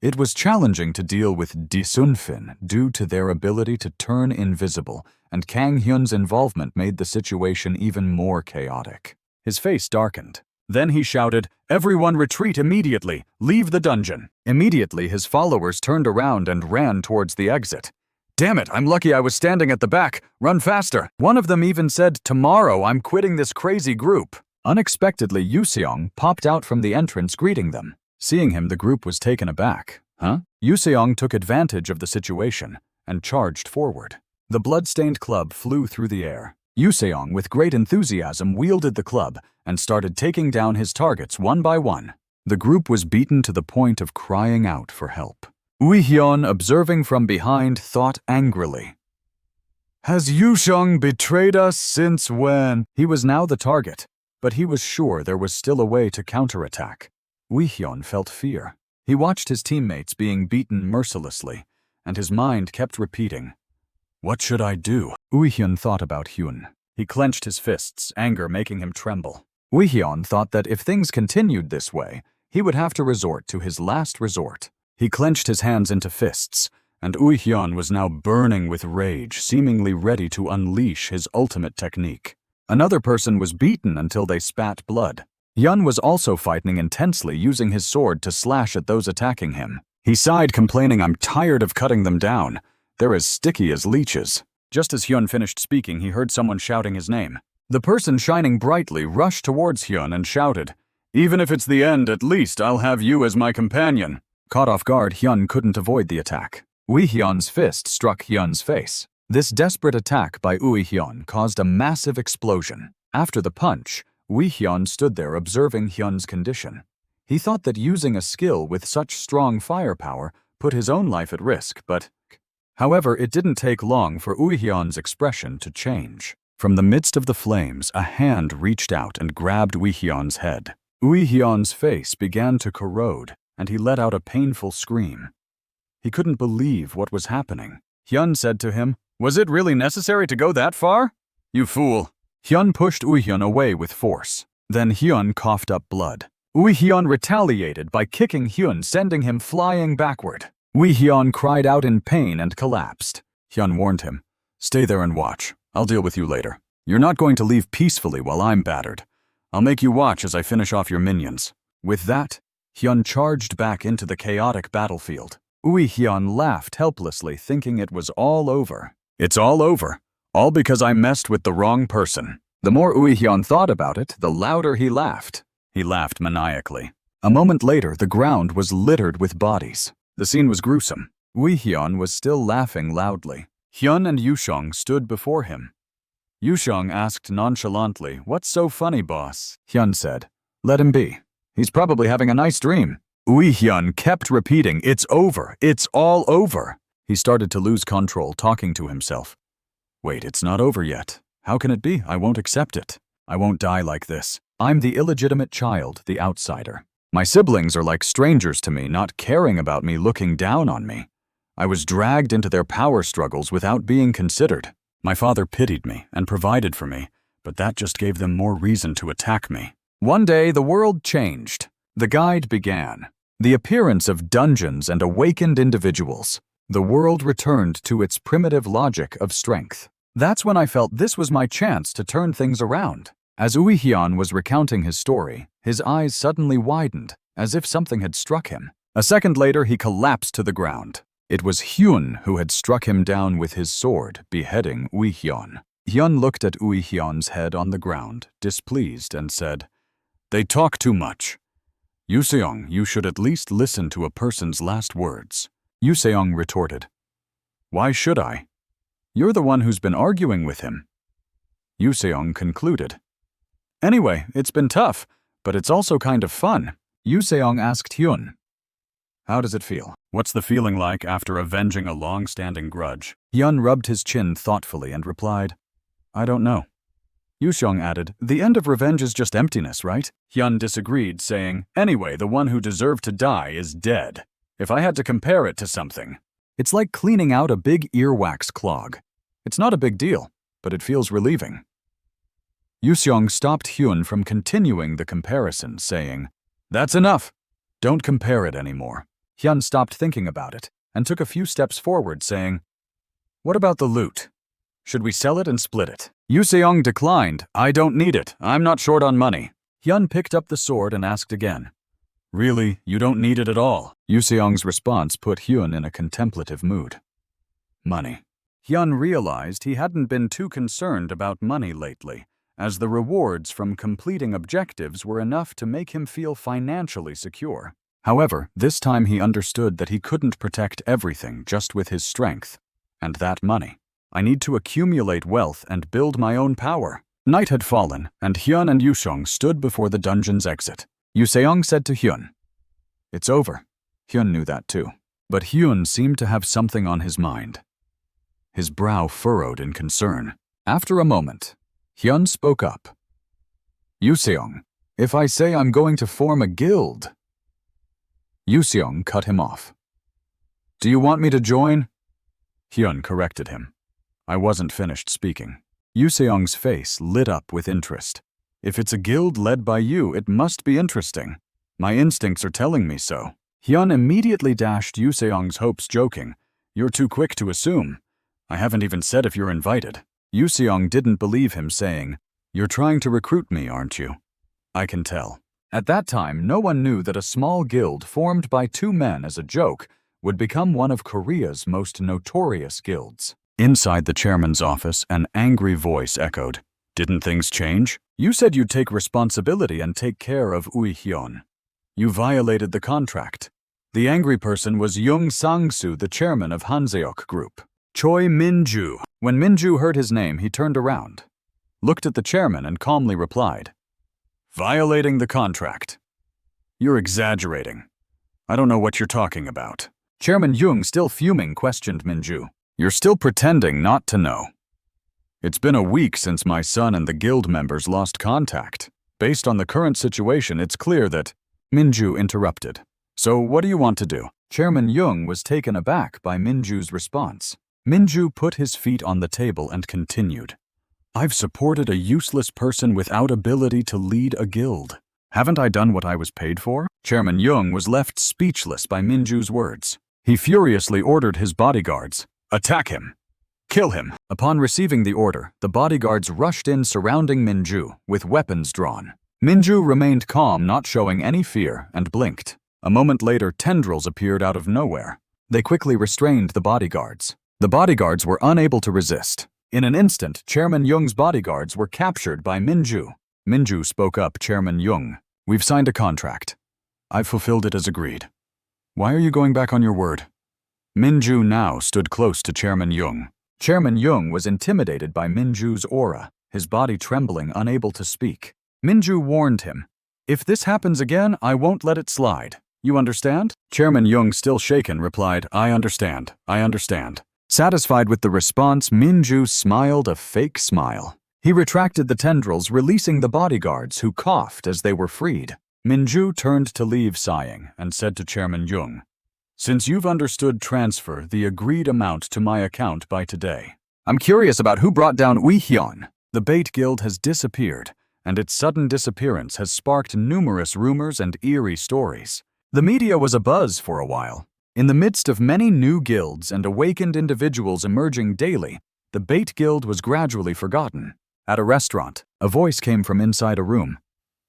A: It was challenging to deal with Disunfin due to their ability to turn invisible, and Kang Hyun's involvement made the situation even more chaotic. His face darkened. Then he shouted, "Everyone retreat immediately! Leave the dungeon!" Immediately, his followers turned around and ran towards the exit. "Damn it, I'm lucky I was standing at the back. Run faster." One of them even said, "Tomorrow I'm quitting this crazy group." Unexpectedly, Yuseong popped out from the entrance greeting them. Seeing him, the group was taken aback. "Huh?" Yuseong took advantage of the situation and charged forward. The blood-stained club flew through the air. Yuseong, with great enthusiasm, wielded the club and started taking down his targets one by one. The group was beaten to the point of crying out for help. Uihyun, observing from behind, thought angrily, "Has Yuseong betrayed us since when?" He was now the target, but he was sure there was still a way to counterattack. Uihyun felt fear. He watched his teammates being beaten mercilessly, and his mind kept repeating, "What should I do?" Uihyun thought about Hyun. He clenched his fists, anger making him tremble. Uihyun thought that if things continued this way, he would have to resort to his last resort. He clenched his hands into fists, and Uihyun was now burning with rage, seemingly ready to unleash his ultimate technique. Another person was beaten until they spat blood. Hyun was also fighting intensely, using his sword to slash at those attacking him. He sighed, complaining, "I'm tired of cutting them down. They're as sticky as leeches." Just as Hyun finished speaking, he heard someone shouting his name. The person shining brightly rushed towards Hyun and shouted, "Even if it's the end, at least I'll have you as my companion." Caught off guard, Hyun couldn't avoid the attack. Uihyun's fist struck Hyun's face. This desperate attack by Uihyun caused a massive explosion. After the punch, Uihyun stood there observing Hyun's condition. He thought that using a skill with such strong firepower put his own life at risk, but... However, it didn't take long for Uihyun's expression to change. From the midst of the flames, a hand reached out and grabbed Uihyun's head. Uihyun's face began to corrode, and he let out a painful scream. He couldn't believe what was happening. Hyun said to him, "Was it really necessary to go that far? You fool." Hyun pushed Uihyun away with force. Then Hyun coughed up blood. Uihyun retaliated by kicking Hyun, sending him flying backward. Uihyun cried out in pain and collapsed. Hyun warned him, "Stay there and watch. I'll deal with you later. You're not going to leave peacefully while I'm battered. I'll make you watch as I finish off your minions." With that, Hyun charged back into the chaotic battlefield. Uihyun laughed helplessly, thinking it was all over. "It's all over. All because I messed with the wrong person." The more Uihyun thought about it, the louder he laughed. He laughed maniacally. A moment later, the ground was littered with bodies. The scene was gruesome. Uihyun was still laughing loudly. Hyun and Yuseong stood before him. Yuseong asked nonchalantly, "What's so funny, boss?" Hyun said, "Let him be. He's probably having a nice dream." Uihyun kept repeating, "It's over. It's all over." He started to lose control, talking to himself. "Wait, it's not over yet. How can it be? I won't accept it. I won't die like this. I'm the illegitimate child, the outsider. My siblings are like strangers to me, not caring about me, looking down on me. I was dragged into their power struggles without being considered. My father pitied me and provided for me, but that just gave them more reason to attack me." One day, the world changed. The guide began. The appearance of dungeons and awakened individuals. The world returned to its primitive logic of strength. That's when I felt this was my chance to turn things around. As Uihyun was recounting his story, his eyes suddenly widened, as if something had struck him. A second later, he collapsed to the ground. It was Hyun who had struck him down with his sword, beheading Uihyun. Hyun looked at Uihyun's head on the ground, displeased, and said, "They talk too much. Yuseong, you should at least listen to a person's last words." Yuseong retorted, "Why should I? You're the one who's been arguing with him." Yuseong concluded, "Anyway, it's been tough, but it's also kind of fun." Yuseong asked Hyun, "How does it feel? What's the feeling like after avenging a long-standing grudge?" Hyun rubbed his chin thoughtfully and replied, "I don't know." Yuseong added, "The end of revenge is just emptiness, right?" Hyun disagreed, saying, "Anyway, the one who deserved to die is dead. If I had to compare it to something, it's like cleaning out a big earwax clog. It's not a big deal, but it feels relieving." Yuseong stopped Hyun from continuing the comparison, saying, "That's enough. Don't compare it anymore." Hyun stopped thinking about it and took a few steps forward, saying, "What about the loot? Should we sell it and split it?" Yuseong declined. "I don't need it. I'm not short on money." Hyun picked up the sword and asked again, "Really, you don't need it at all?" Yuseong's response put Hyun in a contemplative mood. Money. Hyun realized he hadn't been too concerned about money lately, as the rewards from completing objectives were enough to make him feel financially secure. However, this time he understood that he couldn't protect everything just with his strength. And that money. I need to accumulate wealth and build my own power. Night had fallen, and Hyun and Yuseong stood before the dungeon's exit. Yuseong said to Hyun, "It's over." Hyun knew that too. But Hyun seemed to have something on his mind. His brow furrowed in concern. After a moment, Hyun spoke up. "Yuseong, if I say I'm going to form a guild..." Yuseong cut him off. "Do you want me to join?" Hyun corrected him. "I wasn't finished speaking." Yuseong's face lit up with interest. "If it's a guild led by you, it must be interesting. My instincts are telling me so." Hyun immediately dashed Yuseong's hopes, joking, "You're too quick to assume. I haven't even said if you're invited." Yuseong didn't believe him, saying, "You're trying to recruit me, aren't you?" "I can tell." At that time, no one knew that a small guild formed by two men as a joke would become one of Korea's most notorious guilds. Inside the chairman's office, an angry voice echoed, "Didn't things change? You said you'd take responsibility and take care of Uihyun. You violated the contract." The angry person was Jung Sang-soo, the chairman of Hanseok Group. Choi Min-ju. When Min-ju heard his name, he turned around, looked at the chairman, and calmly replied, "Violating the contract? You're exaggerating. I don't know what you're talking about." Chairman Jung, still fuming, questioned Min-ju. "You're still pretending not to know. It's been a week since my son and the guild members lost contact. Based on the current situation, it's clear that..." Min-ju interrupted. "So what do you want to do?" Chairman Jung was taken aback by Min-ju's response. Min-ju put his feet on the table and continued, "I've supported a useless person without ability to lead a guild. Haven't I done what I was paid for?" Chairman Jung was left speechless by Min-ju's words. He furiously ordered his bodyguards, "Attack him! Kill him!" Upon receiving the order, the bodyguards rushed in, surrounding Min-ju, with weapons drawn. Min-ju remained calm, not showing any fear, and blinked. A moment later, tendrils appeared out of nowhere. They quickly restrained the bodyguards. The bodyguards were unable to resist. In an instant, Chairman Jung's bodyguards were captured by Min-ju. Min-ju spoke up, "Chairman Jung, we've signed a contract. I've fulfilled it as agreed. Why are you going back on your word?" Min-ju now stood close to Chairman Jung. Chairman Jung was intimidated by Min-ju's aura, his body trembling, unable to speak. Min-ju warned him, "If this happens again, I won't let it slide. You understand?" Chairman Jung, still shaken, replied, "I understand. I understand." Satisfied with the response, Min-ju smiled a fake smile. He retracted the tendrils, releasing the bodyguards, who coughed as they were freed. Min-ju turned to leave, sighing, and said to Chairman Jung, "Since you've understood, transfer the agreed amount to my account by today. I'm curious about who brought down Uihyun." The Bait Guild has disappeared, and its sudden disappearance has sparked numerous rumors and eerie stories. The media was abuzz for a while. In the midst of many new guilds and awakened individuals emerging daily, the Bait Guild was gradually forgotten. At a restaurant, a voice came from inside a room.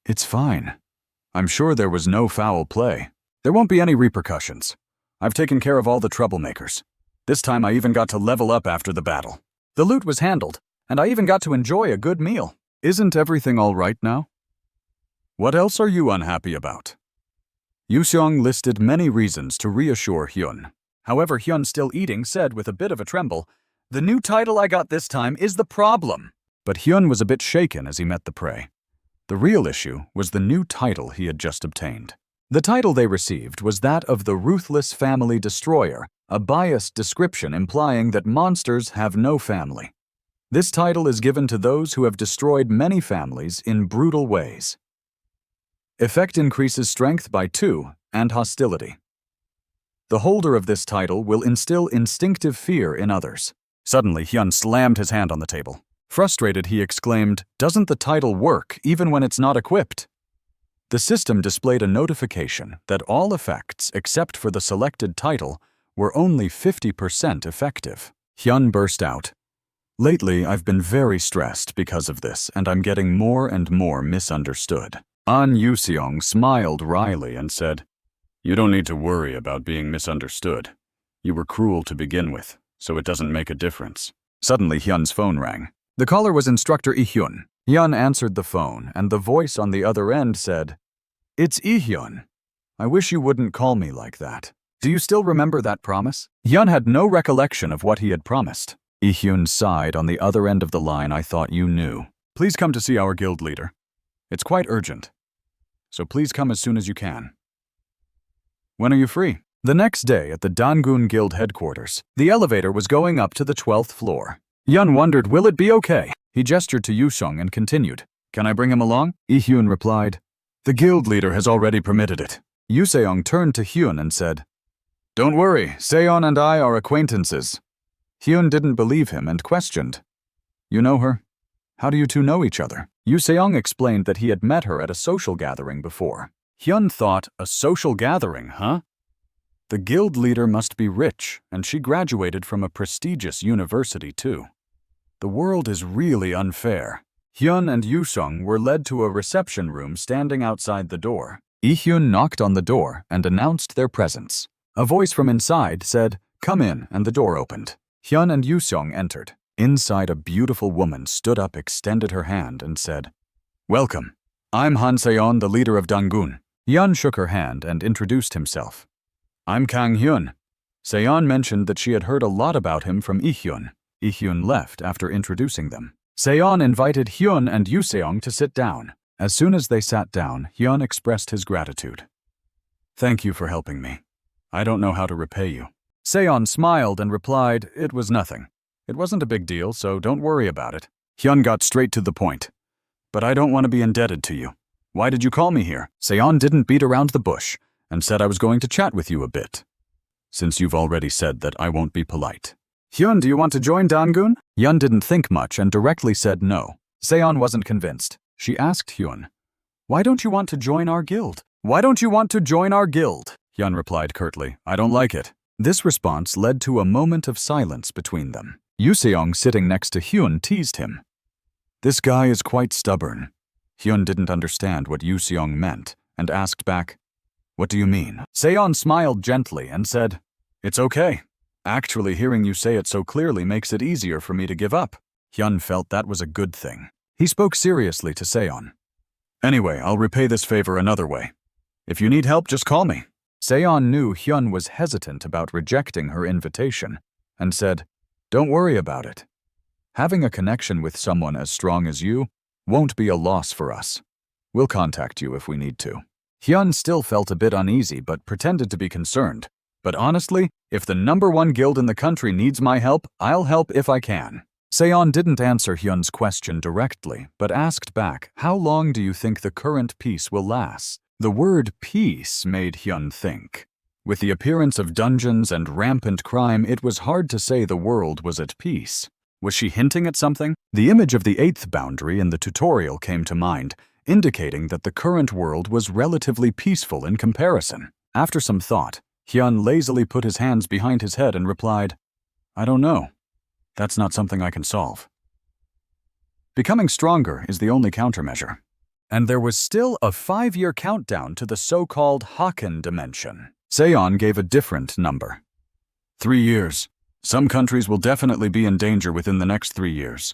A: "It's fine. I'm sure there was no foul play." There won't be any repercussions. I've taken care of all the troublemakers. This time I even got to level up after the battle. The loot was handled, and I even got to enjoy a good meal. Isn't everything all right now? What else are you unhappy about? Yuseong listed many reasons to reassure Hyun. However, Hyun, still eating, said with a bit of a tremble, "The new title I got this time is the problem." But Hyun was a bit shaken as he met the prey. The real issue was the new title he had just obtained. The title they received was that of the Ruthless Family Destroyer, a biased description implying that monsters have no family. This title is given to those who have destroyed many families in brutal ways. Effect increases strength by 2 and hostility. The holder of this title will instill instinctive fear in others. Suddenly, Hyun slammed his hand on the table. Frustrated, he exclaimed, "Doesn't the title work even when it's not equipped?" The system displayed a notification that all effects except for the selected title were only 50% effective. Hyun burst out, "Lately, I've been very stressed because of this, and I'm getting more and more misunderstood." An Yuseong smiled wryly and said, "You don't need to worry about being misunderstood. You were cruel to begin with, so it doesn't make a difference." Suddenly, Hyun's phone rang. The caller was Instructor Lee-hyun. Hyun answered the phone, and the voice on the other end said, "It's Lee-hyun. I wish you wouldn't call me like that. Do you still remember that promise?" Hyun had no recollection of what he had promised. Lee-hyun sighed on the other end of the line. "I thought you knew. Please come to see our guild leader. It's quite urgent. So please come as soon as you can." "When are you free?" The next day at the Dangun Guild headquarters, the elevator was going up to the 12th floor. Hyun wondered, will it be okay? He gestured to Yuseong and continued, "Can I bring him along?" Lee-hyun replied, "The guild leader has already permitted it." Yuseong turned to Hyun and said, "Don't worry, Seon and I are acquaintances." Hyun didn't believe him and questioned, "You know her? How do you two know each other?" Yuseong explained that he had met her at a social gathering before. Hyun thought, a social gathering, huh? The guild leader must be rich, and she graduated from a prestigious university too. The world is really unfair. Hyun and Yuseong were led to a reception room standing outside the door. Lee-hyun knocked on the door and announced their presence. A voice from inside said, "Come in," and the door opened. Hyun and Yuseong entered. Inside, a beautiful woman stood up, extended her hand, and said, "Welcome. I'm Han Seon, the leader of Dangun." Hyun shook her hand and introduced himself. "I'm Kang Hyun." Seon mentioned that she had heard a lot about him from Lee-hyun. Lee-hyun left after introducing them. Seon invited Hyun and Yuseong to sit down. As soon as they sat down, Hyun expressed his gratitude. "Thank you for helping me. I don't know how to repay you." Seon smiled and replied, "It was nothing. It wasn't a big deal, so don't worry about it." Hyun got straight to the point. "But I don't want to be indebted to you. Why did you call me here?" Seon didn't beat around the bush and said, "I was going to chat with you a bit. Since you've already said that, I won't be polite." "Hyun, do you want to join Dangun?" Hyun didn't think much and directly said no. Seon wasn't convinced. She asked Hyun, "Why don't you want to join our guild?" "Why don't you want to join our guild?" Hyun replied curtly, "I don't like it." This response led to a moment of silence between them. Yuseong, sitting next to Hyun, teased him. "This guy is quite stubborn." Hyun didn't understand what Yuseong meant and asked back, "What do you mean?" Seon smiled gently and said, "It's okay. Actually, hearing you say it so clearly makes it easier for me to give up." Hyun felt that was a good thing. He spoke seriously to Seon. "Anyway, I'll repay this favor another way. If you need help, just call me." Seon knew Hyun was hesitant about rejecting her invitation and said, "Don't worry about it. Having a connection with someone as strong as you won't be a loss for us. We'll contact you if we need to." Hyun still felt a bit uneasy but pretended to be concerned. "But honestly, if the #1 guild in the country needs my help, I'll help if I can." Seon didn't answer Hyun's question directly, but asked back, "How long do you think the current peace will last?" The word peace made Hyun think. With the appearance of dungeons and rampant crime, it was hard to say the world was at peace. Was she hinting at something? The image of the 8th boundary in the tutorial came to mind, indicating that the current world was relatively peaceful in comparison. After some thought, Hyun lazily put his hands behind his head and replied, "I don't know. That's not something I can solve. Becoming stronger is the only countermeasure. And there was still a 5-year countdown to the so-called Haken dimension. Seon gave a different number. 3 years. Some countries will definitely be in danger within the next 3 years.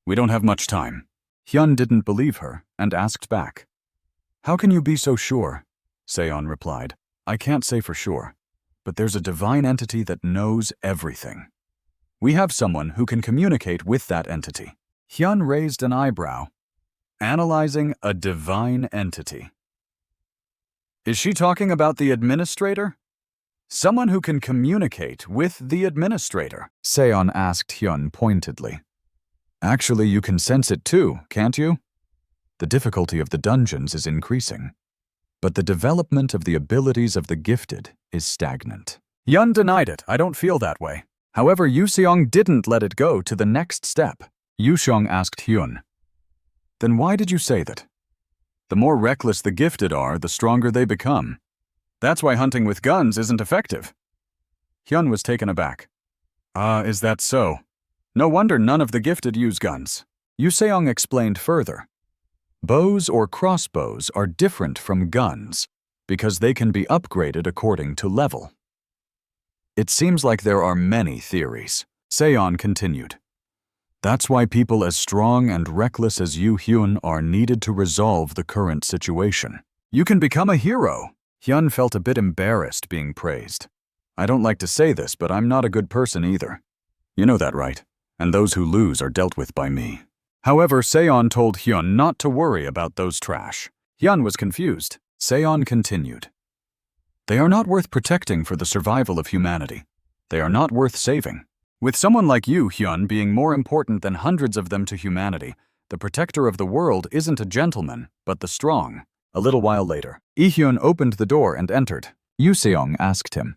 A: We don't have much time. Hyun didn't believe her and asked back. How can you be so sure? Seon replied. I can't say for sure, but there's a divine entity that knows everything. We have someone who can communicate with that entity. Hyun raised an eyebrow. Analyzing a divine entity. Is she talking about the administrator? Someone who can communicate with the administrator, Seon asked Hyun pointedly. Actually, you can sense it too, can't you? The difficulty of the dungeons is increasing, but the development of the abilities of the gifted is stagnant. Hyun denied it. I don't feel that way. However, Yuseong didn't let it go to the next step. Yuseong asked Hyun, then why did you say that? The more reckless the gifted are, the stronger they become. That's why hunting with guns isn't effective. Hyun was taken aback. Is that so? No wonder none of the gifted use guns. Yuseong explained further. Bows or crossbows are different from guns because they can be upgraded according to level. It seems like there are many theories. Seon continued. That's why people as strong and reckless as you, Hyun, are needed to resolve the current situation. You can become a hero. Hyun felt a bit embarrassed being praised. I don't like to say this, but I'm not a good person either. You know that, right? And those who lose are dealt with by me. However, Seon told Hyun not to worry about those trash. Hyun was confused. Seon continued. They are not worth protecting for the survival of humanity. They are not worth saving. With someone like you, Hyun, being more important than hundreds of them to humanity, the protector of the world isn't a gentleman, but the strong. A little while later, Lee-hyun opened the door and entered. Yuseong asked him.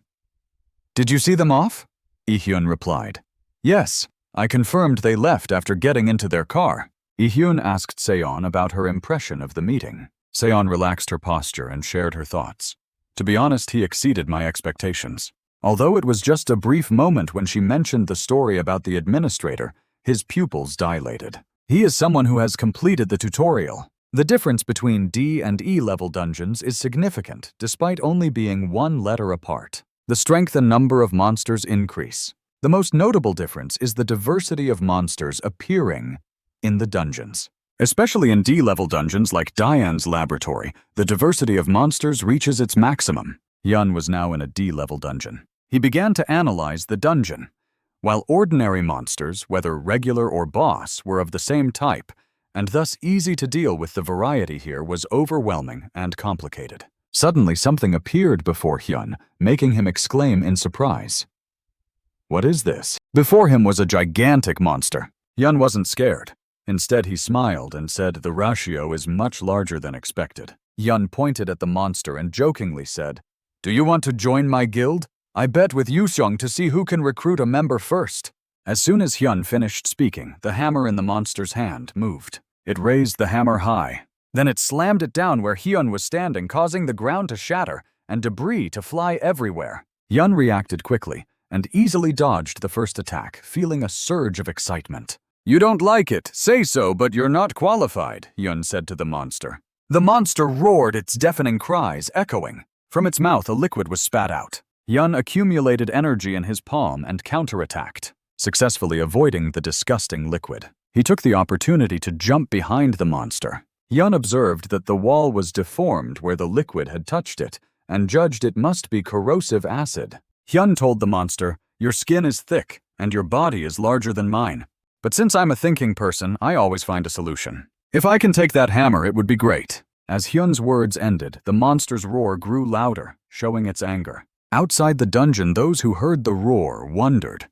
A: Did you see them off? Lee-hyun replied. Yes, I confirmed they left after getting into their car. Lee-hyun asked Seon about her impression of the meeting. Seon relaxed her posture and shared her thoughts. To be honest, he exceeded my expectations. Although it was just a brief moment when she mentioned the story about the administrator, his pupils dilated. He is someone who has completed the tutorial. The difference between D and E level dungeons is significant, despite only being 1 letter apart. The strength and number of monsters increase. The most notable difference is the diversity of monsters appearing in the dungeons. Especially in D-level dungeons like Diane's laboratory, the diversity of monsters reaches its maximum. Hyun was now in a D-level dungeon. He began to analyze the dungeon. While ordinary monsters, whether regular or boss, were of the same type, and thus easy to deal with, the variety here was overwhelming and complicated. Suddenly something appeared before Hyun, making him exclaim in surprise. What is this? Before him was a gigantic monster. Hyun wasn't scared. Instead, he smiled and said the ratio is much larger than expected. Hyun pointed at the monster and jokingly said, Do you want to join my guild? I bet with Yuseong to see who can recruit a member first. As soon as Hyun finished speaking, the hammer in the monster's hand moved. It raised the hammer high. Then it slammed it down where Hyun was standing, causing the ground to shatter and debris to fly everywhere. Hyun reacted quickly and easily dodged the first attack, feeling a surge of excitement. You don't like it, say so, but you're not qualified, Hyun said to the monster. The monster roared, its deafening cries echoing. From its mouth, a liquid was spat out. Hyun accumulated energy in his palm and counterattacked, successfully avoiding the disgusting liquid. He took the opportunity to jump behind the monster. Hyun observed that the wall was deformed where the liquid had touched it and judged it must be corrosive acid. Hyun told the monster, Your skin is thick and your body is larger than mine. But since I'm a thinking person, I always find a solution. If I can take that hammer, it would be great. As Hyun's words ended, the monster's roar grew louder, showing its anger. Outside the dungeon, those who heard the roar wondered.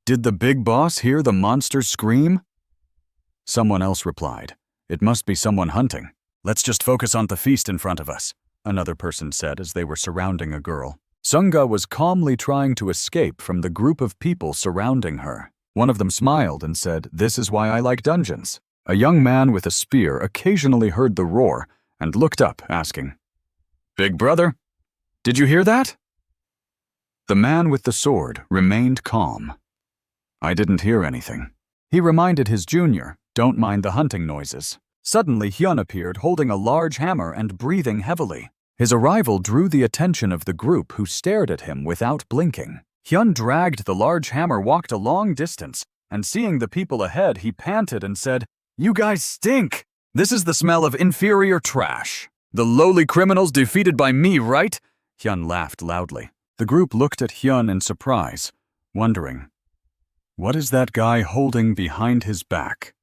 A: Did the big boss hear the monster scream? Someone else replied, It must be someone hunting. Let's just focus on the feast in front of us, another person said as they were surrounding a girl. Sunga was calmly trying to escape from the group of people surrounding her. One of them smiled and said, This is why I like dungeons. A young man with a spear occasionally heard the roar and looked up, asking, Big brother, did you hear that? The man with the sword remained calm. I didn't hear anything. He reminded his junior, Don't mind the hunting noises. Suddenly, Hyun appeared holding a large hammer and breathing heavily. His arrival drew the attention of the group, who stared at him without blinking. Hyun dragged the large hammer, walked a long distance, and seeing the people ahead, he panted and said, "You guys stink! This is the smell of inferior trash. The lowly criminals defeated by me, right?" Hyun laughed loudly. The group looked at Hyun in surprise, wondering, what is that guy holding behind his back?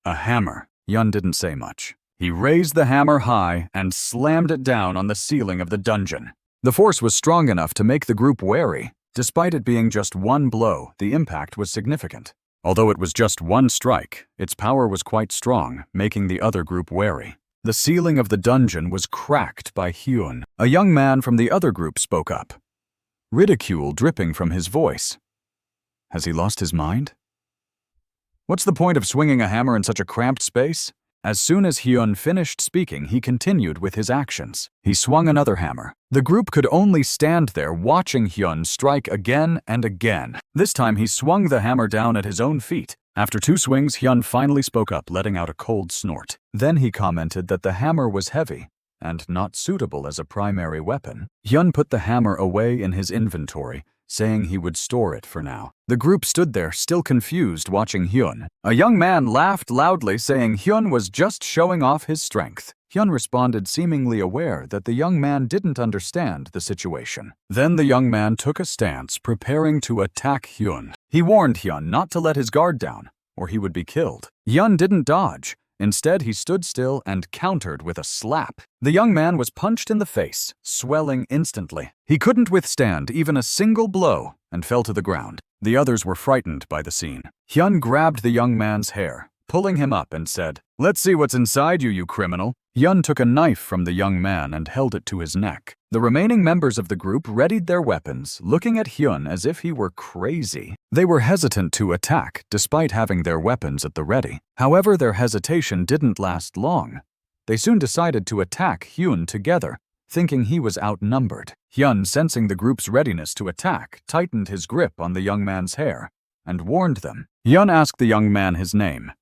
A: A hammer. Hyun didn't say much. He raised the hammer high and slammed it down on the ceiling of the dungeon. The force was strong enough to make the group wary. Despite it being just one blow, the impact was significant. Although it was just one strike, its power was quite strong, making the other group wary. The ceiling of the dungeon was cracked by Hyun. A young man from the other group spoke up, ridicule dripping from his voice. Has he lost his mind? What's the point of swinging a hammer in such a cramped space? As soon as Hyun finished speaking, he continued with his actions. He swung another hammer. The group could only stand there watching Hyun strike again and again. This time he swung the hammer down at his own feet. After 2 swings, Hyun finally spoke up, letting out a cold snort. Then he commented that the hammer was heavy and not suitable as a primary weapon. Hyun put the hammer away in his inventory, saying he would store it for now. The group stood there, still confused, watching Hyun. A young man laughed loudly, saying Hyun was just showing off his strength. Hyun responded, seemingly aware that the young man didn't understand the situation. Then the young man took a stance, preparing to attack Hyun. He warned Hyun not to let his guard down, or he would be killed. Hyun didn't dodge. Instead, he stood still and countered with a slap. The young man was punched in the face, swelling instantly. He couldn't withstand even a single blow and fell to the ground. The others were frightened by the scene. Hyun grabbed the young man's hair, pulling him up, and said, "Let's see what's inside you, you criminal." Hyun took a knife from the young man and held it to his neck. The remaining members of the group readied their weapons, looking at Hyun as if he were crazy. They were hesitant to attack, despite having their weapons at the ready. However, their hesitation didn't last long. They soon decided to attack Hyun together, thinking he was outnumbered. Hyun, sensing the group's readiness to attack, tightened his grip on the young man's hair and warned them. Hyun asked the young man his name.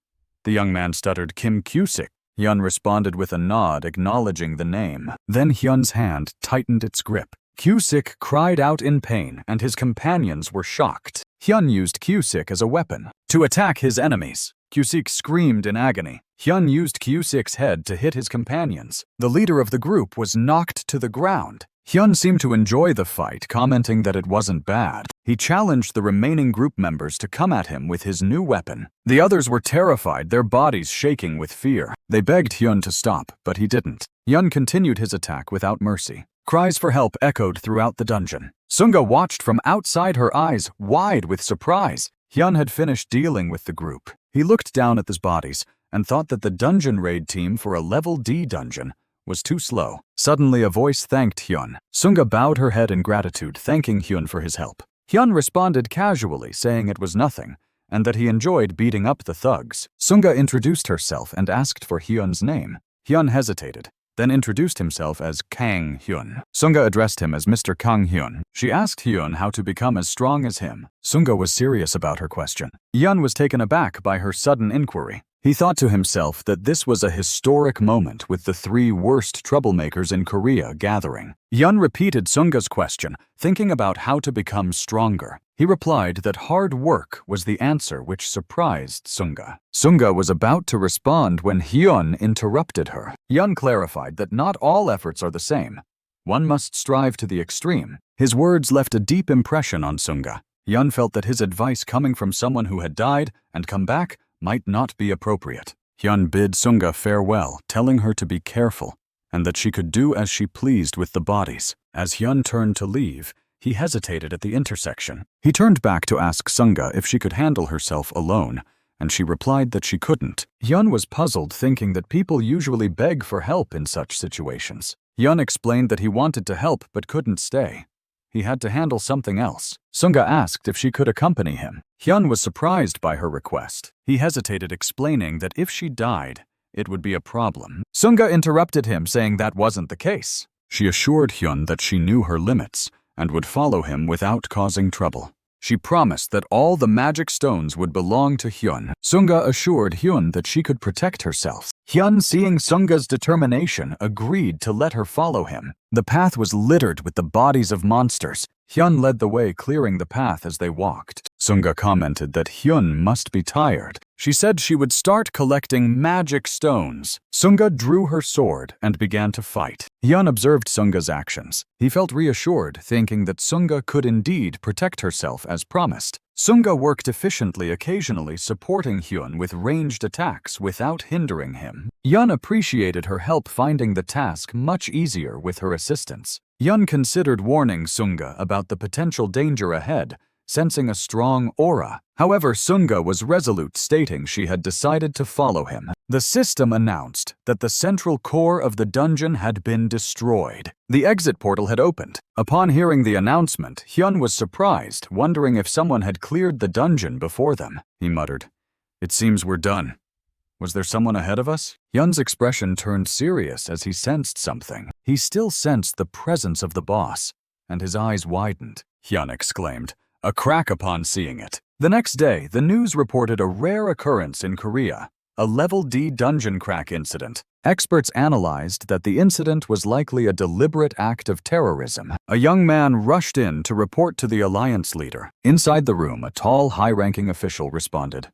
A: The young man stuttered, "Kim Kusik." Hyun responded with a nod, acknowledging the name. Then Hyun's hand tightened its grip. Kusik cried out in pain, and his companions were shocked. Hyun used Kusik as a weapon to attack his enemies. Kusik screamed in agony. Hyun used Kusik's head to hit his companions. The leader of the group was knocked to the ground. Hyun seemed to enjoy the fight, commenting that it wasn't bad. He challenged the remaining group members to come at him with his new weapon. The others were terrified, their bodies shaking with fear. They begged Hyun to stop, but he didn't. Hyun continued his attack without mercy. Cries for help echoed throughout the dungeon. Sunga watched from outside, her eyes wide with surprise. Hyun had finished dealing with the group. He looked down at his bodies and thought that the dungeon raid team for a level D dungeon was too slow. Suddenly, a voice thanked Hyun. Sunga bowed her head in gratitude, thanking Hyun for his help. Hyun responded casually, saying it was nothing, and that he enjoyed beating up the thugs. Sunga introduced herself and asked for Hyun's name. Hyun hesitated, then introduced himself as Kang Hyun. Sunga addressed him as Mr. Kang Hyun. She asked Hyun how to become as strong as him. Sunga was serious about her question. Hyun was taken aback by her sudden inquiry. He thought to himself that this was a historic moment, with the 3 worst troublemakers in Korea gathering. Hyun repeated Sunga's question, thinking about how to become stronger. He replied that hard work was the answer, which surprised Sunga. Sunga was about to respond when Hyun interrupted her. Hyun clarified that not all efforts are the same. One must strive to the extreme. His words left a deep impression on Sunga. Hyun felt that his advice, coming from someone who had died and come back, might not be appropriate. Hyun bid Sunga farewell, telling her to be careful and that she could do as she pleased with the bodies. As Hyun turned to leave, he hesitated at the intersection. He turned back to ask Sunga if she could handle herself alone, and she replied that she couldn't. Hyun was puzzled, thinking that people usually beg for help in such situations. Hyun explained that he wanted to help but couldn't stay. He had to handle something else. Sunga asked if she could accompany him. Hyun was surprised by her request. He hesitated, explaining that if she died, it would be a problem. Sunga interrupted him, saying that wasn't the case. She assured Hyun that she knew her limits and would follow him without causing trouble. She promised that all the magic stones would belong to Hyun. Sunga assured Hyun that she could protect herself. Hyun, seeing Sunga's determination, agreed to let her follow him. The path was littered with the bodies of monsters. Hyun led the way, clearing the path as they walked. Sunga commented that Hyun must be tired. She said she would start collecting magic stones. Sunga drew her sword and began to fight. Hyun observed Sunga's actions. He felt reassured, thinking that Sunga could indeed protect herself as promised. Sunga worked efficiently, occasionally supporting Hyun with ranged attacks without hindering him. Hyun appreciated her help, finding the task much easier with her assistance. Hyun considered warning Sunga about the potential danger ahead, sensing a strong aura. However, Sunga was resolute, stating she had decided to follow him. The system announced that the central core of the dungeon had been destroyed. The exit portal had opened. Upon hearing the announcement, Hyun was surprised, wondering if someone had cleared the dungeon before them. He muttered, "It seems we're done. Was there someone ahead of us?" Hyun's expression turned serious as he sensed something. He still sensed the presence of the boss, and his eyes widened. Hyun exclaimed, a crack upon seeing it. The next day, the news reported a rare occurrence in Korea, a Level D dungeon crack incident. Experts analyzed that the incident was likely a deliberate act of terrorism. A young man rushed in to report to the alliance leader. Inside the room, a tall, high-ranking official responded.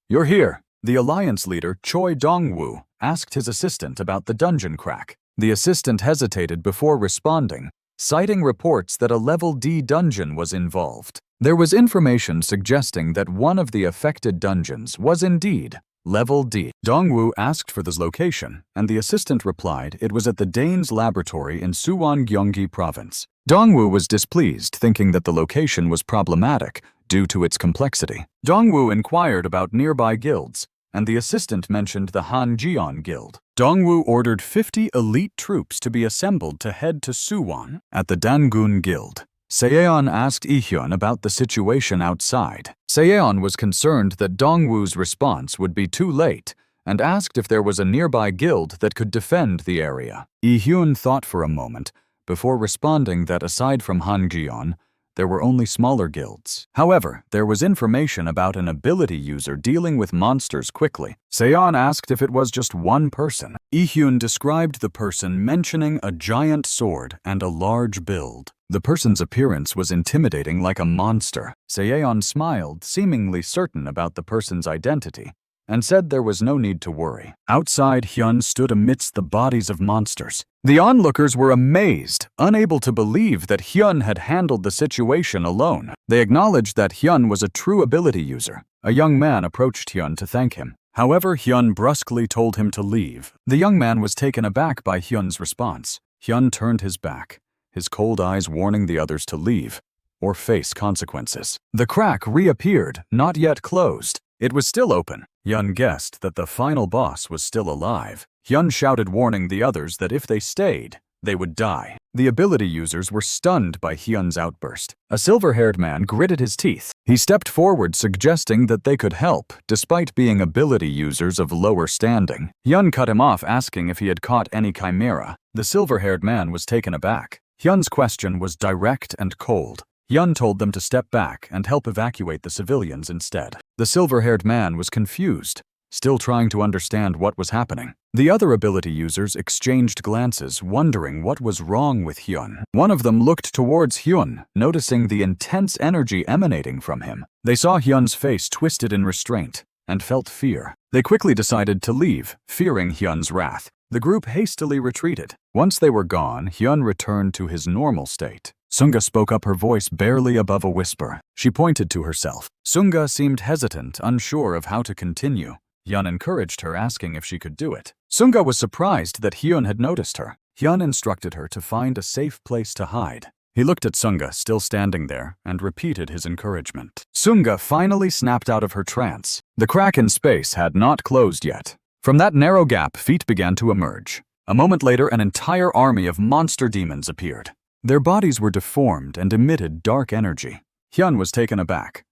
A: "You're here." The alliance leader, Choi Dong-woo, asked his assistant about the dungeon crack. The assistant hesitated before responding, citing reports that a Level D dungeon was involved. There was information suggesting that one of the affected dungeons was indeed Level D. Dong-woo asked for this location, and the assistant replied it was at the Dane's laboratory in Suwon, Gyeonggi Province. Dong-woo was displeased, thinking that the location was problematic due to its complexity. Dong-woo inquired about nearby guilds, and the assistant mentioned the Hanjeon Guild. Dong-woo ordered 50 elite troops to be assembled to head to Suwon at the Dangun Guild. Seyeon asked Ihyun about the situation outside. Seyeon was concerned that Dong-woo's response would be too late and asked if there was a nearby guild that could defend the area. Ihyun thought for a moment before responding that aside from Hanjeon, there were only smaller guilds. However, there was information about an ability user dealing with monsters quickly. Seyeon asked if it was just one person. Ihyun described the person mentioning a giant sword and a large build. The person's appearance was intimidating, like a monster. Seyeon smiled, seemingly certain about the person's identity, and said there was no need to worry. Outside, Hyun stood amidst the bodies of monsters. The onlookers were amazed, unable to believe that Hyun had handled the situation alone. They acknowledged that Hyun was a true ability user. A young man approached Hyun to thank him. However, Hyun brusquely told him to leave. The young man was taken aback by Hyun's response. Hyun turned his back, his cold eyes warning the others to leave or face consequences. The crack reappeared, not yet closed. It was still open. Hyun guessed that the final boss was still alive. Hyun shouted, warning the others that if they stayed, they would die. The ability users were stunned by Hyun's outburst. A silver-haired man gritted his teeth. He stepped forward, suggesting that they could help, despite being ability users of lower standing. Hyun cut him off, asking if he had caught any chimera. The silver-haired man was taken aback. Hyun's question was direct and cold. Hyun told them to step back and help evacuate the civilians instead. The silver-haired man was confused, still trying to understand what was happening. The other ability users exchanged glances, wondering what was wrong with Hyun. One of them looked towards Hyun, noticing the intense energy emanating from him. They saw Hyun's face twisted in restraint and felt fear. They quickly decided to leave, fearing Hyun's wrath. The group hastily retreated. Once they were gone, Hyun returned to his normal state. Sunga spoke up, her voice barely above a whisper. She pointed to herself. Sunga seemed hesitant, unsure of how to continue. Hyun encouraged her, asking if she could do it. Sunga was surprised that Hyun had noticed her. Hyun instructed her to find a safe place to hide. He looked at Sunga, still standing there, and repeated his encouragement. Sunga finally snapped out of her trance. The crack in space had not closed yet. From that narrow gap, feet began to emerge. A moment later, an entire army of monster demons appeared. Their bodies were deformed and emitted dark energy. Hyun was taken aback.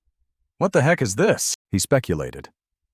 A: "What the heck is this?" he speculated.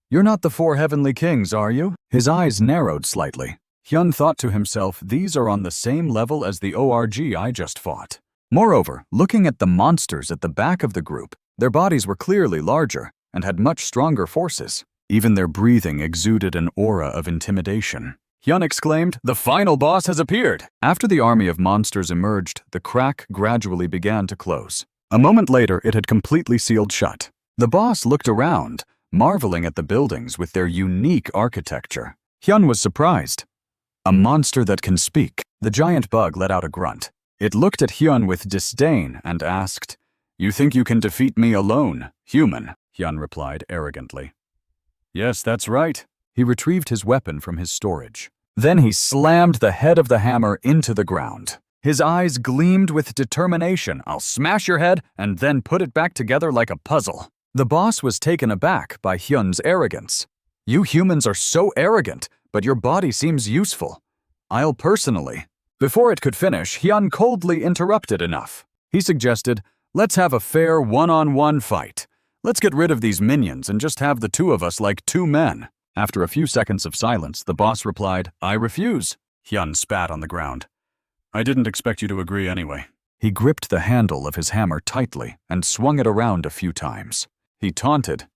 A: "You're not the 4 heavenly kings, are you?" His eyes narrowed slightly. Hyun thought to himself, these are on the same level as the ORG I just fought. Moreover, looking at the monsters at the back of the group, their bodies were clearly larger and had much stronger forces. Even their breathing exuded an aura of intimidation. Hyun exclaimed, "The final boss has appeared!" After the army of monsters emerged, the crack gradually began to close. A moment later, it had completely sealed shut. The boss looked around, marveling at the buildings with their unique architecture. Hyun was surprised. "A monster that can speak." The giant bug let out a grunt. It looked at Hyun with disdain and asked, "You think you can defeat me alone, human?" Hyun replied arrogantly. "Yes, that's right." He retrieved his weapon from his storage. Then he slammed the head of the hammer into the ground. His eyes gleamed with determination. "I'll smash your head and then put it back together like a puzzle." The boss was taken aback by Hyun's arrogance. "You humans are so arrogant, but your body seems useful. I'll personally." Before it could finish, Hyun coldly interrupted enough. He suggested, "Let's have a fair one-on-one fight. Let's get rid of these minions and just have the two of us like two men." After a few seconds of silence, the boss replied, "I refuse." Hyun spat on the ground. "I didn't expect you to agree anyway." He gripped the handle of his hammer tightly and swung it around a few times. He taunted,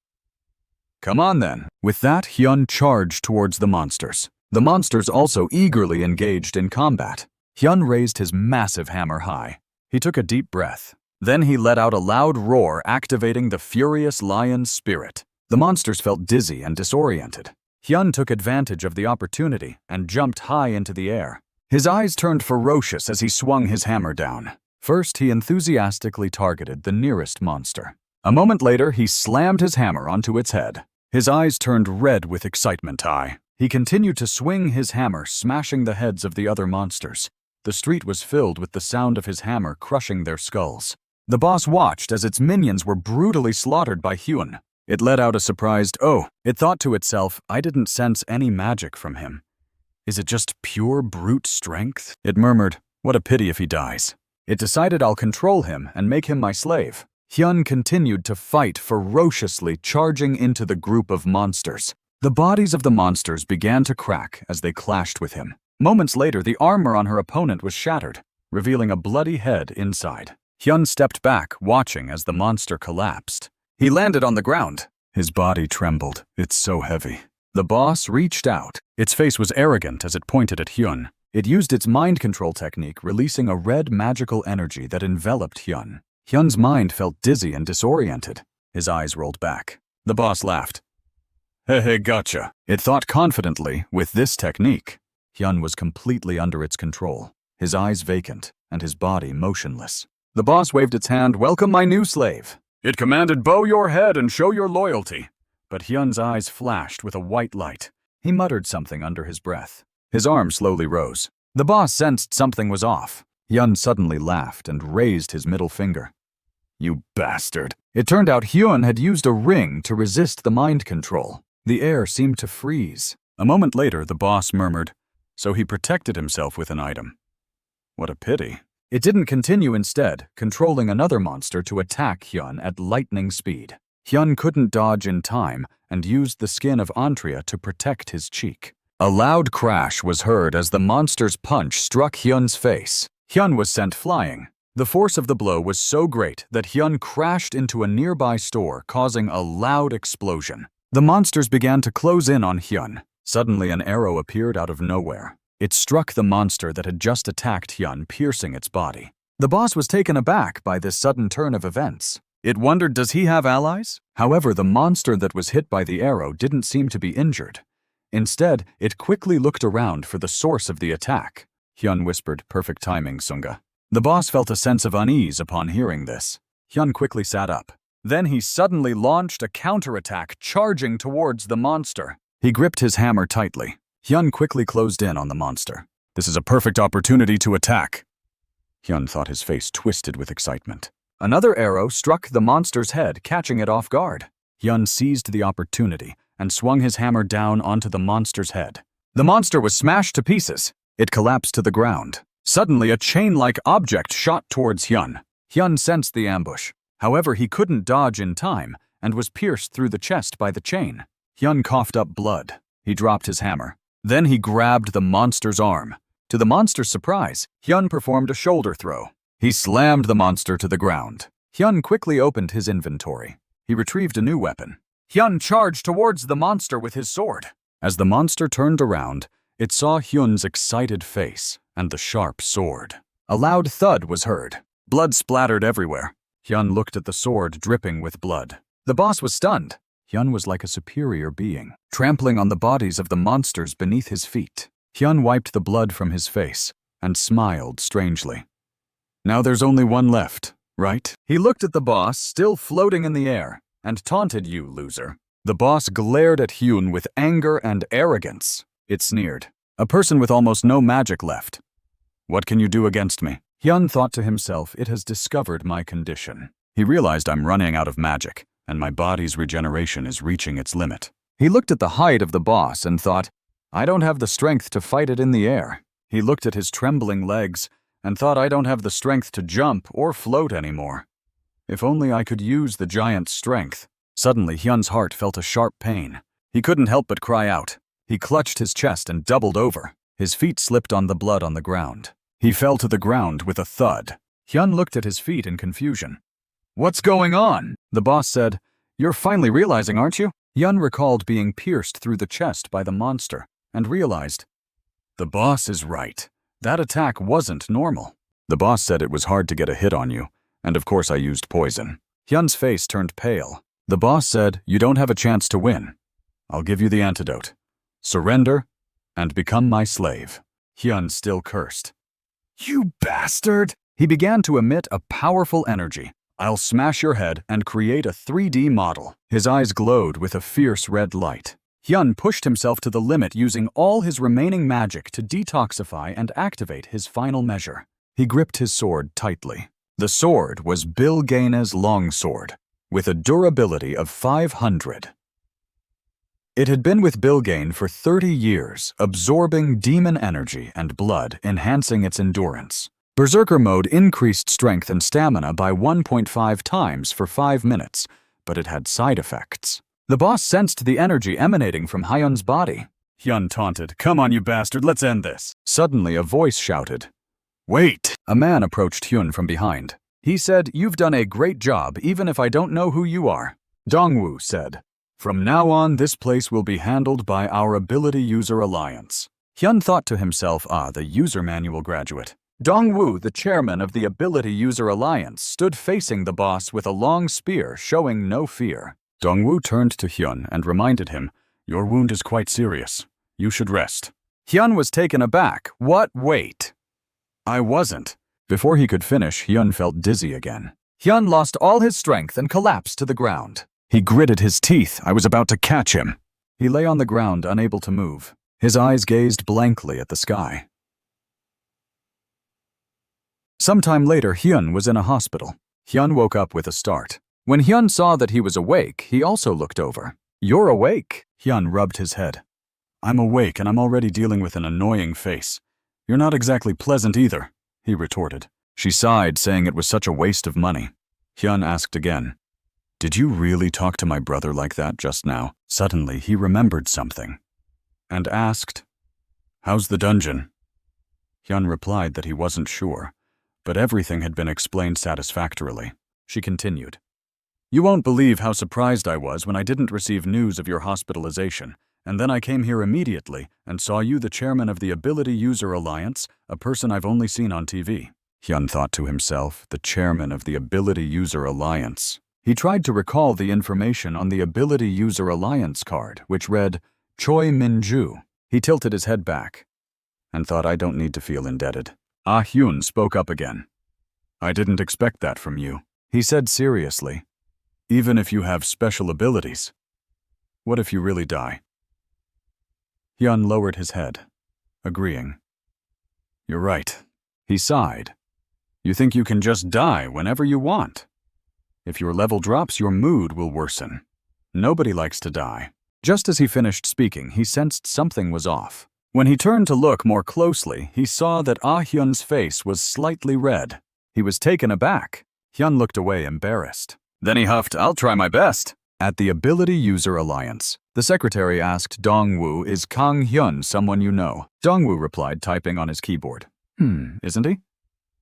A: "Come on then." With that, Hyun charged towards the monsters. The monsters also eagerly engaged in combat. Hyun raised his massive hammer high. He took a deep breath. Then he let out a loud roar, activating the furious lion's spirit. The monsters felt dizzy and disoriented. Hyun took advantage of the opportunity and jumped high into the air. His eyes turned ferocious as he swung his hammer down. First, he enthusiastically targeted the nearest monster. A moment later, he slammed his hammer onto its head. His eyes turned red with excitement. He continued to swing his hammer, smashing the heads of the other monsters. The street was filled with the sound of his hammer crushing their skulls. The boss watched as its minions were brutally slaughtered by Hyun. It let out a surprised "oh." It thought to itself, "I didn't sense any magic from him. Is it just pure brute strength?" It murmured, "What a pity if he dies." It decided, "I'll control him and make him my slave." Hyun continued to fight ferociously, charging into the group of monsters. The bodies of the monsters began to crack as they clashed with him. Moments later, the armor on her opponent was shattered, revealing a bloody head inside. Hyun stepped back, watching as the monster collapsed. He landed on the ground. His body trembled. "It's so heavy." The boss reached out. Its face was arrogant as it pointed at Hyun. It used its mind control technique, releasing a red magical energy that enveloped Hyun. Hyun's mind felt dizzy and disoriented. His eyes rolled back. The boss laughed. "Hey, gotcha." It thought confidently, with this technique. Hyun was completely under its control, his eyes vacant and his body motionless. The boss waved its hand. "Welcome, my new slave." It commanded, "Bow your head and show your loyalty." But Hyun's eyes flashed with a white light. He muttered something under his breath. His arm slowly rose. The boss sensed something was off. Hyun suddenly laughed and raised his middle finger. "You bastard." It turned out Hyun had used a ring to resist the mind control. The air seemed to freeze. A moment later, the boss murmured, "So he protected himself with an item. What a pity." It didn't continue, instead, controlling another monster to attack Hyun at lightning speed. Hyun couldn't dodge in time and used the skin of Antria to protect his cheek. A loud crash was heard as the monster's punch struck Hyun's face. Hyun was sent flying. The force of the blow was so great that Hyun crashed into a nearby store, causing a loud explosion. The monsters began to close in on Hyun. Suddenly, an arrow appeared out of nowhere. It struck the monster that had just attacked Hyun, piercing its body. The boss was taken aback by this sudden turn of events. It wondered, does he have allies? However, the monster that was hit by the arrow didn't seem to be injured. Instead, it quickly looked around for the source of the attack. Hyun whispered, "Perfect timing, Sunga." The boss felt a sense of unease upon hearing this. Hyun quickly sat up. Then he suddenly launched a counterattack, charging towards the monster. He gripped his hammer tightly. Hyun quickly closed in on the monster. "This is a perfect opportunity to attack." Hyun thought, his face twisted with excitement. Another arrow struck the monster's head, catching it off guard. Hyun seized the opportunity and swung his hammer down onto the monster's head. The monster was smashed to pieces. It collapsed to the ground. Suddenly, a chain-like object shot towards Hyun. Hyun sensed the ambush. However, he couldn't dodge in time and was pierced through the chest by the chain. Hyun coughed up blood. He dropped his hammer. Then he grabbed the monster's arm. To the monster's surprise, Hyun performed a shoulder throw. He slammed the monster to the ground. Hyun quickly opened his inventory. He retrieved a new weapon. Hyun charged towards the monster with his sword. As the monster turned around, it saw Hyun's excited face and the sharp sword. A loud thud was heard. Blood splattered everywhere. Hyun looked at the sword dripping with blood. The boss was stunned. Hyun was like a superior being, trampling on the bodies of the monsters beneath his feet. Hyun wiped the blood from his face and smiled strangely. Now there's only one left, right? He looked at the boss, still floating in the air, and taunted, "You loser." The boss glared at Hyun with anger and arrogance. It sneered. "A person with almost no magic left. What can you do against me?" Hyun thought to himself, "It has discovered my condition." He realized, "I'm running out of magic, and my body's regeneration is reaching its limit." He looked at the height of the boss and thought, "I don't have the strength to fight it in the air." He looked at his trembling legs and thought, "I don't have the strength to jump or float anymore. If only I could use the giant's strength." Suddenly, Hyun's heart felt a sharp pain. He couldn't help but cry out. He clutched his chest and doubled over. His feet slipped on the blood on the ground. He fell to the ground with a thud. Hyun looked at his feet in confusion. "What's going on?" The boss said, "You're finally realizing, aren't you?" Hyun recalled being pierced through the chest by the monster and realized, the boss is right. That attack wasn't normal. The boss said it was hard to get a hit on you, and of course I used poison. Hyun's face turned pale. The boss said, "You don't have a chance to win. I'll give you the antidote. Surrender and become my slave." Hyun still cursed. "You bastard!" He began to emit a powerful energy. "I'll smash your head and create a 3D model." His eyes glowed with a fierce red light. Hyun pushed himself to the limit, using all his remaining magic to detoxify and activate his final measure. He gripped his sword tightly. The sword was Bilgena's longsword, with a durability of 500. It had been with Bilgane for 30 years, absorbing demon energy and blood, enhancing its endurance. Berserker mode increased strength and stamina by 1.5 times for 5 minutes, but it had side effects. The boss sensed the energy emanating from Hyun's body. Hyun taunted, "Come on, you bastard, let's end this." Suddenly, a voice shouted, "Wait!" A man approached Hyun from behind. He said, "You've done a great job, even if I don't know who you are." Dongwoo said, "From now on, this place will be handled by our Ability User Alliance." Hyun thought to himself, the user manual graduate. Dongwoo, the chairman of the Ability User Alliance, stood facing the boss with a long spear, showing no fear. Dongwoo turned to Hyun and reminded him, "Your wound is quite serious. You should rest." Hyun was taken aback. "What? Wait." "I wasn't." Before he could finish, Hyun felt dizzy again. Hyun lost all his strength and collapsed to the ground. He gritted his teeth. I was about to catch him. He lay on the ground, unable to move. His eyes gazed blankly at the sky. Sometime later, Hyun was in a hospital. Hyun woke up with a start. When Hyun saw that he was awake, he also looked over. "You're awake?" Hyun rubbed his head. "I'm awake, and I'm already dealing with an annoying face. You're not exactly pleasant either," he retorted. She sighed, saying it was such a waste of money. Hyun asked again, "Did you really talk to my brother like that just now?" Suddenly, he remembered something and asked, "How's the dungeon?" Hyun replied that he wasn't sure, but everything had been explained satisfactorily. She continued, "You won't believe how surprised I was when I didn't receive news of your hospitalization, and then I came here immediately and saw you the chairman of the Ability User Alliance, a person I've only seen on TV. Hyun thought to himself, the chairman of the Ability User Alliance. He tried to recall the information on the Ability User Alliance card, which read, Choi Min-ju. He tilted his head back and thought, I don't need to feel indebted. Ah Hyun spoke up again. I didn't expect that from you. He said seriously, even if you have special abilities, what if you really die? Hyun lowered his head, agreeing. You're right. He sighed. You think you can just die whenever you want. If your level drops, your mood will worsen. Nobody likes to die. Just as he finished speaking, he sensed something was off. When he turned to look more closely, he saw that Ah Hyun's face was slightly red. He was taken aback. Hyun looked away, embarrassed. Then he huffed, I'll try my best. At the Ability User Alliance, the secretary asked Dongwoo, is Kang Hyun someone you know? Dongwoo replied, typing on his keyboard. Isn't he?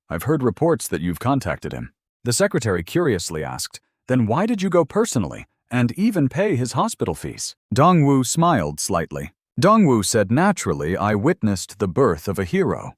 A: I've heard reports that you've contacted him. The secretary curiously asked, then why did you go personally? and even pay his hospital fees. Dongwoo smiled slightly. Dongwoo said, naturally, I witnessed the birth of a hero.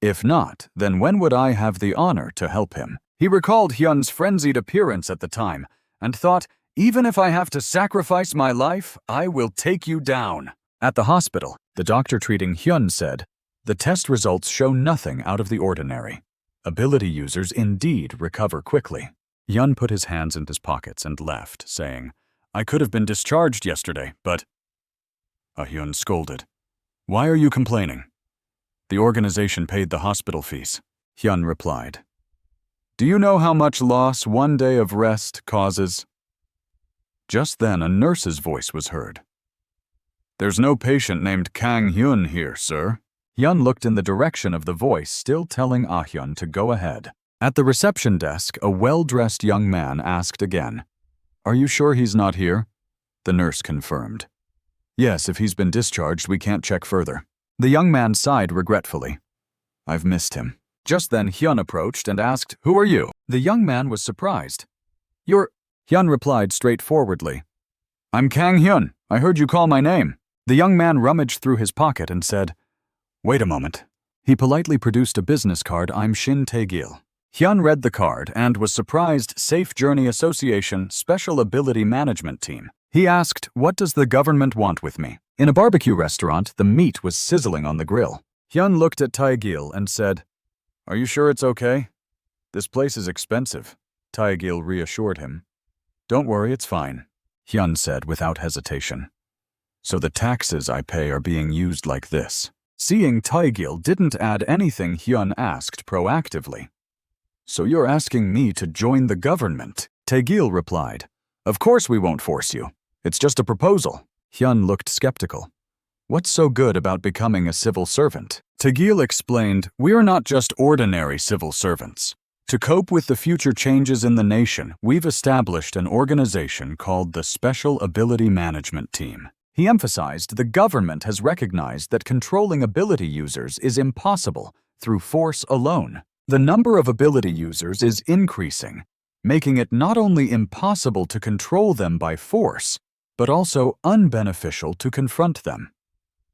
A: If not, then when would I have the honor to help him? He recalled Hyun's frenzied appearance at the time and thought, even if I have to sacrifice my life, I will take you down. At the hospital, the doctor treating Hyun said, the test results show nothing out of the ordinary. Ability users indeed recover quickly. Hyun put his hands in his pockets and left, saying, I could have been discharged yesterday, but... Hyun scolded. Why are you complaining? The organization paid the hospital fees. Hyun replied. Do you know how much loss one day of rest causes? Just then a nurse's voice was heard. There's no patient named Kang Hyun here, sir. Hyun looked in the direction of the voice, still telling Ah-hyun to go ahead. At the reception desk, a well-dressed young man asked again, Are you sure he's not here? The nurse confirmed. Yes, if he's been discharged, we can't check further. The young man sighed regretfully. I've missed him. Just then Hyun approached and asked, Who are you? The young man was surprised. You're... Hyun replied straightforwardly. I'm Kang Hyun. I heard you call my name. The young man rummaged through his pocket and said, Wait a moment. He politely produced a business card. I'm Shin Tae-gil. Hyun read the card and was surprised. Safe Journey Association Special Ability Management Team. He asked, What does the government want with me? In a barbecue restaurant, the meat was sizzling on the grill. Hyun looked at Tae-gil and said, Are you sure it's okay? This place is expensive. Tae-gil reassured him. Don't worry, it's fine, Hyun said without hesitation. So the taxes I pay are being used like this. Seeing Tae-gil didn't add anything, Hyun asked proactively. So you're asking me to join the government? Tae-gil replied. Of course we won't force you. It's just a proposal. Hyun looked skeptical. What's so good about becoming a civil servant? Tae-gil explained, We're not just ordinary civil servants. To cope with the future changes in the nation, we've established an organization called the Special Ability Management Team. He emphasized the government has recognized that controlling ability users is impossible through force alone. The number of ability users is increasing, making it not only impossible to control them by force, but also unbeneficial to confront them.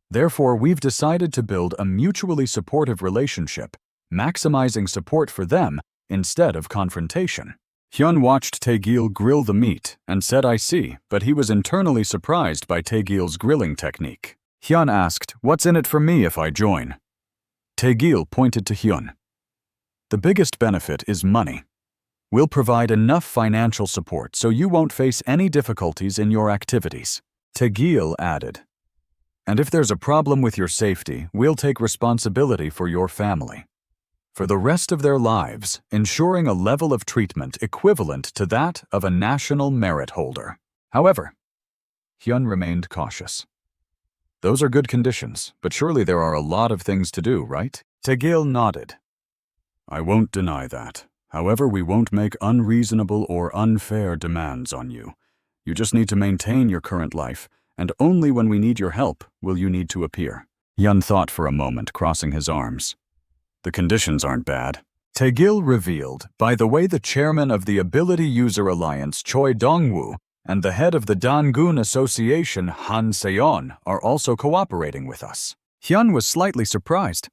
A: Therefore, we've decided to build a mutually supportive relationship, maximizing support for them instead of confrontation. Hyun watched Tae-gil grill the meat and said, I see, but he was internally surprised by Tae-gil's grilling technique. Hyun asked, What's in it for me if I join? Tae-gil pointed to Hyun. The biggest benefit is money. We'll provide enough financial support so you won't face any difficulties in your activities. Tae-gil added, And if there's a problem with your safety, we'll take responsibility for your family. For the rest of their lives, ensuring a level of treatment equivalent to that of a national merit holder. However, Hyun remained cautious. Those are good conditions, but surely there are a lot of things to do, right? Tae-gil nodded. I won't deny that. However, we won't make unreasonable or unfair demands on you. You just need to maintain your current life, and only when we need your help will you need to appear. Hyun thought for a moment, crossing his arms. The conditions aren't bad. Tae-gil revealed, by the way, the chairman of the Ability User Alliance, Choi Dongwoo, and the head of the Dangun Association, Han Seon, are also cooperating with us. Hyun was slightly surprised.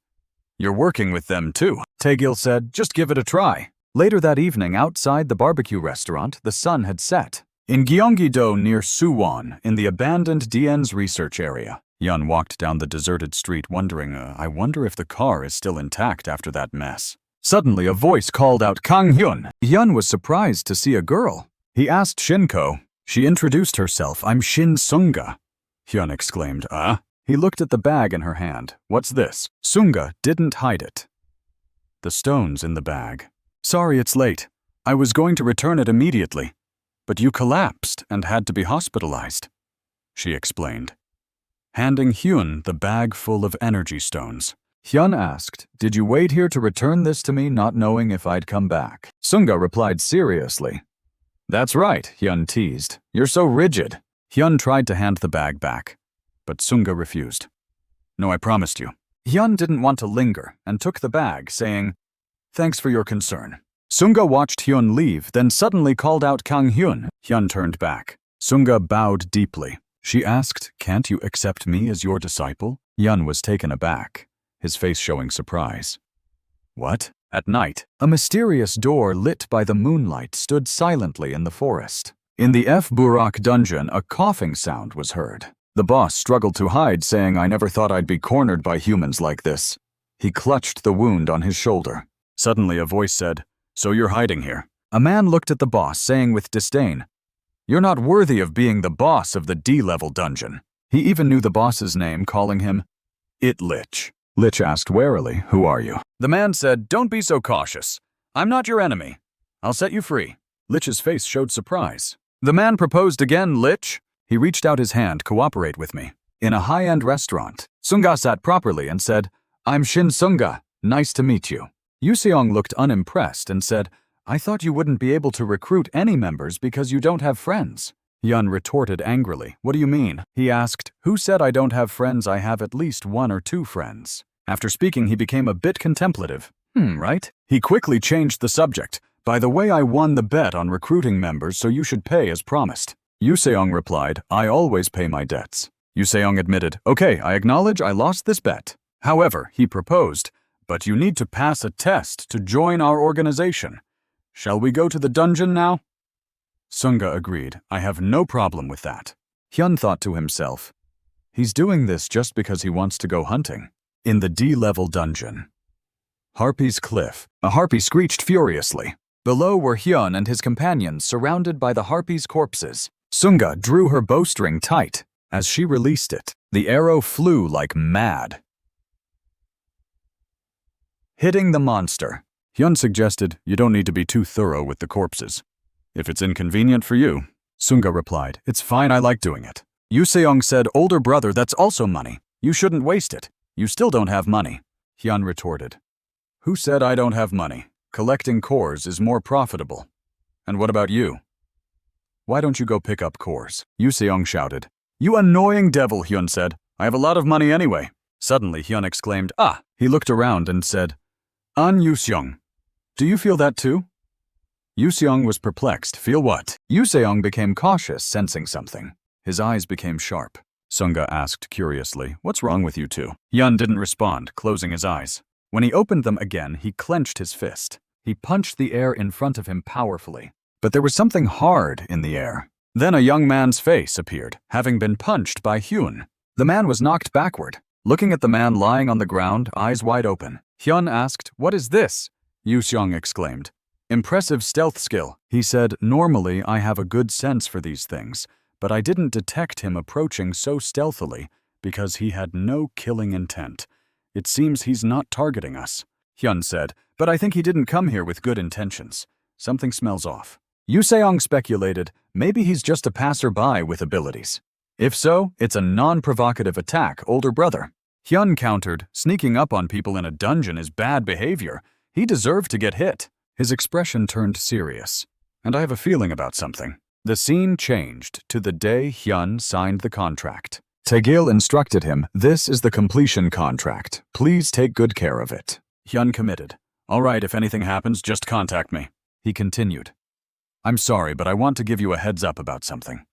A: You're working with them too, Tae-gil said. Just give it a try. Later that evening, outside the barbecue restaurant, the sun had set. In Gyeonggi-do near Suwon, in the abandoned Dien's research area, Hyun walked down the deserted street wondering, I wonder if the car is still intact after that mess. Suddenly, a voice called out, Kang Hyun. Hyun was surprised to see a girl. He asked Shinko. She introduced herself. I'm Shin Sunga. Hyun exclaimed, Ah? He looked at the bag in her hand. What's this? Sunga didn't hide it. The stone's in the bag. Sorry it's late. I was going to return it immediately, but you collapsed and had to be hospitalized, she explained, handing Hyun the bag full of energy stones. Hyun asked, Did you wait here to return this to me, not knowing if I'd come back? Sunga replied seriously. That's right, Hyun teased. You're so rigid. Hyun tried to hand the bag back, but Sunga refused. No, I promised you. Hyun didn't want to linger and took the bag, saying, Thanks for your concern. Sunga watched Hyun leave, then suddenly called out Kang Hyun. Hyun turned back. Sunga bowed deeply. She asked, "Can't you accept me as your disciple?" Hyun was taken aback, his face showing surprise. What? At night, a mysterious door lit by the moonlight stood silently in the forest. In the F. Burak dungeon, a coughing sound was heard. The boss struggled to hide, saying, "I never thought I'd be cornered by humans like this." He clutched the wound on his shoulder. Suddenly a voice said, "So you're hiding here." A man looked at the boss, saying with disdain, "You're not worthy of being the boss of the D-level dungeon." He even knew the boss's name, calling him It Lich. Lich asked warily, "Who are you?" The man said, "Don't be so cautious. I'm not your enemy. I'll set you free." Lich's face showed surprise. The man proposed again, "Lich." He reached out his hand, "Cooperate with me." In a high-end restaurant, Sunga sat properly and said, "I'm Shin Sunga. Nice to meet you." Yuseong looked unimpressed and said, "I thought you wouldn't be able to recruit any members because you don't have friends." Hyun retorted angrily, "What do you mean?" He asked, "Who said I don't have friends? I have at least 1 or 2 friends." After speaking, he became a bit contemplative. Right? He quickly changed the subject. "By the way, I won the bet on recruiting members, so you should pay as promised." Yuseong replied, "I always pay my debts." Yuseong admitted, "Okay, I acknowledge I lost this bet." However, he proposed, "But you need to pass a test to join our organization. Shall we go to the dungeon now?" Sunga agreed, "I have no problem with that." Hyun thought to himself, "He's doing this just because he wants to go hunting." In the D-level dungeon, Harpy's Cliff, a harpy screeched furiously. Below were Hyun and his companions, surrounded by the harpy's corpses. Sunga drew her bowstring tight. As she released it, the arrow flew like mad, hitting the monster. Hyun suggested, "You don't need to be too thorough with the corpses." "If it's inconvenient for you," Sunga replied, "It's fine, I like doing it." Yuseong said, "Older brother, that's also money. You shouldn't waste it. You still don't have money." Hyun retorted, "Who said I don't have money? Collecting cores is more profitable. And what about you? Why don't you go pick up cores?" Yuseong shouted. "You annoying devil," Hyun said. "I have a lot of money anyway." Suddenly, Hyun exclaimed, "Ah!" He looked around and said, "An Yuseong, do you feel that too?" Yuseong was perplexed. "Feel what?" Yuseong became cautious, sensing something. His eyes became sharp. Sunga asked curiously, "What's wrong with you two?" Hyun didn't respond, closing his eyes. When he opened them again, he clenched his fist. He punched the air in front of him powerfully. But there was something hard in the air. Then a young man's face appeared, having been punched by Hyun. The man was knocked backward. Looking at the man lying on the ground, eyes wide open, Hyun asked, "What is this?" Yuseong exclaimed, "Impressive stealth skill." He said, "Normally I have a good sense for these things, but I didn't detect him approaching so stealthily because he had no killing intent. It seems he's not targeting us." Hyun said, "But I think he didn't come here with good intentions. Something smells off." Yuseong speculated, "Maybe he's just a passerby with abilities. If so, it's a non-provocative attack, older brother." Hyun countered, "Sneaking up on people in a dungeon is bad behavior. He deserved to get hit." His expression turned serious. "And I have a feeling about something." The scene changed to the day Hyun signed the contract. Taegil instructed him, "This is the completion contract. Please take good care of it." Hyun committed. "All right, if anything happens, just contact me." He continued, "I'm sorry, but I want to give you a heads up about something."